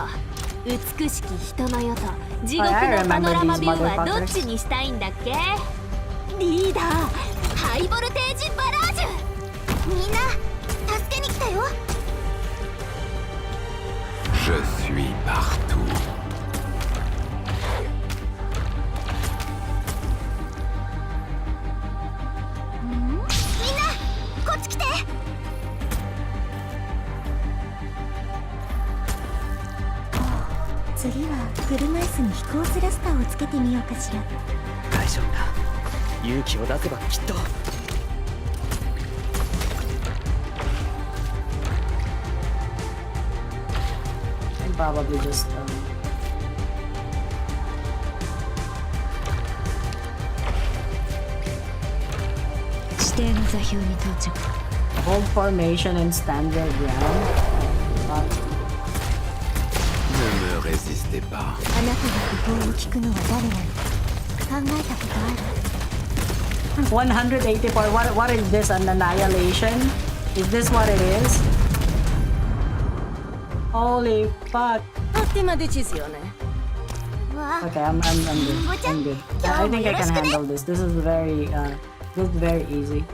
美しき人の世と地獄のパノラマビューはどっちにしたいんだっけ？リーダー、ハイボルテージバラージュ。みんな助けに来たよ。Je suis partout. みんなこっち来て。次は車椅子に飛行スラスターをつけてみようかしら。大丈夫だ。勇気を出せばきっと。And probably just hold formation and stand your ground. Ne me résistez pas. あなたが不法を聞くのは誰なの？考えたことある？ 184. What is this? An annihilation? Is this what it is? Holy fuck. ottima decisione. わあ、 Okay, I'm good. I'm good. I think I can handle this. This is very easy.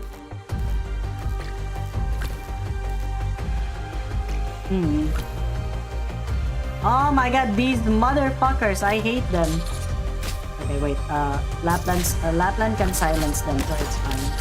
Oh my god, these motherfuckers! I hate them. Okay, wait. Lapland can silence them, so it's fine.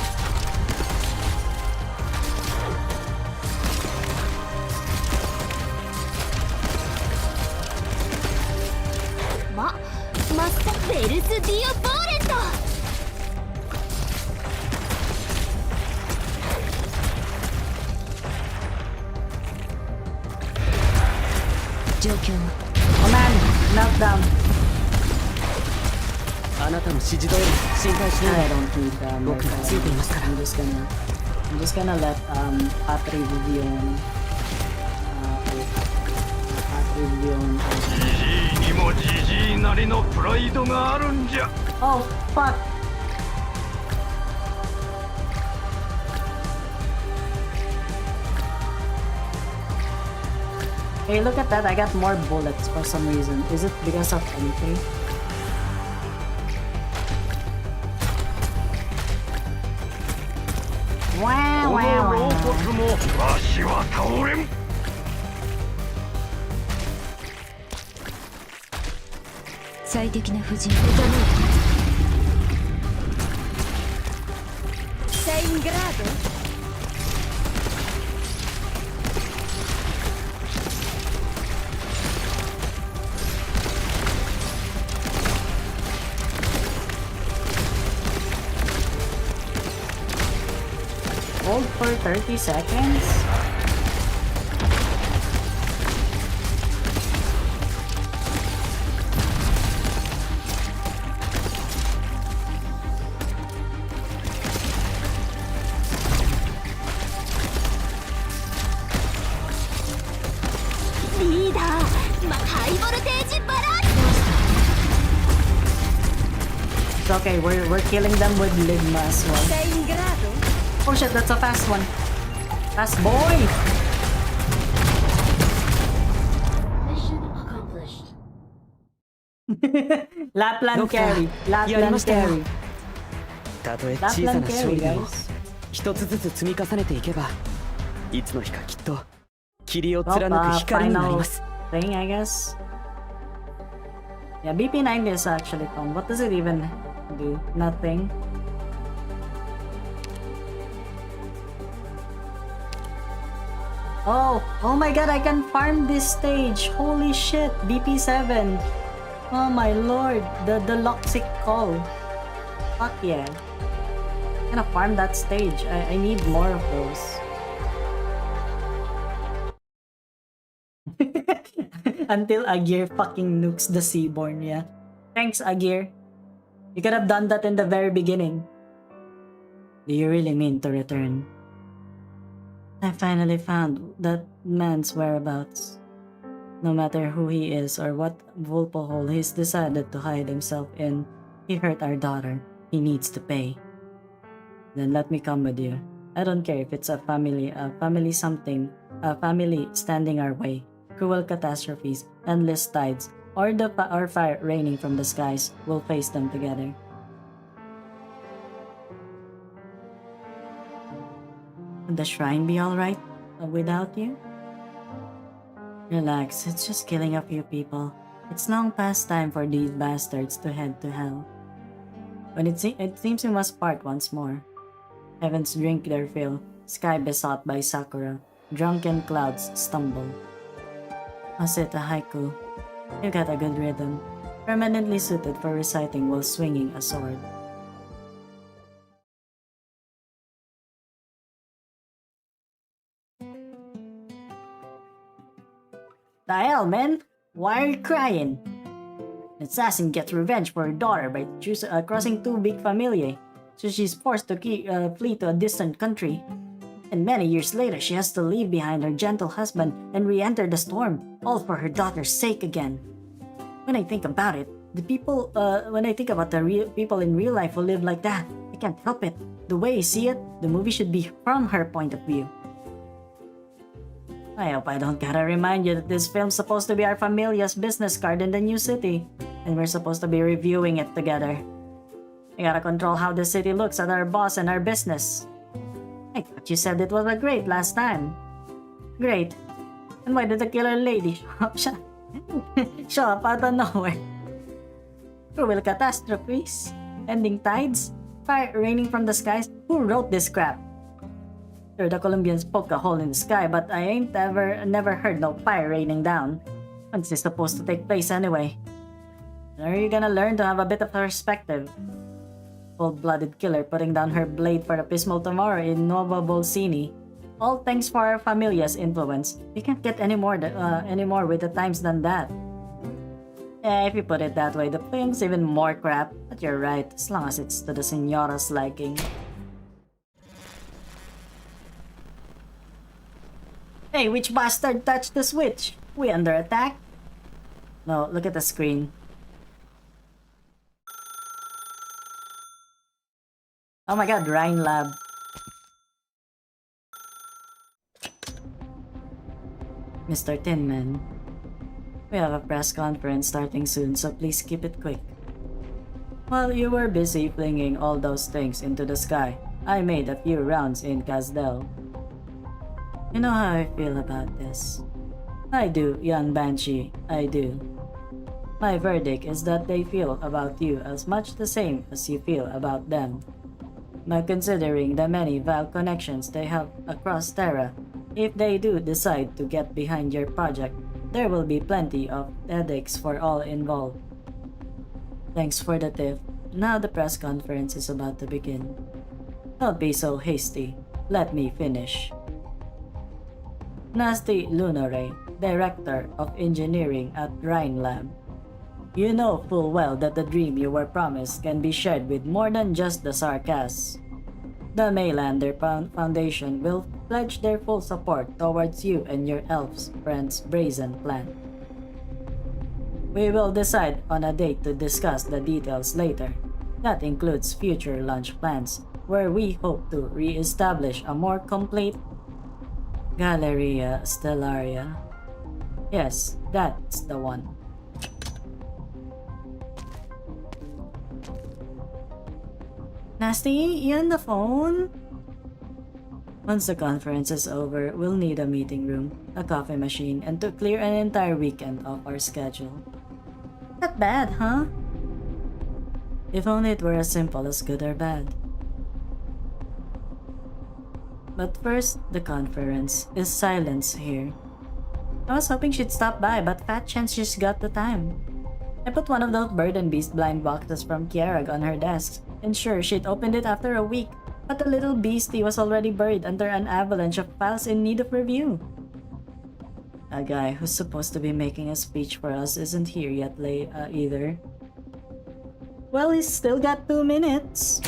Oh man, meltdown. あなたの指示通り心配しない I don't need僕がついていますから。 I'm just gonna let Patri Vivianじじいにもじじいなりのプライドがあるんじゃ。 Oh fuck. Hey, look at that. I got more bullets for some reason. Is it because of anything? Wow, この wow, 老 wow. 骨もわしは倒れん。最適な布陣。Sei in grado? Hold for 30 seconds? okay. We're killing them with Ligma as well. Sei in grado? Oh shit, that's a fast one. Fast boy! Mission accomplished. Lapland carry. Lapland carry. たとえ小さな Lapland 勝 carry, 利でも guys. 一つずつ積み重ねていけばいつの日かきっと霧を Well, 貫く光になり final ます thing, I guess. Yeah, BP90 is actually fun. What does it even do? Nothing. Oh my god, I can farm this stage. Holy shit, BP7. Oh my lord, the Loxic call. Fuck yeah. I'm gonna farm that stage. I need more of those. Until Agir fucking nukes the Seaborn, yeah. Thanks, Agir. You could have done that in the very beginning. Do you really mean to return? I finally found that man's whereabouts. No matter who he is or what Vulpo hole he's decided to hide himself in, he hurt our daughter. He needs to pay. Then let me come with you. I don't care if it's a family standing our way, cruel catastrophes, endless tides, or fire raining from the skies. We'll face them together. Would the shrine be alright without you? Relax, it's just killing a few people. It's long past time for these bastards to head to hell. But it seems we must part once more. Heavens drink their fill, sky besought by Sakura, drunken clouds stumble. Was it a haiku? You got a good rhythm, permanently suited for reciting while swinging a sword. The hell, man? Why are you crying? An assassin gets revenge for her daughter by crossing two big familiae, so she's forced to flee to a distant country. And many years later, she has to leave behind her gentle husband and re-enter the storm, all for her daughter's sake again. When I think about it, when I think about the real people in real life who live like that, I can't help it. The way I see it, the movie should be from her point of view. I hope I don't gotta remind you that this film's supposed to be our familia's business card in the new city, and we're supposed to be reviewing it together. I gotta control how the city looks at our boss and our business. I thought you said it was a great last time. Great. And why did the killer lady show up out of nowhere? Cruel catastrophes, ending tides, fire raining from the skies. Who wrote this crap? Sure, the Colombians poke a hole in the sky, but I ain't never heard no fire raining down. When's this supposed to take place anyway? When are you gonna learn to have a bit of perspective? Cold-blooded killer putting down her blade for abysmal tomorrow in Nova Bolsini. All thanks for our familia's influence. We can't get any more with the times than that. Yeah, if you put it that way, the film's even more crap. But you're right, as long as it's to the Senora's liking. Hey, which bastard touched the switch? We under attack? No, look at the screen. Oh my god, Rhine Lab. Mr. Tinman, we have a press conference starting soon, so please keep it quick. While you were busy flinging all those things into the sky, I made a few rounds in Casdell. You know how I feel about this. I do, young Banshee, I do. My verdict is that they feel about you as much the same as you feel about them. But considering the many Valve connections they have across Terra, if they do decide to get behind your project, there will be plenty of headaches for all involved. Thanks for the tip. Now the press conference is about to begin. Don't be so hasty. Let me finish. Nasty Lunare, Director of Engineering at Rhine Lab. You know full well that the dream you were promised can be shared with more than just the Sarkas. The Maylander Foundation will pledge their full support towards you and your elves friends' brazen plan. We will decide on a date to discuss the details later. That includes future launch plans, where we hope to re-establish a more complete Galleria Stellaria. Yes, that's the one. Nasty, you on the phone? Once the conference is over, we'll need a meeting room, a coffee machine, and to clear an entire weekend off our schedule. Not bad, huh? If only it were as simple as good or bad. But first, the conference. Is Silence here? I was hoping she'd stop by, but fat chance she's got the time. I put one of those Bird and Beast blind boxes from Kiarag on her desk, and sure, she'd opened it after a week, but the little beastie was already buried under an avalanche of files in need of review. A guy who's supposed to be making a speech for us isn't here yet either. Well, he's still got 2 minutes.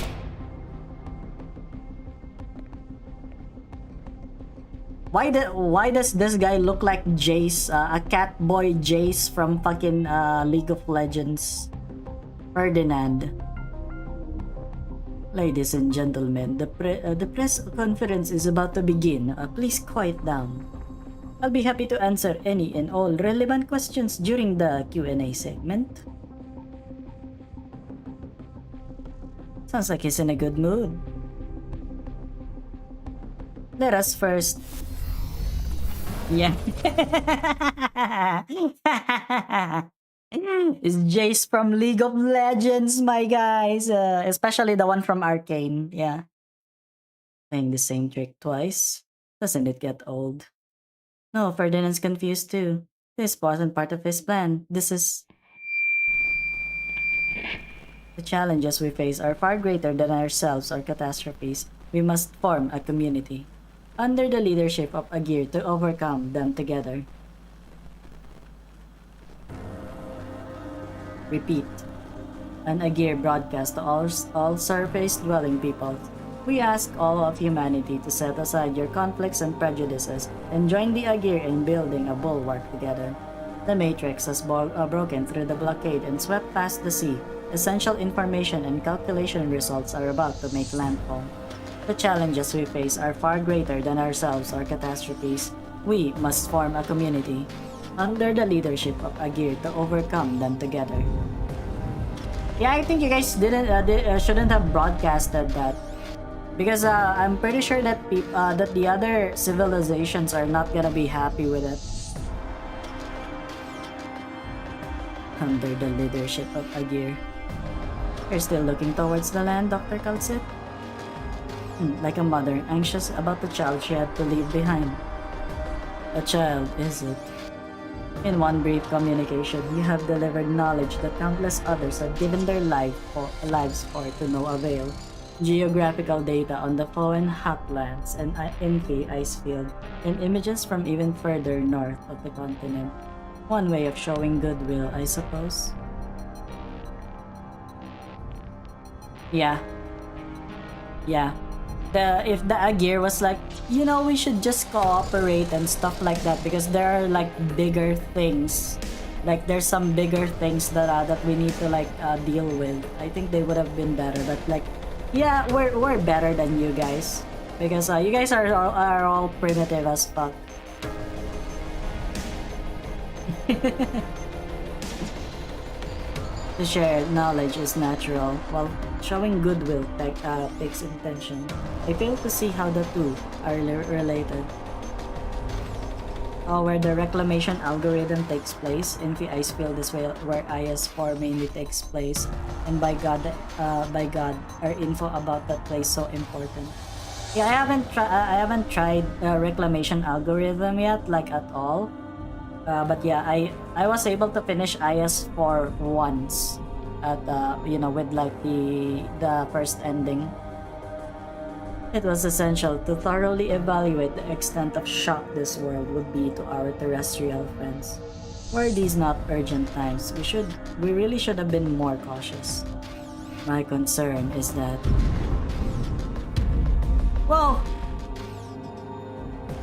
Why does this guy look like Jace, a cat boy Jace from fucking League of Legends? Ferdinand. Ladies and gentlemen, the press conference is about to begin. Please quiet down. I'll be happy to answer any and all relevant questions during the Q&A segment. Sounds like he's in a good mood. Let us first... Yeah. It's Jace from League of Legends, my guys. Especially the one from Arcane. Yeah. Playing the same trick twice. Doesn't it get old? No, Ferdinand's confused too. This wasn't part of his plan. This is... The challenges we face are far greater than ourselves or catastrophes. We must form a community, under the leadership of Agir, to overcome them together. Repeat. An Agir broadcast to all surface-dwelling peoples. We ask all of humanity to set aside your conflicts and prejudices and join the Agir in building a bulwark together. The Matrix has broken through the blockade and swept past the sea. Essential information and calculation results are about to make landfall. The challenges we face are far greater than ourselves or catastrophes. We must form a community, under the leadership of Agir, to overcome them together. Yeah, I think you guys shouldn't have broadcasted that, because I'm pretty sure that that the other civilizations are not gonna be happy with it. Under the leadership of Agir. You're still looking towards the land, Dr. Kalsit? Like a mother, anxious about the child she had to leave behind. A child, is it? In one brief communication, you have delivered knowledge that countless others have given their lives for to no avail. Geographical data on the Foen Hotlands and Eepy Icefield, and images from even further north of the continent. One way of showing goodwill, I suppose. Yeah. If the Agir was like, you know, we should just cooperate and stuff like that, because there are like bigger things. Like there's some bigger things that we need to like deal with. I think they would have been better, but like, yeah, we're better than you guys, because you guys are all primitive as fuck. To share knowledge is natural, while showing goodwill takes intention. I fail to see how the two are related. Where the reclamation algorithm takes place, Eepy Icefield is where IS-4 mainly takes place, and by God, are info about that place so important. Yeah, I haven't tried reclamation algorithm yet, like at all. But yeah, I was able to finish IS-4 once at with like the first ending. It was essential to thoroughly evaluate the extent of shock this world would be to our terrestrial friends. Were these not urgent times, we really should have been more cautious. My concern is that... Whoa!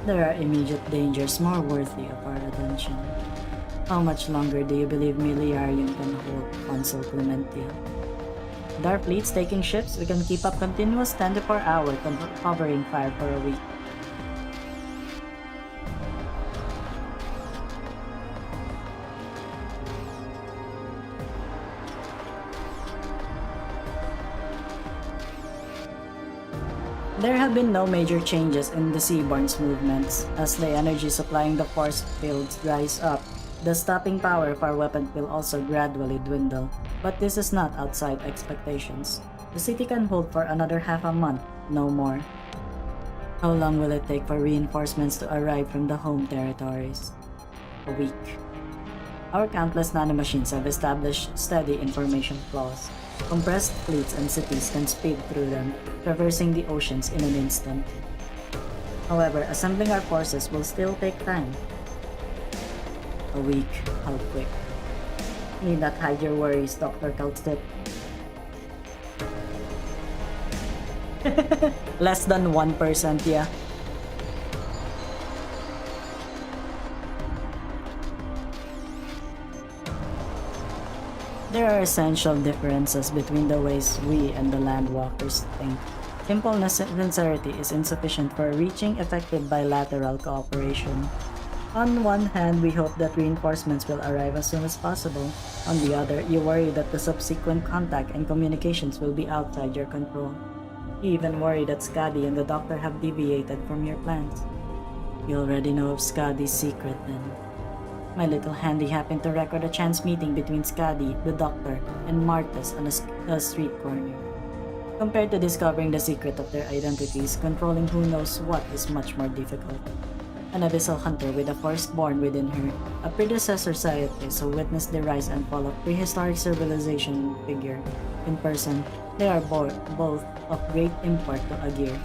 There are immediate dangers more worthy of our attention. How much longer do you believe Miliarium can hold Consul Clementia? With our fleets taking ships, we can keep up continuous 24-hour covering fire for a week. There have been no major changes in the Seaborn's movements. As the energy supplying the force fields dries up, the stopping power of our weapons will also gradually dwindle, but this is not outside expectations. The city can hold for another half a month, no more. How long will it take for reinforcements to arrive from the home territories? A week. Our countless nanomachines have established steady information flows. Compressed fleets and cities can speed through them, traversing the oceans in an instant. However, assembling our forces will still take time. A week, how quick. Need not hide your worries, Dr. Kaltstep. Less than 1%, yeah. There are essential differences between the ways we and the Landwalkers think. Simple sincerity is insufficient for reaching effective bilateral cooperation. On one hand, we hope that reinforcements will arrive as soon as possible. On the other, you worry that the subsequent contact and communications will be outside your control. You even worry that Skadi and the Doctor have deviated from your plans. You already know of Skadi's secret then. My little handy happened to record a chance meeting between Skadi, the Doctor, and Martas on a street corner. Compared to discovering the secret of their identities, controlling who knows what is much more difficult. An abyssal hunter with a firstborn within her, a predecessor scientist who witnessed the rise and fall of prehistoric civilization figure. In person, they are both of great import to Agir.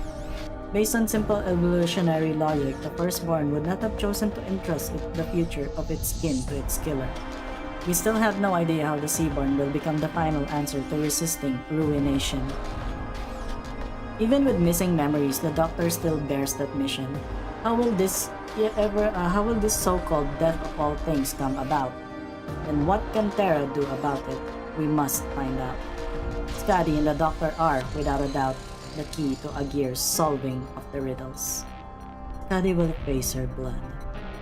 Based on simple evolutionary logic, the firstborn would not have chosen to entrust the future of its kin to its killer. We still have no idea how the Seaborn will become the final answer to resisting ruination. Even with missing memories, the Doctor still bears that mission. How will this so-called death of all things come about? And what can Terra do about it? We must find out. Skadi and the Doctor are, without a doubt, the key to Agir's solving of the riddles. Skadi will face her blood.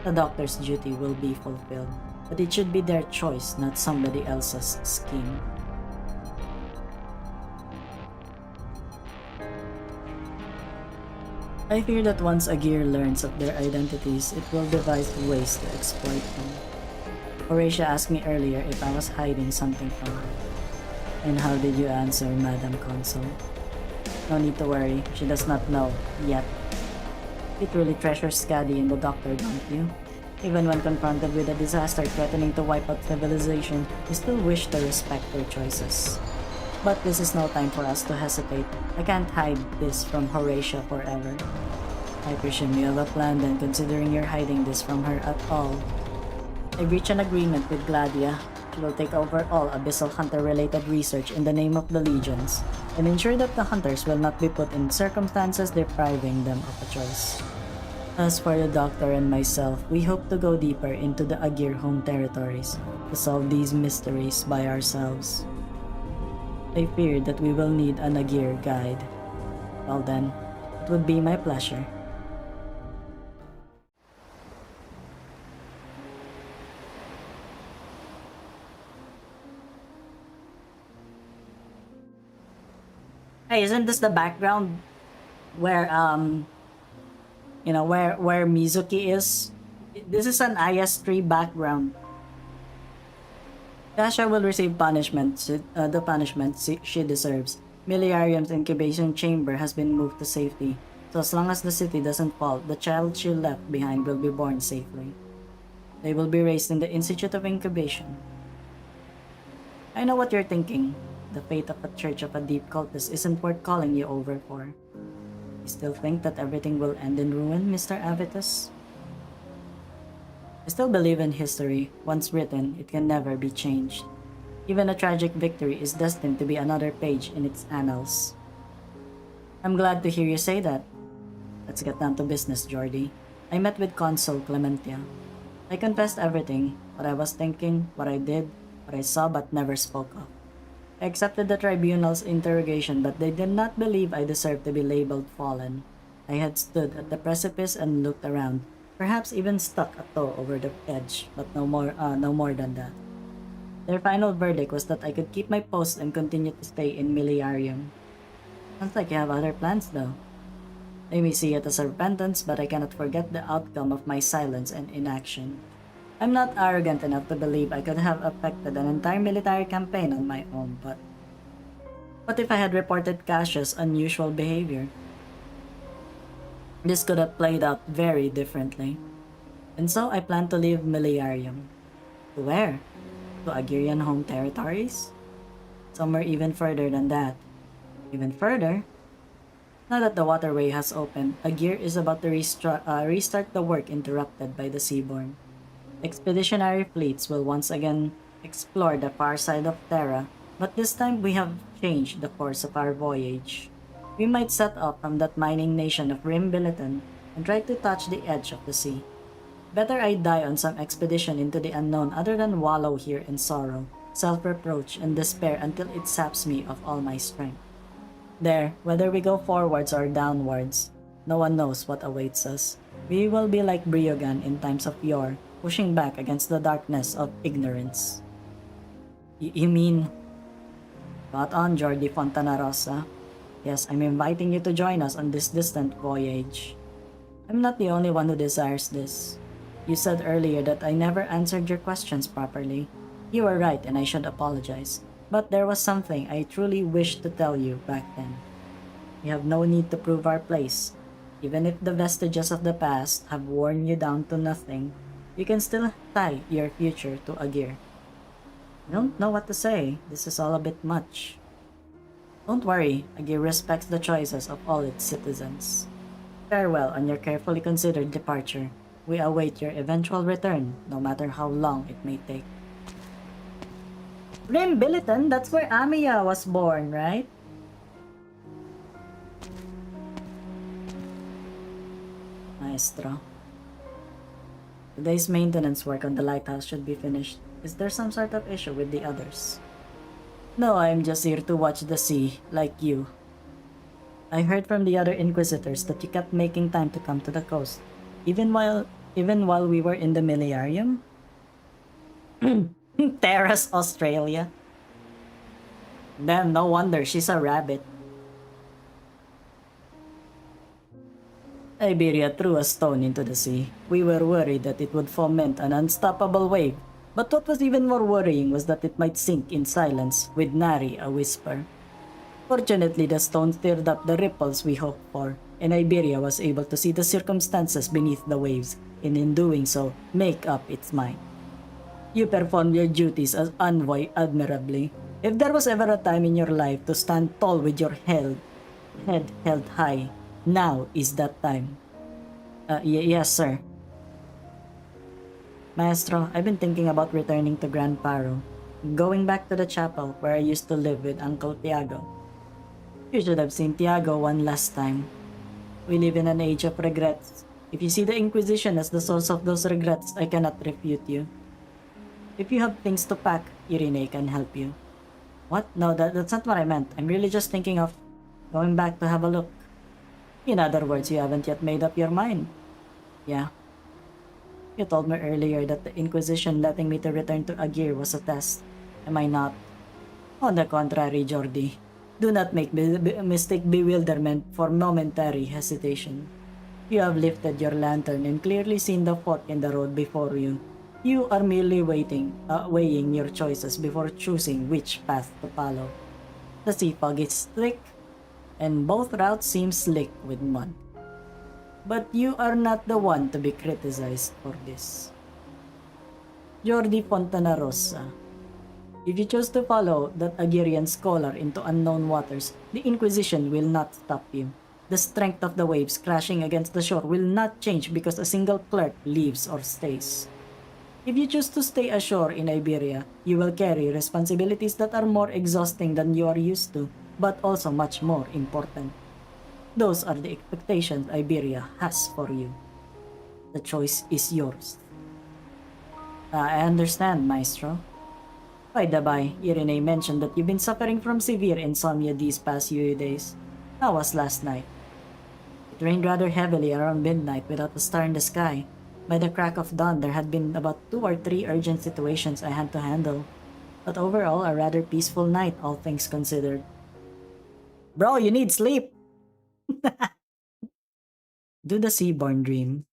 The Doctor's duty will be fulfilled, but it should be their choice, not somebody else's scheme. I fear that once Agir learns of their identities, it will devise ways to exploit them. Horatia asked me earlier if I was hiding something from her. And how did you answer, Madam Consul? No need to worry, she does not know, yet. You truly treasure Skadi and the Doctor, don't you? Even when confronted with a disaster threatening to wipe out civilization, you still wish to respect their choices. But this is no time for us to hesitate. I can't hide this from Horatia forever. I presume you have a plan then, considering you're hiding this from her at all. I've reached an agreement with Gladia. She will take over all Abyssal Hunter-related research in the name of the Legions, and ensure that the Hunters will not be put in circumstances depriving them of a choice. As for the Doctor and myself, we hope to go deeper into the Agir home territories to solve these mysteries by ourselves. I fear that we will need an Agir guide. Well then, it would be my pleasure. Hey, isn't this the background where where Mizuki is? This is an IS-3 background. Tasha will receive punishment, the punishment she deserves. Miliarium's incubation chamber has been moved to safety, so as long as the city doesn't fall, the child she left behind will be born safely. They will be raised in the Institute of Incubation. I know what you're thinking. The fate of a Church of a Deep Cultist isn't worth calling you over for. You still think that everything will end in ruin, Mr. Avitus? I still believe in history. Once written, it can never be changed. Even a tragic victory is destined to be another page in its annals. I'm glad to hear you say that. Let's get down to business, Jordi. I met with Consul Clementia. I confessed everything, what I was thinking, what I did, what I saw but never spoke of. I accepted the tribunal's interrogation, but they did not believe I deserved to be labeled fallen. I had stood at the precipice and looked around, perhaps even stuck a toe over the edge, but no more than that. Their final verdict was that I could keep my post and continue to stay in Miliarium. Sounds like you have other plans, though. I may see it as a repentance, but I cannot forget the outcome of my silence and inaction. I'm not arrogant enough to believe I could have affected an entire military campaign on my own, but what if I had reported Cassius' unusual behavior? This could have played out very differently. And so I plan to leave Miliarium. To where? To Agirian home territories? Somewhere even further than that. Even further? Now that the waterway has opened, Agir is about to restart the work interrupted by the Seaborn. Expeditionary fleets will once again explore the far side of Terra, but this time we have changed the course of our voyage. We might set off from that mining nation of Rimbiliton and try to touch the edge of the sea. Better I die on some expedition into the unknown other than wallow here in sorrow, self-reproach, and despair until it saps me of all my strength. There, whether we go forwards or downwards, no one knows what awaits us. We will be like Briogan in times of yore, pushing back against the darkness of ignorance. You mean... Spot on, Jordi Fontanarosa. Yes, I'm inviting you to join us on this distant voyage. I'm not the only one who desires this. You said earlier that I never answered your questions properly. You were right and I should apologize. But there was something I truly wished to tell you back then. We have no need to prove our place. Even if the vestiges of the past have worn you down to nothing, you can still tie your future to Agir. I don't know what to say. This is all a bit much. Don't worry, Agir respects the choices of all its citizens. Farewell on your carefully considered departure. We await your eventual return, no matter how long it may take. Rimbiliton, that's where Amiya was born, right? Maestro. Today's maintenance work on the lighthouse should be finished. Is there some sort of issue with the others? No, I'm just here to watch the sea, like you. I heard from the other Inquisitors that you kept making time to come to the coast, even while we were in the Miliarium. Terrace, Australia. Then no wonder she's a rabbit. Iberia threw a stone into the sea. We were worried that it would foment an unstoppable wave, but what was even more worrying was that it might sink in silence, with nary a whisper. Fortunately, the stone stirred up the ripples we hoped for, and Iberia was able to see the circumstances beneath the waves, and in doing so, make up its mind. You performed your duties as envoy admirably. If there was ever a time in your life to stand tall with your head held high, now is that time. Yes, sir. Maestro, I've been thinking about returning to Grand Paro, going back to the chapel where I used to live with Uncle Tiago. You should have seen Tiago one last time. We live in an age of regrets. If you see the Inquisition as the source of those regrets, I cannot refute you. If you have things to pack, Irene can help you. What? No, that's not what I meant. I'm really just thinking of going back to have a look. In other words, you haven't yet made up your mind. Yeah. You told me earlier that the Inquisition letting me to return to Agir was a test. Am I not? On the contrary, Jordi. Do not mistake bewilderment for momentary hesitation. You have lifted your lantern and clearly seen the fork in the road before you. You are merely weighing your choices before choosing which path to follow. The sea fog is thick, and both routes seem slick with mud. But you are not the one to be criticized for this. Jordi Fontanarosa. If you choose to follow that Agirian scholar into unknown waters, the Inquisition will not stop you. The strength of the waves crashing against the shore will not change because a single clerk leaves or stays. If you choose to stay ashore in Iberia, you will carry responsibilities that are more exhausting than you are used to, but also much more important. Those are the expectations Iberia has for you. The choice is yours. I understand, Maestro. By the by, Irene mentioned that you've been suffering from severe insomnia these past few days. How was last night? It rained rather heavily around midnight without a star in the sky. By the crack of dawn, there had been about 2 or 3 urgent situations I had to handle. But overall, a rather peaceful night, all things considered. Bro, you need sleep! Do the Seaborn dream?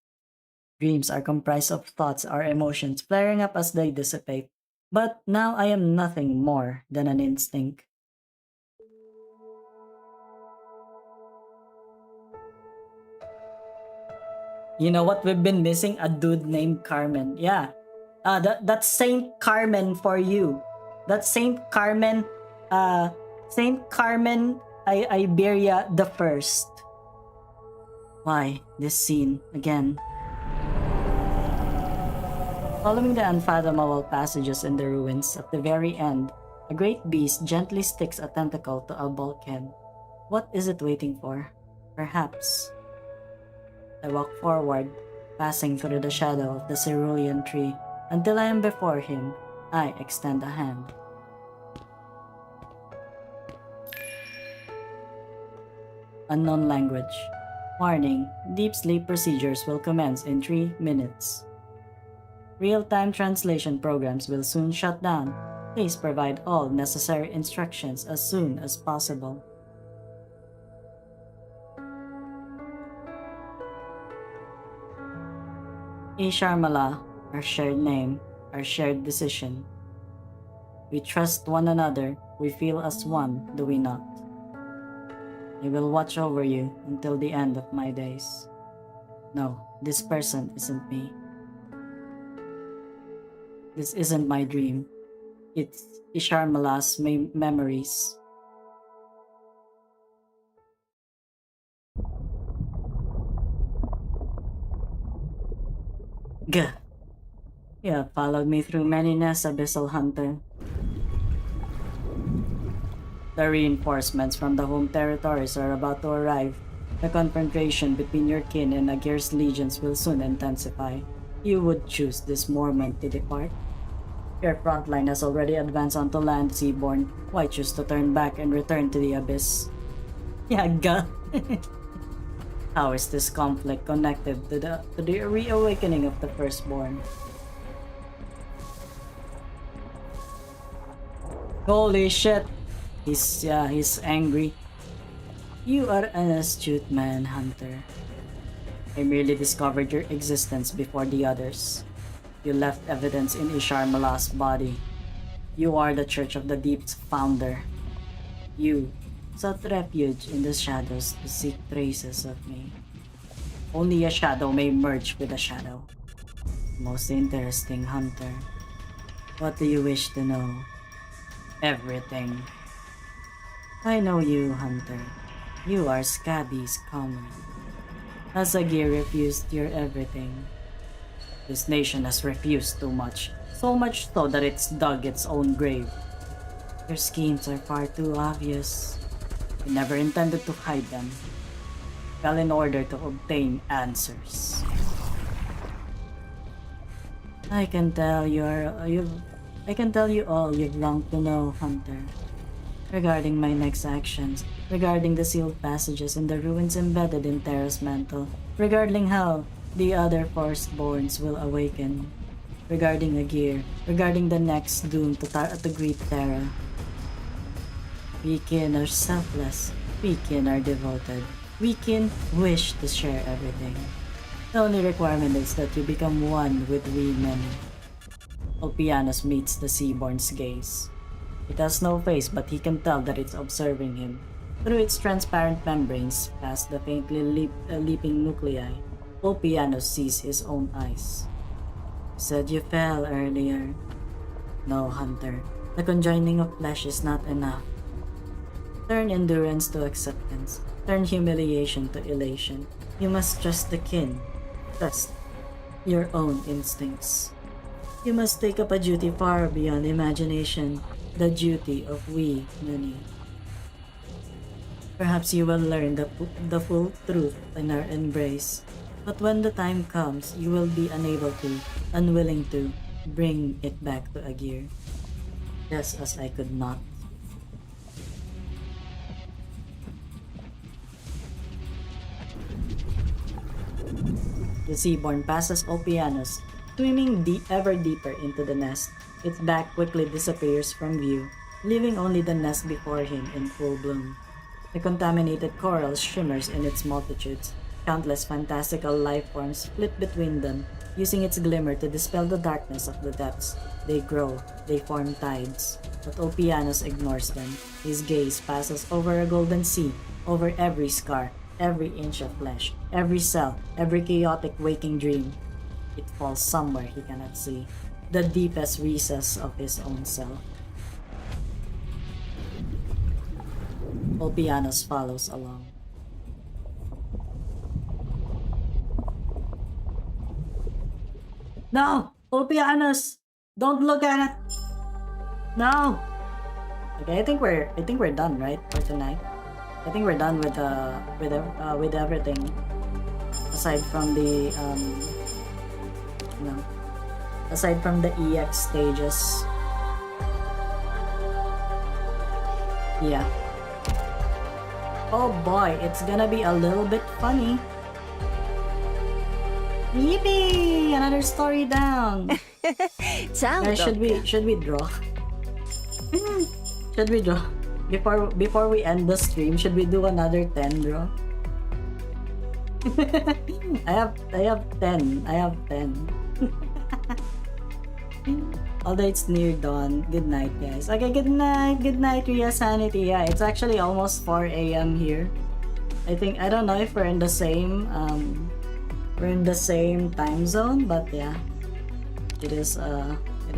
Dreams are comprised of thoughts or emotions flaring up as they dissipate. But now I am nothing more than an instinct. You know what? We've been missing a dude named Carmen. Yeah. That's Saint Carmen for you. That's Saint Carmen, Iberia the First. Why this scene again? Following the unfathomable passages in the ruins, at the very end, a great beast gently sticks a tentacle to a bulkhead. What is it waiting for? Perhaps. I walk forward, passing through the shadow of the cerulean tree. Until I am before him, I extend a hand. Unknown language. Warning, deep sleep procedures will commence in 3 minutes. Real-time translation programs will soon shut down. Please provide all necessary instructions as soon as possible. Isharmala, our shared name, our shared decision. We trust one another, we feel as one, do we not? I will watch over you until the end of my days. No, this person isn't me. This isn't my dream. It's Isharmala's memories. Gah! You have followed me through many nests, Abyssal Hunter. The reinforcements from the home territories are about to arrive. The confrontation between your kin and Agir's legions will soon intensify. You would choose this moment to depart? Your front line has already advanced onto land, Seaborn. Why choose to turn back and return to the abyss? Yaga! How is this conflict connected to the reawakening of the firstborn? Holy shit! He's angry. You are an astute man, Hunter. I merely discovered your existence before the others. You left evidence in Isharmala's body. You are the Church of the Deep's founder. You sought refuge in the shadows to seek traces of me. Only a shadow may merge with a shadow. Most interesting, Hunter. What do you wish to know? Everything. I know you, Hunter. You are Scabby's comrade. Asagir refused your everything. This nation has refused too much, so much so that it's dug its own grave. Your schemes are far too obvious. You never intended to hide them. Fell in order to obtain answers. I can tell you all you've longed to know, Hunter. Regarding my next actions, regarding the sealed passages in the ruins embedded in Terra's mantle, regarding how the other firstborns will awaken, regarding Agir, regarding the next doom to greet Terra. We kin are selfless, we kin are devoted, we kin wish to share everything. The only requirement is that you become one with we many. Ulpianos meets the Seaborn's gaze. It has no face, but he can tell that it's observing him. Through its transparent membranes, past the faintly leaping nuclei, Ulpianos sees his own eyes. Said you fell earlier. No, Hunter. The conjoining of flesh is not enough. Turn endurance to acceptance. Turn humiliation to elation. You must trust the kin. Trust your own instincts. You must take up a duty far beyond imagination. The duty of we many. Perhaps you will learn the full truth in our embrace, but when the time comes, you will be unable to, unwilling to, bring it back to Agir. Just as I could not. The Seaborn passes Opianos, swimming ever deeper into the nest. Its back quickly disappears from view, leaving only the nest before him in full bloom. The contaminated coral shimmers in its multitudes. Countless fantastical life forms flit between them, using its glimmer to dispel the darkness of the depths. They grow, they form tides, but Opianos ignores them. His gaze passes over a golden sea, over every scar, every inch of flesh, every cell, every chaotic waking dream. It falls somewhere he cannot see, the deepest recess of his own self. Opianos follows along. No! Opianos! Don't look at it! No! Okay, I think we're done, right? For tonight. I think we're done with everything. Aside from the aside from the EX stages. Yeah. Oh boy, it's gonna be a little bit funny. Eepy! Another story down. Guys, should we draw? Should we draw? Before we end the stream, should we do another 10 draw? I have 10. I have 10. Although it's near dawn. Good night, guys. Okay, good night. Good night, Ria Sanity. Yeah, it's actually almost 4 a.m. here. I don't know if we're in the same time zone, but yeah. It is, you know, it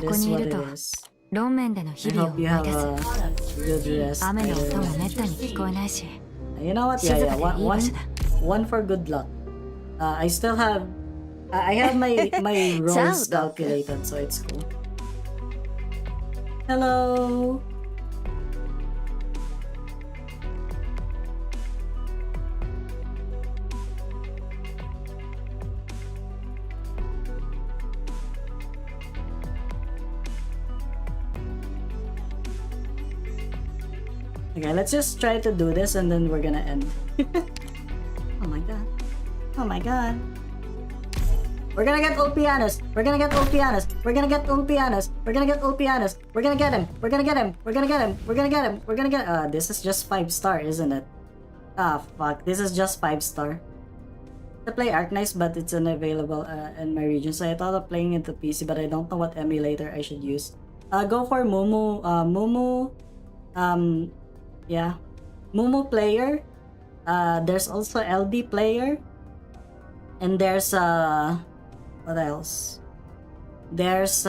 is what it is. I hope you have a good rest. You know what? Yeah. One for good luck. I still have. I have my rolls calculated, so it's cool. Hello. Okay, let's just try to do this and then we're gonna end. Oh my god. Oh my god. We're gonna get Opianos. We're gonna get Opianos. We're gonna get Opianos. We're gonna get Opianos. We're gonna get him. We're gonna get him. We're gonna get him. We're gonna get him. We're gonna get this is just 5-star, isn't it? Ah, fuck. This is just 5-star. I play Arknights, but it's unavailable in my region, so I thought of playing into PC, but I don't know what emulator I should use. Go for Mumu. Yeah, Mumu player. There's also LD player, and there's what else? There's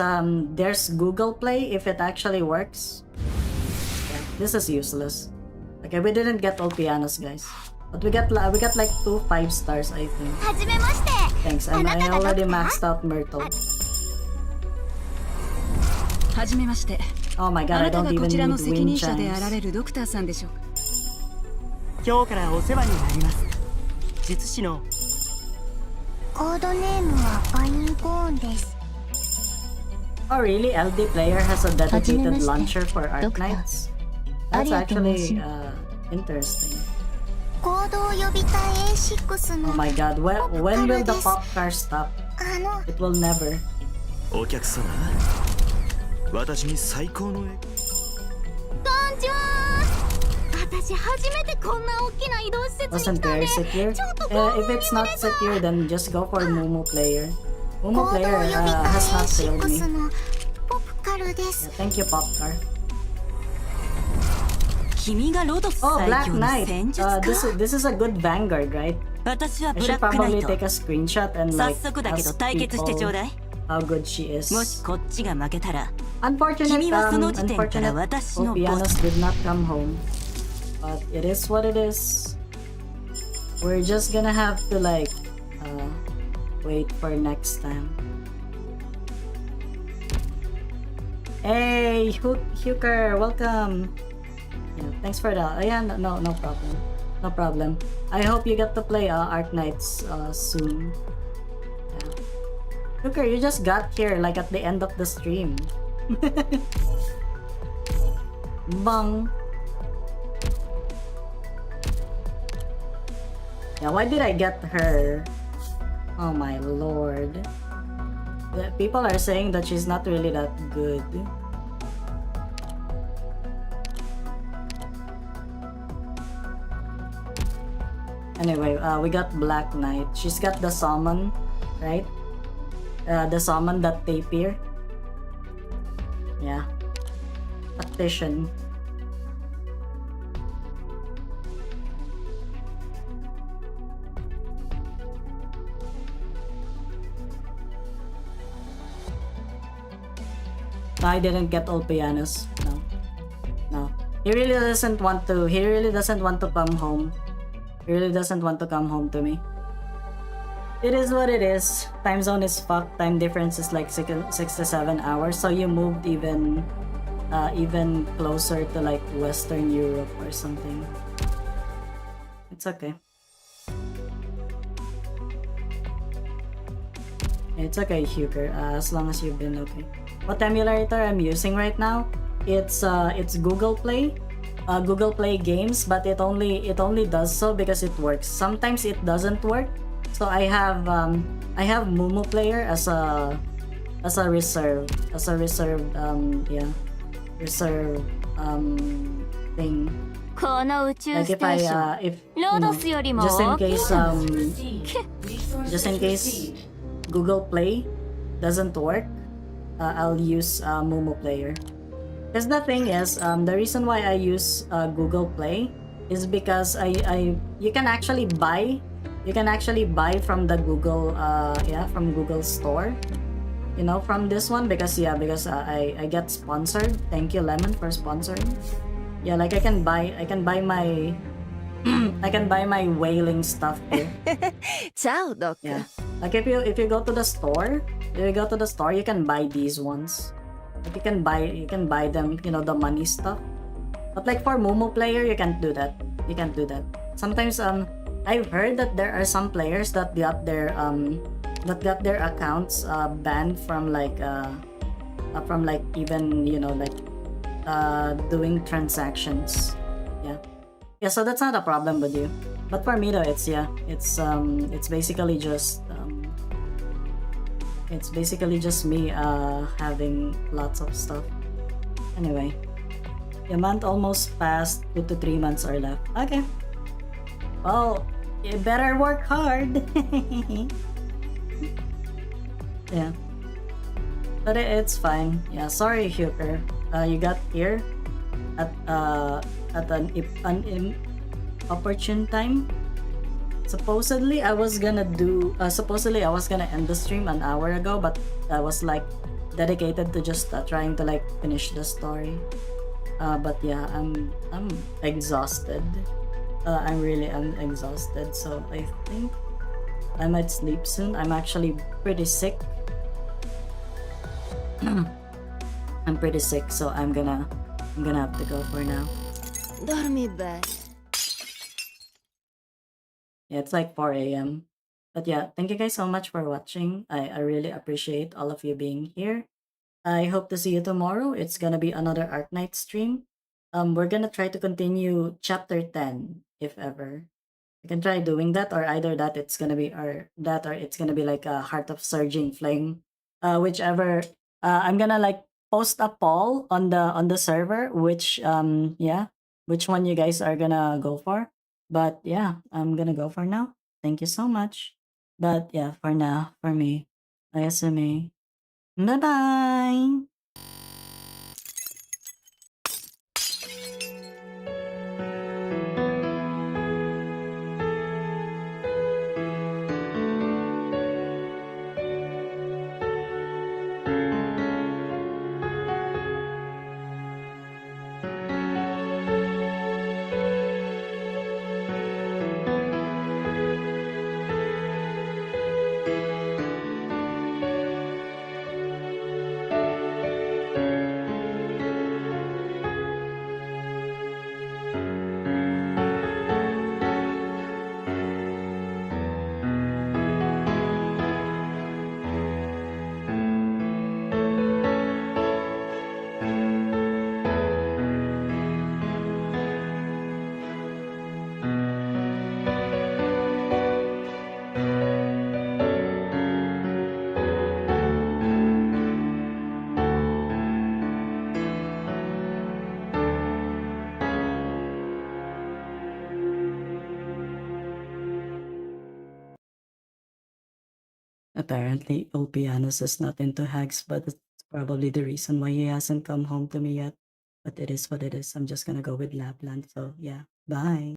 Google Play if it actually works. Yeah, this is useless. Okay, we didn't get all pianos, guys, but we got like 2 5-stars, I think. Thanks. I already maxed out Myrtle. Oh my god, I don't even need wing chance. 今日からお世話になります。術師のコードネームはバインコーンです。 Oh really? LD player has a dedicated launcher for Arknights? That's actually interesting. 行動予備隊 A6 の Oh my god, when will the pop car stop? It will never. お客様、私に最高のこんにちは。私初めてこんな大きな移動施設に Wasn't 来た very ね。 secure? ちょっと If it's not secure, then just go for Momo player. Momo player has not failed me. のポプカルです。 Yeah, thank you, pop car. 君がロドス Oh, 最 Black 強の Knight. 戦術か This is a good vanguard, right? 私は I ブ should ラックナ probably イト take a screenshot and 早 like 速だけど ask 対決してちょう people だい how good she is. もしこっちが負けたら Unfortunate, 君はその時点から unfortunate 私のボ Opianos ス did not come home. But it is what it is. We're just gonna have to like wait for next time. Hey, Hooker, welcome. Yeah, thanks for that. Yeah, no problem. No problem. I hope you get to play Arknights soon. Yeah. Hooker, you just got here like at the end of the stream. Bang. Yeah, why did I get her? Oh my lord. People are saying that she's not really that good. Anyway, we got Black Knight. She's got the summon, right? The summon that tapier. Yeah. Tactician. No, I didn't get all pianos. No. No. He really doesn't want to. He really doesn't want to come home. He really doesn't want to come home to me. It is what it is. Time zone is fucked. Time difference is like 6 to 7 hours. So you moved even closer to like Western Europe or something. It's okay. It's okay, Huger. As long as you've been okay. What emulator I'm using right now? It's Google Play. Google Play games, but it only does so because it works. Sometimes it doesn't work. So I have Mumu Player as a reserve thing. Like if I if you know, just in case Google Play doesn't work, I'll use Mumu Player. Because the thing is, the reason why I use Google Play is because you can actually buy from the Google from Google Store, you know, from this one, because I get sponsored. Thank you, Lemon, for sponsoring. Yeah, like I can buy my I can buy my whaling stuff here. Ciao, Doc. Yeah, like if you go to the store, you can buy these ones. Like you can buy them, you know, the money stuff. But like for Momo Player, you can't do that. You can't do that. Sometimes I've heard that there are some players that got their accounts banned from like even, you know, like doing transactions. Yeah, so that's not a problem with you. But for me though, it's basically just me having lots of stuff. Anyway, the month almost passed. 2 to 3 months are left. Okay, well, you better work hard. Yeah, but it's fine. Yeah, sorry, Huker. You got here at an opportune time. Supposedly I was gonna end the stream an hour ago, but I was like dedicated to just trying to like finish the story. But yeah, I'm exhausted. I'm exhausted, so I think I might sleep soon. I'm actually pretty sick. I'm pretty sick, so I'm gonna have to go for now. Dormi bene. Yeah, it's like 4 a.m. But yeah, thank you guys so much for watching. I really appreciate all of you being here. I hope to see you tomorrow. It's gonna be another Arknights stream. We're gonna try to continue chapter 10, if ever. We can try doing that, or either that it's gonna be it's gonna be like a Heart of Surging Flame. Whichever. I'm gonna like post a poll on the server, which one you guys are gonna go for. But yeah, I'm gonna go for now. Thank you so much. But yeah, for now, for me, ayasumi. Bye-bye! Apparently, Ulpianus is not into hags, but it's probably the reason why he hasn't come home to me yet. But it is what it is. I'm just gonna go with Lapland. So yeah, bye.